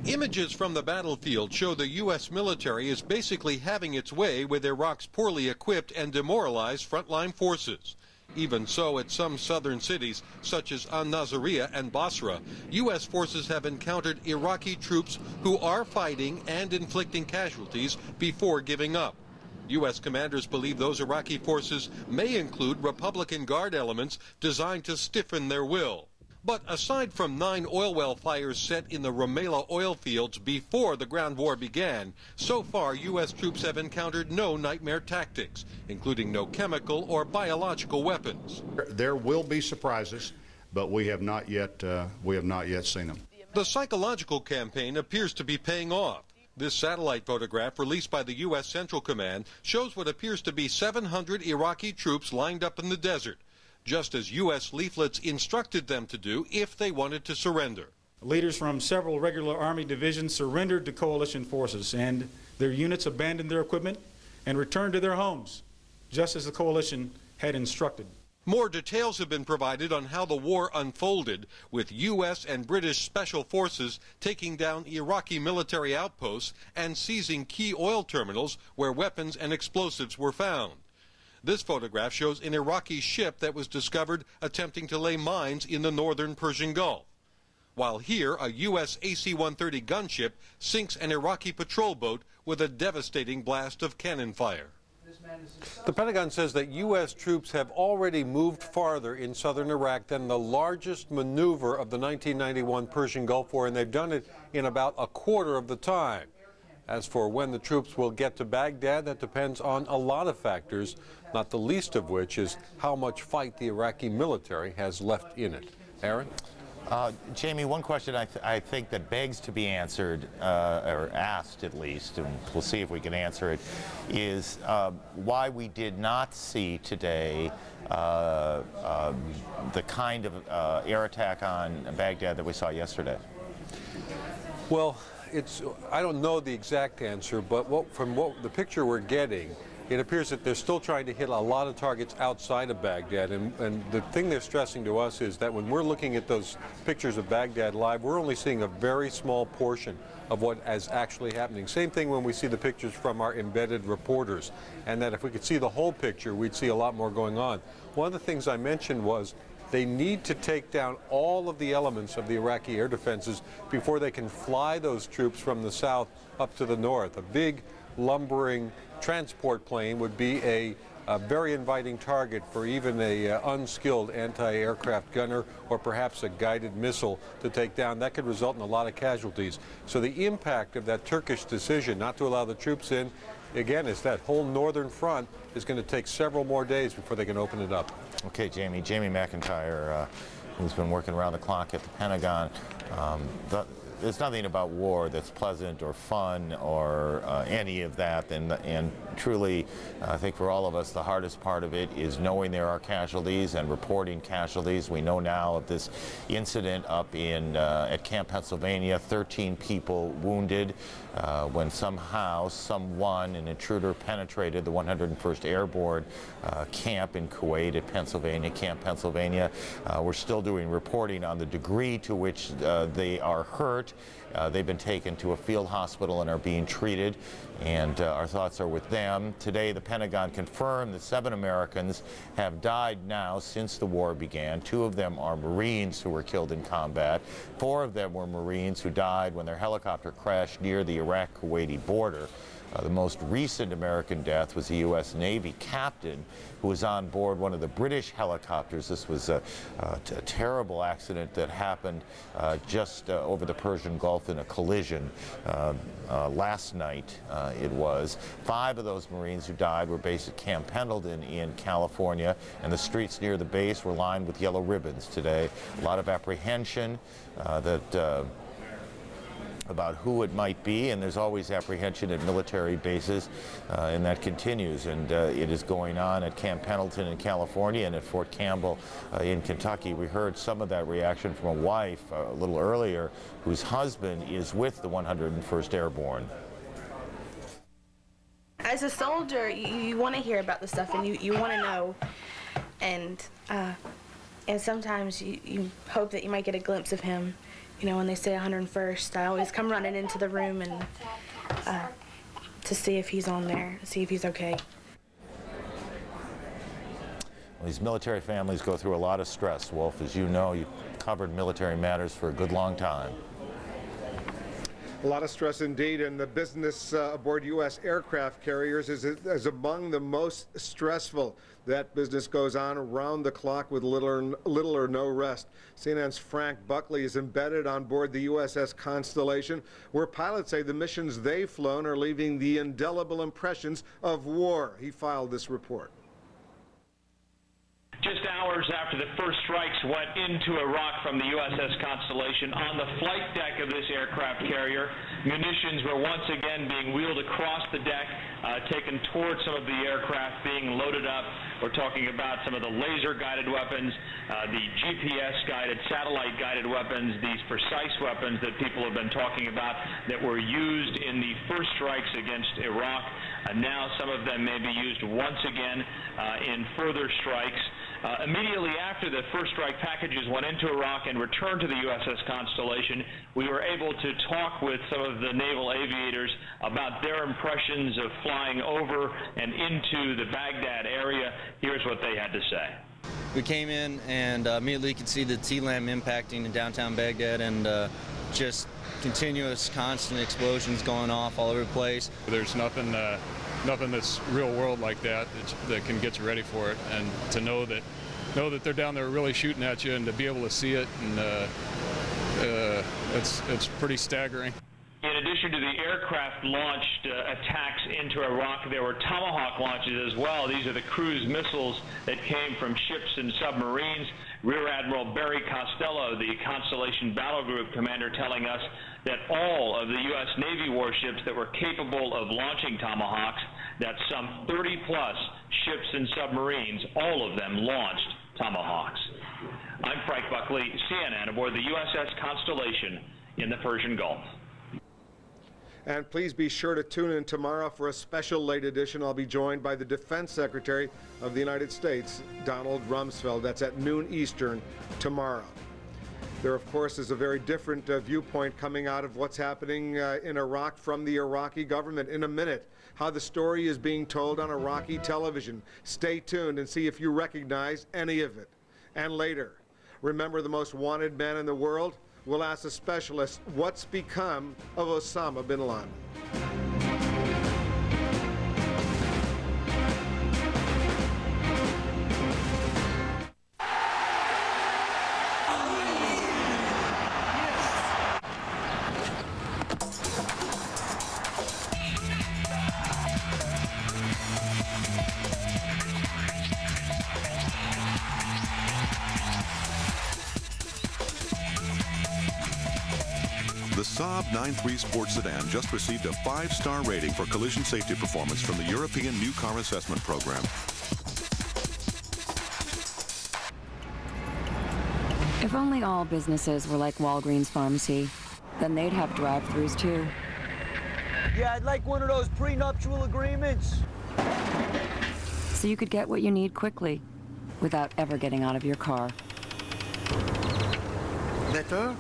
Images from the battlefield show the U.S. military is basically having its way with Iraq's poorly equipped and demoralized frontline forces. Even so, at some southern cities, such as Al-Naziriyah and Basra, U.S. forces have encountered Iraqi troops who are fighting and inflicting casualties before giving up. U.S. commanders believe those Iraqi forces may include Republican Guard elements designed to stiffen their will. But aside from 9 oil well fires set in the Rumaila oil fields before the ground war began, so far U.S. troops have encountered no nightmare tactics, including no chemical or biological weapons. There will be surprises, but we have not yet seen them. The psychological campaign appears to be paying off. This satellite photograph released by the U.S. Central Command shows what appears to be 700 Iraqi troops lined up in the desert, just as U.S. leaflets instructed them to do if they wanted to surrender. Leaders from several regular Army divisions surrendered to coalition forces, and their units abandoned their equipment and returned to their homes, just as the coalition had instructed. More details have been provided on how the war unfolded, with U.S. and British special forces taking down Iraqi military outposts and seizing key oil terminals where weapons and explosives were found. This photograph shows an Iraqi ship that was discovered attempting to lay mines in the northern Persian Gulf, while here a U.S. AC-130 gunship sinks an Iraqi patrol boat with a devastating blast of cannon fire. The Pentagon says that U.S. troops have already moved farther in southern Iraq than the largest maneuver of the 1991 Persian Gulf War, and they've done it in about a quarter of the time. As for when the troops will get to Baghdad, that depends on a lot of factors, not the least of which is how much fight the Iraqi military has left in it. Aaron? Jamie, one question I think that begs to be answered, or asked at least, and we'll see if we can answer it, is why we did not see today the kind of air attack on Baghdad that we saw yesterday. Well, I don't know the exact answer, but from the picture we're getting, it appears that they're still trying to hit a lot of targets outside of Baghdad, and the thing they're stressing to us is that when we're looking at those pictures of Baghdad live, we're only seeing a very small portion of what is actually happening. Same thing when we see the pictures from our embedded reporters, and that if we could see the whole picture, we'd see a lot more going on. One of the things I mentioned was they need to take down all of the elements of the Iraqi air defenses before they can fly those troops from the south up to the north. A big, lumbering transport plane would be a very inviting target for even a unskilled anti-aircraft gunner or perhaps a guided missile to take down. That could result in a lot of casualties. So the impact of that Turkish decision not to allow the troops in, again, is that whole northern front is going to take several more days before they can open it up. Okay, Jamie McIntyre, who's been working around the clock at the Pentagon. There's nothing about war that's pleasant or fun or any of that, and truly, I think for all of us, the hardest part of it is knowing there are casualties and reporting casualties. We know now of this incident up at Camp Pennsylvania, 13 people wounded when someone, an intruder, penetrated the 101st Airborne camp in Kuwait at Camp Pennsylvania. We're still doing reporting on the degree to which they are hurt. They've been taken to a field hospital and are being treated, and our thoughts are with them. Today, the Pentagon confirmed that 7 Americans have died now since the war began. 2 of them are Marines who were killed in combat. 4 of them were Marines who died when their helicopter crashed near the Iraq-Kuwaiti border. The most recent American death was a U.S. Navy captain who was on board one of the British helicopters. This was a terrible accident that happened just over the Persian Gulf in a collision last night. It was 5 of those Marines who died were based at Camp Pendleton in California, and the streets near the base were lined with yellow ribbons today. A lot of apprehension about who it might be, and there's always apprehension at military bases, and that continues, and it is going on at Camp Pendleton in California and at Fort Campbell in Kentucky. We heard some of that reaction from a wife a little earlier whose husband is with the 101st Airborne. As a soldier, you want to hear about the stuff, and you want to know, and sometimes you hope that you might get a glimpse of him. You know, when they say 101st, I always come running into the room and to see if he's on there, see if he's okay. Well, these military families go through a lot of stress, Wolf. As you know, you've covered military matters for a good long time. A lot of stress indeed, and the business aboard U.S. aircraft carriers is among the most stressful. That business goes on around the clock with little or no rest. CNN's Frank Buckley is embedded on board the USS Constellation, where pilots say the missions they've flown are leaving the indelible impressions of war. He filed this report. Just hours after the first strikes went into Iraq from the USS Constellation, on the flight deck of this aircraft carrier, munitions were once again being wheeled across the deck, taken towards some of the aircraft being loaded up. We're talking about some of the laser-guided weapons, the GPS-guided, satellite-guided weapons, these precise weapons that people have been talking about that were used in the first strikes against Iraq. Now some of them may be used once again in further strikes. Immediately after the first strike packages went into Iraq and returned to the USS Constellation, we were able to talk with some of the naval aviators about their impressions of flying over and into the Baghdad area. Here's what they had to say. We came in and immediately could see the TLAM impacting in downtown Baghdad, and just continuous, constant explosions going off all over the place. There's nothing that's real world like that can get you ready for it, and to know that they're down there really shooting at you, and to be able to see it, and it's pretty staggering. In addition to the aircraft-launched attacks into Iraq, there were Tomahawk launches as well. These are the cruise missiles that came from ships and submarines. Rear Admiral Barry Costello, the Constellation Battle Group commander, telling us that all of the U.S. Navy warships that were capable of launching Tomahawks, that's some 30-plus ships and submarines, all of them launched Tomahawks. I'm Frank Buckley, CNN, aboard the USS Constellation in the Persian Gulf. And please be sure to tune in tomorrow for a special late edition. I'll be joined by the Defense Secretary of the United States, Donald Rumsfeld. That's at noon Eastern tomorrow. There, of course, is a very different viewpoint coming out of what's happening in Iraq from the Iraqi government. In a minute, how the story is being told on Iraqi television. Stay tuned and see if you recognize any of it. And later, remember the most wanted man in the world? We'll ask a specialist what's become of Osama bin Laden. The Saab 9.3 Sports Sedan just received a 5-star rating for collision safety performance from the European New Car Assessment Program. If only all businesses were like Walgreens Pharmacy, then they'd have drive-thrus too. Yeah, I'd like one of those prenuptial agreements. So you could get what you need quickly, without ever getting out of your car. Better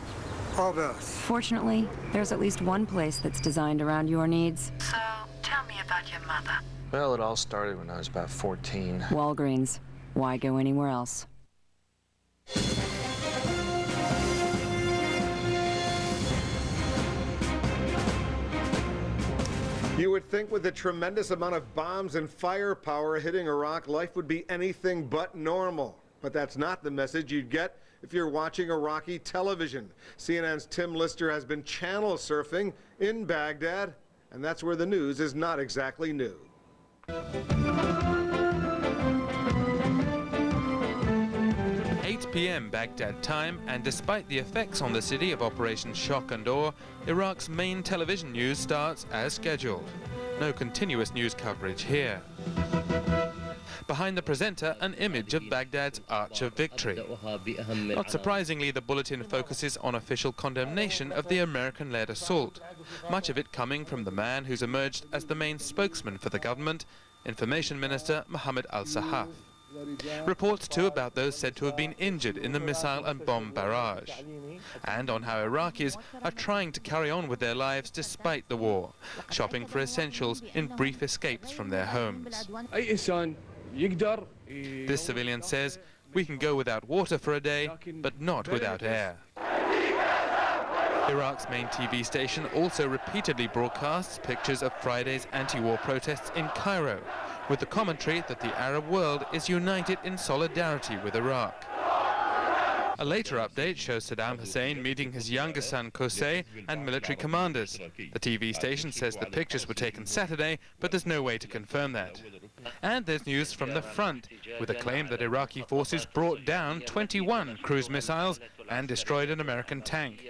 or worse? Fortunately, there's at least one place that's designed around your needs. So, tell me about your mother. Well, it all started when I was about 14. Walgreens. Why go anywhere else? You would think with the tremendous amount of bombs and firepower hitting Iraq, life would be anything but normal. But that's not the message you'd get if you're watching Iraqi television. CNN's Tim Lister has been channel surfing in Baghdad, and that's where the news is not exactly new. 8 p.m. Baghdad time, and despite the effects on the city of Operation Shock and Awe, Iraq's main television news starts as scheduled. No continuous news coverage here. Behind the presenter, an image of Baghdad's Arch of Victory. Not surprisingly, the bulletin focuses on official condemnation of the American-led assault, much of it coming from the man who's emerged as the main spokesman for the government, Information Minister Mohammed al-Sahaf. Reports too about those said to have been injured in the missile and bomb barrage, and on how Iraqis are trying to carry on with their lives despite the war, shopping for essentials in brief escapes from their homes. This civilian says, we can go without water for a day, but not without air. Iraq's main TV station also repeatedly broadcasts pictures of Friday's anti-war protests in Cairo, with the commentary that the Arab world is united in solidarity with Iraq. A later update shows Saddam Hussein meeting his younger son Qusay and military commanders. The TV station says the pictures were taken Saturday, but there's no way to confirm that. And there's news from the front, with a claim that Iraqi forces brought down 21 cruise missiles and destroyed an American tank.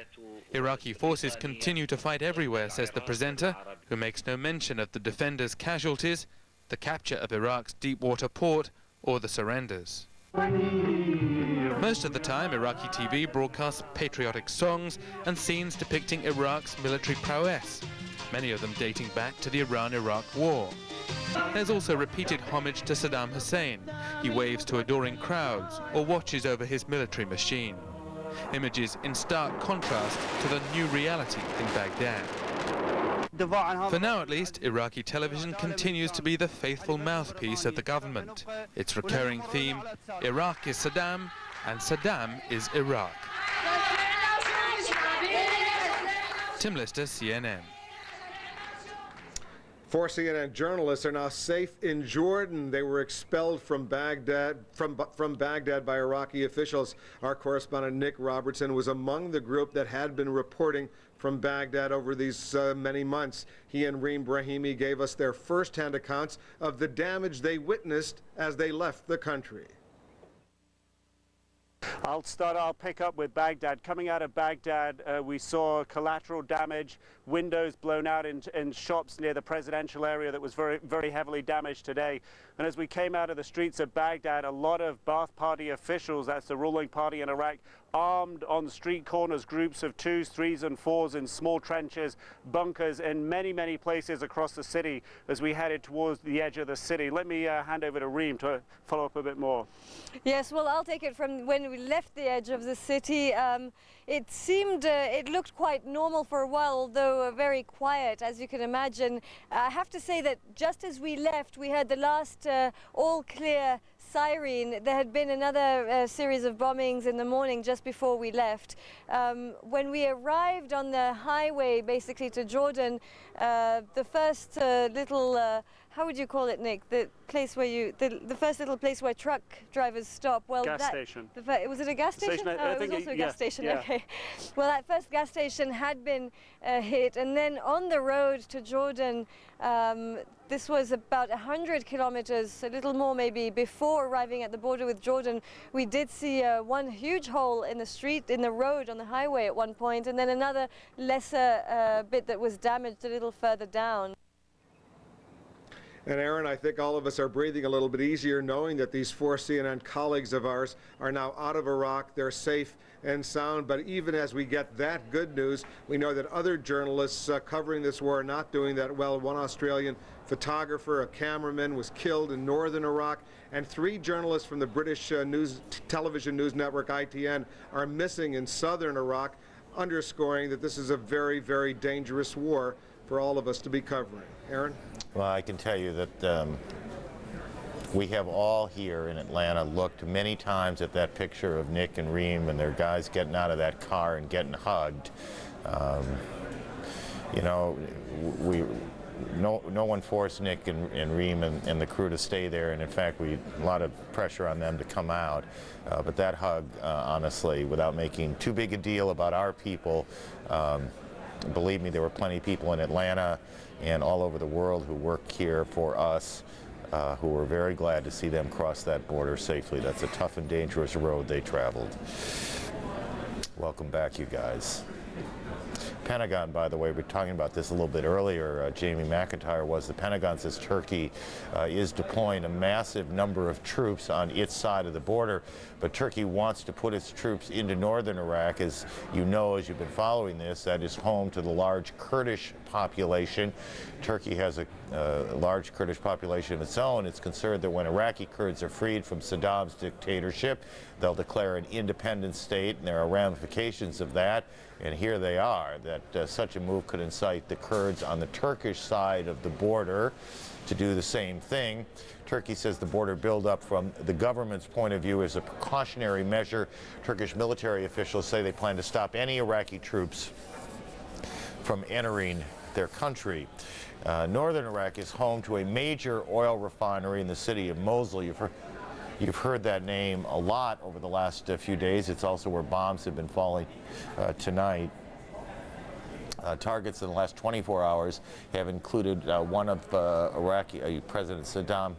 Iraqi forces continue to fight everywhere, says the presenter, who makes no mention of the defenders' casualties, the capture of Iraq's deep-water port, or the surrenders. Most of the time, Iraqi TV broadcasts patriotic songs and scenes depicting Iraq's military prowess, many of them dating back to the Iran-Iraq War. There's also repeated homage to Saddam Hussein. He waves to adoring crowds or watches over his military machine. Images in stark contrast to the new reality in Baghdad. For now at least, Iraqi television continues to be the faithful mouthpiece of the government. Its recurring theme, Iraq is Saddam and Saddam is Iraq. Tim Lister, CNN. 4 CNN journalists are now safe in Jordan. They were expelled from Baghdad by Iraqi officials. Our correspondent Nick Robertson was among the group that had been reporting from Baghdad over these many months. He and Reem Brahimi gave us their first-hand accounts of the damage they witnessed as they left the country. I'll pick up with Baghdad. Coming out of Baghdad, we saw collateral damage, windows blown out in shops near the presidential area that was very, very heavily damaged today. And as we came out of the streets of Baghdad, a lot of Ba'ath Party officials, that's the ruling party in Iraq, armed on street corners, groups of 2s, 3s and 4s in small trenches, bunkers in many, many places across the city as we headed towards the edge of the city. Let me hand over to Reem to follow up a bit more. Yes, well, I'll take it from when we left the edge of the city. It seemed, it looked quite normal for a while, although very quiet, as you can imagine. I have to say that just as we left, we heard the last all clear siren. There had been another series of bombings in the morning just before we left. When we arrived on the highway basically to Jordan, the first little how would you call it, Nick? The place where you, the first little place where truck drivers stop. Well, gas station. Was it a gas station? I it think was also a gas station. Yeah. Okay. Well, that first gas station had been hit, and then on the road to Jordan, this was about 100 kilometers, a little more maybe, before arriving at the border with Jordan. We did see one huge hole in the street, in the road, on the highway at one point, and then another lesser bit that was damaged a little further down. And Aaron, I think all of us are breathing a little bit easier knowing that these 4 CNN colleagues of ours are now out of Iraq. They're safe and sound. But even as we get that good news, we know that other journalists covering this war are not doing that well. One Australian photographer, a cameraman, was killed in northern Iraq, and 3 journalists from the British television news network ITN are missing in southern Iraq, underscoring that this is a very, very dangerous war for all of us to be covering. Aaron? Well, I can tell you that we have all here in Atlanta looked many times at that picture of Nick and Reem and their guys getting out of that car and getting hugged. You know, no one forced Nick and Reem and the crew to stay there, and in fact, a lot of pressure on them to come out. But that hug, honestly, without making too big a deal about our people, believe me, there were plenty of people in Atlanta and all over the world who work here for us who were very glad to see them cross that border safely. That's a tough and dangerous road they traveled. Welcome back, you guys. Pentagon, by the way, we were talking about this a little bit earlier. Jamie McIntyre was. The Pentagon says Turkey is deploying a massive number of troops on its side of the border, but Turkey wants to put its troops into northern Iraq. As you know, as you've been following this, that is home to the large Kurdish population. Turkey has a large Kurdish population of its own. It's concerned that when Iraqi Kurds are freed from Saddam's dictatorship, they'll declare an independent state, and there are ramifications of that. And here they are, that such a move could incite the Kurds on the Turkish side of the border to do the same thing. Turkey says the border buildup from the government's point of view is a precautionary measure. Turkish military officials say they plan to stop any Iraqi troops from entering their country. Northern Iraq is home to a major oil refinery in the city of Mosul. You've heard that name a lot over the last few days. It's also where bombs have been falling tonight. Targets in the last 24 hours have included one of Iraqi President Saddam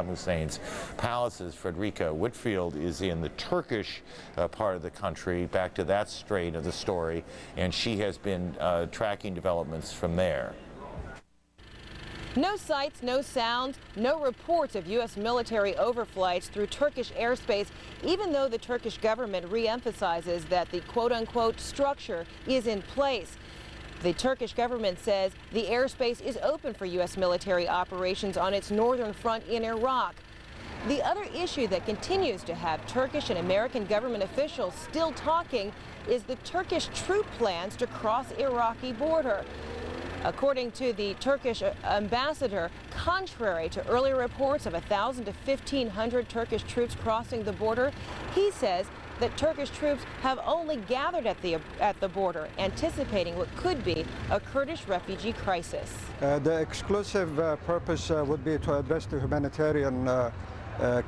Hussein's palaces. Frederica Whitfield is in the Turkish part of the country, back to that strain of the story, and she has been tracking developments from there. No sights, no sounds, no reports of U.S. military overflights through Turkish airspace, even though the Turkish government re-emphasizes that the quote-unquote structure is in place. The Turkish government says the airspace is open for U.S. military operations on its northern front in Iraq. The other issue that continues to have Turkish and American government officials still talking is the Turkish troop plans to cross Iraqi border. According to the Turkish ambassador, contrary to earlier reports of 1,000 to 1,500 Turkish troops crossing the border, he says that Turkish troops have only gathered at the border, anticipating what could be a Kurdish refugee crisis. The exclusive purpose would be to address the humanitarian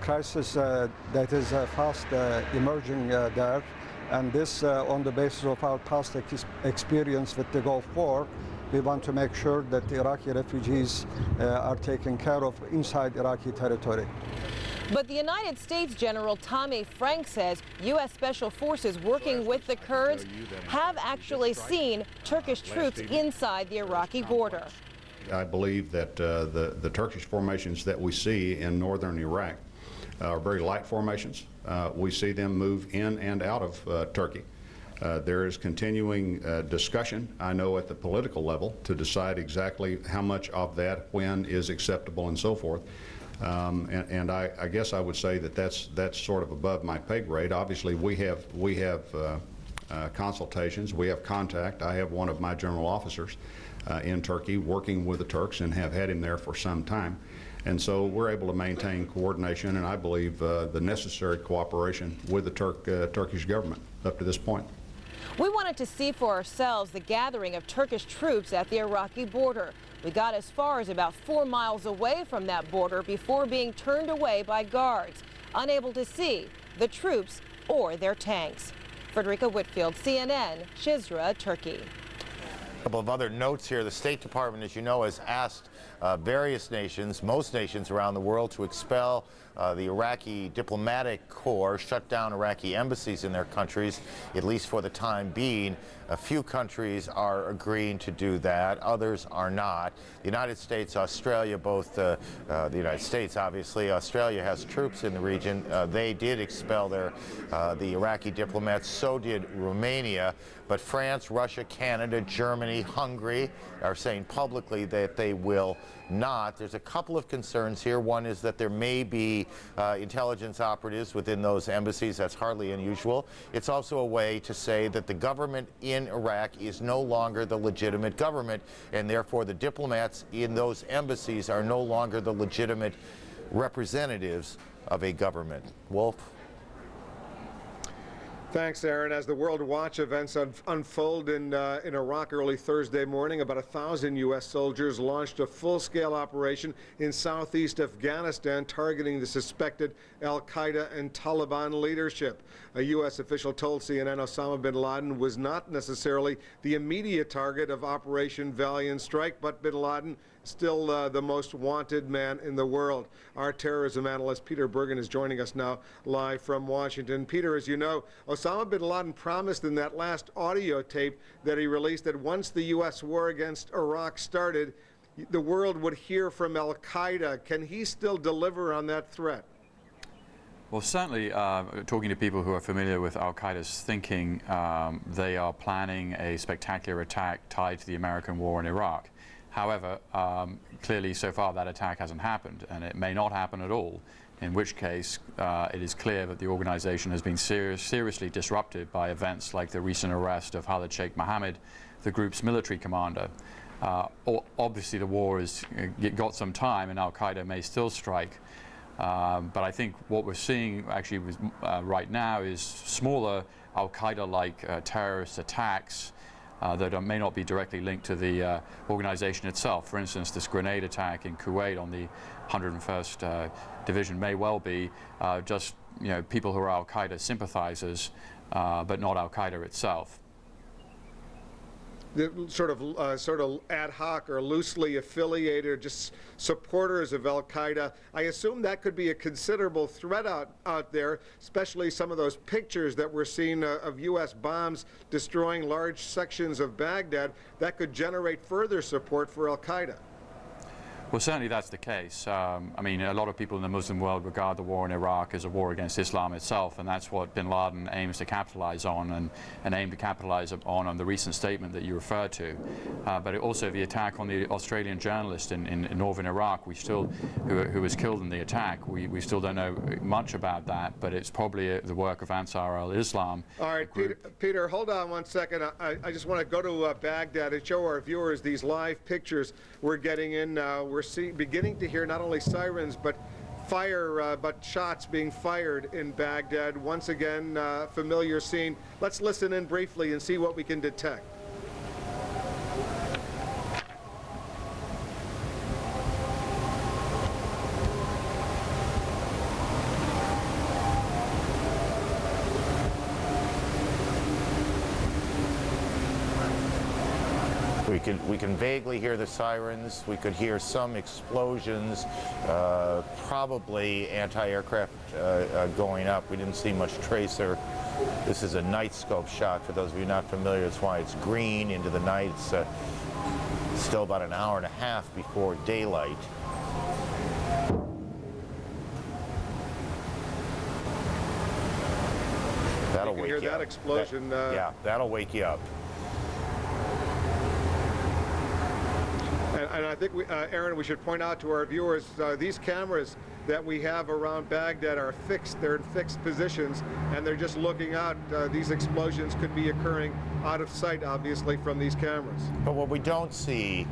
crisis that is fast emerging there, and this on the basis of our past experience with the Gulf War. We want to make sure that the Iraqi refugees are taken care of inside Iraqi territory. But the United States General Tommy Frank says U.S. Special Forces working with the Kurds have actually seen Turkish troops inside the Iraqi border. I believe that the Turkish formations that we see in northern Iraq are very light formations. We see them move in and out of Turkey. There is continuing discussion, I know, at the political level to decide exactly how much of that, when, is acceptable and so forth. And I guess I would say that that's sort of above my pay grade. Obviously, we have consultations, we have contact. I have one of my general officers in Turkey working with the Turks and have had him there for some time. And so we're able to maintain coordination and I believe the necessary cooperation with the Turkish government up to this point. We wanted to see for ourselves the gathering of Turkish troops at the Iraqi border. We got as far as about 4 miles away from that border before being turned away by guards, unable to see the troops or their tanks. Frederica Whitfield, CNN, Shizra, Turkey. A couple of other notes here. The State Department, as you know, has asked various nations, most nations around the world, to expel the Iraqi diplomatic corps, shut down Iraqi embassies in their countries, at least for the time being. A few countries are agreeing to do that, others are not. The United States, Australia, both the United States, obviously, Australia has troops in the region. They did expel the Iraqi diplomats, so did Romania. But France, Russia, Canada, Germany, Hungary are saying publicly that they will not. There's a couple of concerns here. One is that there may be intelligence operatives within those embassies. That's hardly unusual. It's also a way to say that the government in Iraq is no longer the legitimate government, and therefore the diplomats in those embassies are no longer the legitimate representatives of a government. Wolf? Thanks, Aaron. As the World Watch events unfold in Iraq early Thursday morning, about 1,000 U.S. soldiers launched a full-scale operation in southeast Afghanistan targeting the suspected al-Qaeda and Taliban leadership. A U.S. official told CNN Osama bin Laden was not necessarily the immediate target of Operation Valiant Strike, but bin Laden still the most wanted man in the world. Our terrorism analyst Peter Bergen is joining us now live from Washington. Peter, as you know, Osama bin Laden promised in that last audio tape that he released that once the U.S. war against Iraq started, the world would hear from al-Qaeda. Can he still deliver on that threat? Well, certainly, talking to people who are familiar with al-Qaeda's thinking, they are planning a spectacular attack tied to the American war in Iraq. However, clearly so far that attack hasn't happened, and it may not happen at all, in which case it is clear that the organization has been seriously disrupted by events like the recent arrest of Khalid Sheikh Mohammed, the group's military commander. Obviously the war has got some time and al-Qaeda may still strike, but I think what we're seeing actually right now is smaller al-Qaeda-like terrorist attacks that may not be directly linked to the organization itself. For instance, this grenade attack in Kuwait on the 101st Division may well be just people who are al-Qaeda sympathizers, but not al-Qaeda itself. The sort of ad hoc or loosely affiliated, or just supporters of al-Qaeda. I assume that could be a considerable threat out there, especially some of those pictures that we're seeing of U.S. bombs destroying large sections of Baghdad. That could generate further support for al-Qaeda. Well, certainly that's the case. I mean, a lot of people in the Muslim world regard the war in Iraq as a war against Islam itself, and that's what bin Laden aims to capitalize on and aim to capitalize on the recent statement that you referred to. But also the attack on the Australian journalist in northern Iraq, who was killed in the attack. We still don't know much about that, but it's probably the work of Ansar al-Islam. All right, Peter, hold on one second. I just want to go to Baghdad and show our viewers these live pictures we're getting in now. We're beginning to hear not only sirens, but but shots being fired in Baghdad. Once again, familiar scene. Let's listen in briefly and see what we can detect. We can vaguely hear the sirens. We could hear some explosions, probably anti-aircraft going up. We didn't see much tracer. This is a night scope shot. For those of you not familiar, that's why it's green into the night. It's still about an hour and a half before daylight. That'll wake you up. Hear that explosion. Yeah, that'll wake you up. And I think, Aaron, we should point out to our viewers, these cameras that we have around Baghdad are fixed. They're in fixed positions, and they're just looking out. These explosions could be occurring out of sight, obviously, from these cameras. But what we don't see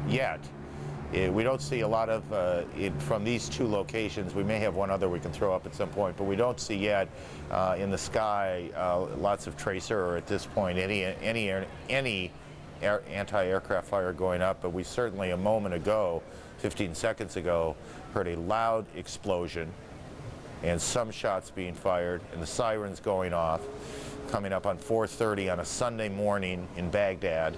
yet, we don't see a lot of, from these two locations. We may have one other we can throw up at some point, but we don't see yet in the sky lots of tracer, or at this point any anti-aircraft fire going up. But we certainly, a moment ago, 15 seconds ago, heard a loud explosion and some shots being fired and the sirens going off, coming up on 4:30 on a Sunday morning in Baghdad.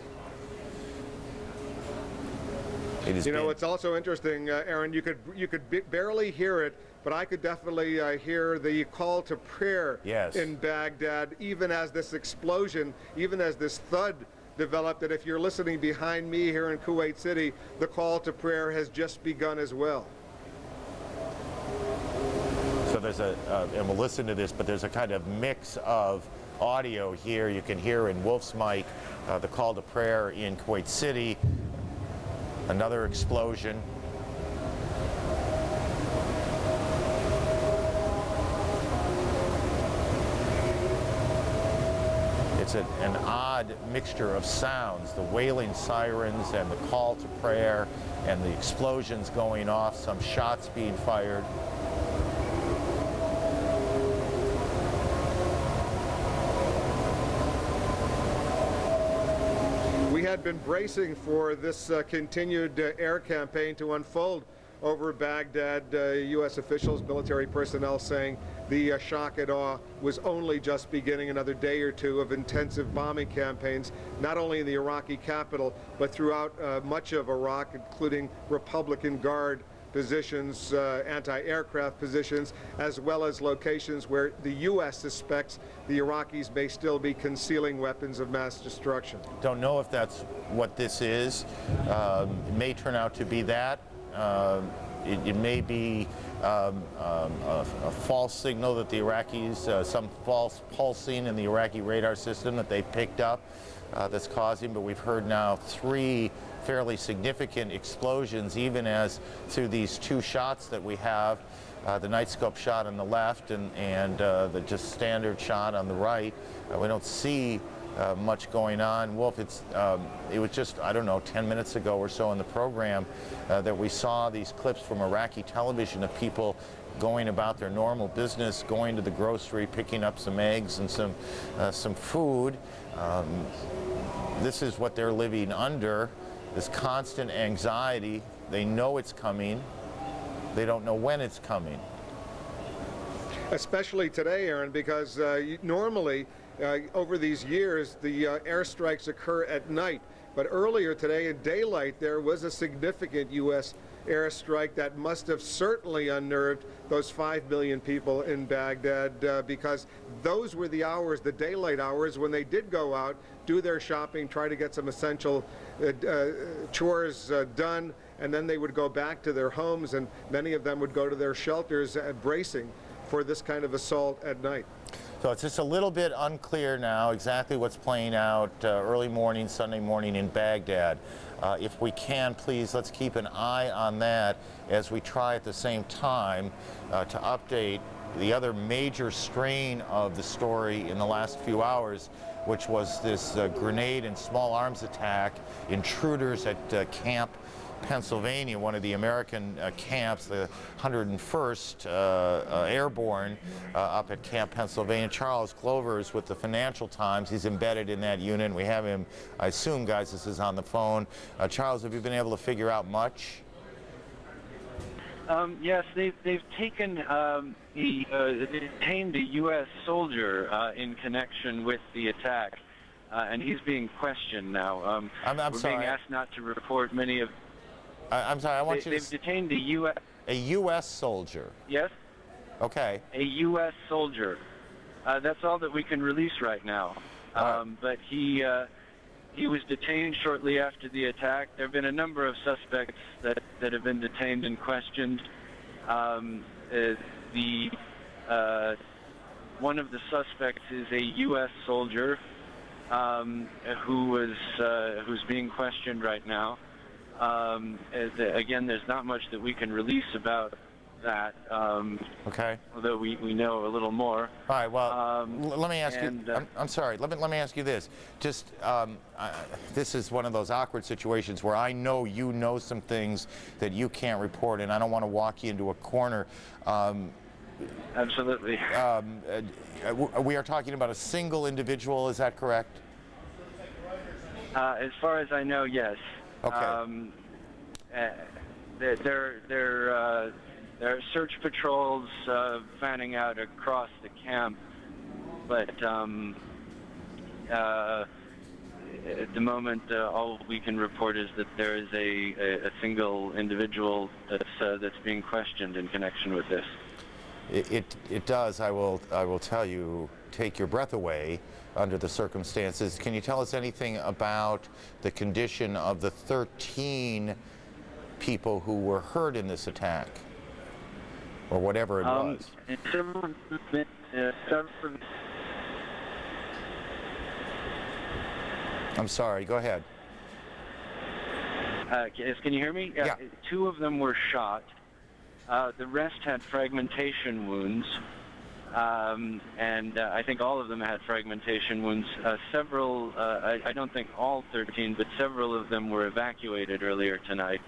You know, it's also interesting, Aaron, you could barely hear it, but I could definitely hear the call to prayer in Baghdad, even as this explosion, even as this thud developed. And if you're listening behind me here in Kuwait City, the call to prayer has just begun as well. So there's and we'll listen to this, but there's a kind of mix of audio here. You can hear in Wolf's mic the call to prayer in Kuwait City, another explosion. It's an odd mixture of sounds, the wailing sirens and the call to prayer and the explosions going off, some shots being fired. We had been bracing for this continued air campaign to unfold over Baghdad. U.S. officials, military personnel saying the shock and awe was only just beginning. Another day or two of intensive bombing campaigns, not only in the Iraqi capital, but throughout much of Iraq, including Republican Guard positions, anti-aircraft positions, as well as locations where the U.S. suspects the Iraqis may still be concealing weapons of mass destruction. Don't know if that's what this is. It may turn out to be that. It may be a false signal that the Iraqis, some false pulsing in the Iraqi radar system that they picked up that's causing, but we've heard now 3 fairly significant explosions, even as through these 2 shots that we have, the night scope shot on the left and the just standard shot on the right. We don't see much going on. Wolf, it was just, I don't know, 10 minutes ago or so in the program that we saw these clips from Iraqi television of people going about their normal business, going to the grocery, picking up some eggs and some food. This is what they're living under, this constant anxiety. They know it's coming. They don't know when it's coming. Especially today, Aaron, because normally over these years, the airstrikes occur at night. But earlier today in daylight, there was a significant U.S. airstrike that must have certainly unnerved those 5 million people in Baghdad, because those were the hours, the daylight hours, when they did go out, do their shopping, try to get some essential chores done, and then they would go back to their homes, and many of them would go to their shelters bracing for this kind of assault at night. So it's just a little bit unclear now exactly what's playing out early morning, Sunday morning in Baghdad. If we can, please, let's keep an eye on that as we try at the same time to update the other major strain of the story in the last few hours, which was this grenade and small arms attack, intruders at camp Pennsylvania, one of the American camps, the 101st Airborne up at Camp Pennsylvania. Charles Glover is with the Financial Times. He's embedded in that unit. We have him, I assume, guys, this is on the phone. Charles, have you been able to figure out much? Yes, they've taken they detained a U.S. soldier in connection with the attack, and he's being questioned now. I'm we're sorry. being asked not to report many of. I'm sorry. I want you to. They've detained a U.S. A U.S. soldier. Yes. Okay. A U.S. soldier. That's all that we can release right now. But he was detained shortly after the attack. There have been a number of suspects that have been detained and questioned. One of the suspects is a U.S. soldier who's being questioned right now. Again, there's not much that we can release about that. Okay. Although we know a little more. All right. Well, let me ask you. I'm sorry. Let me ask you this. Just this is one of those awkward situations where I know you know some things that you can't report, and I don't want to walk you into a corner. Absolutely. We are talking about a single individual. Is that correct? As far as I know, yes. Okay. There are search patrols fanning out across the camp, but at the moment, all we can report is that there is a single individual that's being questioned in connection with this. It does. I will tell you, take your breath away under the circumstances. Can you tell us anything about the condition of the 13 people who were hurt in this attack, or whatever it was? I'm sorry. Go ahead. Can you hear me? Yeah. 2 of them were shot. The rest had fragmentation wounds. And I think all of them had fragmentation wounds. Several, I don't think all 13, but several of them were evacuated earlier tonight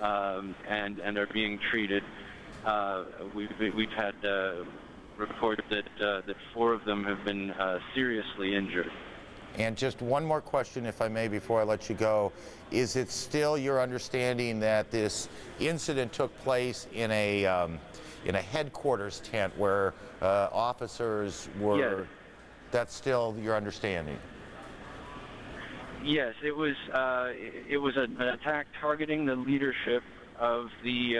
and are being treated. We've had reports that 4 of them have been seriously injured. And just one more question, if I may, before I let you go. Is it still your understanding that this incident took place in a headquarters tent where officers were? Yes. That's still your understanding? Yes, it was an attack targeting the leadership of the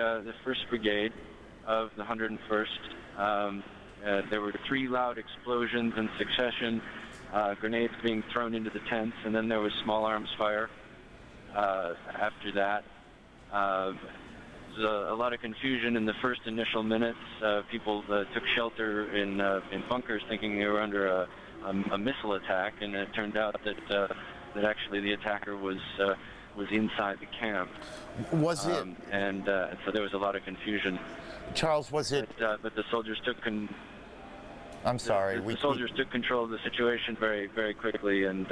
1st Brigade of the 101st. There were 3 loud explosions in succession, grenades being thrown into the tents, and then there was small arms fire after that. A lot of confusion in the first initial minutes. People took shelter in bunkers thinking they were under a missile attack, and it turned out that actually the attacker was inside the camp. Was it? And so there was a lot of confusion. Charles, was it? But the soldiers took I'm sorry. The soldiers took control of the situation very, very quickly and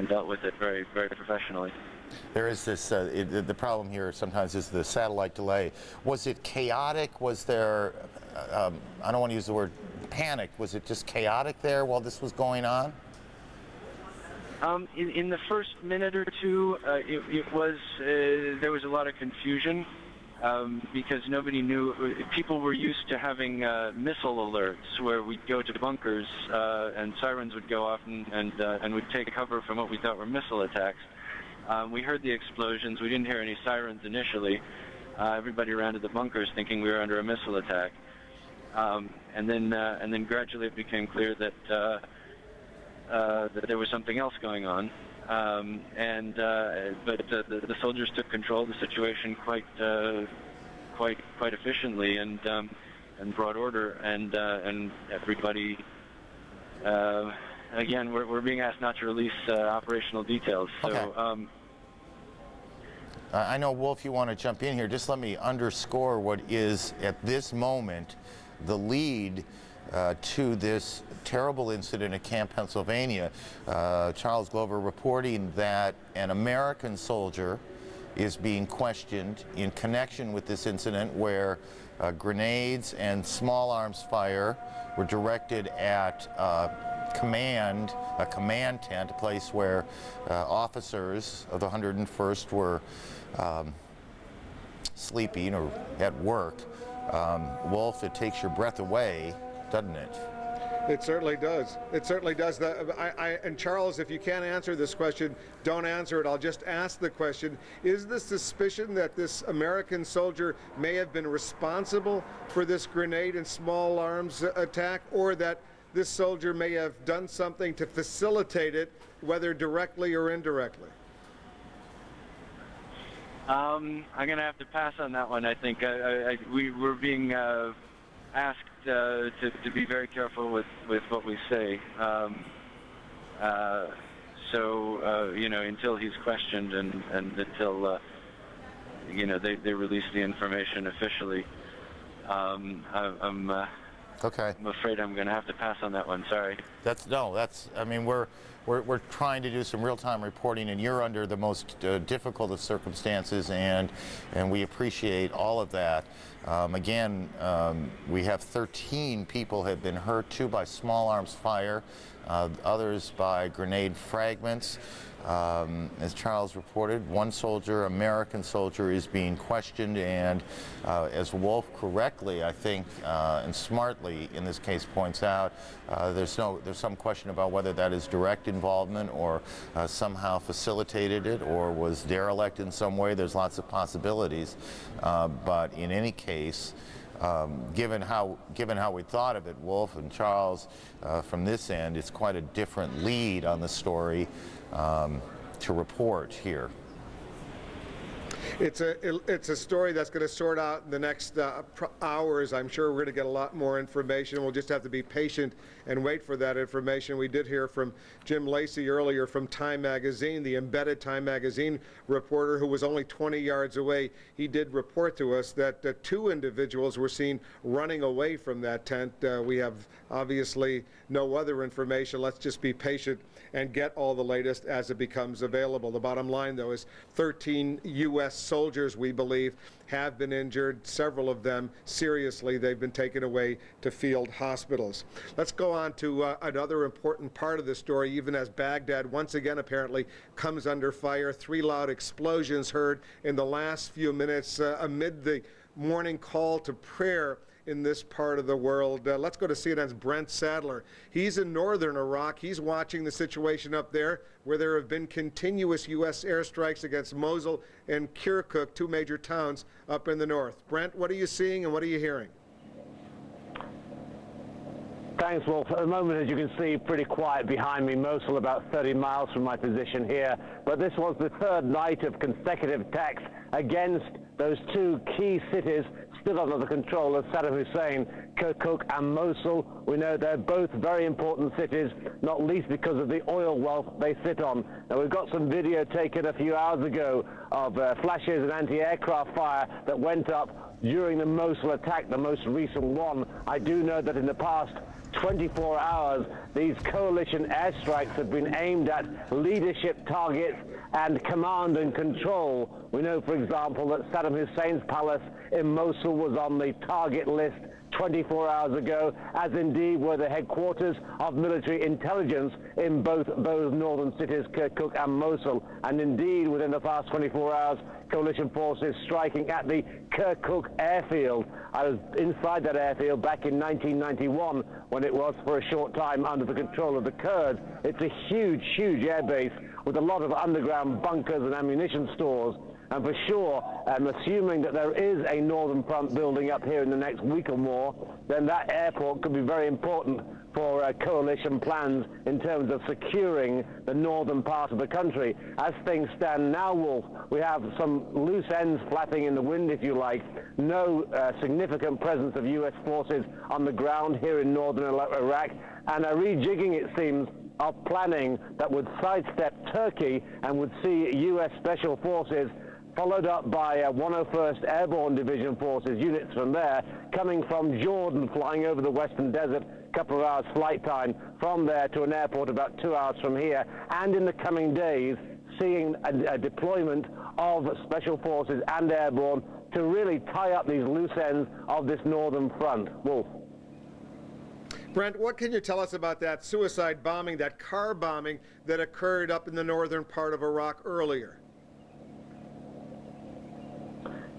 dealt with it very, very professionally. There is this, the problem here sometimes is the satellite delay. Was it chaotic? Was there, I don't want to use the word panic, was it just chaotic there while this was going on? In the first minute or 2, there was a lot of confusion because nobody knew. People were used to having missile alerts where we'd go to bunkers and sirens would go off and we'd take cover from what we thought were missile attacks. We heard the explosions. We didn't hear any sirens initially. Everybody ran to the bunkers thinking we were under a missile attack. And then gradually it became clear that there was something else going on. But the soldiers took control of the situation quite efficiently and brought order. And everybody. Again, we're being asked not to release operational details. So, okay. I know, Wolf, you want to jump in here. Just let me underscore what is, at this moment, the lead to this terrible incident at Camp Pennsylvania. Charles Glover reporting that an American soldier is being questioned in connection with this incident where grenades and small arms fire were directed at a command tent, a place where officers of the 101st were sleeping or at work. Wolf, it takes your breath away, doesn't it? It certainly does. It certainly does. And Charles, if you can't answer this question, don't answer it. I'll just ask the question. Is the suspicion that this American soldier may have been responsible for this grenade and small arms attack, or that this soldier may have done something to facilitate it, whether directly or indirectly? I'm going to have to pass on that one, I think. We were being asked to be very careful with what we say. You know, until he's questioned and until, you know, they release the information officially, Okay. I'm afraid I'm going to have to pass on that one. Sorry. I mean, we're trying to do some real-time reporting, and you're under the most difficult of circumstances, and we appreciate all of that. Again, we have 13 people have been hurt, 2 by small arms fire, others by grenade fragments. As Charles reported, 1 soldier, American soldier, is being questioned, and as Wolf correctly, I think, and smartly in this case points out, there's some question about whether that is direct involvement or somehow facilitated it or was derelict in some way. There's lots of possibilities, but in any case, given how we thought of it, Wolf and Charles, from this end, it's quite a different lead on the story to report here. It's a story that's going to sort out in the next hours. I'm sure we're going to get a lot more information. We'll just have to be patient and wait for that information. We did hear from Jim Lacey earlier from Time Magazine, the embedded Time Magazine reporter who was only 20 yards away. He did report to us that 2 individuals were seen running away from that tent. We have obviously no other information. Let's just be patient and get all the latest as it becomes available. The bottom line, though, is 13 U.S. soldiers, we believe, have been injured, several of them seriously. They've been taken away to field hospitals. Let's go on to another important part of the story, even as Baghdad once again apparently comes under fire. 3 loud explosions heard in the last few minutes amid the morning call to prayer in this part of the world. Let's go to CNN's Brent Sadler. He's in northern Iraq. He's watching the situation up there where there have been continuous U.S. airstrikes against Mosul and Kirkuk, 2 major towns up in the north. Brent, what are you seeing and what are you hearing? Thanks, Wolf. At the moment, as you can see, pretty quiet behind me. Mosul about 30 miles from my position here. But this was the 3rd night of consecutive attacks against those 2 key cities still under the control of Saddam Hussein, Kirkuk and Mosul. We know they're both very important cities, not least because of the oil wealth they sit on. Now, we've got some video taken a few hours ago of flashes and anti-aircraft fire that went up during the Mosul attack, the most recent one. I do know that in the past 24 hours, these coalition airstrikes have been aimed at leadership targets and command and control. We know, for example, that Saddam Hussein's palace in Mosul was on the target list 24 hours ago, as indeed were the headquarters of military intelligence in both those northern cities, Kirkuk and Mosul. And indeed, within the past 24 hours, coalition forces striking at the Kirkuk airfield. I was inside that airfield back in 1991 when it was for a short time under the control of the Kurds. It's a huge, huge airbase with a lot of underground bunkers and ammunition stores. And for sure, assuming that there is a northern front building up here in the next week or more, then that airport could be very important for coalition plans in terms of securing the northern part of the country. As things stand now, Wolf, we have some loose ends flapping in the wind, if you like. No significant presence of U.S. forces on the ground here in northern Iraq, and a rejigging, it seems, of planning that would sidestep Turkey and would see U.S. Special Forces followed up by 101st Airborne Division Forces units from there, coming from Jordan, flying over the Western Desert, a couple of hours flight time from there to an airport about 2 hours from here, and in the coming days, seeing a deployment of special forces and airborne to really tie up these loose ends of this northern front. Wolf. Brent, what can you tell us about that suicide bombing, that car bombing that occurred up in the northern part of Iraq earlier?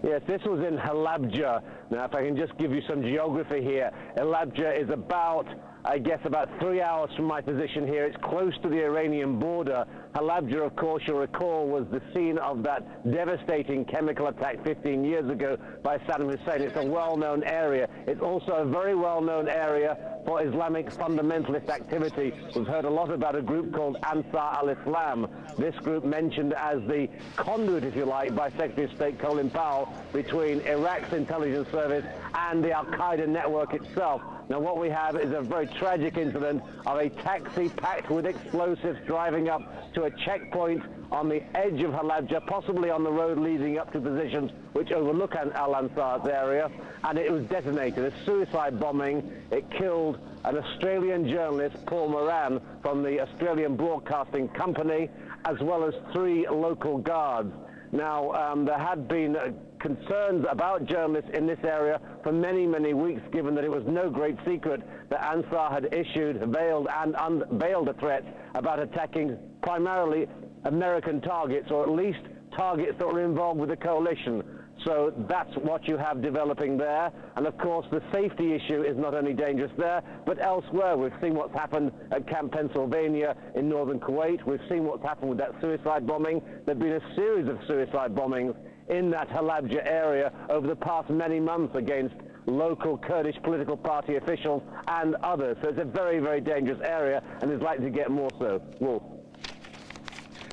Yes, this was in Halabja. Now, if I can just give you some geography here, Halabja is about, I guess, about 3 hours from my position here. It's close to the Iranian border. Halabja, of course, you'll recall, was the scene of that devastating chemical attack 15 years ago by Saddam Hussein. It's a well-known area. It's also a very well-known area for Islamic fundamentalist activity. We've heard a lot about a group called Ansar al-Islam. This group mentioned as the conduit, if you like, by Secretary of State Colin Powell between Iraq's intelligence service and the al-Qaeda network itself. Now, what we have is a very tragic incident of a taxi packed with explosives driving up to a checkpoint on the edge of Halabja, possibly on the road leading up to positions which overlook Al-Ansar's area, and it was detonated. A suicide bombing. It killed an Australian journalist, Paul Moran, from the Australian Broadcasting Company, as well as 3 local guards. Now, there had been concerns about journalists in this area for many, many weeks, given that it was no great secret that Ansar had issued veiled and unveiled a threat about attacking primarily American targets, or at least targets that were involved with the coalition. So that's what you have developing there. And of course, the safety issue is not only dangerous there, but elsewhere. We've seen what's happened at Camp Pennsylvania in northern Kuwait. We've seen what's happened with that suicide bombing. There've been a series of suicide bombings in that Halabja area over the past many months against local Kurdish political party officials and others. So it's a very, very dangerous area, and is likely to get more so. Wolf.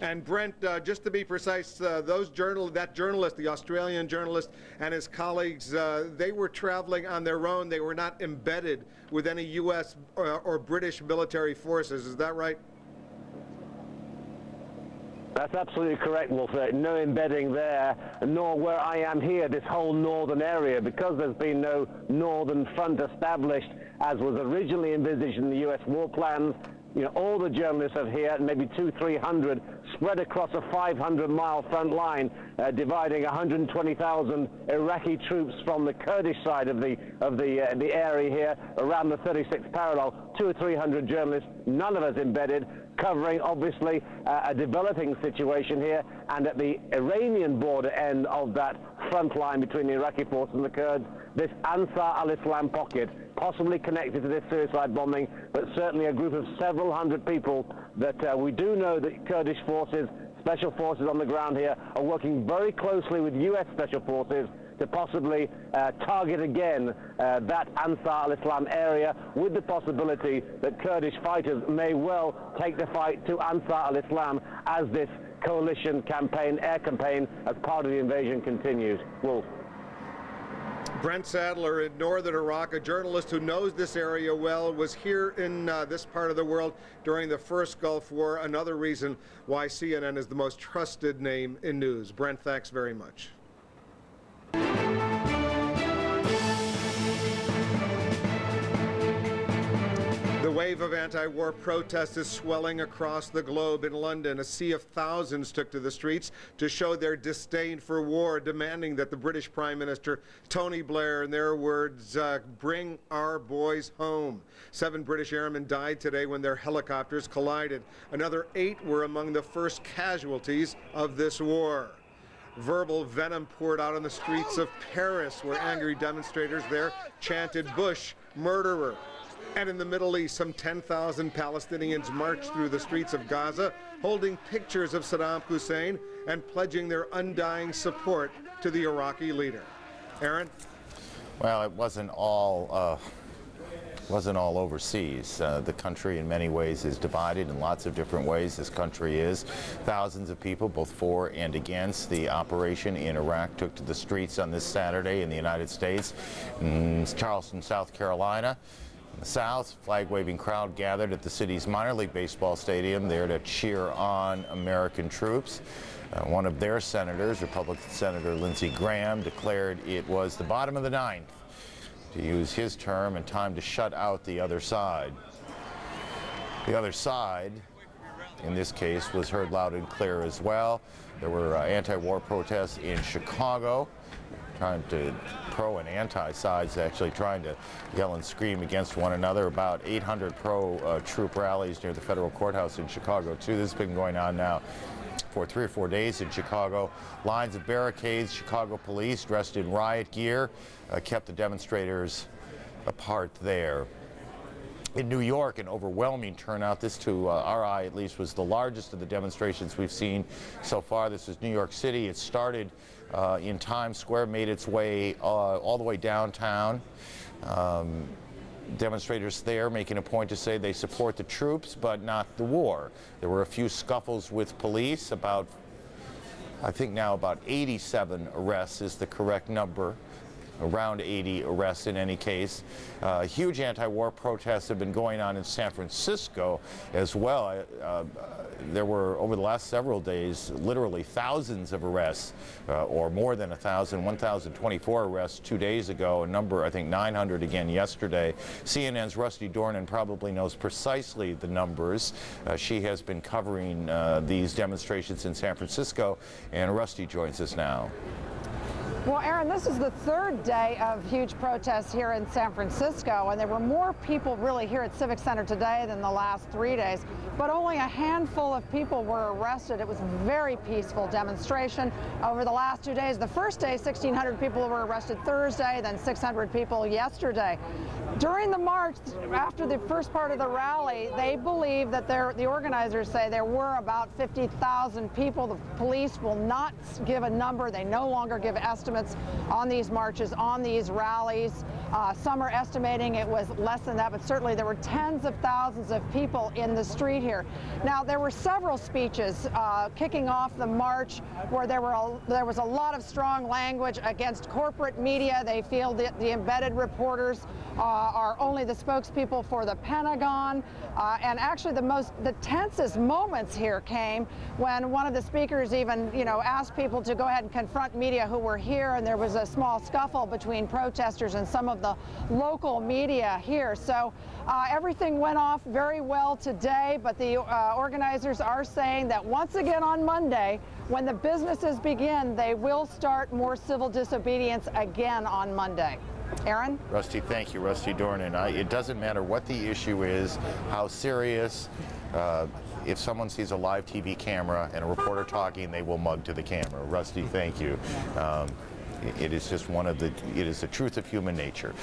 And Brent, just to be precise, that journalist, the Australian journalist, and his colleagues, they were traveling on their own. They were not embedded with any U.S. or British military forces. Is that right? That's absolutely correct, Wolf. No embedding there, nor where I am here, this whole northern area, because there's been no northern front established as was originally envisaged in the U.S. war plans. You know, all the journalists are here, maybe 200-300, spread across a 500-mile front line, dividing 120,000 Iraqi troops from the Kurdish side of the area here, around the 36th parallel. 200 or 300 journalists, none of us embedded, covering obviously a developing situation here, and at the Iranian border end of that front line between the Iraqi forces and the Kurds, this Ansar al-Islam pocket, possibly connected to this suicide bombing, but certainly a group of several hundred people that we do know that Kurdish forces, special forces on the ground here, are working very closely with U.S. special forces to possibly target again that Ansar al-Islam area, with the possibility that Kurdish fighters may well take the fight to Ansar al-Islam as this coalition campaign, air campaign, as part of the invasion continues. Wolf. Brent Sadler in northern Iraq, a journalist who knows this area well, was here in this part of the world during the first Gulf War. Another reason why CNN is the most trusted name in news. Brent, thanks very much. The wave of anti-war protest is swelling across the globe. In London, a sea of thousands took to the streets to show their disdain for war, demanding that the British Prime Minister, Tony Blair, in their words, bring our boys home. 7 British airmen died today when their helicopters collided. Another 8 were among the first casualties of this war. Verbal venom poured out on the streets of Paris, where angry demonstrators there chanted, "Bush, murderer." And in the Middle East, some 10,000 Palestinians marched through the streets of Gaza, holding pictures of Saddam Hussein and pledging their undying support to the Iraqi leader. Aaron? Well, it wasn't all overseas. The country in many ways is divided in lots of different ways. This country is. Thousands of people, both for and against the operation in Iraq, took to the streets on this Saturday in the United States. In Charleston, South Carolina. In the South, flag-waving crowd gathered at the city's minor league baseball stadium there to cheer on American troops. One of their senators, Republican Senator Lindsey Graham, declared it was the bottom of the ninth, to use his term, and time to shut out the other side. The other side in this case, was heard loud and clear as well. There were anti-war protests in Chicago, trying to pro and anti sides actually trying to yell and scream against one another. About 800 pro-troop rallies near the federal courthouse in Chicago, too. This has been going on now for 3 or 4 days in Chicago. Lines of barricades. Chicago police dressed in riot gear kept the demonstrators apart there. In New York, an overwhelming turnout. This, to our eye at least, was the largest of the demonstrations we've seen so far. This is New York City. It started in Times Square, made its way all the way downtown. Demonstrators there making a point to say they support the troops but not the war. There were a few scuffles with police. I think now about 87 arrests is the correct number. Around 80 arrests in any case. Huge anti-war protests have been going on in San Francisco as well. There were, over the last several days, literally thousands of arrests, or more than 1,024 arrests 2 days ago, a number, I think 900 again yesterday. CNN's Rusty Dornan probably knows precisely the numbers. She has been covering these demonstrations in San Francisco, and Rusty joins us now. Well, Aaron, this is the third day of huge protests here in San Francisco, and there were more people really here at Civic Center today than the last 3 days, but only a handful of people were arrested. It was a very peaceful demonstration over the last 2 days. The first day, 1,600 people were arrested Thursday, then 600 people yesterday. During the march, after the first part of the rally, they believe that the organizers say there were about 50,000 people. The police will not give a number. They no longer give estimates on these marches, on these rallies. Some are estimating it was less than that, but certainly there were tens of thousands of people in the street here. Now, there were several speeches kicking off the march where there was a lot of strong language against corporate media. They feel that the embedded reporters are only the spokespeople for the Pentagon. And actually the tensest moments here came when one of the speakers even, asked people to go ahead and confront media who were here, and there was a small scuffle between protesters and some of the local media here. So everything went off very well today, but the organizers are saying that once again on Monday, when the businesses begin, they will start more civil disobedience again on Monday. Aaron? Rusty, thank you. Rusty Dornan. It doesn't matter what the issue is, how serious. If someone sees a live TV camera and a reporter talking, they will mug to the camera. Rusty, thank you. It is just it is the truth of human nature.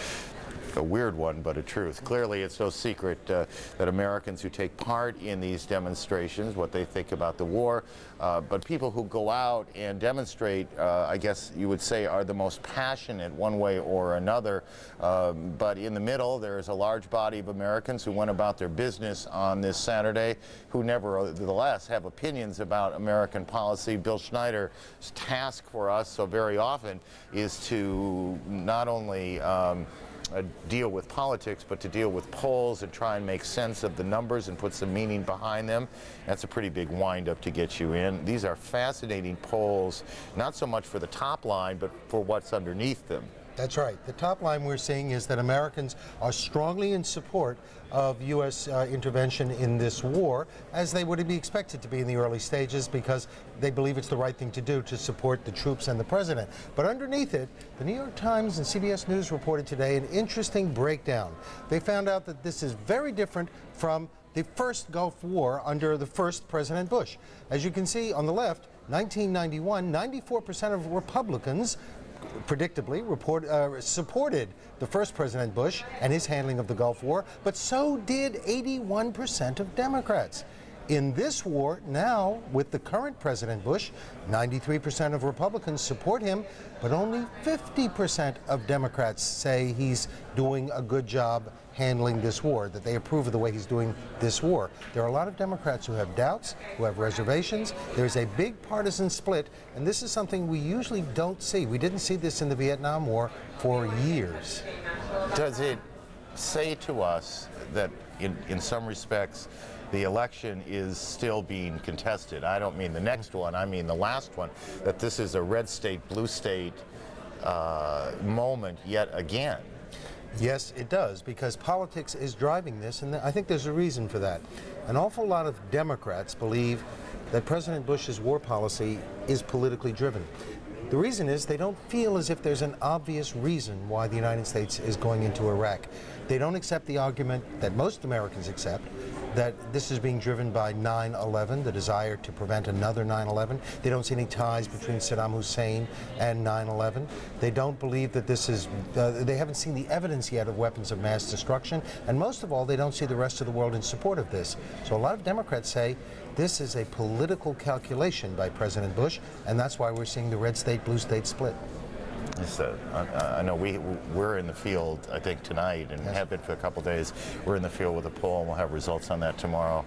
A weird one, but a truth. Clearly, it's no secret that Americans who take part in these demonstrations, what they think about the war, but people who go out and demonstrate, I guess you would say, are the most passionate one way or another. But in the middle, there is a large body of Americans who went about their business on this Saturday, who nevertheless have opinions about American policy. Bill Schneider's task for us so very often is to not only deal with politics, but to deal with polls and try and make sense of the numbers and put some meaning behind them. That's a pretty big wind-up to get you in. These are fascinating polls, not so much for the top line, but for what's underneath them. That's right. The top line we're seeing is that Americans are strongly in support of U.S. intervention in this war, as they would be expected to be in the early stages, because they believe it's the right thing to do to support the troops and the president. But underneath it, the New York Times and CBS News reported today an interesting breakdown. They found out that this is very different from the first Gulf War under the first President Bush. As you can see on the left, 1991, 94% of Republicans predictably supported the first President Bush and his handling of the Gulf War, but so did 81% of Democrats. In this war now, with the current President Bush, 93% of Republicans support him, but only 50% of Democrats say he's doing a good job handling this war, that they approve of the way he's doing this war. There are a lot of Democrats who have doubts, who have reservations. There's a big partisan split, and this is something we usually don't see. We didn't see this in the Vietnam War for years. Does it say to us that in some respects the election is still being contested? I don't mean the next one, I mean the last one, that this is a red state, blue state moment yet again? Yes, it does, because politics is driving this, and I think there's a reason for that. An awful lot of Democrats believe that President Bush's war policy is politically driven. The reason is they don't feel as if there's an obvious reason why the United States is going into Iraq. They don't accept the argument that most Americans accept, that this is being driven by 9/11, the desire to prevent another 9/11. They don't see any ties between Saddam Hussein and 9/11. They don't believe that this is, they haven't seen the evidence yet of weapons of mass destruction, and most of all, they don't see the rest of the world in support of this. So a lot of Democrats say this is a political calculation by President Bush, and that's why we're seeing the red state, blue state split. I know we're in the field, I think, tonight, and have been for a couple days. We're in the field with a poll, and we'll have results on that tomorrow,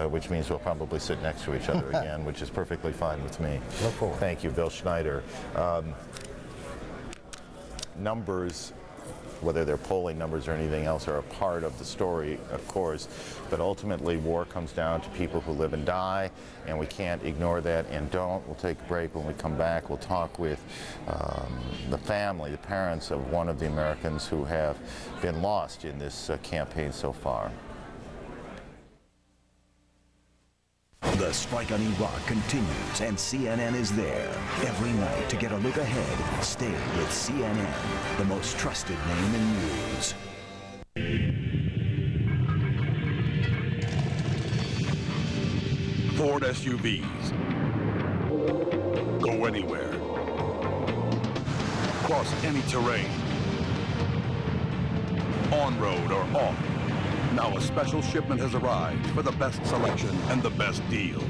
which means we'll probably sit next to each other again, which is perfectly fine with me. Look forward. Thank you, Bill Schneider. Numbers, whether they're polling numbers or anything else, are a part of the story, of course, but ultimately war comes down to people who live and die, and we can't ignore that and don't. We'll take a break. When we come back, we'll talk with the family, the parents of one of the Americans who have been lost in this campaign so far. The strike on Iraq continues, and CNN is there every night to get a look ahead. Stay with CNN, the most trusted name in news. Ford SUVs. Go anywhere. Cross any terrain. On-road or off. Now a special shipment has arrived for the best selection and the best deals.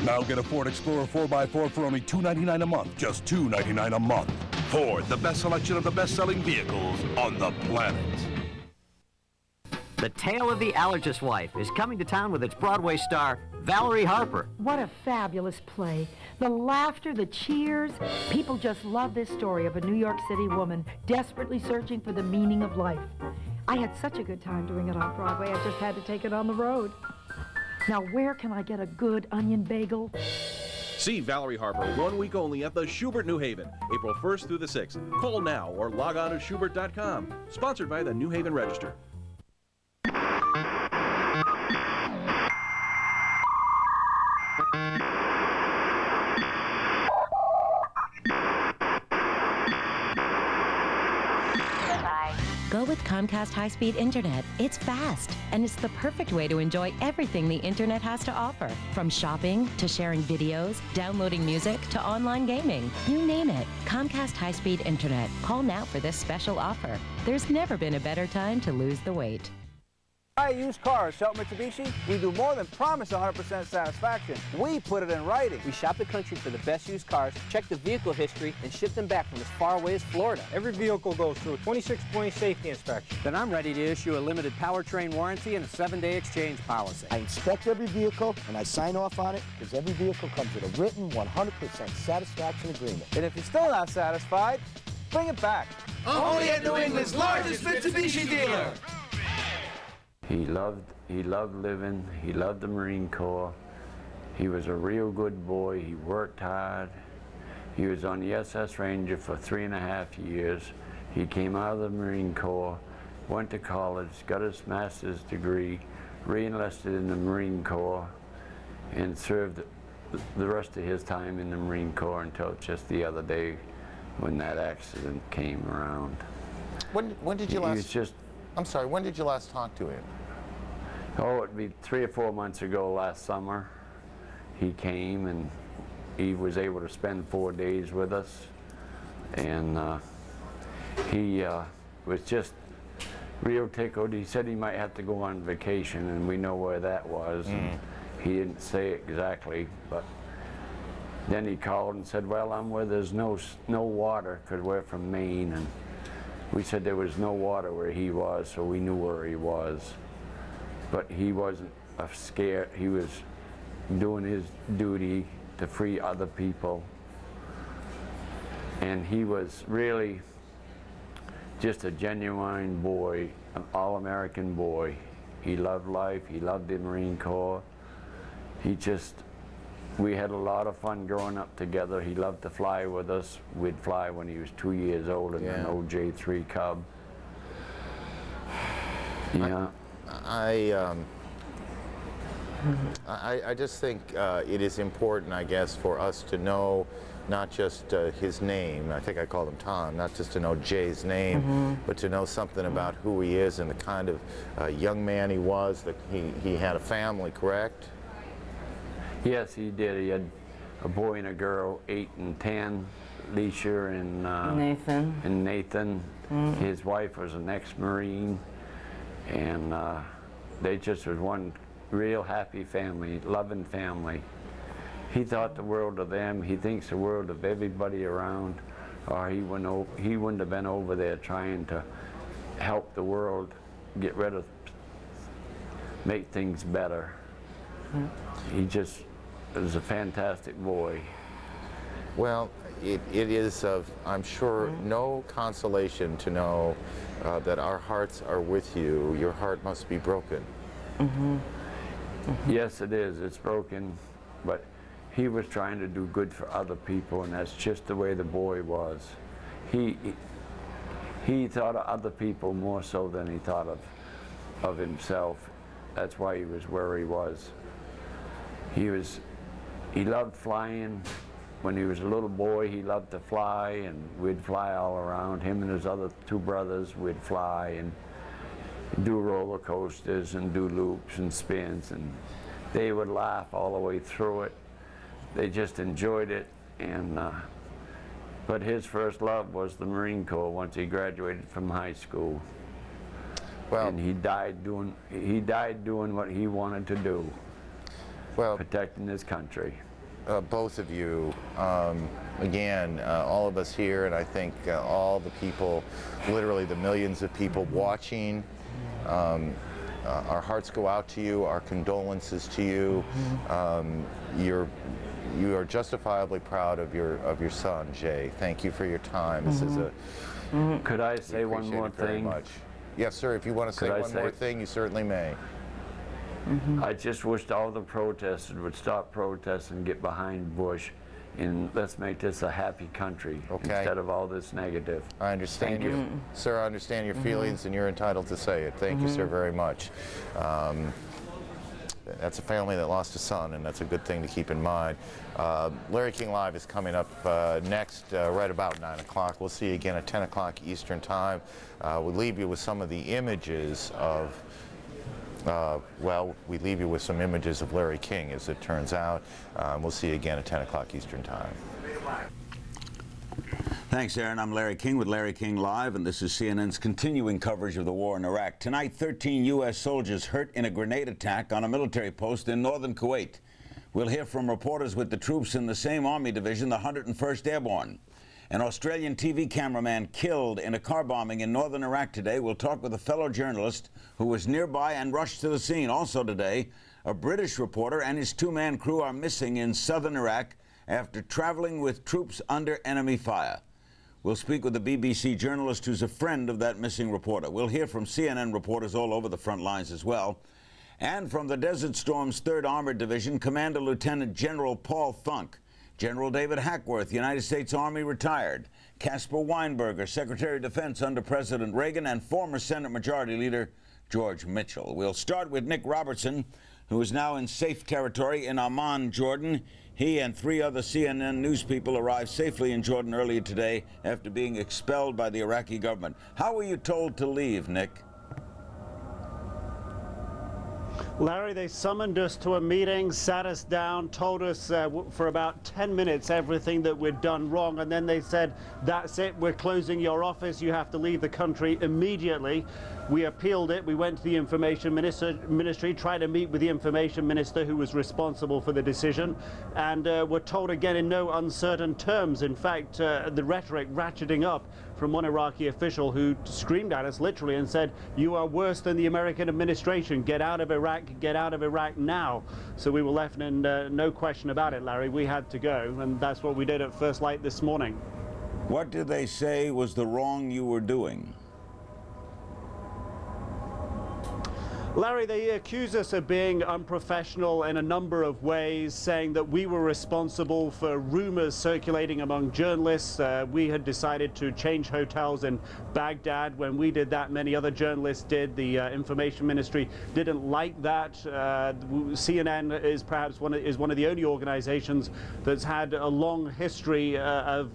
Now get a Ford Explorer 4x4 for only $299 a month. Just $299 a month. Ford, the best selection of the best-selling vehicles on the planet. The Tale of the Allergist's Wife is coming to town with its Broadway star, Valerie Harper. What a fabulous play. The laughter, the cheers. People just love this story of a New York City woman desperately searching for the meaning of life. I had such a good time doing it on Broadway, I just had to take it on the road. Now, where can I get a good onion bagel? See Valerie Harper 1 week only at the Schubert New Haven, April 1st through the 6th. Call now or log on to Schubert.com. Sponsored by the New Haven Register. Go with Comcast high-speed internet. It's fast, and it's the perfect way to enjoy everything the internet has to offer. From shopping, to sharing videos, downloading music, to online gaming. You name it, Comcast high-speed internet. Call now for this special offer. There's never been a better time to lose the weight. Buy a used car at Shelton Mitsubishi. We do more than promise 100% satisfaction. We put it in writing. We shop the country for the best used cars, check the vehicle history, and ship them back from as far away as Florida. Every vehicle goes through a 26-point safety inspection. Then I'm ready to issue a limited powertrain warranty and a 7-day exchange policy. I inspect every vehicle and I sign off on it because every vehicle comes with a written 100% satisfaction agreement. And if you're still not satisfied, bring it back. Only at New England's largest Mitsubishi dealer. He loved living. He loved the Marine Corps. He was a real good boy. He worked hard. He was on the SS Ranger for 3.5 years. He came out of the Marine Corps, went to college, got his master's degree, re-enlisted in the Marine Corps, and served the rest of his time in the Marine Corps until just the other day when that accident came around. When did you last? I'm sorry. When did you last talk to him? Oh, it'd be 3 or 4 months ago last summer. He came and he was able to spend 4 days with us, and he was just real tickled. He said he might have to go on vacation, and we know where that was. And he didn't say exactly, but then he called and said, well, I'm where there's no water, because we're from Maine, and we said there was no water where he was, so we knew where he was. But he wasn't scared. He was doing his duty to free other people. And he was really just a genuine boy, an all-American boy. He loved life. He loved the Marine Corps. We had a lot of fun growing up together. He loved to fly with us. We'd fly when he was 2 years old in an OJ3 Cub. Yeah. I just think it is important, I guess, for us to know not just his name, I think I called him Tom, not just to know Jay's name, but to know something about who he is and the kind of young man he was, that he had a family, correct? Yes, he did. He had a boy and a girl, 8 and 10, Leisha and Nathan. His wife was an ex-Marine, and they just was one real happy family, loving family. He thought the world of them. He thinks the world of everybody around, or he wouldn't have been over there trying to help the world get rid of, make things better. He just was a fantastic boy. Well, it is of, I'm sure, no consolation to know that our hearts are with you. Your heart must be broken. Yes, it is. It's broken, but he was trying to do good for other people, and that's just the way the boy was. He thought of other people more so than he thought of himself. That's why he was where he was. He loved flying. When he was a little boy, he loved to fly, and we'd fly all around. Him and his other 2 brothers would fly and do roller coasters and do loops and spins, and they would laugh all the way through it. They just enjoyed it, and but his first love was the Marine Corps once he graduated from high school. Well, and he died doing what he wanted to do. Well, protecting his country. Both of you, again, all of us here, and I think all the people, literally the millions of people watching, our hearts go out to you, our condolences to you. You are justifiably proud of your son, Jay. Thank you for your time. This is a. Could I say one more thing? Much. Yes, sir. If you want to say one more thing, you certainly may. I just wished all the protesters would stop protesting and get behind Bush, and let's make this a happy country instead of all this negative. I understand you. Sir, I understand your feelings, and you're entitled to say it. Thank you, sir, very much. That's a family that lost a son, and that's a good thing to keep in mind. Larry King Live is coming up next, right about 9 o'clock. We'll see you again at 10 o'clock Eastern Time. We'll leave you with some of the images of well, we leave you with some images of Larry King, as it turns out. We'll see you again at 10 o'clock Eastern Time. Thanks, Aaron. I'm Larry King with Larry King Live, and this is CNN's continuing coverage of the war in Iraq. Tonight, 13 U.S. soldiers hurt in a grenade attack on a military post in northern Kuwait. We'll hear from reporters with the troops in the same Army division, the 101st Airborne. An Australian TV cameraman killed in a car bombing in northern Iraq today. We'll talk with a fellow journalist who was nearby and rushed to the scene. Also today, a British reporter and his 2-man crew are missing in southern Iraq after traveling with troops under enemy fire. We'll speak with a BBC journalist who's a friend of that missing reporter. We'll hear from CNN reporters all over the front lines as well. And from the Desert Storm's 3rd Armored Division, Commander Lieutenant General Paul Funk. General David Hackworth, United States Army retired. Caspar Weinberger, Secretary of Defense under President Reagan, and former Senate Majority Leader George Mitchell. We'll start with Nick Robertson, who is now in safe territory in Amman, Jordan. He and 3 other CNN news people arrived safely in Jordan earlier today after being expelled by the Iraqi government. How were you told to leave, Nick? Larry, they summoned us to a meeting, sat us down, told us for about 10 minutes everything that we'd done wrong, and then they said, that's it, we're closing your office, you have to leave the country immediately. We appealed it, we went to the Information Ministry, tried to meet with the Information Minister who was responsible for the decision, and were told again in no uncertain terms. In fact, the rhetoric ratcheting up from one Iraqi official who screamed at us literally and said, you are worse than the American administration, get out of Iraq now. So we were left, and no question about it, Larry, we had to go, and that's what we did at first light this morning. What did they say was the wrong you were doing? Larry, they accuse us of being unprofessional in a number of ways, saying that we were responsible for rumors circulating among journalists. We had decided to change hotels in Baghdad. When we did that, many other journalists did. The information ministry didn't like that. CNN is perhaps one of the only organizations that's had a long history of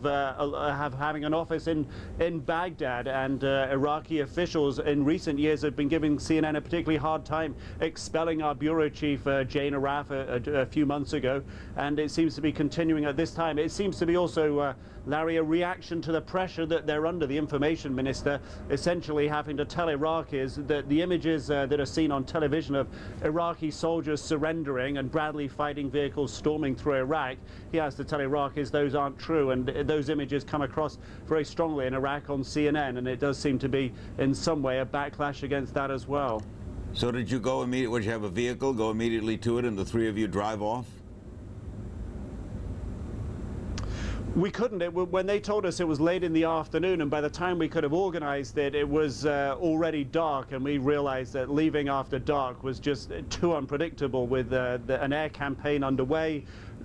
having an office in Baghdad, and Iraqi officials in recent years have been giving CNN a particularly hard time expelling our bureau chief, Jane Araf, a few months ago, and it seems to be continuing at this time. It seems to be also, Larry, a reaction to the pressure that they're under, the information minister essentially having to tell Iraqis that the images that are seen on television of Iraqi soldiers surrendering and Bradley fighting vehicles storming through Iraq, he has to tell Iraqis those aren't true, and those images come across very strongly in Iraq on CNN, and it does seem to be in some way a backlash against that as well. So did you go immediately, would you have a vehicle, go immediately to it, and the three of you drive off? We couldn't. When they told us it was late in the afternoon, and by the time we could have organized it, it was already dark, and we realized that leaving after dark was just too unpredictable with an air campaign underway.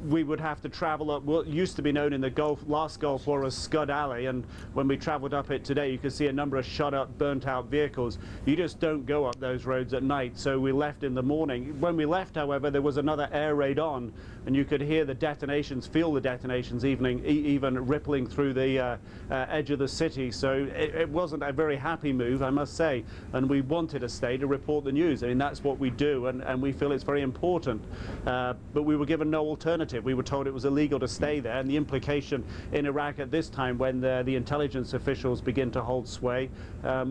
We would have to travel up what used to be known in the last Gulf War as Scud Alley, and when we traveled up it today, you could see a number of shut up, burnt out vehicles. You just don't go up those roads at night, so we left in the morning. When we left, however, there was another air raid on, and you could hear the detonations, feel the detonations even rippling through the edge of the city, so it wasn't a very happy move, I must say, and we wanted to stay to report the news. I mean, that's what we do, and we feel it's very important, but we were given no alternative. We were told it was illegal to stay there, and the implication in Iraq at this time, when the intelligence officials begin to hold sway,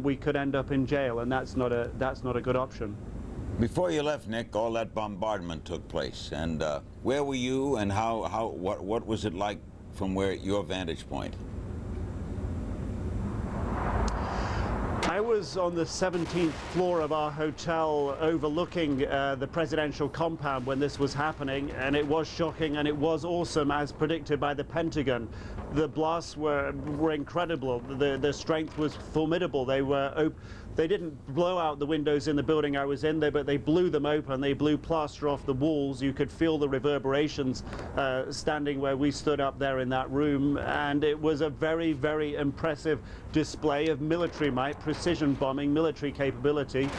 we could end up in jail, and that's not a good option. Before you left, Nick, all that bombardment took place, and where were you, and what was it like from your vantage point? I was on the 17th floor of our hotel overlooking the presidential compound when this was happening, and it was shocking and it was awesome as predicted by the Pentagon. The blasts were incredible. The strength was formidable. They didn't blow out the windows in the building I was in there, but they blew them open. They blew plaster off the walls. You could feel the reverberations standing where we stood up there in that room. And it was a very, very impressive display of military might, precision bombing, military capability.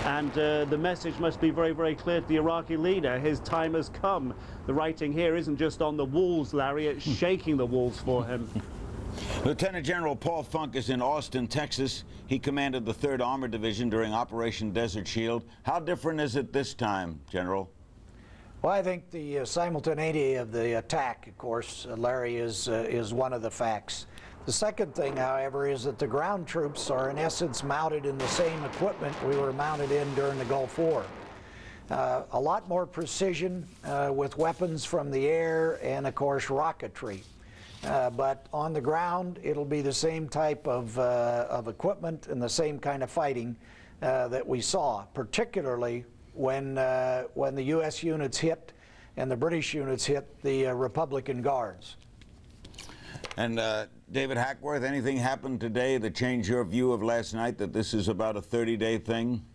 And the message must be very, very clear to the Iraqi leader. His time has come. The writing here isn't just on the walls, Larry, it's shaking the walls for him. Lieutenant General Paul Funk is in Austin, Texas. He commanded the 3rd Armored Division during Operation Desert Shield. How different is it this time, General? Well, I think the simultaneity of the attack, of course, Larry, is one of the facts. The second thing, however, is that the ground troops are in essence mounted in the same equipment we were mounted in during the Gulf War. A lot more precision with weapons from the air and, of course, rocketry. But on the ground, it'll be the same type of equipment and the same kind of fighting that we saw, particularly when the U.S. units hit and the British units hit the Republican Guards. And David Hackworth, anything happened today that changed your view of last night, that this is about a 30-day thing?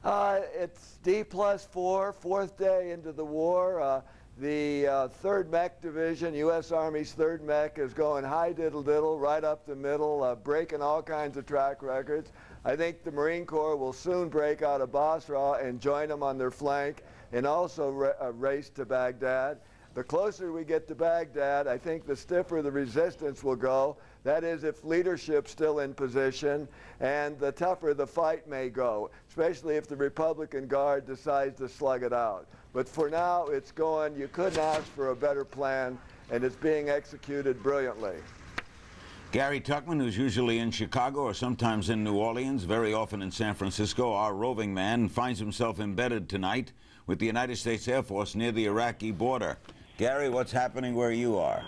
It's D+4, 4th day into the war. The 3rd Mech Division, U.S. Army's 3rd Mech, is going high diddle-diddle, right up the middle, breaking all kinds of track records. I think the Marine Corps will soon break out of Basra and join them on their flank, and also race to Baghdad. The closer we get to Baghdad, I think the stiffer the resistance will go. That is, if leadership's still in position, and the tougher the fight may go, especially if the Republican Guard decides to slug it out. But for now, it's going. You couldn't ask for a better plan, and it's being executed brilliantly. Gary Tuckman, who's usually in Chicago or sometimes in New Orleans, very often in San Francisco, our roving man, finds himself embedded tonight with the United States Air Force near the Iraqi border. Gary, what's happening where you are?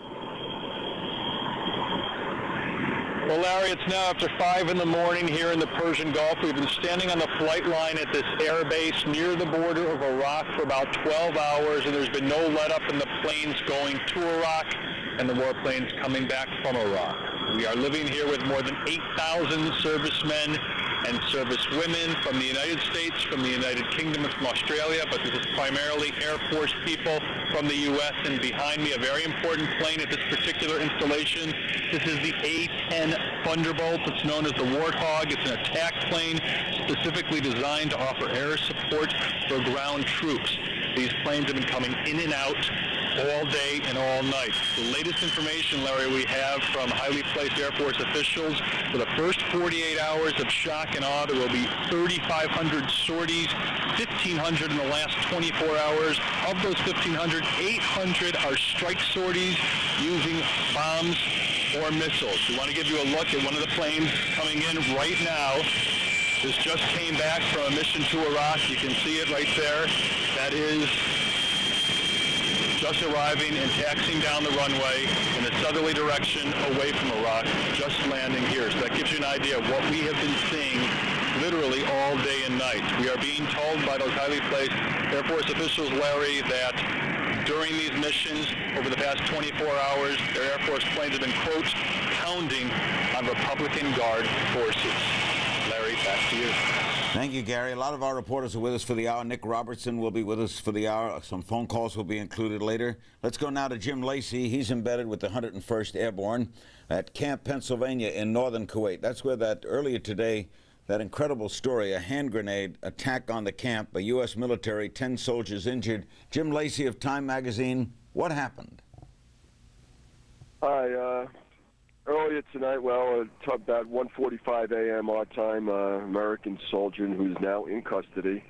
Well, Larry, it's now after 5 in the morning here in the Persian Gulf. We've been standing on the flight line at this air base near the border of Iraq for about 12 hours, and there's been no let-up in the planes going to Iraq and the warplanes coming back from Iraq. We are living here with more than 8,000 servicemen and service women from the United States, from the United Kingdom, and from Australia, but this is primarily Air Force people from the U.S. And behind me, a very important plane at this particular installation. This is the A-10 Thunderbolt. It's known as the Warthog. It's an attack plane specifically designed to offer air support for ground troops. These planes have been coming in and out all day and all night. The latest information, Larry, we have from highly placed Air Force officials, for the first 48 hours of shock and awe, there will be 3,500 sorties, 1,500 in the last 24 hours. Of those 1,500, 800 are strike sorties using bombs or missiles. We want to give you a look at one of the planes coming in right now. This just came back from a mission to Iraq. You can see it right there. That is just arriving and taxiing down the runway in a southerly direction away from Iraq, just landing here. So that gives you an idea of what we have been seeing literally all day and night. We are being told by those highly placed Air Force officials, Larry, that during these missions over the past 24 hours, their Air Force planes have been, quote, pounding on Republican Guard forces. Larry, back to you. Thank you, Gary. A lot of our reporters are with us for the hour. Nick Robertson will be with us for the hour. Some phone calls will be included later. Let's go now to Jim Lacey. He's embedded with the 101st Airborne at Camp Pennsylvania in northern Kuwait. That's where that earlier today, that incredible story, a hand grenade attack on the camp, a U.S. military, 10 soldiers injured. Jim Lacey of Time Magazine, what happened? Hi, earlier tonight, about 1:45 a.m. our time, American soldier who's now in custody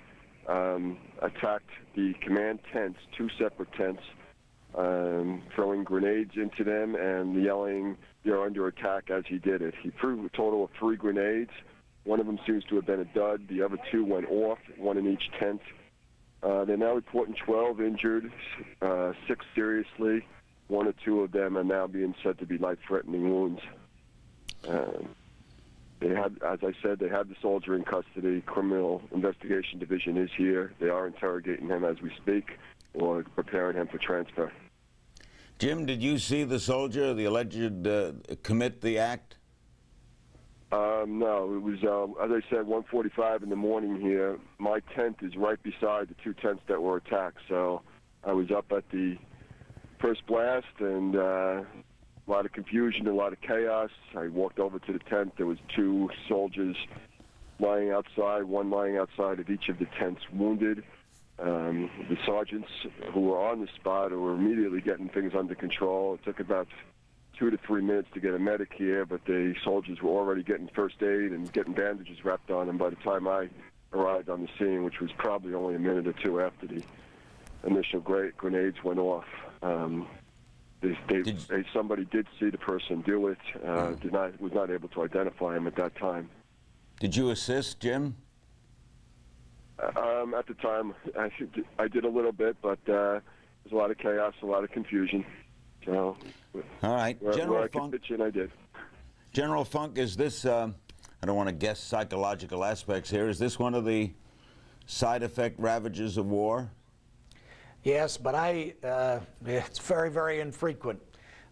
attacked the command tents, 2 separate tents, throwing grenades into them and yelling, "You're under attack," as he did it. He threw a total of 3 grenades. One of them seems to have been a dud. The other 2 went off, 1 in each tent. They're now reporting 12 injured, 6 seriously. 1 or 2 of them are now being said to be life-threatening wounds. They had, as I said, they had the soldier in custody. Criminal Investigation Division is here. They are interrogating him as we speak or preparing him for transfer. Jim, did you see the soldier, the alleged, commit the act? No, it was, as I said, 1:45 in the morning here. My tent is right beside the 2 tents that were attacked, so I was up at the first blast, and a lot of confusion, a lot of chaos. I walked over to the tent. There was 2 soldiers lying outside, 1 lying outside of each of the tents, wounded. The sergeants who were on the spot were immediately getting things under control. It took about 2 to 3 minutes to get a medic here, but the soldiers were already getting first aid and getting bandages wrapped on them by the time I arrived on the scene, which was probably only a minute or 2 after the initial grenades went off. Somebody did see the person do it. Was not able to identify him at that time. Did you assist, Jim? At the time, I did a little bit, but there's a lot of chaos, a lot of confusion. So, all right, General Funk. I did. General Funk, is this? I don't want to guess psychological aspects here. Is this one of the side effect ravages of war? Yes, but it's very, very infrequent.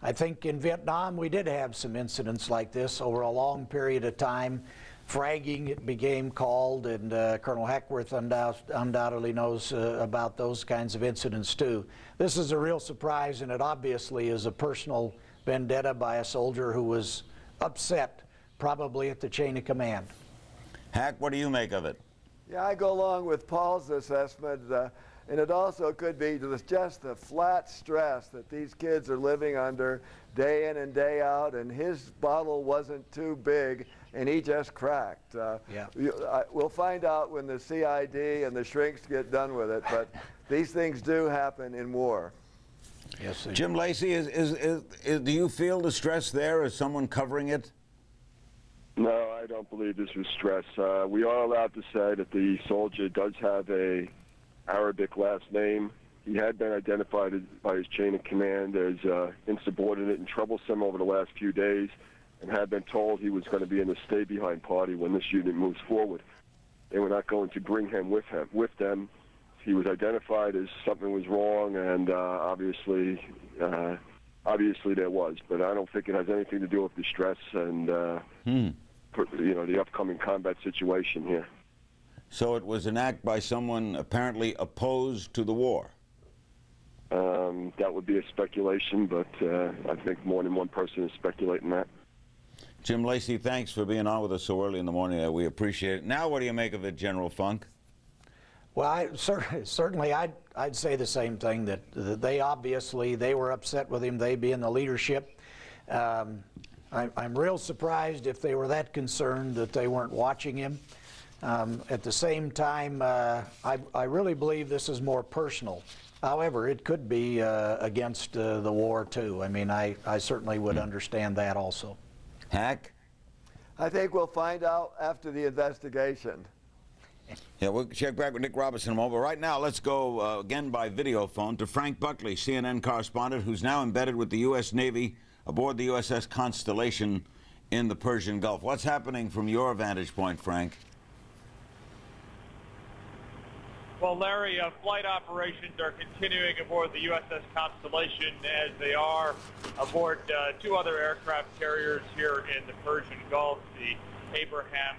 I think in Vietnam we did have some incidents like this over a long period of time. Fragging, it became called, and Colonel Heckworth undoubtedly knows about those kinds of incidents too. This is a real surprise, and it obviously is a personal vendetta by a soldier who was upset, probably at the chain of command. Hack, what do you make of it? Yeah, I go along with Paul's assessment. And it also could be just the flat stress that these kids are living under day in and day out, and his bottle wasn't too big, and he just cracked. We'll find out when the CID and the shrinks get done with it, but these things do happen in war. Yes, Jim Lacey, do you feel the stress there? Is someone covering it? No, I don't believe this was stress. We are allowed to say that the soldier does have a Arabic last name. He had been identified by his chain of command as insubordinate and troublesome over the last few days, and had been told he was going to be in the stay-behind party when this unit moves forward. They were not going to bring him with them. He was identified as something was wrong, and obviously there was. But I don't think it has anything to do with the stress and the upcoming combat situation here. So it was an act by someone apparently opposed to the war. That would be a speculation, but I think more than one person is speculating that. Jim Lacey, thanks for being on with us so early in the morning. We appreciate it. Now, what do you make of it, General Funk? Well, certainly I'd say the same thing, that they were upset with him, they being the leadership. I'm real surprised if they were that concerned that they weren't watching him. At the same time, I really believe this is more personal. However, it could be against the war, too. I mean, I certainly would understand that also. Hack? I think we'll find out after the investigation. Yeah, we'll check back with Nick Robinson in a moment. But right now, let's go again by video phone to Frank Buckley, CNN correspondent, who's now embedded with the U.S. Navy aboard the USS Constellation in the Persian Gulf. What's happening from your vantage point, Frank? Well, Larry, flight operations are continuing aboard the USS Constellation as they are aboard two other aircraft carriers here in the Persian Gulf, the Abraham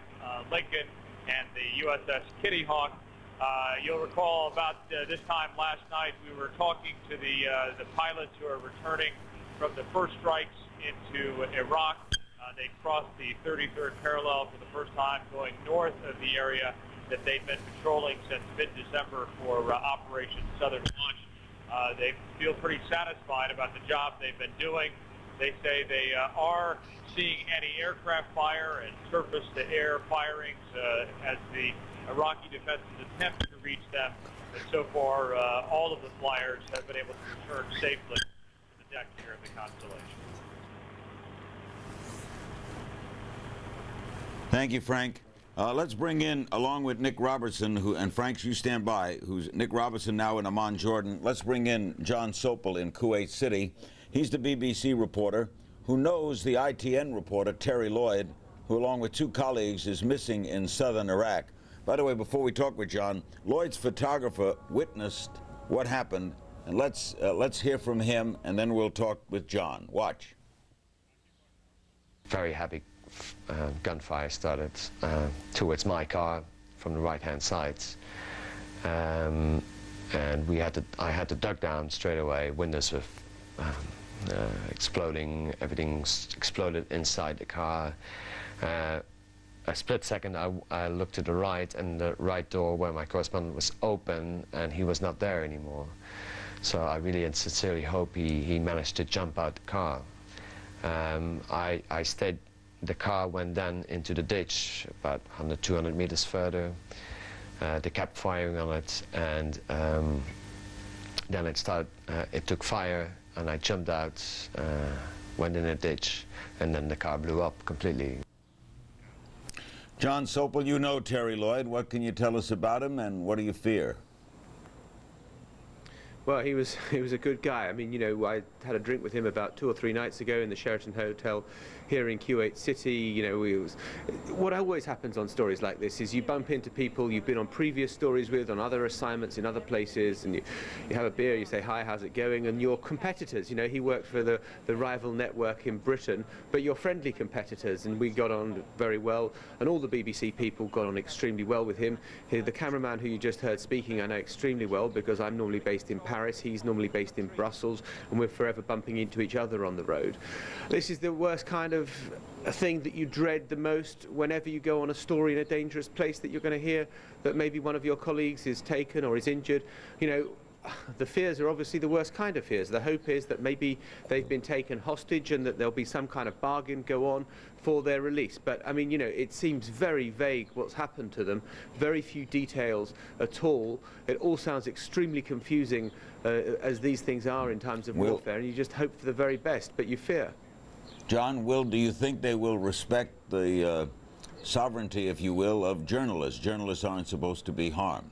Lincoln and the USS Kitty Hawk. You'll recall about this time last night we were talking to the pilots who are returning from the first strikes into Iraq. They crossed the 33rd parallel for the first time, going north of the area that they've been patrolling since mid-December for Operation Southern Watch. They feel pretty satisfied about the job they've been doing. They say they are seeing anti-aircraft fire and surface-to-air firings as the Iraqi defenses attempt to reach them. But so far, all of the flyers have been able to return safely to the deck here of the Constellation. Thank you, Frank. Let's bring in, along with Nick Robertson, and Frank, you stand by, who's Nick Robertson now in Amman, Jordan. Let's bring in John Sopel in Kuwait City. He's the BBC reporter who knows the ITN reporter, Terry Lloyd, who, along with two colleagues, is missing in southern Iraq. By the way, before we talk with John, Lloyd's photographer witnessed what happened, and let's hear from him, and then we'll talk with John. Watch. Very heavy gunfire started towards my car from the right-hand side, and I had to duck down straight away. Windows were exploding, everything exploded inside the car. A split second I looked to the right, and the right door where my correspondent was open, and he was not there anymore. So I really and sincerely hope he managed to jump out the car. I stayed. The car went then into the ditch about 100, 200 meters further. They kept firing on it, and then it took fire, and I jumped out, went in a ditch, and then the car blew up completely. John Sopel, you know Terry Lloyd. What can you tell us about him, and what do you fear? Well, he was a good guy. I mean, you know, I had a drink with him about 2 or 3 nights ago in the Sheraton Hotel here in Kuwait City. You know, what always happens on stories like this is you bump into people you've been on previous stories with, on other assignments in other places, and you have a beer, you say, hi, how's it going? And you're competitors. You know, he worked for the rival network in Britain, but you're friendly competitors, and we got on very well, and all the BBC people got on extremely well with him. The cameraman who you just heard speaking I know extremely well, because I'm normally based in Paris, he's normally based in Brussels, and we're forever bumping into each other on the road. This is the worst kind of thing that you dread the most whenever you go on a story in a dangerous place, that you're going to hear that maybe one of your colleagues is taken or is injured. You know, the fears are obviously the worst kind of fears. The hope is that maybe they've been taken hostage and that there'll be some kind of bargain go on for their release. But I mean, you know, it seems very vague what's happened to them, very few details at all. It all sounds extremely confusing, as these things are in times of warfare, and you just hope for the very best, but you fear. John, do you think they will respect the sovereignty, if you will, of journalists? Journalists aren't supposed to be harmed.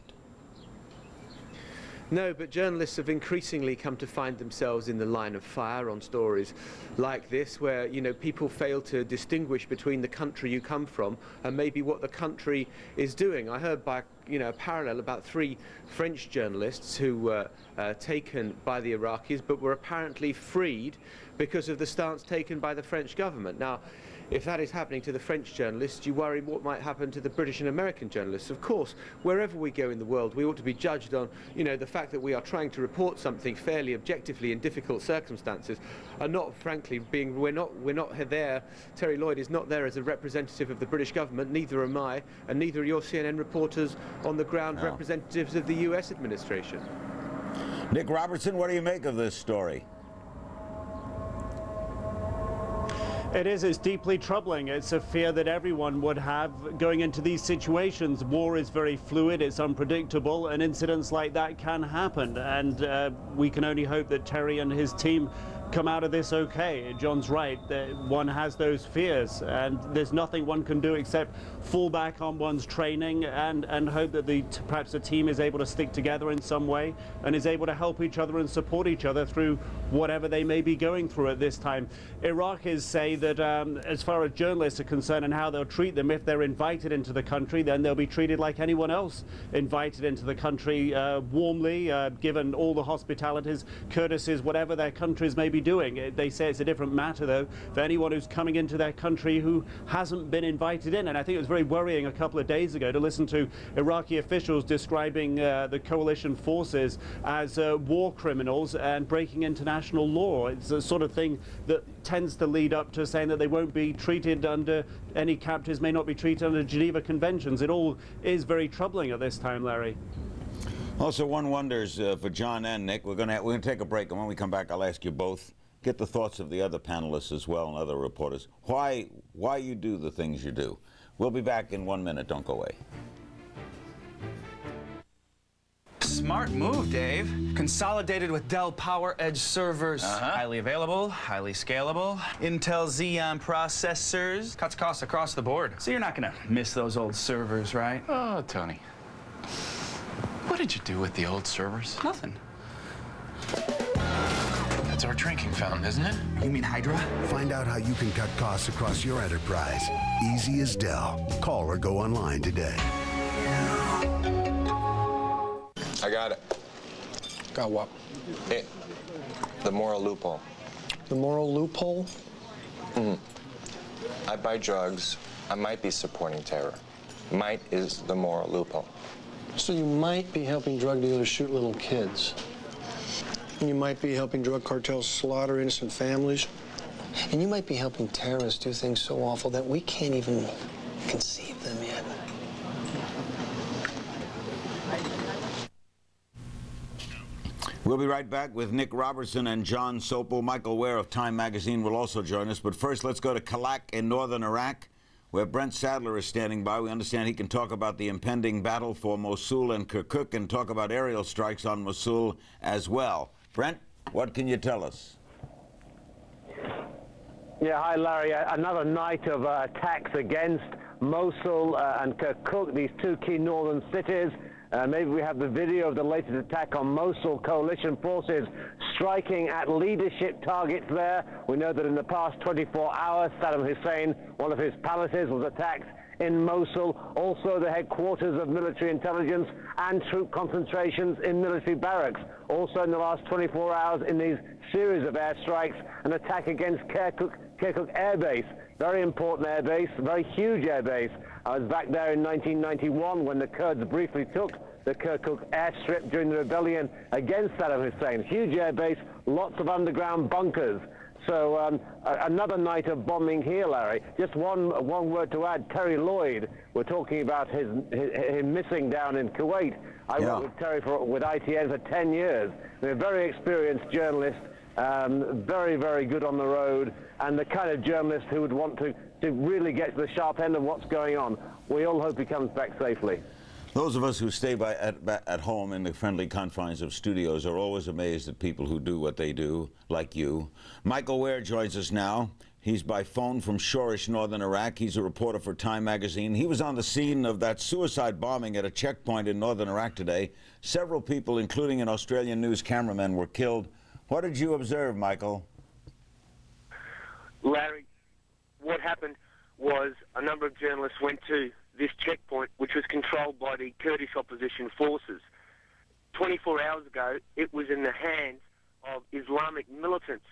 No, but journalists have increasingly come to find themselves in the line of fire on stories like this, where, you know, people fail to distinguish between the country you come from and maybe what the country is doing. I heard by, you know, a parallel about 3 French journalists who were taken by the Iraqis but were apparently freed because of the stance taken by the French government. Now, If that is happening to the French journalists, you worry what might happen to the British and American journalists. Of course, wherever we go in the world, we ought to be judged on, you know, the fact that we are trying to report something fairly objectively in difficult circumstances, and not, frankly, we're not there. Terry Lloyd is not there as a representative of the British government. Neither am I, and neither are your CNN reporters on the ground, representatives of the U.S. administration. Nick Robertson, what do you make of this story? It's deeply troubling. It's a fear that everyone would have going into these situations. War is very fluid, it's unpredictable, and incidents like that can happen. And we can only hope that Terry and his team come out of this okay. John's right, that one has those fears, and there's nothing one can do except fall back on one's training and hope that perhaps the team is able to stick together in some way and is able to help each other and support each other through whatever they may be going through at this time. Iraqis say that as far as journalists are concerned and how they'll treat them, if they're invited into the country, then they'll be treated like anyone else invited into the country, warmly, given all the hospitalities, courtesies, whatever their countries may be doing. They say it's a different matter, though, for anyone who's coming into their country who hasn't been invited in. And I think it was very worrying a couple of days ago to listen to Iraqi officials describing the coalition forces as war criminals and breaking international law. It's the sort of thing that tends to lead up to saying that they won't be treated under, any captives may not be treated under Geneva Conventions. It all is very troubling at this time, Larry. Also, one wonders for John and Nick, we're going to take a break, and when we come back, I'll ask you both, get the thoughts of the other panelists as well and other reporters, why you do the things you do. We'll be back in 1 minute. Don't go away. Smart move, Dave. Consolidated with Dell PowerEdge servers. Highly available, highly scalable. Intel Xeon processors. Cuts costs across the board. So you're not going to miss those old servers, right? Oh, Tony. What did you do with the old servers? Nothing. That's our drinking fountain, isn't it? You mean Hydra? Find out how you can cut costs across your enterprise. Easy as Dell. Call or go online today. I got it. Got what? The moral loophole. The moral loophole? I buy drugs. I might be supporting terror. Might is the moral loophole. So you might be helping drug dealers shoot little kids. And you might be helping drug cartels slaughter innocent families. And you might be helping terrorists do things so awful that we can't even conceive them yet. We'll be right back with Nick Robertson and John Sopel. Michael Ware of Time Magazine will also join us. But first, let's go to Kalak in northern Iraq, where Brent Sadler is standing by. We understand he can talk about the impending battle for Mosul and Kirkuk and talk about aerial strikes on Mosul as well. Brent, what can you tell us? Yeah, hi, Larry. Another night of attacks against Mosul and Kirkuk, these two key northern cities. Maybe we have the video of the latest attack on Mosul. Coalition forces striking at leadership targets there. We know that in the past 24 hours, Saddam Hussein, one of his palaces, was attacked in Mosul. Also the headquarters of military intelligence and troop concentrations in military barracks. Also in the last 24 hours in these series of airstrikes, an attack against Kirkuk Air Base. Very important air base, very huge air base. I was back there in 1991 when the Kurds briefly took the Kirkuk airstrip during the rebellion against Saddam Hussein. Huge air base, lots of underground bunkers. So another night of bombing here, Larry. Just one word to add, Terry Lloyd. We're talking about him missing down in Kuwait. I worked with Terry with ITN for 10 years. They're a very experienced journalist, very, very good on the road, and the kind of journalist who would want to really get to the sharp end of what's going on. We all hope he comes back safely. Those of us who stay at home in the friendly confines of studios are always amazed at people who do what they do, like you. Michael Ware joins us now. He's by phone from Shoresh, northern Iraq. He's a reporter for Time Magazine. He was on the scene of that suicide bombing at a checkpoint in northern Iraq today. Several people, including an Australian news cameraman, were killed. What did you observe, Michael? Larry, what happened was a number of journalists went to this checkpoint, which was controlled by the Kurdish opposition forces. 24 hours ago, it was in the hands of Islamic militants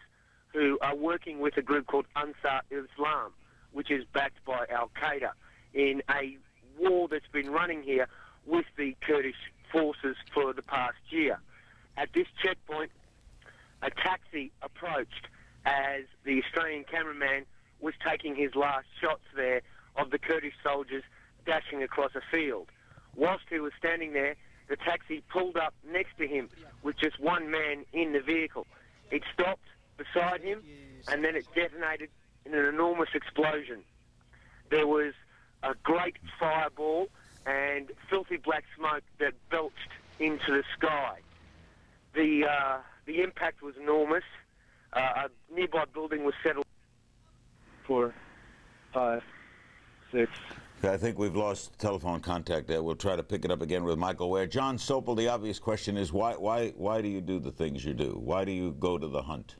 who are working with a group called Ansar Islam. which is backed by Al-Qaeda, in a war that's been running here with the Kurdish forces for the past year. At this checkpoint, a taxi approached as the Australian cameraman was taking his last shots there of the Kurdish soldiers dashing across a field. Whilst he was standing there, the taxi pulled up next to him with just one man in the vehicle. It stopped beside him, and then it detonated in an enormous explosion. There was a great fireball and filthy black smoke that belched into the sky. The impact was enormous. A nearby building was settled. 4, 5, 6. I think we've lost telephone contact there. We'll try to pick it up again with Michael Ware. John Sopel, the obvious question is why do you do the things you do? Why do you go to the hunt?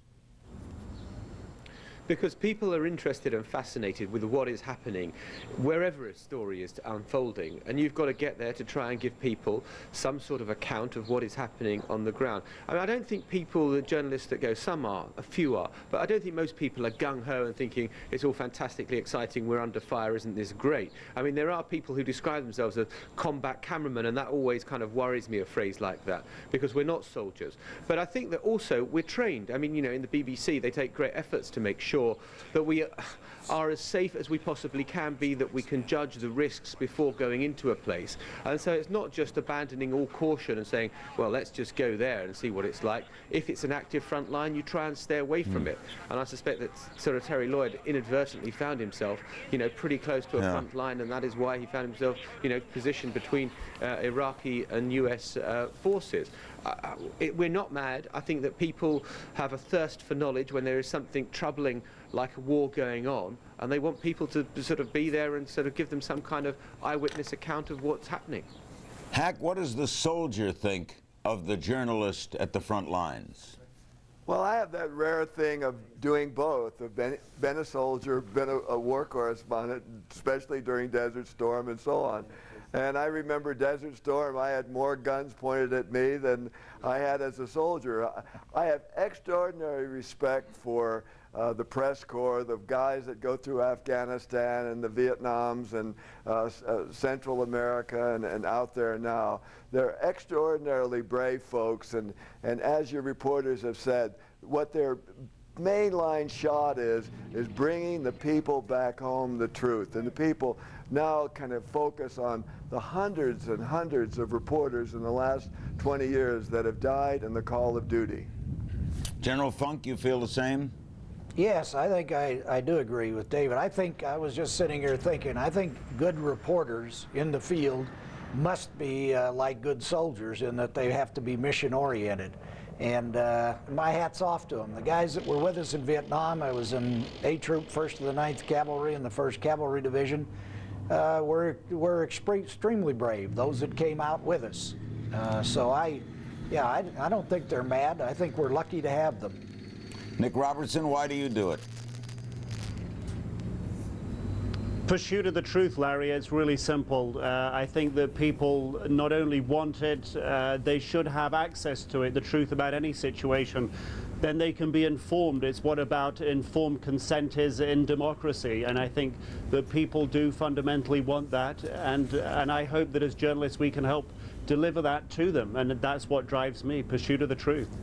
Because people are interested and fascinated with what is happening wherever a story is unfolding, and you've got to get there to try and give people some sort of account of what is happening on the ground. I mean, I don't think people, the journalists that go, some are, a few are, but I don't think most people are gung-ho and thinking it's all fantastically exciting, we're under fire, isn't this great? I mean, there are people who describe themselves as combat cameramen, and that always kind of worries me, a phrase like that, because we're not soldiers. But I think that also we're trained. I mean, you know, in the BBC they take great efforts to make sure that we are as safe as we possibly can be, that we can judge the risks before going into a place. And so it's not just abandoning all caution and saying, well, let's just go there and see what it's like. If it's an active front line, you try and stay away from it. And I suspect that Sir Terry Lloyd inadvertently found himself, you know, pretty close to a front line, and that is why he found himself, you know, positioned between Iraqi and US forces. We're not mad. I think that people have a thirst for knowledge when there is something troubling like a war going on, and they want people to sort of be there and sort of give them some kind of eyewitness account of what's happening. Hack, what does the soldier think of the journalist at the front lines? Well, I have that rare thing of doing both. I've been a soldier, been a war correspondent, especially during Desert Storm and so on. And I remember Desert Storm, I had more guns pointed at me than I had as a soldier. I have extraordinary respect for the press corps, the guys that go through Afghanistan and the Vietnams and Central America and out there now. They're extraordinarily brave folks, and as your reporters have said, what their mainline shot is bringing the people back home the truth. And the people now kind of focus on the hundreds and hundreds of reporters in the last 20 years that have died in the call of duty. General Funk, you feel the same? Yes, I think I do agree with David. I think I was just sitting here thinking, I think good reporters in the field must be like good soldiers in that they have to be mission-oriented. And my hat's off to them. The guys that were with us in Vietnam, I was in A Troop, 1st of the 9th Cavalry in the 1st Cavalry Division, were extremely brave, those that came out with us. So I don't think they're mad. I think we're lucky to have them. Nick Robertson, why do you do it? Pursuit of the truth, Larry, it's really simple. I think that people not only want it, they should have access to it, the truth about any situation. Then they can be informed. It's what about informed consent is in democracy, and I think that people do fundamentally want that, and I hope that as journalists we can help deliver that to them, and that's what drives me, pursuit of the truth.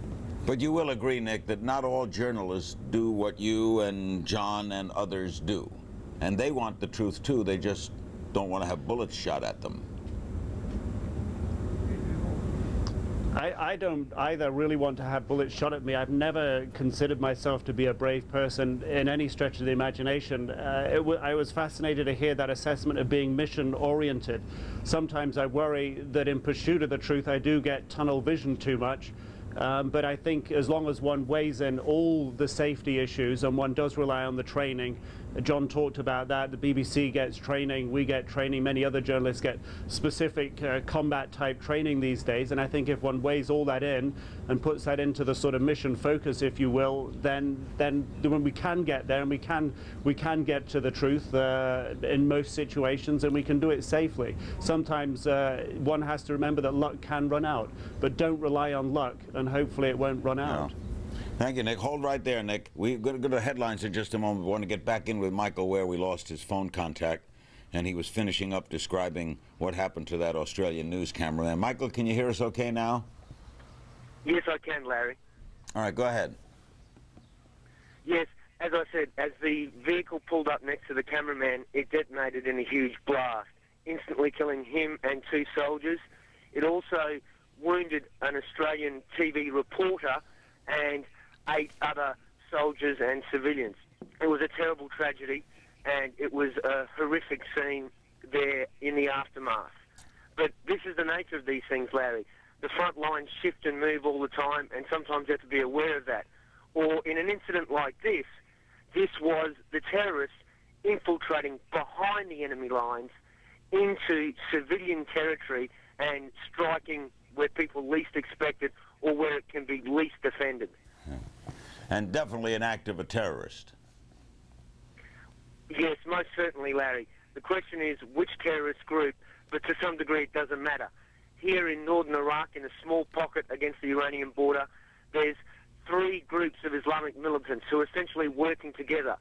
But you will agree, Nick, that not all journalists do what you and John and others do. And they want the truth too, they just don't want to have bullets shot at them. I don't either really want to have bullets shot at me. I've never considered myself to be a brave person in any stretch of the imagination. I was fascinated to hear that assessment of being mission-oriented. Sometimes I worry that in pursuit of the truth I do get tunnel vision too much. But I think as long as one weighs in all the safety issues and one does rely on the training, John talked about that, the BBC gets training, we get training, many other journalists get specific combat type training these days, and I think if one weighs all that in and puts that into the sort of mission focus, if you will, then when we can get there and we can get to the truth in most situations, and we can do it safely. Sometimes one has to remember that luck can run out, but don't rely on luck, and hopefully it won't run out. Thank you, Nick. Hold right there, Nick. We're going to go to headlines in just a moment. We want to get back in with Michael where we lost his phone contact, and he was finishing up describing what happened to that Australian news cameraman. Michael, can you hear us okay now? Yes, I can, Larry. All right, go ahead. Yes, as I said, as the vehicle pulled up next to the cameraman, it detonated in a huge blast, instantly killing him and 2 soldiers. It also wounded an Australian TV reporter and 8 other soldiers and civilians. It was a terrible tragedy, and it was a horrific scene there in the aftermath. But this is the nature of these things, Larry. The front lines shift and move all the time, and sometimes you have to be aware of that. Or in an incident like this, this was the terrorists infiltrating behind the enemy lines into civilian territory and striking where people least expect it or where it can be least defended. And definitely an act of a terrorist. Yes, most certainly, Larry. The question is which terrorist group, but to some degree it doesn't matter. Here in northern Iraq, in a small pocket against the Iranian border, there's 3 groups of Islamic militants who are essentially working together.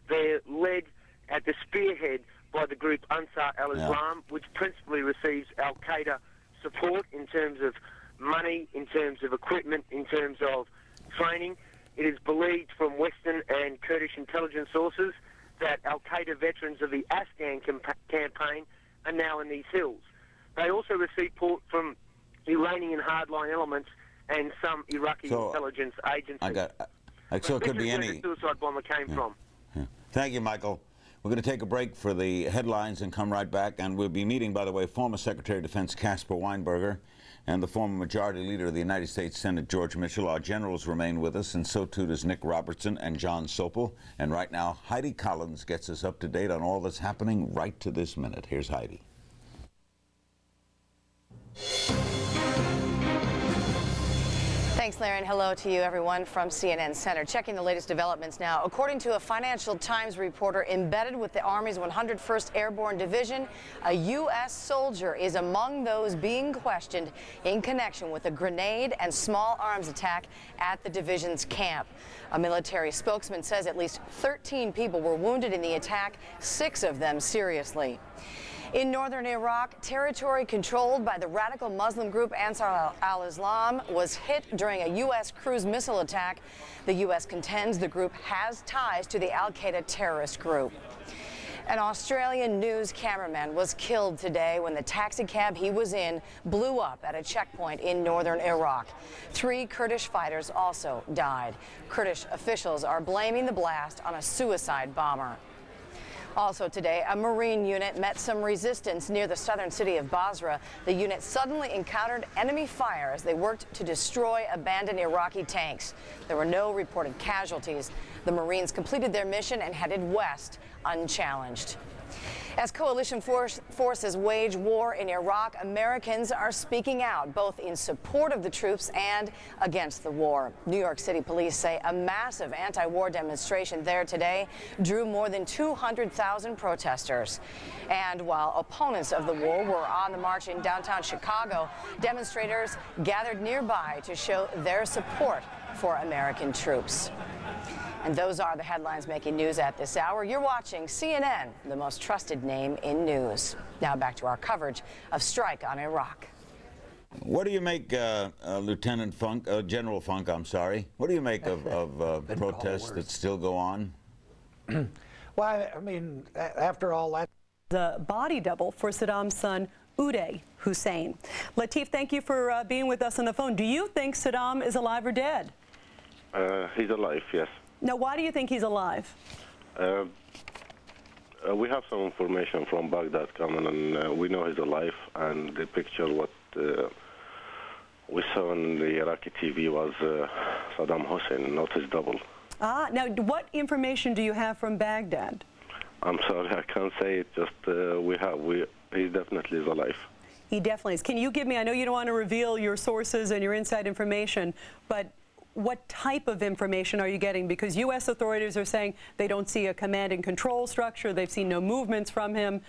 They're led at the spearhead by the group Ansar al-Islam, which principally receives al-Qaeda support in terms of money, in terms of equipment, in terms of training. It is believed from Western and Kurdish intelligence sources that al-Qaeda veterans of the Afghan campaign are now in these hills. They also receive support from Iranian hardline elements and some Iraqi intelligence agencies. So it could be any. This is where the suicide bomber came from. Thank you, Michael. We're going to take a break for the headlines and come right back. And we'll be meeting, by the way, former Secretary of Defense Caspar Weinberger and the former Majority Leader of the United States Senate, George Mitchell. Our generals remain with us, and so too does Nick Robertson and John Sopel. And right now, Heidi Collins gets us up to date on all that's happening right to this minute. Here's Heidi. Thanks, Larry, and hello to you, everyone, from CNN Center. Checking the latest developments now. According to a Financial Times reporter embedded with the Army's 101st Airborne Division, a U.S. soldier is among those being questioned in connection with a grenade and small arms attack at the division's camp. A military spokesman says at least 13 people were wounded in the attack, 6 of them seriously. In northern Iraq, territory controlled by the radical Muslim group Ansar al-Islam was hit during a U.S. cruise missile attack. The U.S. contends the group has ties to the al-Qaeda terrorist group. An Australian news cameraman was killed today when the taxicab he was in blew up at a checkpoint in northern Iraq. 3 Kurdish fighters also died. Kurdish officials are blaming the blast on a suicide bomber. Also today, a Marine unit met some resistance near the southern city of Basra. The unit suddenly encountered enemy fire as they worked to destroy abandoned Iraqi tanks. There were no reported casualties. The Marines completed their mission and headed west unchallenged. As coalition forces wage war in Iraq, Americans are speaking out, both in support of the troops and against the war. New York City police say a massive anti-war demonstration there today drew more than 200,000 protesters. And while opponents of the war were on the march in downtown Chicago, demonstrators gathered nearby to show their support for American troops. And those are the headlines making news at this hour. You're watching CNN, the most trusted name in news. Now back to our coverage of strike on Iraq. What do you make, General Funk, I'm sorry. What do you make of protests that still go on? Well, I mean, after all that. The body double for Saddam's son, Uday Hussein. Latif, thank you for being with us on the phone. Do you think Saddam is alive or dead? He's alive, yes. Now, why do you think he's alive? We have some information from Baghdad coming, and we know he's alive. And the picture what we saw on the Iraqi TV was Saddam Hussein, not his double. Ah, now what information do you have from Baghdad? I'm sorry, I can't say it. Just he definitely is alive. He definitely is. Can you give me? I know you don't want to reveal your sources and your inside information, but what type of information are you getting? Because U.S. authorities are saying they don't see a command and control structure. They've seen no movements from him.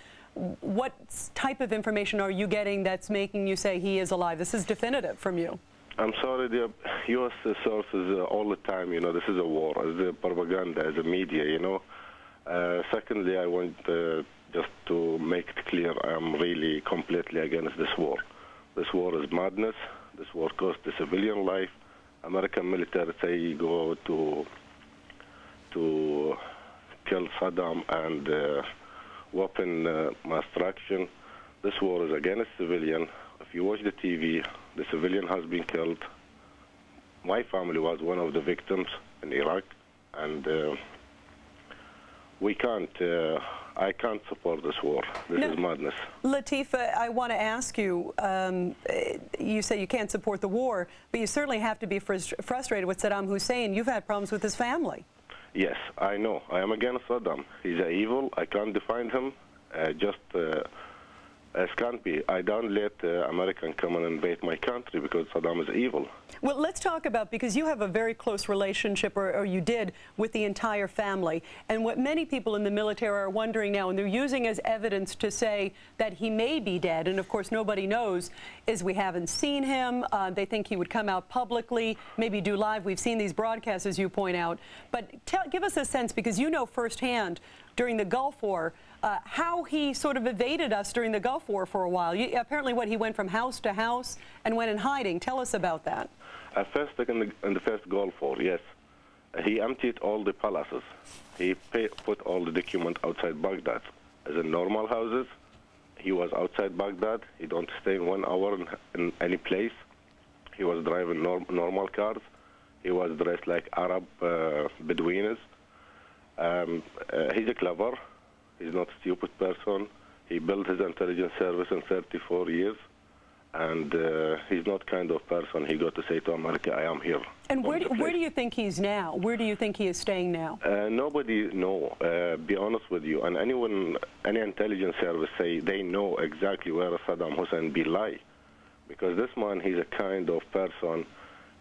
What type of information are you getting that's making you say he is alive? This is definitive from you. I'm sorry, the U.S. sources all the time, this is a war, as a propaganda, as a media, Secondly, I want just to make it clear, I'm really completely against this war. This war is madness. This war cost the civilian life. American military say go to kill Saddam and weapon mass destruction. This war is against civilian. If you watch the TV, the civilian has been killed. My family was one of the victims in Iraq, and I can't support this war. This is madness. Latifa, I want to ask you, you say you can't support the war, but you certainly have to be frustrated with Saddam Hussein. You've had problems with his family. Yes, I know. I am against Saddam. He's evil. I can't define him. As can't be. I don't let American come and invade my country because Saddam is evil. Well, let's talk about, because you have a very close relationship, or you did, with the entire family. And what many people in the military are wondering now, and they're using as evidence to say that he may be dead, and of course nobody knows, is we haven't seen him. They think he would come out publicly, maybe do live. We've seen these broadcasts, as you point out. But give us a sense, because you know firsthand during the Gulf War, how he sort of evaded us during the Gulf War for a while. Apparently he went from house to house and went in hiding. Tell us about that. First, in the first Gulf War, yes. He emptied all the palaces. He put all the documents outside Baghdad. As in normal houses, he was outside Baghdad. He don't stay 1 hour in any place. He was driving normal cars. He was dressed like Arab Bedouins. He's a clever. He's not a stupid person. He built his intelligence service in 34 years, and he's not kind of person he got to say to America, I am here. And where do you think he's now? Where do you think he is staying now? Nobody know, be honest with you. And any intelligence service say they know exactly where Saddam Hussein be lie. Because this man, he's a kind of person,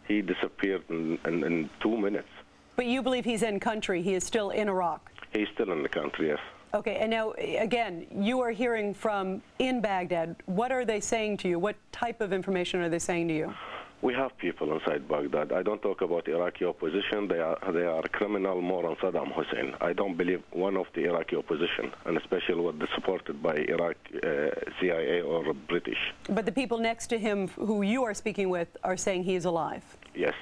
he disappeared in 2 minutes. But you believe he's in country, he is still in Iraq? He's still in the country, yes. Okay, and now, again, you are hearing from in Baghdad. What are they saying to you? What type of information are they saying to you? We have people inside Baghdad. I don't talk about Iraqi opposition. They are criminal more than Saddam Hussein. I don't believe one of the Iraqi opposition, and especially what is supported by Iraq, CIA or British. But the people next to him who you are speaking with are saying he is alive? Yes.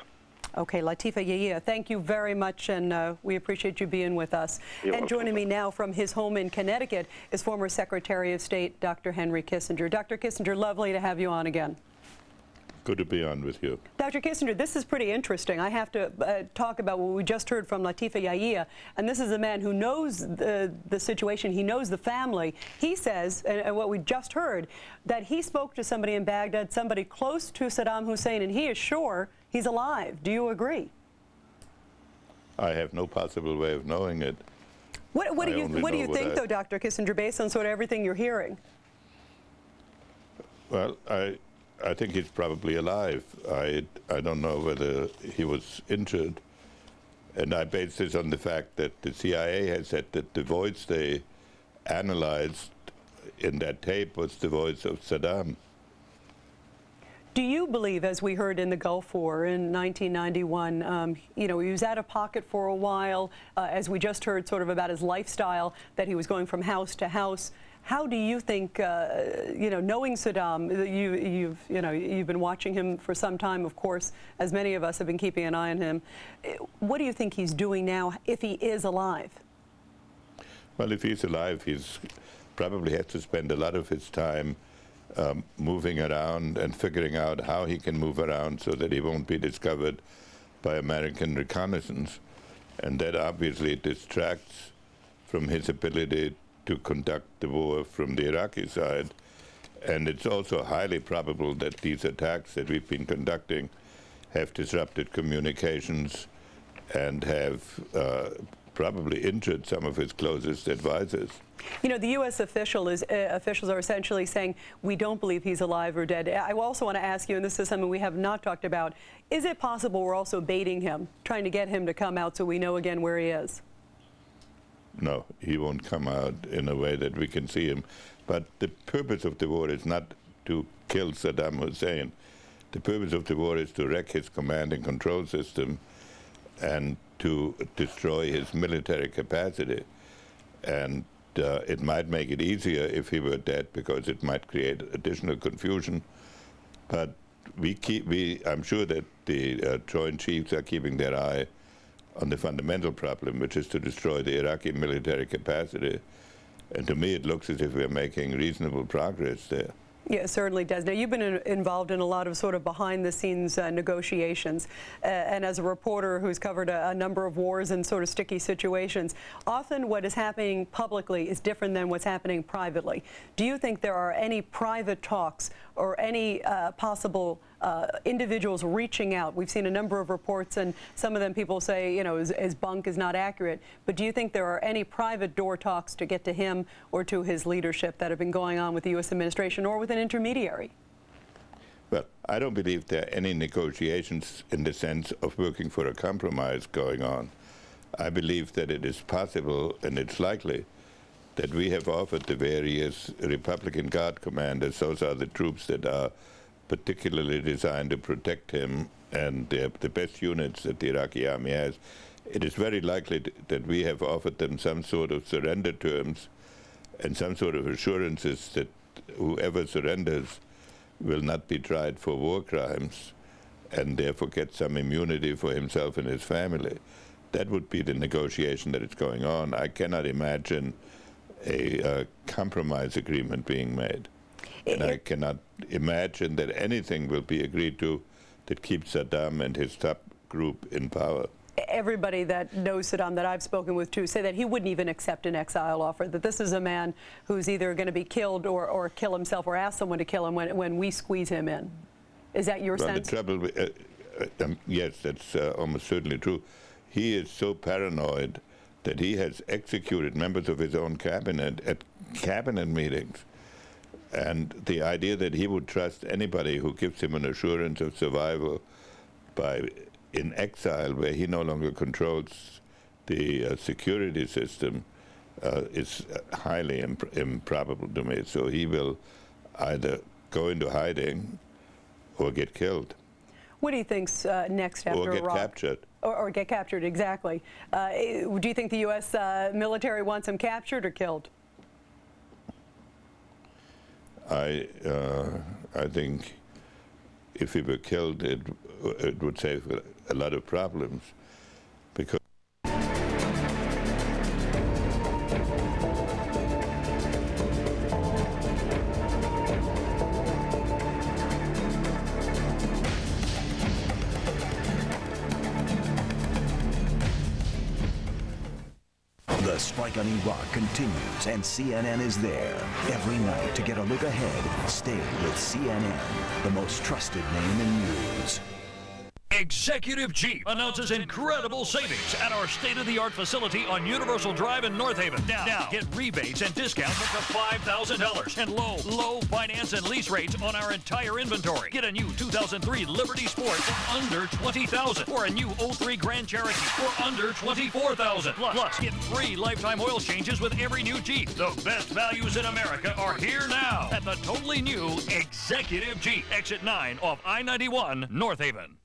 Okay, Latifa Yahia, thank you very much, and we appreciate you being with us. And joining me now from his home in Connecticut is former Secretary of State Dr. Henry Kissinger. Dr. Kissinger, lovely to have you on again. Good to be on with you. Dr. Kissinger, this is pretty interesting. I have to talk about what we just heard from Latifa Yahia, and this is a man who knows the situation. He knows the family. He says, and what we just heard, that he spoke to somebody in Baghdad, somebody close to Saddam Hussein, and he is sure he's alive. Do you agree? I have no possible way of knowing it. What do you think, though, Dr. Kissinger, based on sort of everything you're hearing? Well, I think he's probably alive. I don't know whether he was injured. And I base this on the fact that the CIA has said that the voice they analyzed in that tape was the voice of Saddam. Do you believe, as we heard in the Gulf War in 1991, he was out of pocket for a while, as we just heard sort of about his lifestyle, that he was going from house to house. How do you think, knowing Saddam, you've been watching him for some time, of course, as many of us have been keeping an eye on him. What do you think he's doing now, if he is alive? Well, if he's alive, he's probably has to spend a lot of his time moving around and figuring out how he can move around so that he won't be discovered by American reconnaissance. And that obviously distracts from his ability to conduct the war from the Iraqi side. And it's also highly probable that these attacks that we've been conducting have disrupted communications and have probably injured some of his closest advisors. You know, the U.S. officials are essentially saying, we don't believe he's alive or dead. I also want to ask you, and this is something we have not talked about, is it possible we're also baiting him, trying to get him to come out so we know again where he is? No, he won't come out in a way that we can see him. But the purpose of the war is not to kill Saddam Hussein. The purpose of the war is to wreck his command and control system and to destroy his military capacity. And it might make it easier if he were dead, because it might create additional confusion. But I'm sure that the Joint Chiefs are keeping their eye on the fundamental problem, which is to destroy the Iraqi military capacity. And to me, it looks as if we're making reasonable progress there. Yeah, it certainly does. Now, you've been involved in a lot of sort of behind-the-scenes negotiations, and as a reporter who's covered a number of wars and sort of sticky situations, often what is happening publicly is different than what's happening privately. Do you think there are any private talks or any possible individuals reaching out? We've seen a number of reports, and some of them people say, you know, his bunk is not accurate. But do you think there are any private door talks to get to him or to his leadership that have been going on with the U.S. administration or with an intermediary? Well, I don't believe there are any negotiations in the sense of working for a compromise going on. I believe that it is possible, and it's likely, that we have offered the various Republican Guard commanders, those are the troops that are particularly designed to protect him, and they're the best units that the Iraqi army has. It is very likely that we have offered them some sort of surrender terms and some sort of assurances that whoever surrenders will not be tried for war crimes and therefore get some immunity for himself and his family. That would be the negotiation that is going on. I cannot imagine a compromise agreement being made. And I cannot imagine that anything will be agreed to that keeps Saddam and his top group in power. Everybody that knows Saddam that I've spoken with, too, say that he wouldn't even accept an exile offer, that this is a man who's either going to be killed or kill himself or ask someone to kill him when we squeeze him in. Is that your sense? The trouble, yes, that's almost certainly true. He is so paranoid that he has executed members of his own cabinet at cabinet meetings. And the idea that he would trust anybody who gives him an assurance of survival in exile, where he no longer controls the security system, is highly improbable to me. So he will either go into hiding or get killed. What do you think's next after Iraq? Or get captured. Or get captured, exactly. Do you think the U.S. Military wants him captured or killed? I think if he were killed, it would save a lot of problems, because The strike on Iraq continues, and CNN is there every night to get a look ahead. Stay with CNN, the most trusted name in news. Executive Jeep announces incredible savings at our state-of-the-art facility on Universal Drive in North Haven. Now get rebates and discounts up to $5,000 and low finance and lease rates on our entire inventory. Get a new 2003 Liberty Sport for under $20,000 or a new 03 Grand Cherokee for under $24,000. Plus, get free lifetime oil changes with every new Jeep. The best values in America are here now at the totally new Executive Jeep. Exit 9 off I-91, North Haven.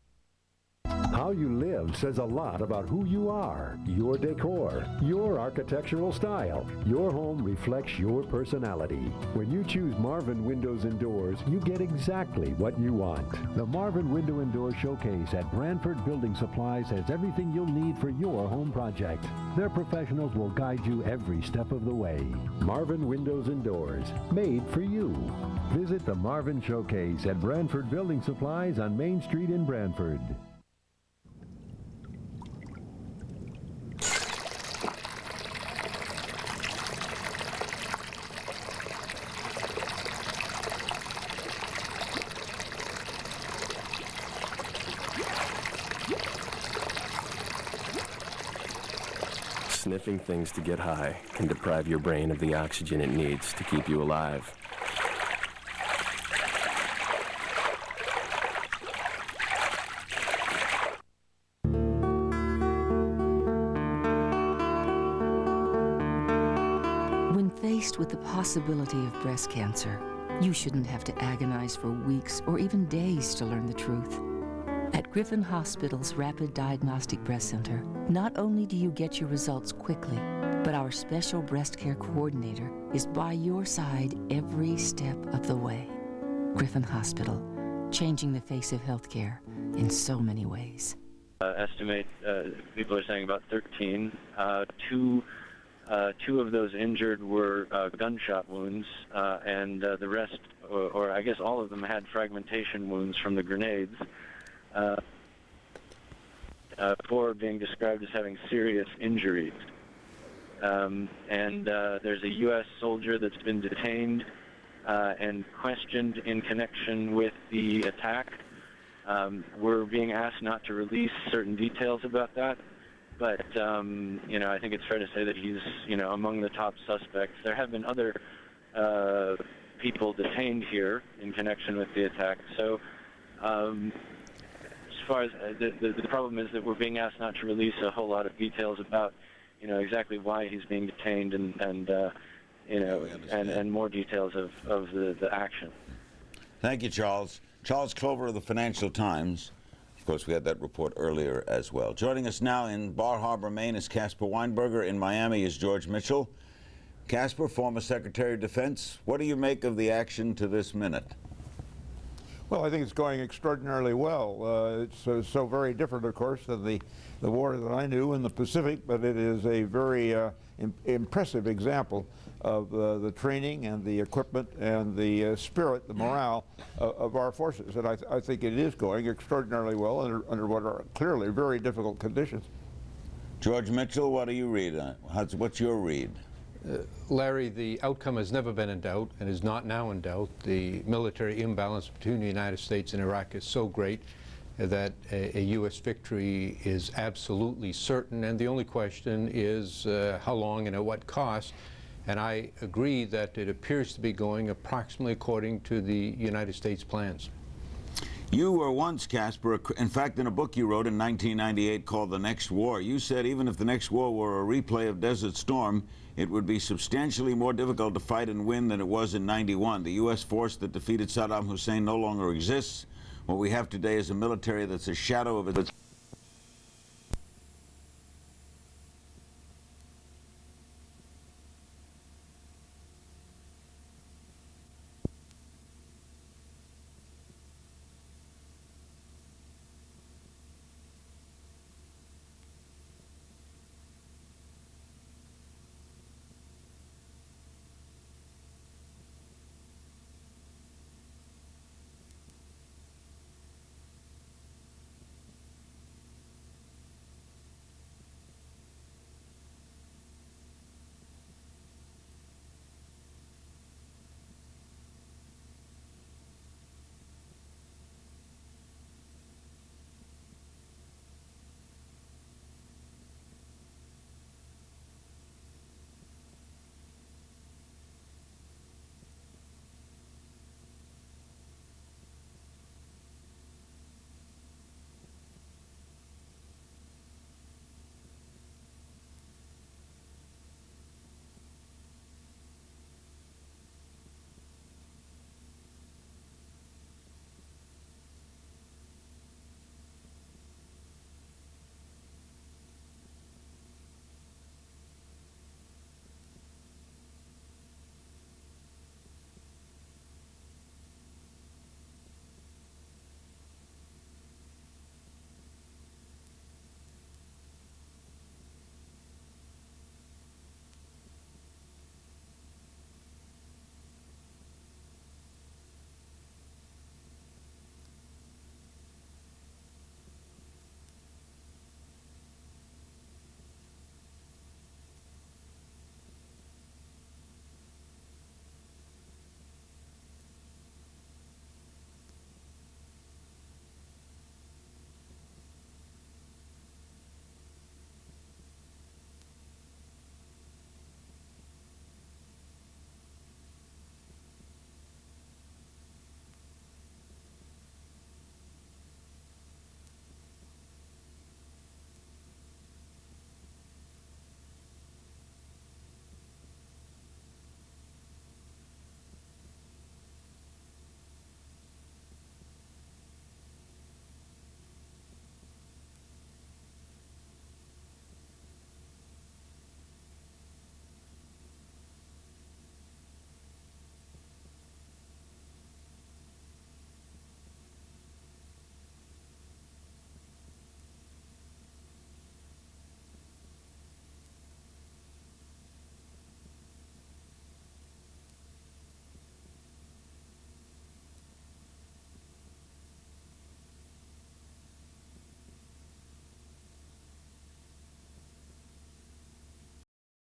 How you live says a lot about who you are, your decor, your architectural style. Your home reflects your personality. When you choose Marvin Windows and Doors, you get exactly what you want. The Marvin Window and Door Showcase at Branford Building Supplies has everything you'll need for your home project. Their professionals will guide you every step of the way. Marvin Windows and Doors, made for you. Visit the Marvin Showcase at Branford Building Supplies on Main Street in Branford. Sniffing things to get high can deprive your brain of the oxygen it needs to keep you alive. When faced with the possibility of breast cancer, You shouldn't have to agonize for weeks or even days to learn the truth. At Griffin Hospital's Rapid Diagnostic Breast Center, not only do you get your results quickly, but our special breast care coordinator is by your side every step of the way. Griffin Hospital, changing the face of healthcare in so many ways. Estimate people are saying about 13. Two of those injured were gunshot wounds, and the rest, or I guess all of them, had fragmentation wounds from the grenades. 4 being described as having serious injuries. And there's a U.S. soldier that's been detained and questioned in connection with the attack. We're being asked not to release certain details about that, but you know, I think it's fair to say that he's, you know, among the top suspects. There have been other people detained here in connection with the attack. So as far as the problem is that we're being asked not to release a whole lot of details about, you know, exactly why he's being detained and you know, and more details of the action. Thank you, Charles. Charles Clover of the Financial Times. Of course, we had that report earlier as well. Joining us now in Bar Harbor, Maine is Casper Weinberger. In Miami is George Mitchell. Casper, former Secretary of Defense, what do you make of the action to this minute? Well, I think it's going extraordinarily well. It's so very different, of course, than the war that I knew in the Pacific, but it is a very impressive example of the training and the equipment and the spirit, the morale of our forces. And I think it is going extraordinarily well under what are clearly very difficult conditions. George Mitchell, what do you read? What's your read? Larry, the outcome has never been in doubt and is not now in doubt. The military imbalance between the United States and Iraq is so great that a U.S. victory is absolutely certain, and the only question is how long and at what cost. And I agree that it appears to be going approximately according to the United States plans. You were once, Casper, in fact, in a book you wrote in 1998 called The Next War, you said even if the next war were a replay of Desert Storm, it would be substantially more difficult to fight and win than it was in '91. The U.S. force that defeated Saddam Hussein no longer exists. What we have today is a military that's a shadow of its